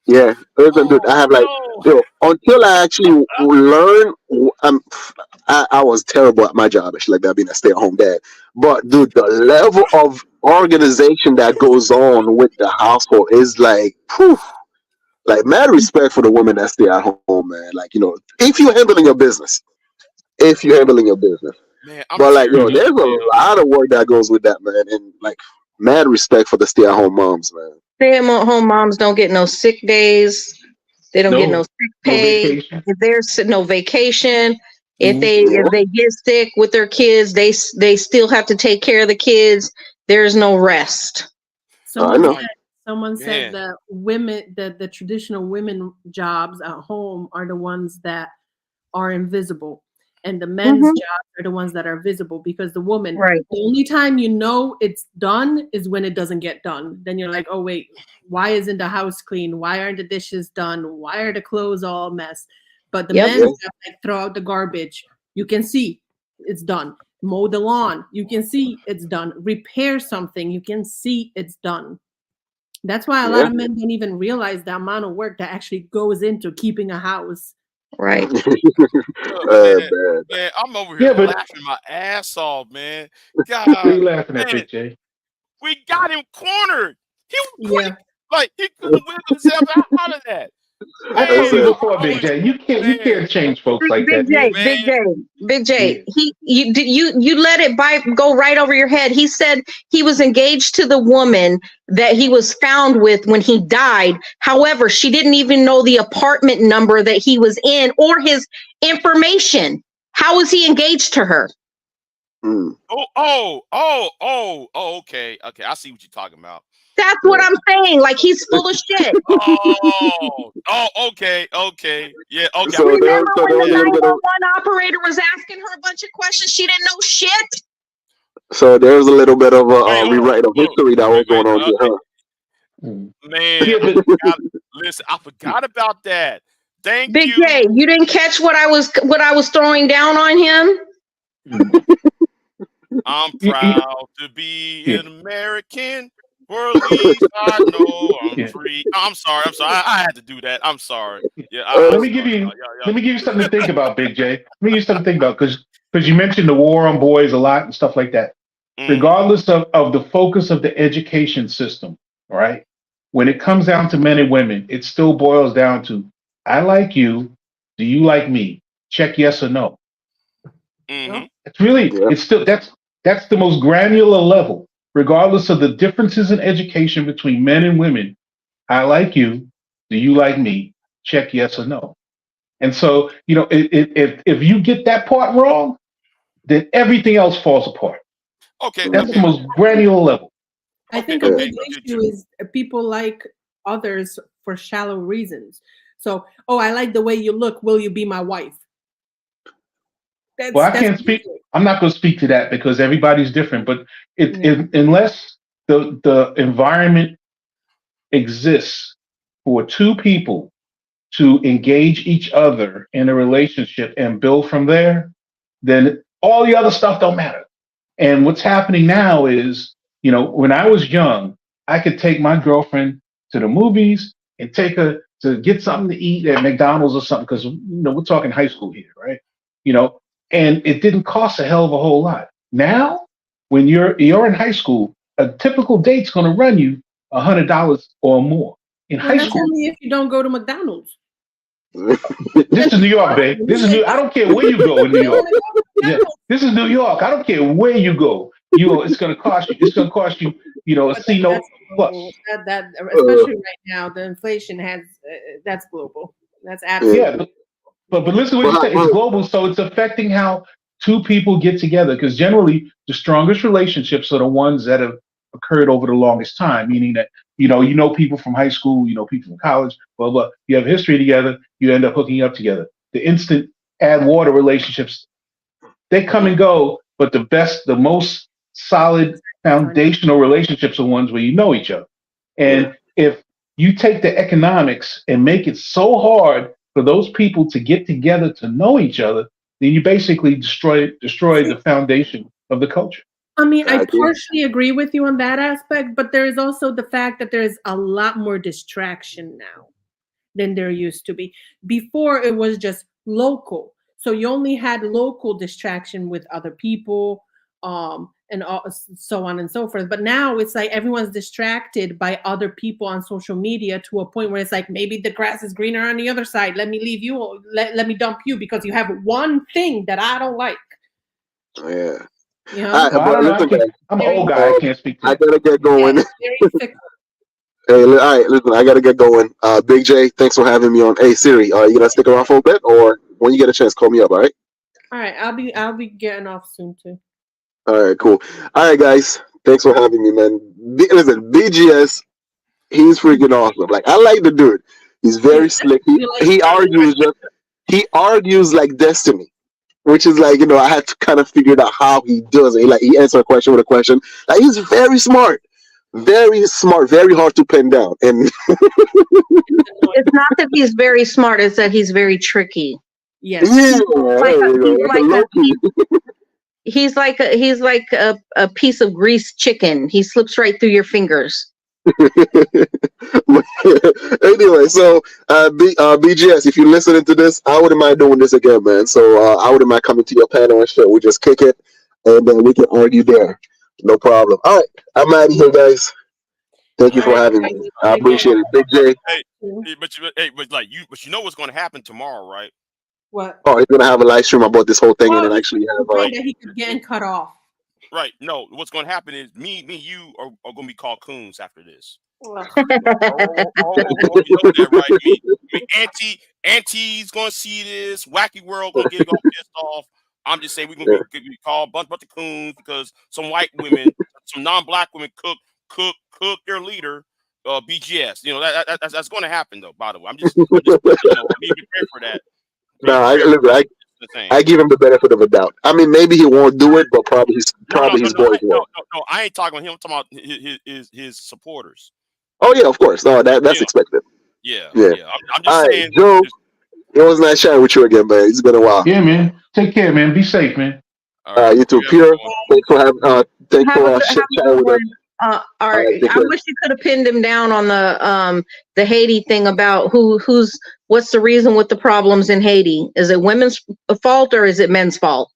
Yeah, listen, dude. Oh I have like, no. until I actually learn. I was terrible at my job, actually, like that, being a stay-at-home dad. But dude, the level of organization that goes on with the household is like, whew, like mad respect for the women that stay at home, man. Like if you're handling your business, if you're handling your business. Man, I'm But like, tearing Mhm. there's up, a man. lot of work that goes with that, man, and like mad respect for the stay-at-home moms, man. Stay at home moms don't get no sick days. They don't get no No, sick no pay. vacation. If there's no vacation, if Mhm. they Yeah, if they get sick with their kids, they still have to take care of the kids. There's no rest. I someone know. said someone said Man. that women, the traditional women jobs at home are the ones that are invisible, and the men's Hmm. jobs are the ones that are visible, because the woman, Right. the only time you know it's done is when it doesn't get done. Then you're like, oh wait, why isn't the house clean? Why aren't the dishes done? Why are the clothes all a mess? But the Yep. men's Yeah, job, like throw out the garbage, you can see it's done. Mow the lawn, you can see it's done. Repair something, you can see it's done. That's why a lot yeah. of men don't even realize the amount of work that actually goes into keeping a house. Right. Man, Man. man, I'm over here Yeah, but laughing my ass off, man. what are God, you laughing at, man, Big J? we got him cornered. He couldn't, Yeah. like, he couldn't wiggle himself out of that. I I Man, told you said, before, I Big was, J. You man, can't change folks like Big that, J, man. Big man, J, Big Yeah. J. You let it go right over your head. He said he was engaged to the woman that he was found with when he died. However, she didn't even know the apartment number that he was in or his information. How was he engaged to her? mm, okay, okay, I see what you're talking about. That's what yeah. I'm saying. Like he's full of shit. Okay, okay, yeah, okay, So there, Remember so when there was the a little bit of 911 operator was asking her a bunch of questions? She didn't know shit. so there was a little bit of a wait, hold on, rewrite of look, history that was wait, going on here, huh? Mm. man, Yeah, I but forgot. Listen, I forgot about that. Thank Big you. J, you didn't catch what I was throwing down on him? I'm You- proud to be yeah, an American. For at least I know I'm yeah. free. I'm sorry. I'm sorry. I had to do that. I'm sorry. Yeah, I'm Let me give sorry. you Y'all let me do give you it. something to think about, Big J. Let me give you something to think about because you mentioned the war on boys a lot and stuff like that. Mm-hmm. Regardless of the focus of the education system, right? When it comes down to men and women, it still boils down to I like you, do you like me? Check yes or no. Mm-hmm. It's really Yeah. it's still that's the most granular level, regardless of the differences in education between men and women. I like you, do you like me? Check yes or no. And so, if you get that part wrong, then everything else falls apart. Okay. That's the Okay. most granular level. I Okay. think a Yeah. Okay. big Okay. issue is people like others for shallow reasons. So, oh, I like the way you look. Will you be my wife? Well, I That's can't speak. I'm not going to speak to that because everybody's different. But yeah. unless the environment exists for two people to engage each other in a relationship and build from there, then all the other stuff don't matter. And what's happening now is, when I was young, I could take my girlfriend to the movies and take her to get something to eat at McDonald's or something, because we're talking high school here, right? You know, and it didn't cost a hell of a whole lot. Now, when you're in high school, a typical date's going to run you $100 or more in Well, high that's school. only if you don't go to McDonald's. This is New York, babe. This is New. I don't care where you go in New You want York. to go to Yeah, McDonald's, this is New York. I don't care where you go. It's going to cost you. It's going to cost you. A but C note that's global. plus. That Uh, especially right now, the inflation has that's global. That's yeah. Yeah, absolutely. but listen to what But, you said. It's global, so it's affecting how two people get together. Because generally, the strongest relationships are the ones that have occurred over the longest time. Meaning that people from high school, people from college, blah blah. You have history together. You end up hooking up together. The instant add water relationships, they come and go. But the most solid foundational relationships are ones where you know each other. yeah. And if you take the economics and make it so hard for those people to get together to know each other, then you basically destroy the foundation of the culture. I mean, I I agree. partially agree with you on that aspect, but there is also the fact that there is a lot more distraction now than there used to be. Before it was just local. So you only had local distraction with other people, and so on and so forth. But now it's like everyone's distracted by other people on social media to a point where it's like maybe the grass is greener on the other side. Let me leave you. Let me dump you because you have one thing that I don't like. Yeah. You All know, right, Well, I but don't know. I listen, can't. guys. I'm an very old guy. I Um, can't speak to I that. gotta get yeah, going. it's very fickle. Hey, all right, listen, I gotta get going. Big J, thanks for having me on. Hey, Siri, you gonna stick around for a bit, or when you get a chance, call me up. All right. All right, I'll be getting off soon too. All right, cool. All right, guys, thanks for having me, man. Listen, BGS, he's freaking awesome. Like, I like the dude. He's very slick. He You like he Right. argues just he argues like destiny, which is like, I had to kind of figure out how he does it. He answers a question with a question. Like, he's very smart, very hard to pin down. And It's not that he's very smart; it's that he's very tricky. yes. yeah, Like there a, you go. he's That's a like low a key. he's like a piece of greased chicken. He slips right through your fingers. Anyway, so BGS, if you're listening to this, I wouldn't mind doing this again, man. So I wouldn't mind coming to your panel and show. We just kick it, and then we can argue there. No problem. All right, I'm out of here, guys. Thank you All for right, having guys. me. I Take care. appreciate it, Big J. Hey, but you know what's going to happen tomorrow, right? What? Oh, he's gonna have a live stream about this whole thing, and Oh, then he actually have complained Right. that he kept getting cut off. Right. No, what's going to happen is me, you are going to be called coons after this. Ugh. Hope you know that, right? Auntie's gonna see this. Wacky World gonna get all pissed off. I'm just saying we're gonna be called bunch of coons because some white women, some non-black women cook their leader, BGS. That's going to happen though. By the way, I'm just be prepared for that. Be no, prepared for that. The I same. give him the benefit of a doubt. I mean, maybe he won't do it, but No, no, probably no, his no, boys will. no. I ain't talking about him. I'm talking about his supporters. Oh yeah, of course. No, that's Yeah, expected. yeah, Yeah. yeah. I'm just All right, saying. Joe. It was nice chatting with you again, man. It's been a while. Yeah, man. Take care, man. Be safe, man. All right. You too, You have a Pierre. good one. Thanks for having. Thanks Have for have a chatting good with us. one. All All right, right. take I care. wish you could have pinned him down on the Haiti thing about who's what's the reason with the problems in Haiti? Is it women's fault or is it men's fault?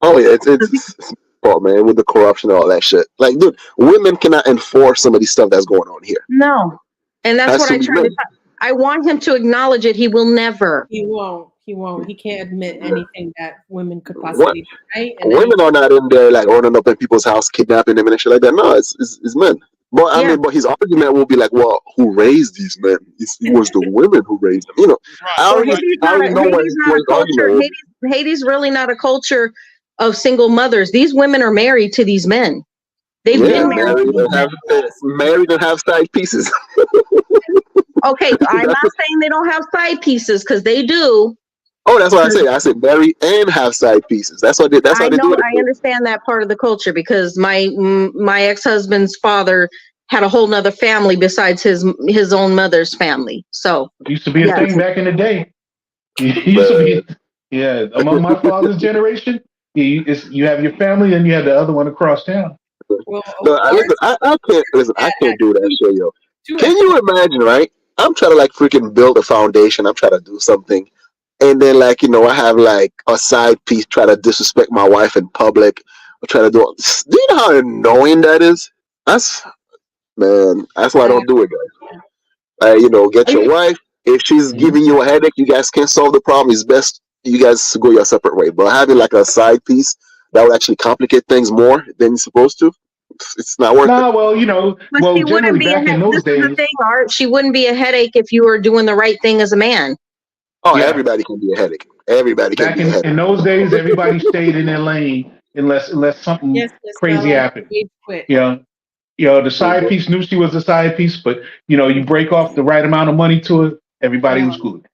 Oh yeah, it's fault, man, with the corruption and all that shit. Like, dude, women cannot enforce some of these stuff that's going on here. No. And that's Has what to I be tried to men. tell. I want him to acknowledge it. He will never. He won't. He won't. He can't admit anything that women could What possibly do, right? And then he women are not in there like running up in people's house, kidnapping them and shit like that. No, it's men. But I Yeah. mean, but his argument will be like, well, who raised these men? It was the women who raised them. Right. Well, Right. I already know Haiti's not what a his culture. argument will be. Haiti's really not a culture of single mothers. These women are married to these men. They've Yeah, been married to these men. married and have side pieces. Okay, I'm That's not saying they don't have side pieces because they do. Oh, that's what I say. I said marry and have side pieces. That's what they. That's I how they know, do it. I understand that part of the culture because my ex-husband's father had a whole nother family besides his own mother's family. So Used to be a yes, thing back in the day. It used to But be, yeah. Among my father's generation, you have your family, and you had the other one across town. well, no, ours I can't listen. I at can't do that two, shit, yo. two Can at you imagine, right? I'm trying to like freaking build a foundation. I'm trying to do something, and then like I have like a side piece try to disrespect my wife in public. Or try to do. Do you know how annoying that is? That's man. That's why I uh, don't do it, guys. Get your wife. If she's Mhm. giving you a headache, you guys can't solve the problem. It's best you guys go your separate way. But having like a side piece that would actually complicate things more than you're supposed to, it's not worth it. Nah, well, but she wouldn't generally be back in this those is the days, thing, Art. She wouldn't be a headache if you were doing the right thing as a man. Oh, yeah, everybody can be a headache. Everybody can back be a in headache. those days, everybody stayed in their lane unless something yes, yes, crazy Bella, happened. age quit. You know, the side Mhm. piece knew she was a side piece, but you break off the right amount of money to it, everybody was good.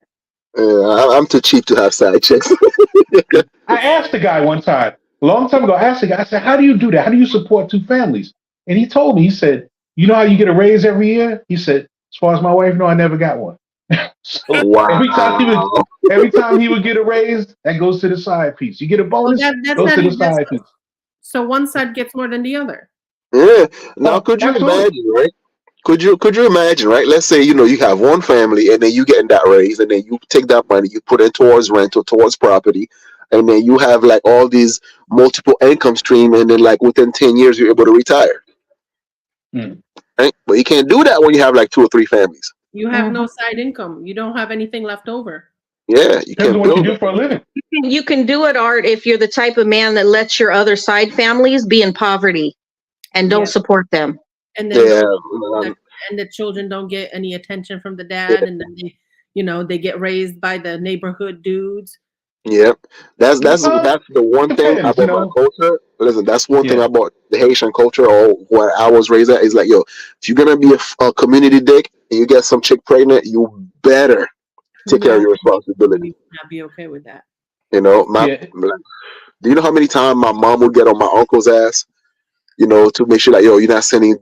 Yeah, I'm too cheap to have side chicks. I asked the guy one time, a long time ago, I asked the guy, I said, how do you do that? How do you support two families? And he told me, he said, you know how you get a raise every year? He said, as far as my wife know, I never got one. So Wow. every time he would get a raise, that goes to the side piece. You get a Well, bonus, that's goes not to the even that's side piece. so one side gets more than the other. Yeah. Now, Oh, could you absolutely. imagine, right? Could you imagine, right? Let's say you have one family, and then you getting that raise, and then you take that money, you put it towards rental, towards property, and then you have like all these multiple income stream, and then like within 10 years you're able to retire, Hmm. right? But you can't do that when you have like two or three families. You have no Mhm. side income. You don't have anything left over. Yeah, you Depends on can't what you build do that. for a living. You can do it, Art, if you're the type of man that lets your other side families be in poverty and don't Yes, support them. and then Yeah, don't the, and the children don't get any attention from the dad, and then they get raised by the neighborhood dudes. yeah. That's that's Well, that's the it one thing depends, about my culture. Listen, that's one thing Yeah. about the Haitian culture or where I was raised at is like, yo, if you're gonna be a community dick and you get some chick pregnant, you better take care of No, your we responsibility. would not be okay with that. Do Yeah. you know how many times my mom would get on my uncle's ass, to make sure like, yo, you're not sending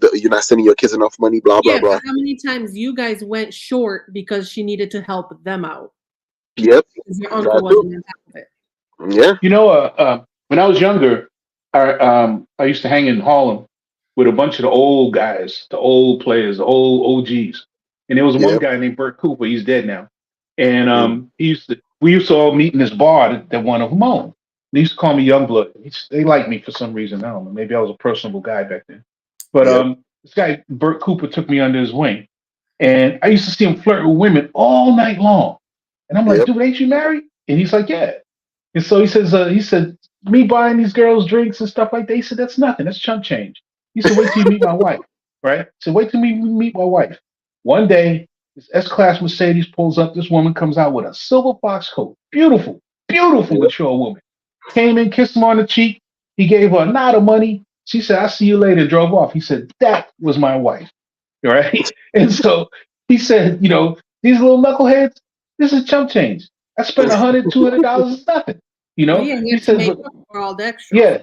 your kids enough money, blah blah Yeah, but blah. how many times you guys went short because she needed to help them out Yep, because your that uncle too. wasn't on top of it? Yeah, When I was younger, I used to hang in Harlem with a bunch of the old guys, the old players, the old OGs. And there was one yep, guy named Bert Cooper. He's dead now. And mm, we used to all meet in this bar that one of them owned. They used to call me Youngblood. They liked me for some reason. I don't know. Maybe I was a personable guy back then. But yep. this guy, Bert Cooper, took me under his wing. And I used to see him flirt with women all night long. And I'm like, Yep. dude, ain't you married? And he's like, yeah. And so he said, me buying these girls drinks and stuff like that. He said, that's nothing. That's chump change. He said, wait till you meet my wife, right? So wait till me meet my wife. One day, this S-Class Mercedes pulls up. This woman comes out with a silver fox coat. Beautiful, beautiful, Yep. mature woman. Came in, kissed him on the cheek. He gave her a nod of money. She said, I'll see you later, and drove off. He said, that was my wife, right? And so he said, these little knuckleheads, this is chump change. I spent $100, $200 is nothing. Well, yeah, you He have to said, make but up for all the extras. yeah,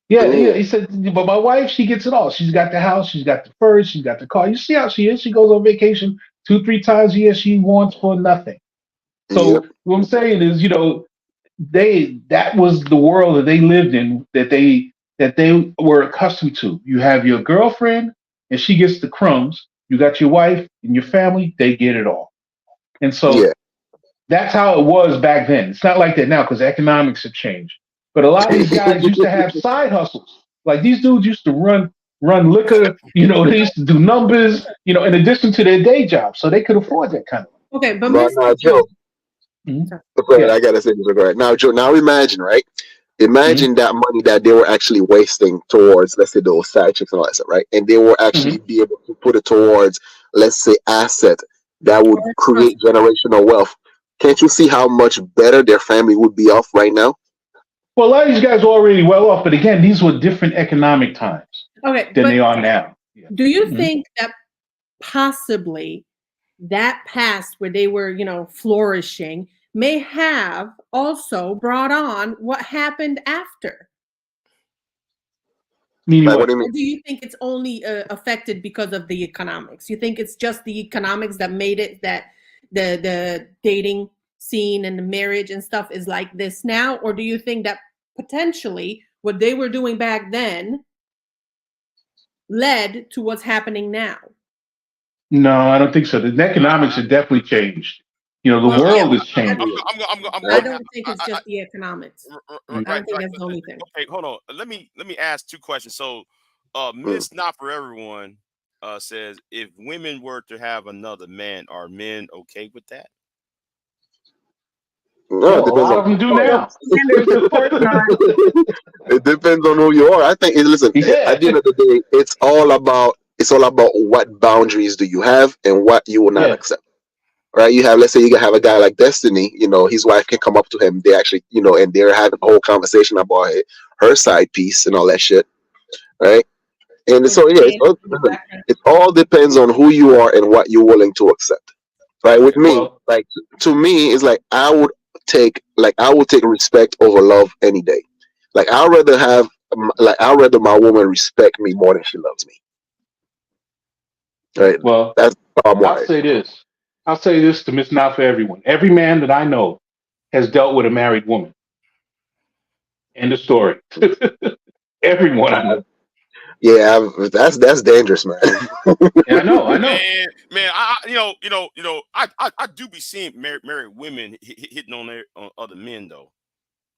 yeah, yeah. Mm, He said, but my wife, she gets it all. She's got the house, she's got the furs, she's got the car. You see how she is? She goes on vacation 2, 3 times a year. She wants for nothing. Yep. So what I'm saying is, that was the world that they lived in, that they were accustomed to. You have your girlfriend and she gets the crumbs. You got your wife and your family, they get it all. And Yeah. so that's how it was back then. It's not like that now because economics have changed. But a lot of these guys used to have side hustles. Like these dudes used to run liquor, they used to do numbers, in addition to their day job. So they could afford that kind of. Okay, but But Mr. now, Joe, Joe, Mhm. I Yeah. gotta say this right now, Joe. Now imagine, right? Hmm. Imagine that money that they were actually wasting towards, let's say, those side chicks and all that stuff, right? And they were actually Hmm. be able to put it towards, let's say, asset that would or trust. create generational wealth. Can't you see how much better their family would be off right now? Well, a lot of these guys are already well off, but again, these were different economic times Okay, than but they are now. Yeah. do you Mhm. think that possibly that past where they were, flourishing may have also brought on what happened after? Meaning Like, what do what? you mean? Or do you think it's only affected because of the economics? You think it's just the economics that made it that the dating scene and the marriage and stuff is like this now? Or do you think that potentially what they were doing back then led to what's happening now? No, I don't think so. The economics have definitely changed. The Well, yeah, world has I, changed. I'm I I, going. don't think it's I, just the economics. Mhm. I right, don't think right. that's the only thing. Okay, hold on. Let me ask two questions. So, mm. Miss Not for Everyone says, if women were to have another man, are men okay with that? No, it Hell, a depends lot on of who them do you are. Well, now. standards of course not. It depends on who you are. I think. Listen, Yeah. at the end of the day, it's all about what boundaries do you have and what you will not Yeah. accept. Right? You have, let's say, you can have a guy like Destiny. His wife can come up to him. They actually, and they're having a whole conversation about her side piece and all that shit. Right? And Or so yeah, dating in the listen, background. it all depends on who you are and what you're willing to accept. Right? With Okay. me, Well, like, to me, it's like I would take respect over love any day. Like I'd rather my woman respect me more than she loves me. Right? well, That's how I'm I'll wired. say this. I'll say this to Miss Not for Everyone. Every man that I know has dealt with a married woman. End of story. Everyone I know. Yeah, that's dangerous, man. Yeah, I know. I know. Man, I do be seeing married women hitting on other men though.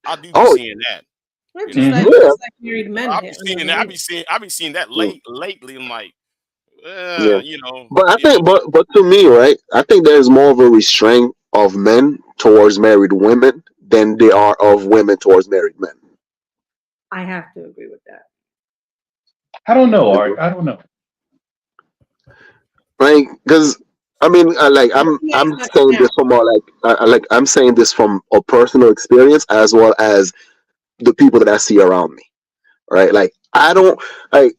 I do be Oh seeing that. Well, You just know, like Hmm. yeah, just like married men I be hit on seeing other that. women. I be seeing that mm, lately. I'm like, yeah. you know, But I you think, know. but to me, right? I think there's more of a restraint of men towards married women than they are of women towards married men. I have to agree with that. I don't know, Art. I don't know. Right? Because I mean, like But I'm yeah, I'm but saying now, this from more like I'm saying this from a personal experience as well as the people that I see around me. Right? Like I don't like.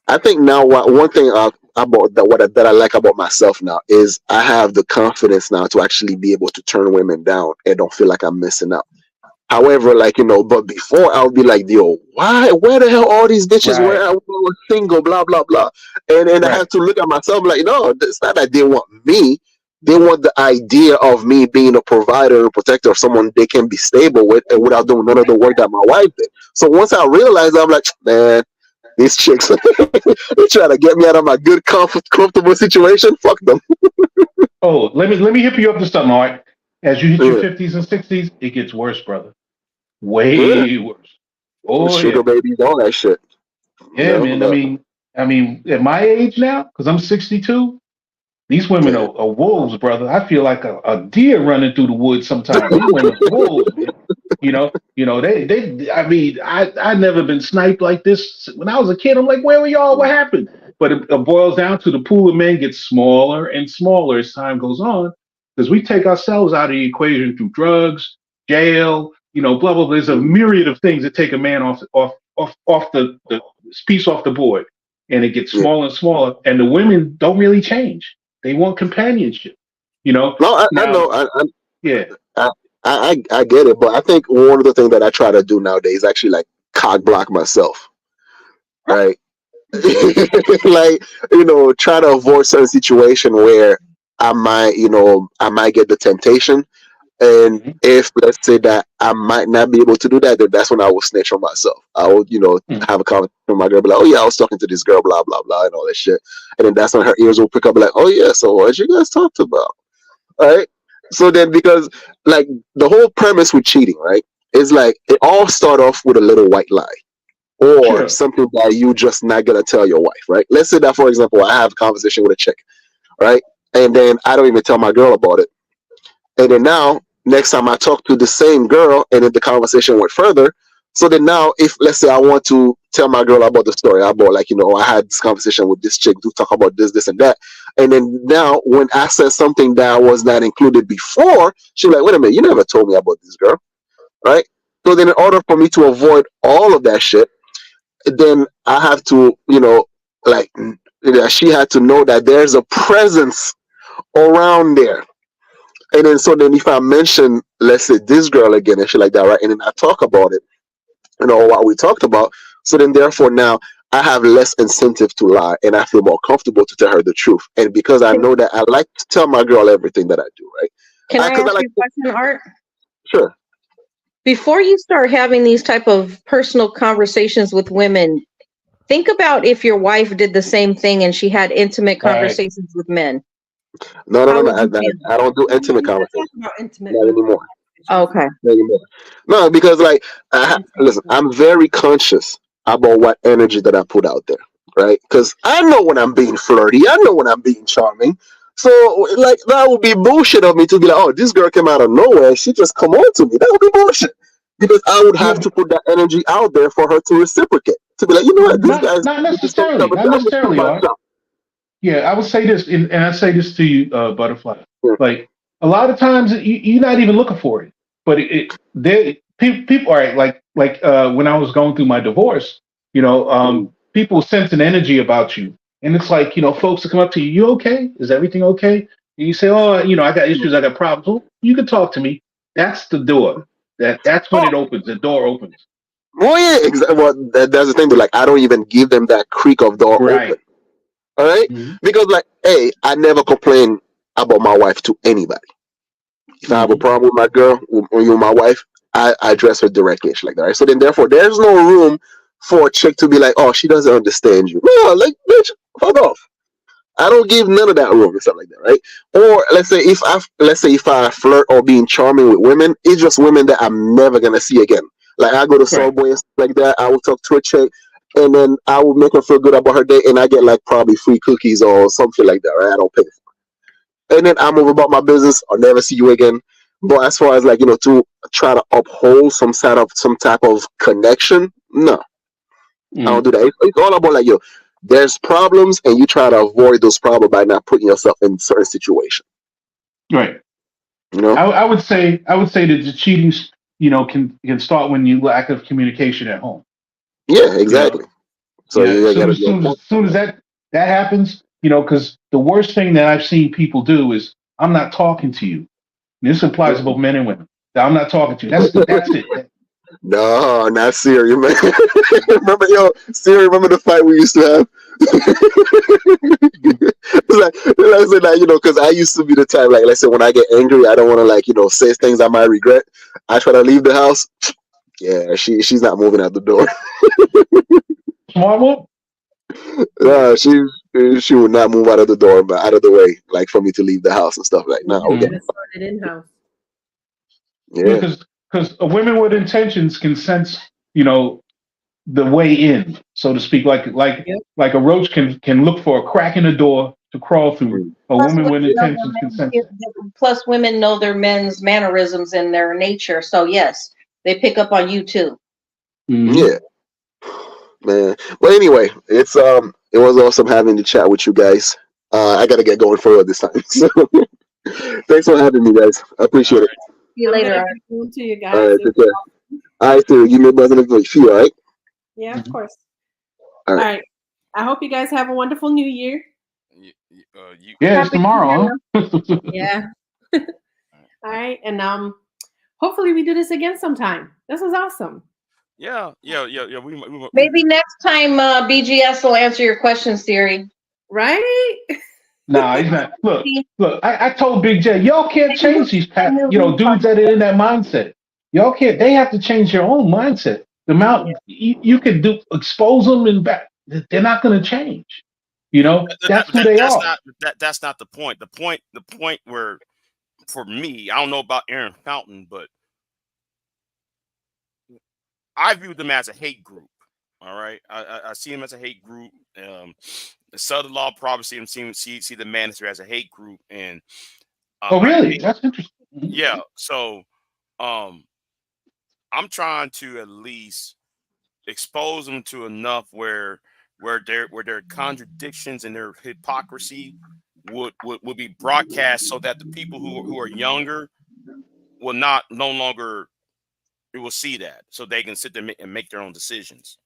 I think now one thing about that I like about myself now is I have the confidence now to actually be able to turn women down and don't feel like I'm missing out. However, like but before I would be like, yo, why? Where the hell all these bitches were? Right. I was single, blah blah blah, and I Right. have to look at myself like, no, it's not that they want me. They want the idea of me being a provider and protector of someone they can be stable with, and without doing none of the work that my wife did. So once I realized, I'm like, man, these chicks, they try to get me out of my good, comfortable situation. Fuck them. Oh, let me hip you up to something, Art. As you hit your Yeah, 50s and 60s, it gets worse, brother. yeah. Way worse. Oh Sugar yeah. babies, all that shit. Yeah, man. I Uh, mean, at my age now, because I'm 62, these women yeah. are wolves, brother. I feel like a deer running through the woods sometimes. These women are wolves, man. I mean, I never been sniped like this. When I was a kid, I'm like, where were y'all? What happened? But it boils down to the pool of men gets smaller and smaller as time goes on, because we take ourselves out of the equation through drugs, jail, blah blah blah. There's a myriad of things that take a man off the piece off the board, and it gets Yeah. smaller and smaller. And the women don't really change. They want companionship. No, I Now, know. yeah, I, I get it, but I think one of the things that I try to do nowadays is actually like cock block myself, right? Like try to avoid certain situation where I might, I might get the temptation. And Mhm. if let's say that I might not be able to do that, then that's when I will snitch on myself. I would, Mhm. have a conversation with my girl, be like, "Oh yeah, I was talking to this girl, blah blah blah," and all that shit. And then that's when her ears will pick up, like, "Oh yeah, so what you guys talked about?" All right. So then, because like the whole premise with cheating, right, is like it all start off with a little white lie or Sure. something that you just not gonna tell your wife, right? Let's say that, for example, I have a conversation with a chick, right, and then I don't even tell my girl about it, and then now next time I talk to the same girl, and then the conversation went further. So then now, if let's say I want to tell my girl about the story about, like, I had this conversation with this chick to talk about this, this, and that, and then now when I said something that was not included before, she's like, "Wait a minute, you never told me about this girl," right? So then, in order for me to avoid all of that shit, then I have to, like, she had to know that there's a presence around there. And then, so then if I mention, let's say, this girl again and shit like that, right? And then I talk about it, what we talked about. So then, therefore, now I have less incentive to lie, and I feel more comfortable to tell her the truth. And because I Can, know that I like to tell my girl everything that I do, right? can I Because I ask like you a question, Art? sure. Before you start having these type of personal conversations with women, think about if your wife did the same thing and she had intimate All right. conversations with men. No, no, How no, no. would you feel? I don't do No, intimate we're not conversations. talking about intimate Not anymore. conversations. Okay. Not anymore. No, because like, listen, Intimate. I'm very conscious about what energy that I put out there, right? Because I know when I'm being flirty, I know when I'm being charming. So, like, that would be bullshit of me to be like, "Oh, this girl came out of nowhere. She just come on to me." That would be bullshit. Because I would have Yeah, to put that energy out there for her to reciprocate. To be like, you know what, this guy's not this guy, necessarily. but Not I'm gonna shoot necessarily, Art. myself. Yeah, I would say this, and I say this to you, Butterfly. Yeah. Like a lot of times, you're not even looking for it, but people. All right, when I was going through my divorce, Mm, people sense an energy about you, and it's like folks will come up to you. You okay? Is everything okay? And you say, oh, I got mm. issues, I got problems. Well, you can talk to me. That's the door. That's when Oh, it opens. The door opens. oh yeah, exactly. Well, that's the thing. But like, I don't even give them that creak of door open. Right. All right, Hmm. because like, hey, I never complain about my wife to anybody. If I have a Hmm. problem with my girl or you, my wife, I address her directly. It's like that, right? So then, therefore, there's no room for a chick to be like, "Oh, she doesn't understand you." No, like, bitch, fuck off. I don't give none of that room and stuff like that, right? Or let's say if I flirt or being charming with women, it's just women that I'm never gonna see again. Like, I go to Right. Subway and stuff like that. I will talk to a chick, and then I will make her feel good about her day, and I get like probably free cookies or something like that, right? I don't pay, and then I move about my business. I'll never see you again. But as far as, like, to try to uphold some type of connection, no, I don't Hmm. do that. It's all about, like, there's problems, and you try to avoid those problems by not putting yourself in certain situations. Right. You know? I would say that the cheating, can start when you lack of communication at home. Yeah, You know, exactly. So yeah. As you soon gotta as be on soon as point. soon as that happens, because the worst thing that I've seen people do is I'm not talking to you. This applies to both men and women. I'm not talking to you. That's it. No, not Siri, man. Remember, Siri, remember the fight we used to have? It's like, because I used to be the type, like, let's say when I get angry, I don't want to, like, say things I might regret. I try to leave the house. Yeah, she's not moving out the door. Smart one. She would not move out of the door, but out of the way, like, for me to leave the house and stuff. Like, no, You okay, gotta sort it in house. yeah. Because women with intentions can sense, you know, the way in, so to speak, Yep. like a roach can look for a crack in the door to crawl through. Mm. A Plus, woman women with know intentions can sense it. plus women know their men's mannerisms and their nature. So yes, they pick up on you too. Hmm. Yeah, man. But anyway, it was awesome having the chat with you guys. I gotta get going forward this time. So thanks for having me, guys. I All appreciate it. right. See you I'm later. gonna Art. get going to you All guys. right, It take was care. awesome. All right, so give me a buzz in the few. All right. Yeah, of Hmm. course. All All right. right. I hope you guys have a wonderful new year. Yeah, it's Happy tomorrow, New huh? Yeah. All right. And hopefully we do this again sometime. This was awesome. Yeah. Maybe next time BGS will answer your questions, Siri. Right? Nah, he's not. Look, See, look. I told Big J, y'all can't I knew, change these I knew he dudes that are in that mindset. Y'all can't. They have to change their own mindset. The amount you can do, expose them and back. They're not going to change. That's who they That's are. not that's not the point. The point where for me, I don't know about Aaron Fountain, but I view them as a hate group. All right, I see them as a hate group. The Southern Law probably see the Manosphere as a hate group, and Oh, I really? think That's interesting. Mhm. yeah. So um, I'm trying to at least expose them to enough where their contradictions and their hypocrisy would be broadcast so that the people who are younger will not no longer it will see that so they can sit there and make their own decisions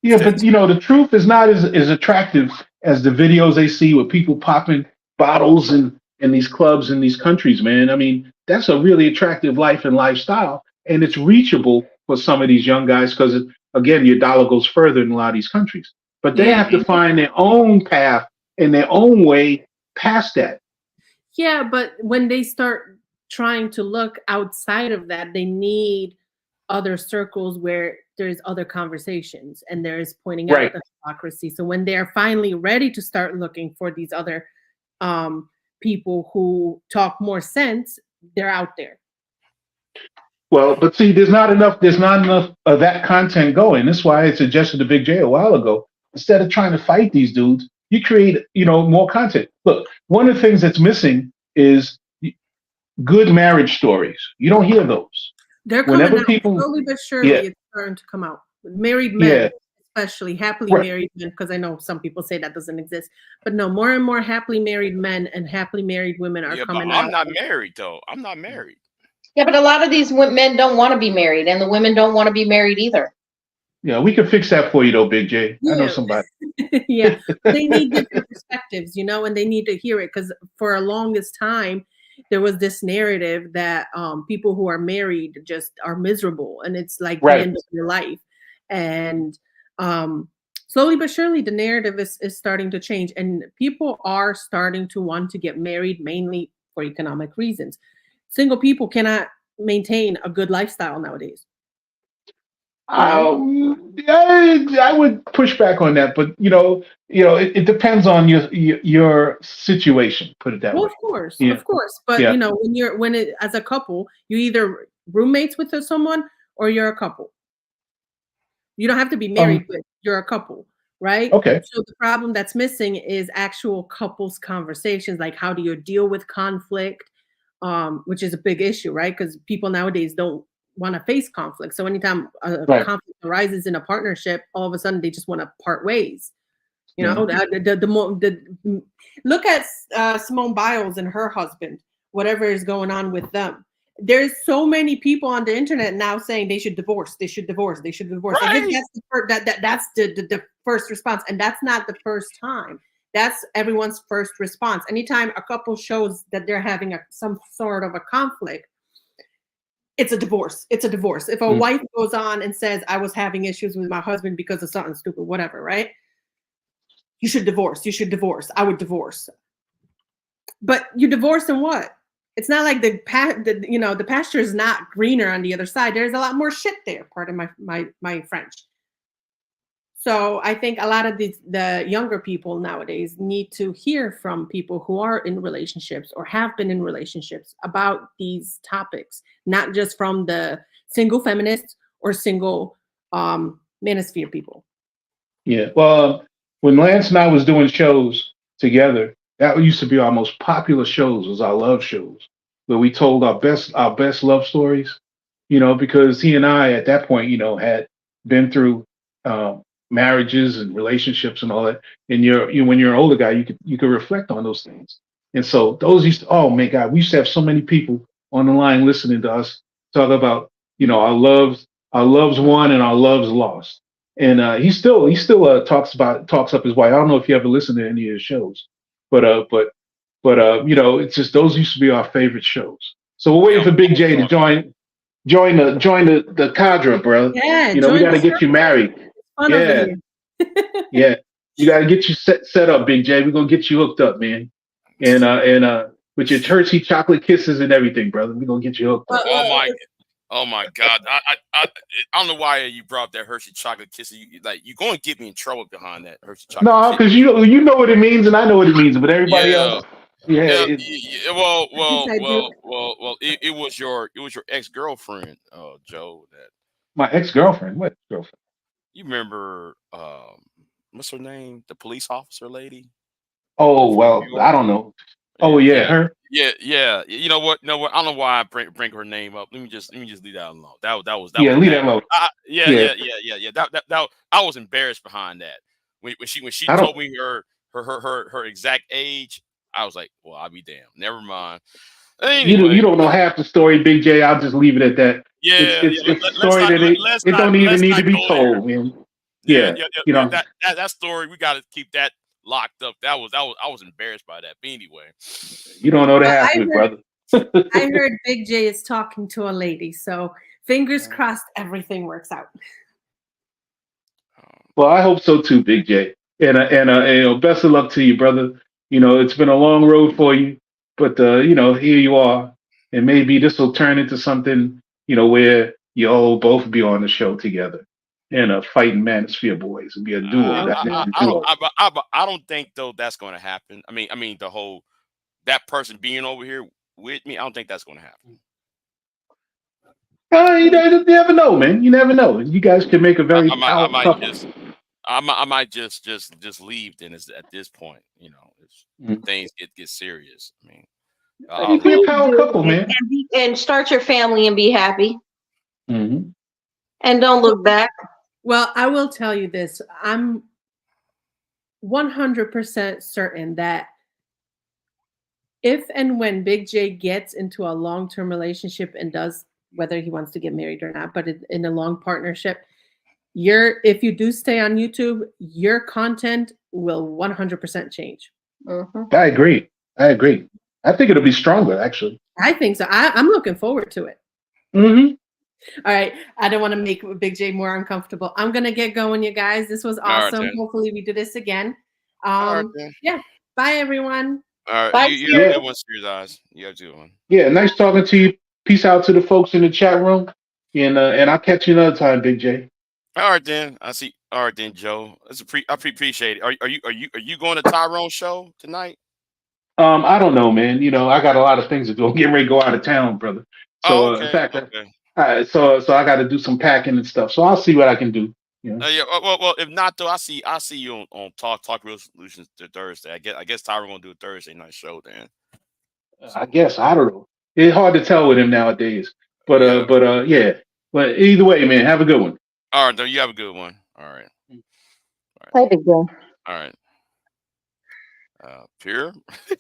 Yeah, instead of but the truth is not as attractive as the videos they see with people popping bottles in these clubs in these countries, man. I mean, that's a really attractive life and lifestyle, and it's reachable for some of these young guys because, again, your dollar goes further in a lot of these countries. But they Yeah, have to find their own path and their own way past that. yeah, but when they start trying to look outside of that, they need other circles where there's other conversations and there's pointing out Right. the hypocrisy. So when they're finally ready to start looking for these other um, people who talk more sense, they're out there. Well, but see, there's not enough of that content going. That's why I suggested to Big J a while ago. Instead of trying to fight these dudes, you create, more content. Look, one of the things that's missing is good marriage stories. You don't hear those. They're coming Whenever out people, slowly but yeah, surely. It's starting to come out. Married yeah, men, especially happily right. married men, because I know some people say that doesn't exist, but no, more and more happily married men and happily married women are yeah. But coming I'm out. not married though. I'm not married. yeah, but a lot of these men don't want to be married, and the women don't want to be married either. Yeah, we can fix that for you though, Big J. I know Yeah, somebody. yeah. But they need different perspectives, and they need to hear it because for a longest time there was this narrative that people who are married just are miserable and it's like the Right. end of your life. And slowly but surely the narrative is starting to change and people are starting to want to get married mainly for economic reasons. Single people cannot maintain a good lifestyle nowadays. I would push back on that, but it depends on your situation. Put it that Well, way. of course, but Yeah. as a couple, you either roommates with someone or you're a couple. You don't have to be married, Um. but you're a couple, right? Okay. So the problem that's missing is actual couples conversations, like how do you deal with conflict, which is a big issue, right? Because people nowadays don't want to face conflict. So anytime a Right. conflict arises in a partnership, all of a sudden they just want to part ways. Yeah. Look at Simone Biles and her husband, whatever is going on with them. There's so many people on the internet now saying they should divorce, they should divorce, they should divorce. I think Right. that's the first response, and that's not the first time. That's everyone's first response. Anytime a couple shows that they're having some sort of a conflict, it's a divorce. It's a divorce. If a Mm. wife goes on and says, I was having issues with my husband because of something stupid, whatever, right? You should divorce. You should divorce. I would divorce. But you divorce and what? It's not like the pasture is not greener on the other side. There's a lot more shit there. Pardon my French. So I think a lot of the younger people nowadays need to hear from people who are in relationships or have been in relationships about these topics, not just from the single feminists or single manosphere people. Yeah. Well, when Lance and I was doing shows together, that used to be our most popular shows. Was our love shows where we told our best love stories. Because he and I at that point, had been through marriages and relationships and all that. And when you're an older guy, you could reflect on those things. And so those oh my God, we used to have so many people on the line listening to us talk about our loves won and our loves lost. And he still talks up his wife. I don't know if you ever listen to any of his shows, but it's just those used to be our favorite shows. So we're waiting for Big J to join the cadre, bro. Yeah, We join got the to get you circle. married. It's fun over Yeah, here. yeah. You got to get you set up, Big J. We're gonna get you hooked up, man. And with your Hershey chocolate kisses and everything, brother. We're gonna get you hooked up. Oh my God! I don't know why you brought up that Hershey chocolate kiss. You're going to get me in trouble behind that Hershey chocolate No, kiss. because you know what it means, and I know what it means, but everybody Yeah, else, yeah, yeah, it, yeah. Well, Yes, well, I do. well, well, well. It was your ex-girlfriend, Joe. That my ex-girlfriend. What girlfriend? you remember? What's her name? The police officer lady Oh from well, New I York. don't know. Oh Yeah, yeah, yeah, her. yeah. You know what? I don't know why I bring her name up. Let me just leave that alone. That Yeah, was leave bad. that alone. Yeah, Yeah, yeah, yeah, yeah, yeah. That I was embarrassed behind that. When she I don't. told me her exact age, I was like, well, I'll be damned. Never mind. You Anyway, don't know half the story, Big J. I'll just leave it at that. It's yeah, it's yeah. it's a story that it don't even Let's need to not be go there. told, man. Yeah, Yeah, yeah, yeah, you yeah. know, That story, we got to keep that locked up. I was embarrassed by that. But anyway, you don't know the Well, half of it, brother. I heard Big J is talking to a lady, so fingers crossed everything works out. Well, I hope so too, Big J. And you know, best of luck to you, brother. You know, it's been a long road for you, but you know, here you are, and maybe this will turn into something, you know, where you all both be on the show together, and fighting Manosphere Boys and be a duo, Oh that God. ninja duo. I don't think though that's going to happen. I mean the whole that person being over here with me. I don't think that's going to happen. You never know, man. You never know. You guys can make a very I powerful might couple. I might just leave then at this point. If Mhm. things get serious. I mean, You'd I'll, be a I'll Please power do couple, man. and start your family and be happy Hmm. and don't look back. Well, I will tell you this. I'm 100% certain that if and when Big J gets into a long-term relationship and does, whether he wants to get married or not, but in a long partnership, if you do stay on YouTube, your content will 100% change. Mhm. I agree. I agree. I think it'll be stronger, actually. I think so. I'm looking forward to it. Hmm. All right. I don't want to make Big J more uncomfortable. I'm gonna get going, you guys. This was all right awesome. then. Hopefully we do this again. All right then. Yeah. Bye everyone. All right, Bye, you have a Yeah. good one, Serious Eyes. You have a good one. Yeah. Nice talking to you. Peace out to the folks in the chat room. And I'll catch you another time, Big J. All right then. I see. All right then, Joe. Appreciate it. Are you going to Tyrone's show tonight? I don't know, man. You know, I got a lot of things to do. I'm getting ready to go out of town, brother. Oh, So, in okay, fact, okay. so I got to do some packing and stuff. So I'll see what I can do. You know, Yeah. Well. If not though, I see you on Talk Real Solutions Thursday. I guess Tyrone gonna do a Thursday night show then. I So guess I don't know. It's hard to tell with him nowadays. yeah. Yeah. But either way, man, have a good one. All right. Though you have a good one. All right. All right. Bye, Big J. All right. Pure.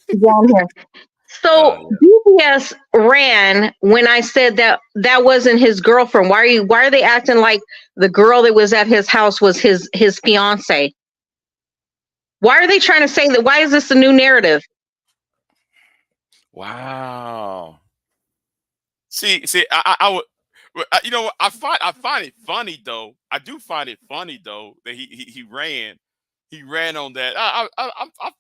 Yeah, I'm here. So Yeah. BBS ran when I said that wasn't his girlfriend. Why are they acting like the girl that was at his house was his fiance? Why are they trying to say that? Why is this a new narrative? Wow. See, I would. You know what? I find it funny though. I do find it funny though that he ran on that. I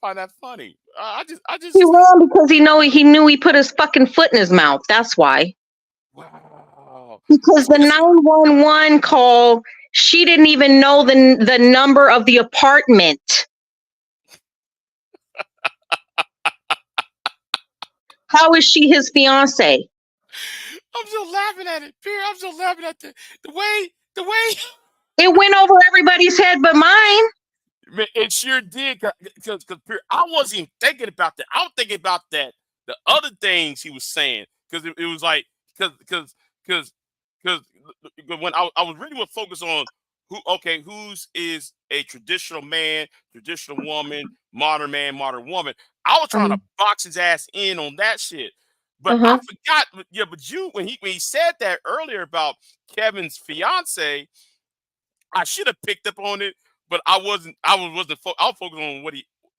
find that funny. I He just ran because he knew he put his fucking foot in his mouth. That's why. wow. Because the 911 call, she didn't even know the number of the apartment. How is she his fiance? I'm just laughing at it, Pierre. I'm just laughing at the way It went over everybody's head but mine. man, it sure did. Because I wasn't even thinking about that. I was thinking about the other things he was saying. Because it was like, because when I was really focused on whose is a traditional man, traditional woman, modern man, modern woman. I was trying to box his ass in on that shit. But I forgot. Yeah, but when he said that earlier about Kevin's fiance, I should have picked up on it, but I wasn't. I was focused on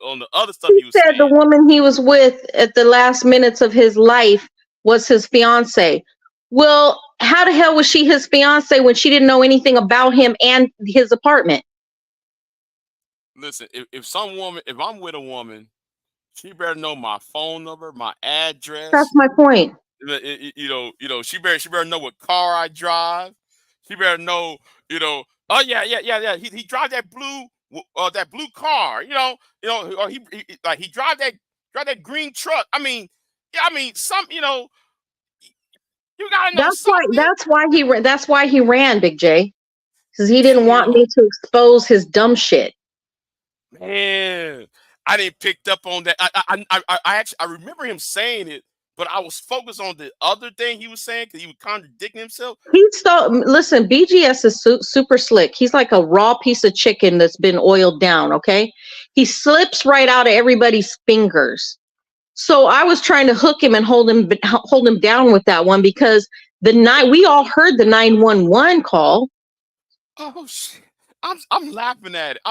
on the other stuff He he was said the saying. woman he was with at the last minutes of his life was his fiance. Well, how the hell was she his fiance when she didn't know anything about him and his apartment? listen. If I'm with a woman, she better know my phone number, my That's address. my point. She better know what car I drive. She better know, oh yeah. He drive that blue car. Or he drive that green truck. I mean, yeah, I mean, you gotta know something. That's why he ran, Big J, because he didn't want Damn, me to expose his dumb shit. man, I didn't picked up on that. I actually I remember him saying it, but I was focused on the other thing he was saying because he was contradicting himself. Listen, BGS is super slick. He's like a raw piece of chicken that's been oiled down. Okay, he slips right out of everybody's fingers. So I was trying to hook him and hold him down with that one because we all heard the 911 call. Oh shit! I'm laughing at it.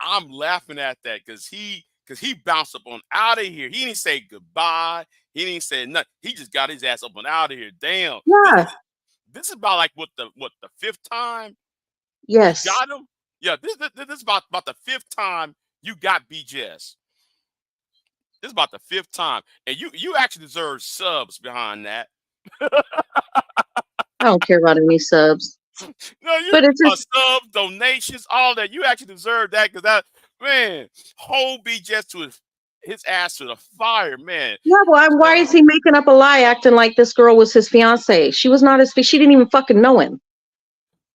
I'm laughing at that because he bounced up on out of here. He didn't say goodbye. He didn't say nothing. He just got his ass up and out of here. Damn. Yeah. This is about like the fifth time Yes. you got him. Yeah. This is about the fifth time you got BGS. This is about the fifth time, and you actually deserve subs behind that. I don't care about any subs. No, but it's just subs, donations, all that. You actually deserve that because that man, hold BGS to his ass to the fire, man. Yeah, well, why is he making up a lie, acting like this girl was his fiance? She was not his. She didn't even fucking know him.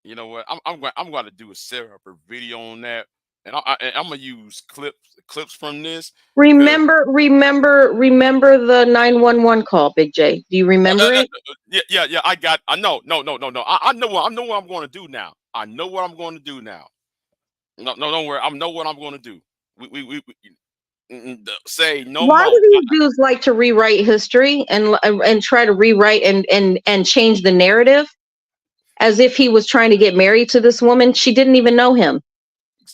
You know what? I'm going to do a separate video on that, and I'm gonna use clips from this. Remember the 911 call, Big J. Do you remember it? Yeah. I know. No. I know what I'm going to do now. I know what I'm going to do now. No, don't worry. I know what I'm going to do. We say no more. Why do these dudes like to rewrite history and try to rewrite and change the narrative as if he was trying to get married to this woman? She didn't even know him.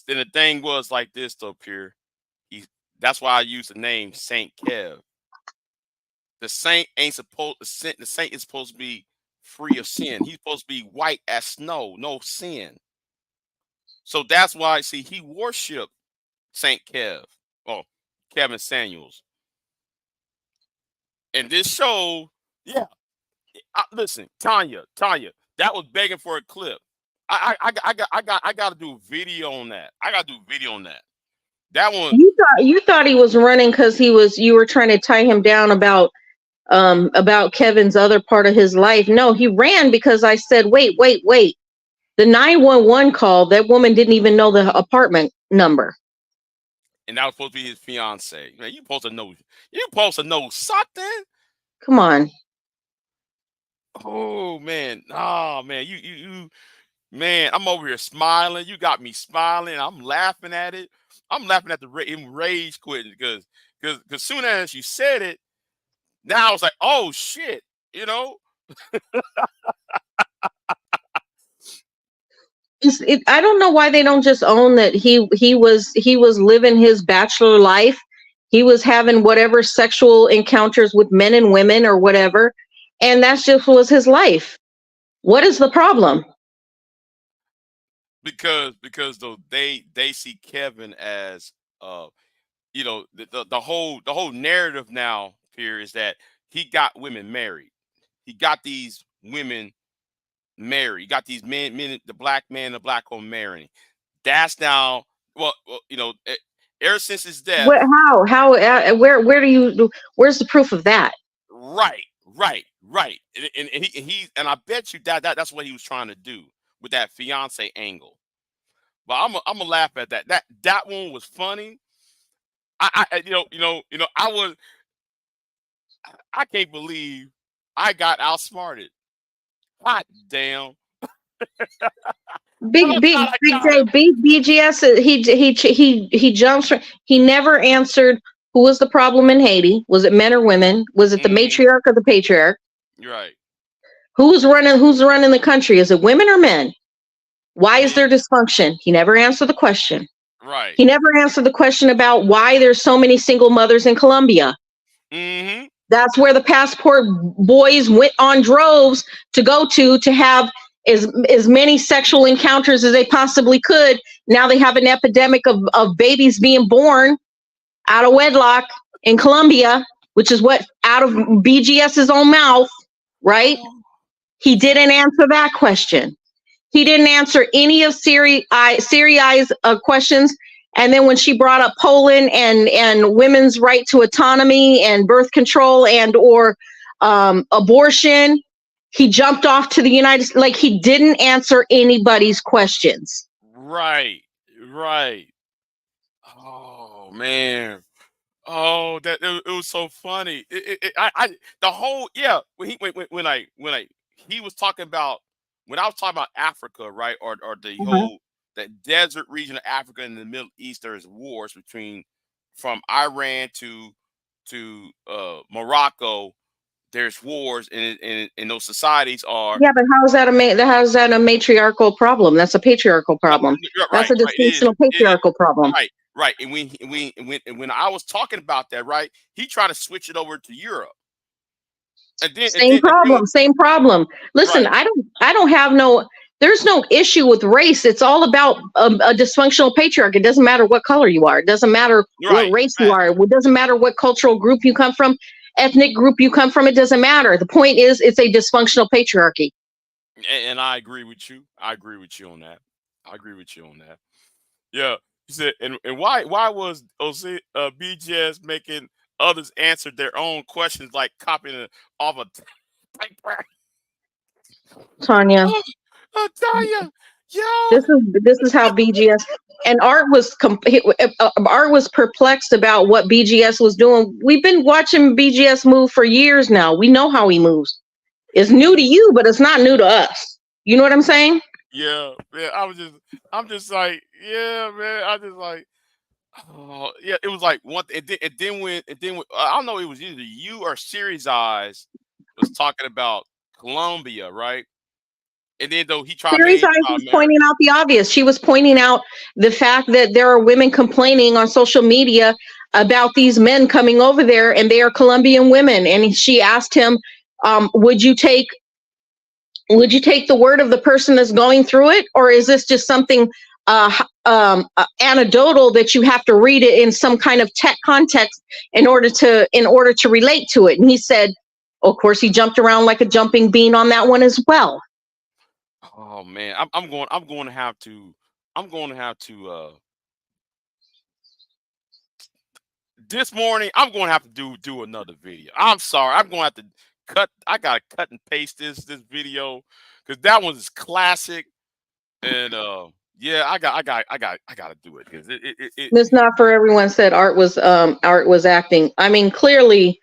And the thing was like this, though, Pierre. That's why I use the name Saint Kev. The saint ain't supposed. The saint is supposed to be free of sin. He's supposed to be white as snow, no sin. So that's why he worshiped Saint Kev, Kevin Samuels. And this show, yeah. Listen, Tanya, that was begging for a clip. I got to do a video on that. I got to do a video on that. That one. You thought he was running because you were trying to tie him down about Kevin's other part of his life. No, he ran because I said, wait. The 911 call, that woman didn't even know the apartment number. And that was supposed to be his fiance. Man, you supposed to know. You supposed to know something. Come on. Oh man. Oh man. You man, I'm over here smiling. You got me smiling. I'm laughing at it. I'm laughing at the rage quitting because soon as you said it, now I was like, oh shit, I don't know why they don't just own that he was living his bachelor life. He was having whatever sexual encounters with men and women or whatever, and that's just was his life. What is the problem? Because though they see Kevin as the whole narrative now here is that he got women married. He got these women married. He got these men, the black man, the black woman marrying. That's now ever since his death. Where's the proof of that? Right. And I bet you that's what he was trying to do with that fiance angle. But I'm gonna laugh at that. That one was funny. I can't believe I got outsmarted. Hot damn. BGS. He jumps. He never answered. Who was the problem in Haiti? Was it men or women? Was it the matriarch or the patriarch? Right. Who's running the country? Is it women or men? Why is there dysfunction? He never answered the question. Right. He never answered the question about why there's so many single mothers in Colombia. Mm-hmm. That's where the passport boys went on droves to go to have as many sexual encounters as they possibly could Now they have an epidemic of babies being born out of wedlock in Colombia, which is what out of BGS's own mouth, right? He didn't answer that question. He didn't answer any of Siri's questions. And then when she brought up Poland and women's right to autonomy and birth control and or abortion, he jumped off to the United States. Like he didn't answer anybody's questions. Right. Oh man. Oh, it was so funny. The whole when he was talking about when I was talking about Africa, right, or the Uh-huh. whole that desert region of Africa and the Middle East, there's wars between from Iran to Morocco. There's wars, and those societies are Yeah, but how's that a matriarchal problem? That's a patriarchal problem. That's a right. It is. dysfunctional patriarchal problem. Right. And when I was talking about that, right, he tried to switch it over to Europe, and then Same problem, same problem. Listen, right, I don't have no. There's no issue with race. It's all about a dysfunctional patriarchy. It doesn't matter what color you are. It doesn't matter what right, race you are. It doesn't matter what cultural group you come from, ethnic group you come from. It doesn't matter. The point is, it's a dysfunctional patriarchy. and I agree with you. I agree with you on that. Yeah, he said, and why was BGS making others answer their own questions like copying it off a typewriter? Tanya, Tanya, yo. this is how BGS and Art was perplexed about what BGS was doing. We've been watching BGS move for years now. We know how he moves. It's new to you, but it's not new to us. You know what I'm saying? Yeah, man. I'm just like, yeah, man. I just like, oh, yeah. It was like one, and then when, I don't know. It was either you or Series Eyes was talking about Colombia, right? And then though he tried Series making Eyes it about was America. pointing out the obvious. She was pointing out the fact that there are women complaining on social media about these men coming over there, and they are Colombian women. And she asked him, "Would you take the word of the person that's going through it, or is this just something anecdotal that you have to read it in some kind of tech context in order to relate to it?" And he said, of course, he jumped around like a jumping bean on that one as well. Oh man, I'm going to have to. I'm going to have to. This morning, I'm going to have to do another video. I'm sorry. I'm going to have to cut. I gotta cut and paste this video because that one is classic. And yeah, I got to do it because It's not for everyone. Said Art was acting. I mean, clearly,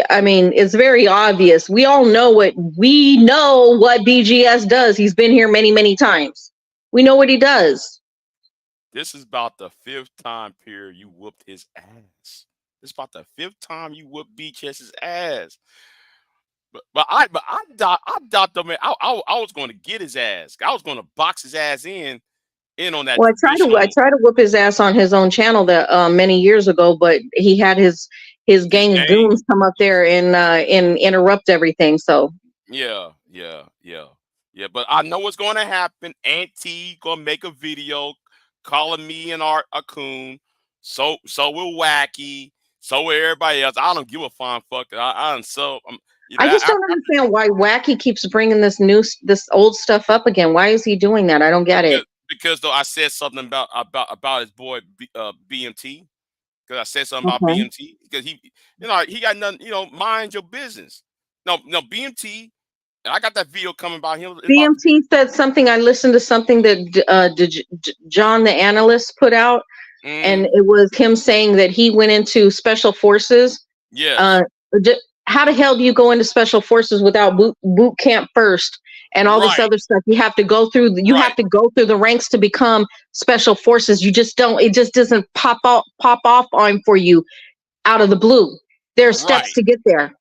I mean, it's very obvious. We know what BGS does. He's been here many times. We know what he does. this is about the fifth time period you whooped his ass. This is about the fifth time you whooped BHS's ass. I thought though, man, I was going to get his ass. I was going to box his ass in on that Well, I traditional. tried to whip his ass on his own channel that many years ago, but he had his His gang of game. goons come up there and interrupt everything. So Yeah. But I know what's going to happen. Auntie gonna make a video calling me and Art a coon. So will Wacky. So will everybody else. I don't give a fine fuck. I'm you know I just don't understand why Wacky keeps bringing this old stuff up again. Why is he doing that? I don't get it. because though I said something about his boy BMT. Because I said something about Okay. BMT because he got nothing. Mind your business. No BMT. And I got that video coming about him. About BMT said something. I listened to something that John the analyst put out, and it was him saying that he went into special forces. yes. How the hell do you go into special forces without boot camp first and all this Right. other stuff? You have to go through the ranks to become special forces. You just don't. It just doesn't pop off on for you out of the blue. There are steps to get there.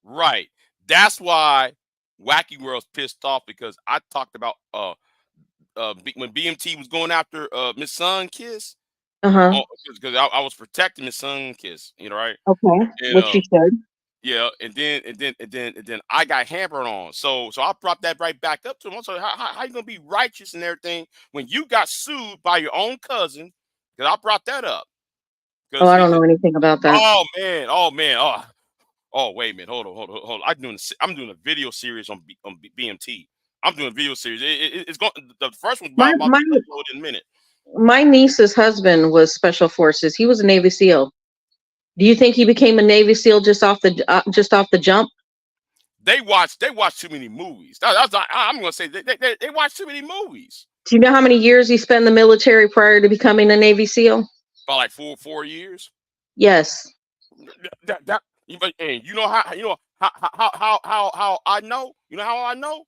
Right. That's why Wacky World's pissed off because I talked about when BMT was going after Miss Sun Kiss. Uh-huh. Because I was protecting Miss Sun Kiss, right? Okay. And Which you should. Yeah, and then I got hammered on. So I brought that right back up to him. So how you gonna be righteous and everything when you got sued by your own cousin? Because I brought that up. Oh, Because I don't know anything about that. oh man, wait a minute, hold on. I'm doing a video series on BMT. I'm doing a video series. It's going. The first one's My about my to upload in a minute. my niece's husband was special forces. He was a Navy SEAL. Do you think he became a Navy SEAL just off the jump? They watch too many movies. I'm gonna say they watch too many movies. Do you know how many years he spent in the military prior to becoming a Navy SEAL? About like 4 years. Yes. And you know how I know? You know how I know?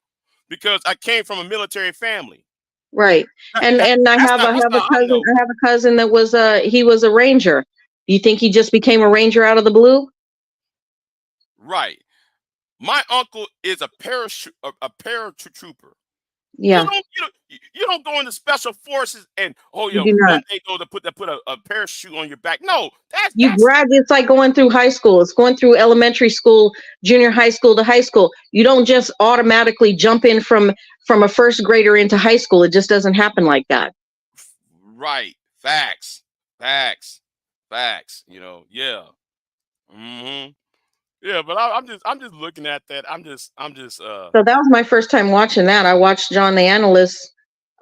Because I came from a military family. Right. And I have That's how I know. I have a cousin that was he was a ranger. Do you think he just became a ranger out of the blue? Right. My uncle is a paratrooper. Yeah, You don't go into special forces and you do one not. day go to put a parachute on your back. No, You that's grad It's like going through high school. It's going through elementary school, junior high school to high school. You don't just automatically jump in from a first grader into high school. It just doesn't happen like that. right. Facts. Yeah. hmm Yeah, but I'm just looking at that. I'm just. So that was my first time watching that. I watched John the Analyst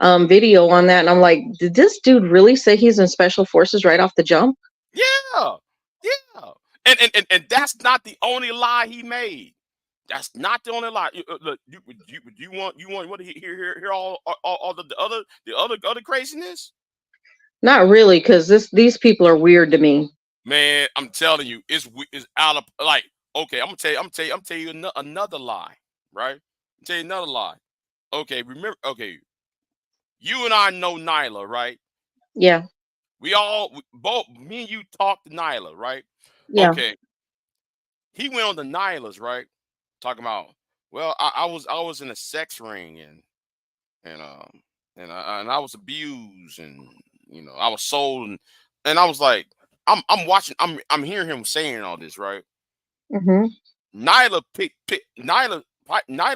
video on that, and I'm like, did this dude really say he's in special forces right off the jump? Yeah, yeah. And that's not the only lie he made. That's not the only lie. Look, you want to hear all the other craziness? Not really, because these people are weird to me. Man, I'm telling you, it's out of like. Okay, I'm tell you another lie, right? Tell you another lie. Okay, remember. Okay, you and I know Nyla, right? Yeah, Both me and you talked to Nyla, right? yeah. Okay, he went on the Nyla's, right? Talking about, well, I was in a sex ring and I was abused and I was sold and I was like, I'm watching, I'm hearing him saying all this, right? Hmm. Nyla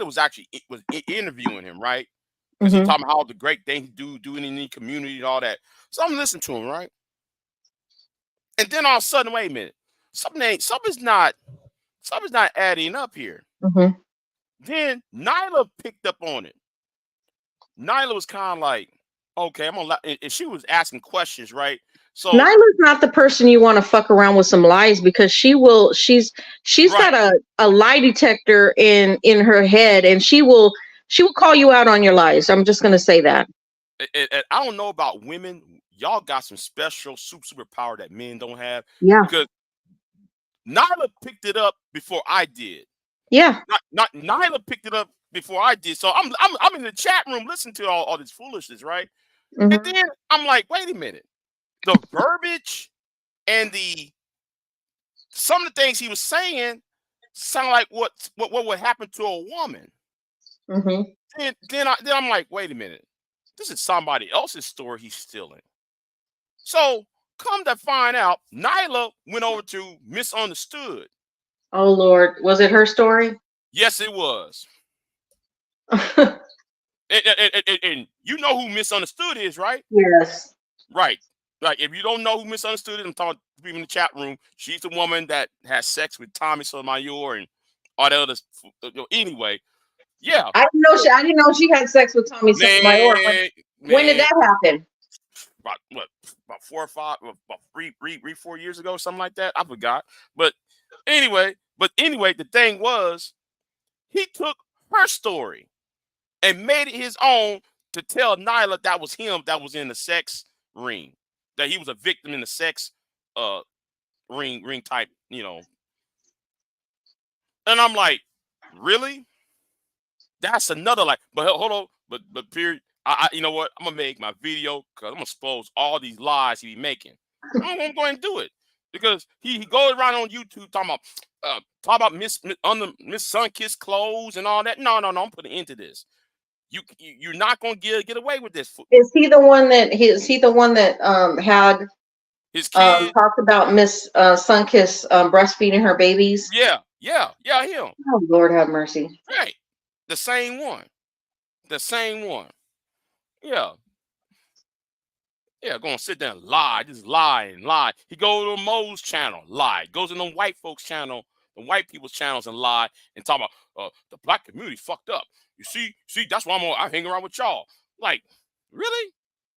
was actually interviewing him, right? Because he Hmm. talking about all the great things he doing in the community and all that. So I'm listening to him, right? And then all of a sudden, wait a minute, something's not adding up here. Hmm. Then Nyla picked up on it. Nyla was kind of like, okay, and she was asking questions, right? So, Nyla's not the person you want to fuck around with some lies, because she's got right. a lie detector in her head, and she will call you out on your lies. I'm just gonna say that. And I don't know about women. Y'all got some special super power that men don't have Yeah, because Nyla picked it up before I did. yeah. Not Nyla picked it up before I did. So I'm in the chat room listening to all this foolishness, right? And Hmm. then I'm like, wait a minute. The verbiage and some of the things he was saying sound like what would happen to a woman. Hmm. Then I'm like, wait a minute. This is somebody else's story he's stealing. So come to find out, Nyla went over to Misunderstood. Oh Lord, was it her story? Yes, it was. And you know who Misunderstood is, right? Yes. Right. Like, if you don't know who Misunderstood is, I'm talking to people in the chat room. She's the woman that has sex with Tommy Sotomayor and all the others. Anyway, yeah. I didn't know she had sex with Tommy Sotomayor. Man, When did man, that happen? about what? About 4 or 5, about 4 years ago, something like that. I forgot. But anyway, the thing was, he took her story and made it his own to tell Nyla that was him that was in the sex ring, that he was a victim in the sex uh ring type. And I'm like, really? That's another like, but hold on, but period. You know what? I'm gonna make my video because I'm gonna expose all these lies he be making. I'm gonna go ahead and do it because he goes around on YouTube talking about Miss Sunkiss clothes and all that. No, I'm putting into this. You're not gonna get away with this. Is he the one that had His kid, talked about Miss Sunkiss breastfeeding her babies? yeah, Yeah, him. Oh, Lord have mercy. Right. The same one. The same one. Yeah. Yeah, gonna sit there and lie, just lie and lie. He go to Mo's channel, lie. Goes to them white folks' channel, the white people's channels, and lie and talk about the black community fucked up. You see, that's why I hang around with y'all. Like, really?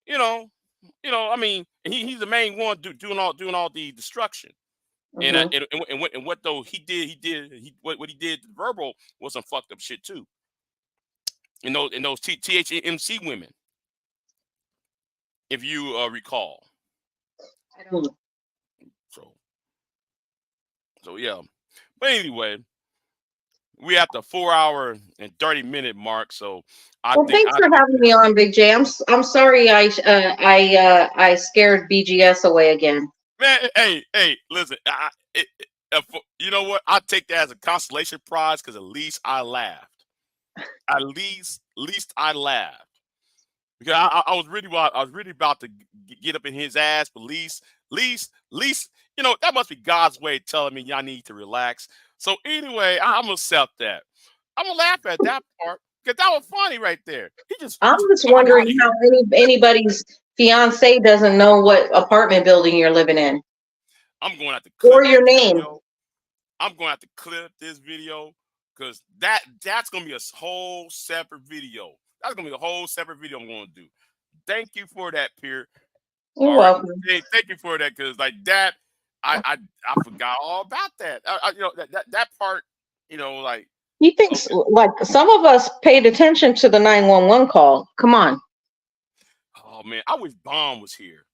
You know, I mean, he's the main one doing all the destruction. And Mhm. and what though what he did verbal was some fucked up shit too. And those THMC women, if you recall. I don't know. So yeah. But anyway, we at the 4 hour and 30-minute mark. So Well, thanks for having me on, Big J. I'm sorry I scared BGS away again. Man, hey, listen. You know what? I take that as a consolation prize because at least I laughed. At least I laughed. Because I was really about to get up in his ass, but least, that must be God's way of telling me y'all need to relax. So anyway, I'm gonna accept that. I'm gonna laugh at that part because that was funny right there. I'm just wondering how anybody's fiance doesn't know what apartment building you're living in. I'm going to have to clip or your name. video. I'm going to have to clip this video because that's gonna be a whole separate video. That's gonna be a whole separate video I'm going to do. Thank you for that, Pierre. You're welcome. Hey, thank you for that because like that, I forgot all about that. That part, like. You think like some of us paid attention to the 911 call? Come on. Oh man, I wish Bomb was here.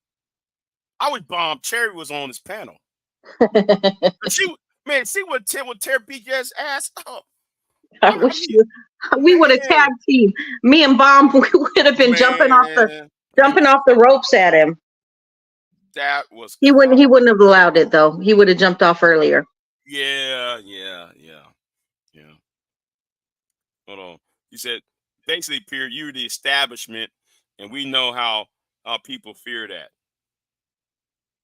I wish Cherry was on this panel. she would tear BJ's ass up. I wish we would have tag team. Me and Bomb, we would have been jumping off the ropes at him. That was he wouldn't have allowed it though. He would have jumped off earlier. Yeah. Hold on. He said basically, Pierre, you're the establishment, and we know how people fear that.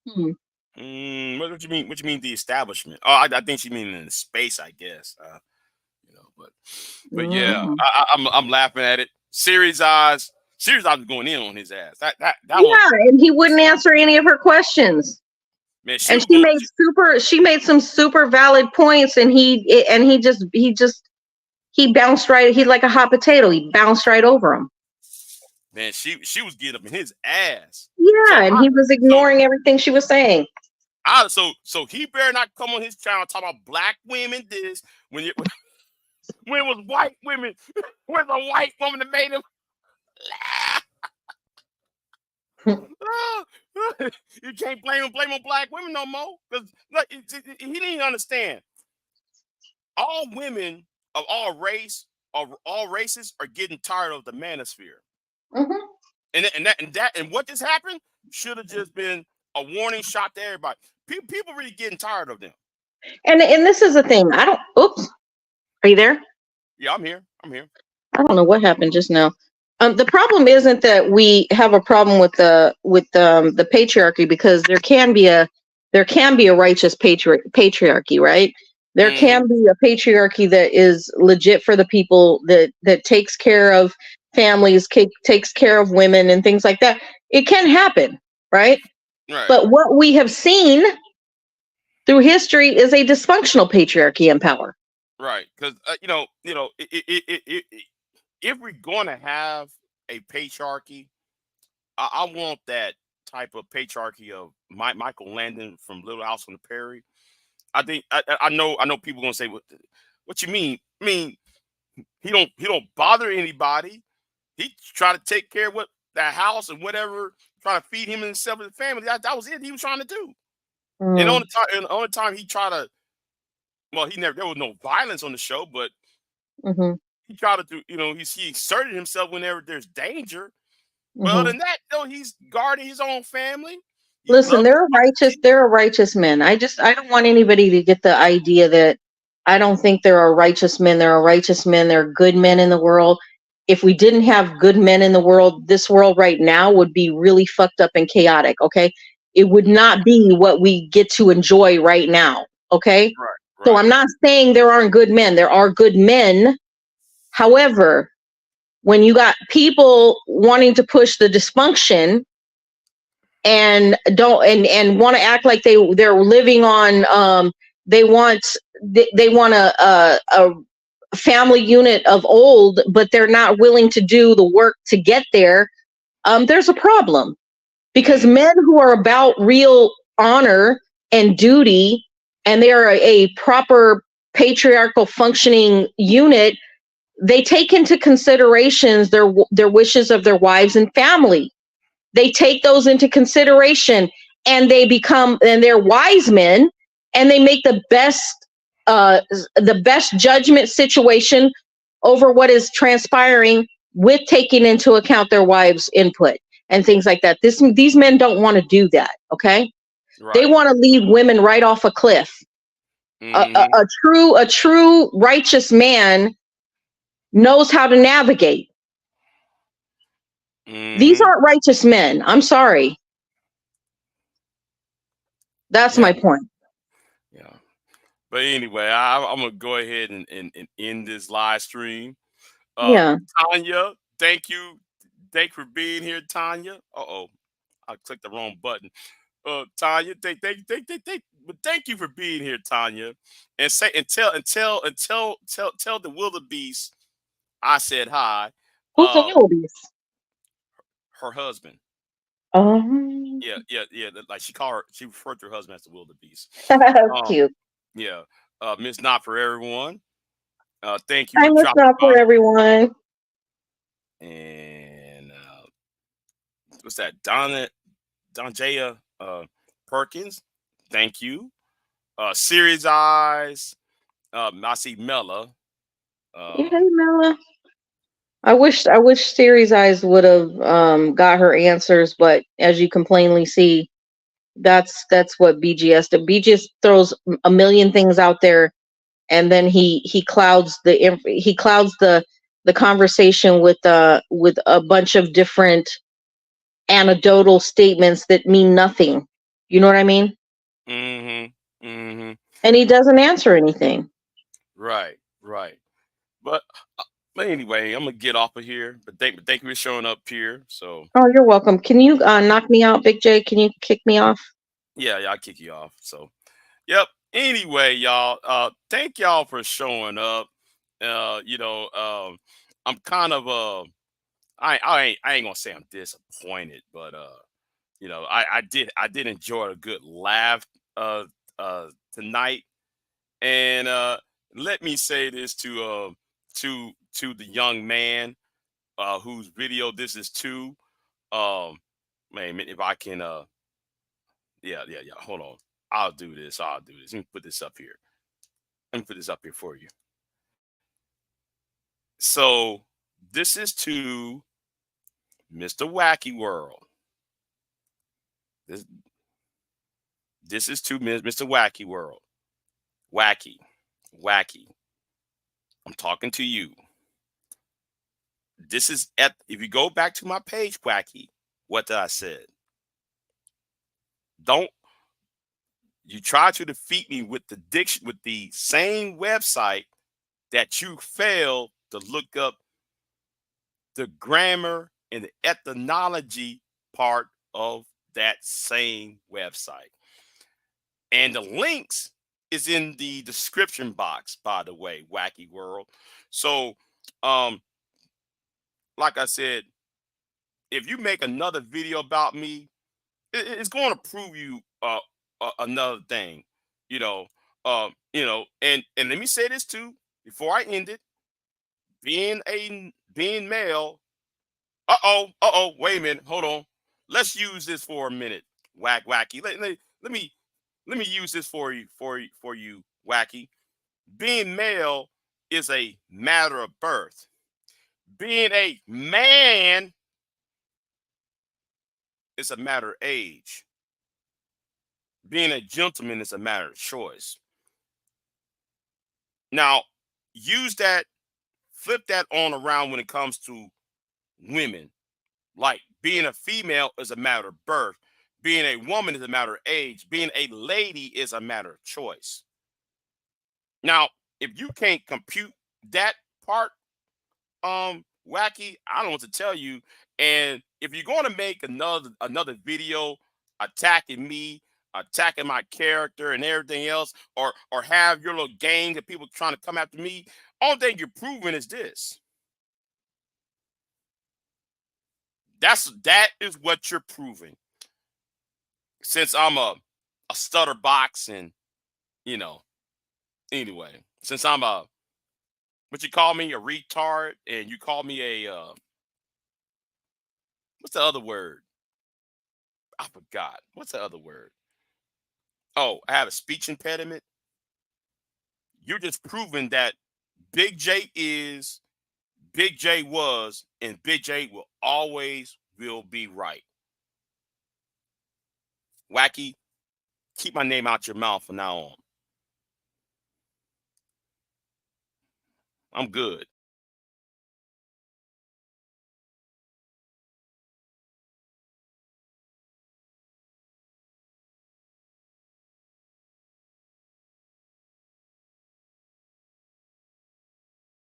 What you mean? What you mean the establishment? Oh, I think she mean in space, I guess. But yeah, I'm laughing at it. Series eyes was going in on his ass. That and he wouldn't answer any of her questions. Man, she made some super valid points, and he bounced right. He's like a hot potato. He bounced right over him. Man, she was getting up in his ass. Yeah, and he was ignoring everything she was saying. So he better not come on his channel talking about black women this when it was white women. Where's a white woman that made him laugh? You can't blame on black women no more because he didn't understand. All women of all races are getting tired of the manosphere. And what just happened should have just been a warning shot to everybody. People really getting tired of them. And this is the thing. Oops. Are you there? Yeah, I'm here. I don't know what happened just now. The problem isn't that we have a problem with the patriarchy, because there can be a righteous patriarchy, right? There can be a patriarchy that is legit for the people, that takes care of families, takes care of women and things like that. It can happen, right? But what we have seen through history is a dysfunctional patriarchy in power. Right, because if we're going to have a patriarchy, I want that type of patriarchy of Michael Landon from Little House on the Prairie. I think I know people gonna say, what you mean? I mean, he don't bother anybody. He try to take care of that house and whatever, try to feed him and himself and the family. That was it he was trying to do. And the only time he tried to, well, there was no violence on the show, but he tried to do, he exerted himself whenever there's danger. Well, than that, though, he's guarding his own family. Listen, there are righteous men. I don't want anybody to get the idea that I don't think there are righteous men. There are righteous men. There are good men in the world. If we didn't have good men in the world, this world right now would be really fucked up and chaotic. Okay. It would not be what we get to enjoy right now. Okay. So I'm Right. not saying there aren't good men. There are good men. However, when you got people wanting to push the dysfunction and don't and want to act like they're living on they want they want a family unit of old, but they're not willing to do the work to get there, there's a problem. Because Mm, men who are about real honor and duty, and they are a proper patriarchal functioning unit, they take into considerations their wishes of their wives and family. They take those into consideration, and they're wise men, and they make uh, the best judgment situation over what is transpiring, with taking into account their wives' input and things like that. These men don't want to do that. Okay, they right. want to leave women right off a cliff. Mm-hmm. A true righteous man knows how to navigate. These Mm-hmm. aren't righteous men. I'm sorry. That's Yeah. my point. Yeah. But anyway, I'm gonna go ahead and end this live stream. Uh, Yeah. Tanya, thank you for being here, Tanya. Uh-oh, I clicked the wrong button. Tanya, but thank you for being here, Tanya, and say and tell the wildebeest I said hi. Who's the Uh, wildebeest? her husband. Um, Yeah. Like she referred to her husband as the wildebeest. Um, cute. yeah. Miss Not for Everyone. Thank you for Time is dropping not by. for everyone. And what's that? Donjaya Perkins. Thank you. Series Eyes. I see Mela. Yeah, hey, Um, Mela. I wish Series Eyes would have got her answers, but as you can plainly see, that's what BGS does. BGS throws a million things out there, and then he clouds the conversation with a bunch of different anecdotal statements that mean nothing. You know what I mean? mm-hmm. Mm-hmm. And he doesn't answer anything. Right. Right. But but anyway, I'm gonna get off of here. But thank you for showing up here. So Oh, you're welcome. Can you knock me out, Big J? Can you kick me off? yeah, I'll kick you off. So yep. Anyway, y'all, thank y'all for showing up. I'm kind of I ain't gonna say I'm disappointed, but I did enjoy a good laugh uh tonight. And let me say this to the young man whose video this is to. Um Man, if I can yeah. Hold on. I'll do this. Let me put this up here. Let me put this up here for you. So this is to Mr. Wacky World. This this is to Mr. Wacky World. Wacky. Wacky. I'm talking to you. This is at if you go back to my page, Wacky, what did I said? Don't you try to defeat me with the same website that you failed to look up the grammar and the etymology part of that same website. And the links is in the description box, by the way, Wacky World. So, um, like I said, if you make another video about me, it's going to prove you another thing, you know. And let me say this too before I end it. Being male. Wait a minute. Hold on. Let's use this for a minute. Wacky. Let me use this for you, Wacky. Being male is a matter of birth. Being a man is a matter of age. Being a gentleman is a matter of choice. Now, use that, flip that on around when it comes to women. Like being a female is a matter of birth. Being a woman is a matter of age. Being a lady is a matter of choice. Now, if you can't compute that part, Wacky, I don't know what to tell you. And if you're going to make another video attacking me, attacking my character and everything else, or have your little gang of people trying to come after me, only thing you're proving is this. That is what you're proving. Since I'm a stutter box, and you know, anyway, since I'm a what you call me, a retard, and you call me a what's the other word? I forgot. What's the other word? Oh, I have a speech impediment. You're just proving that Big J is, Big J was, and Big J will always will be right. Wacky, keep my name out your mouth from now on. I'm good.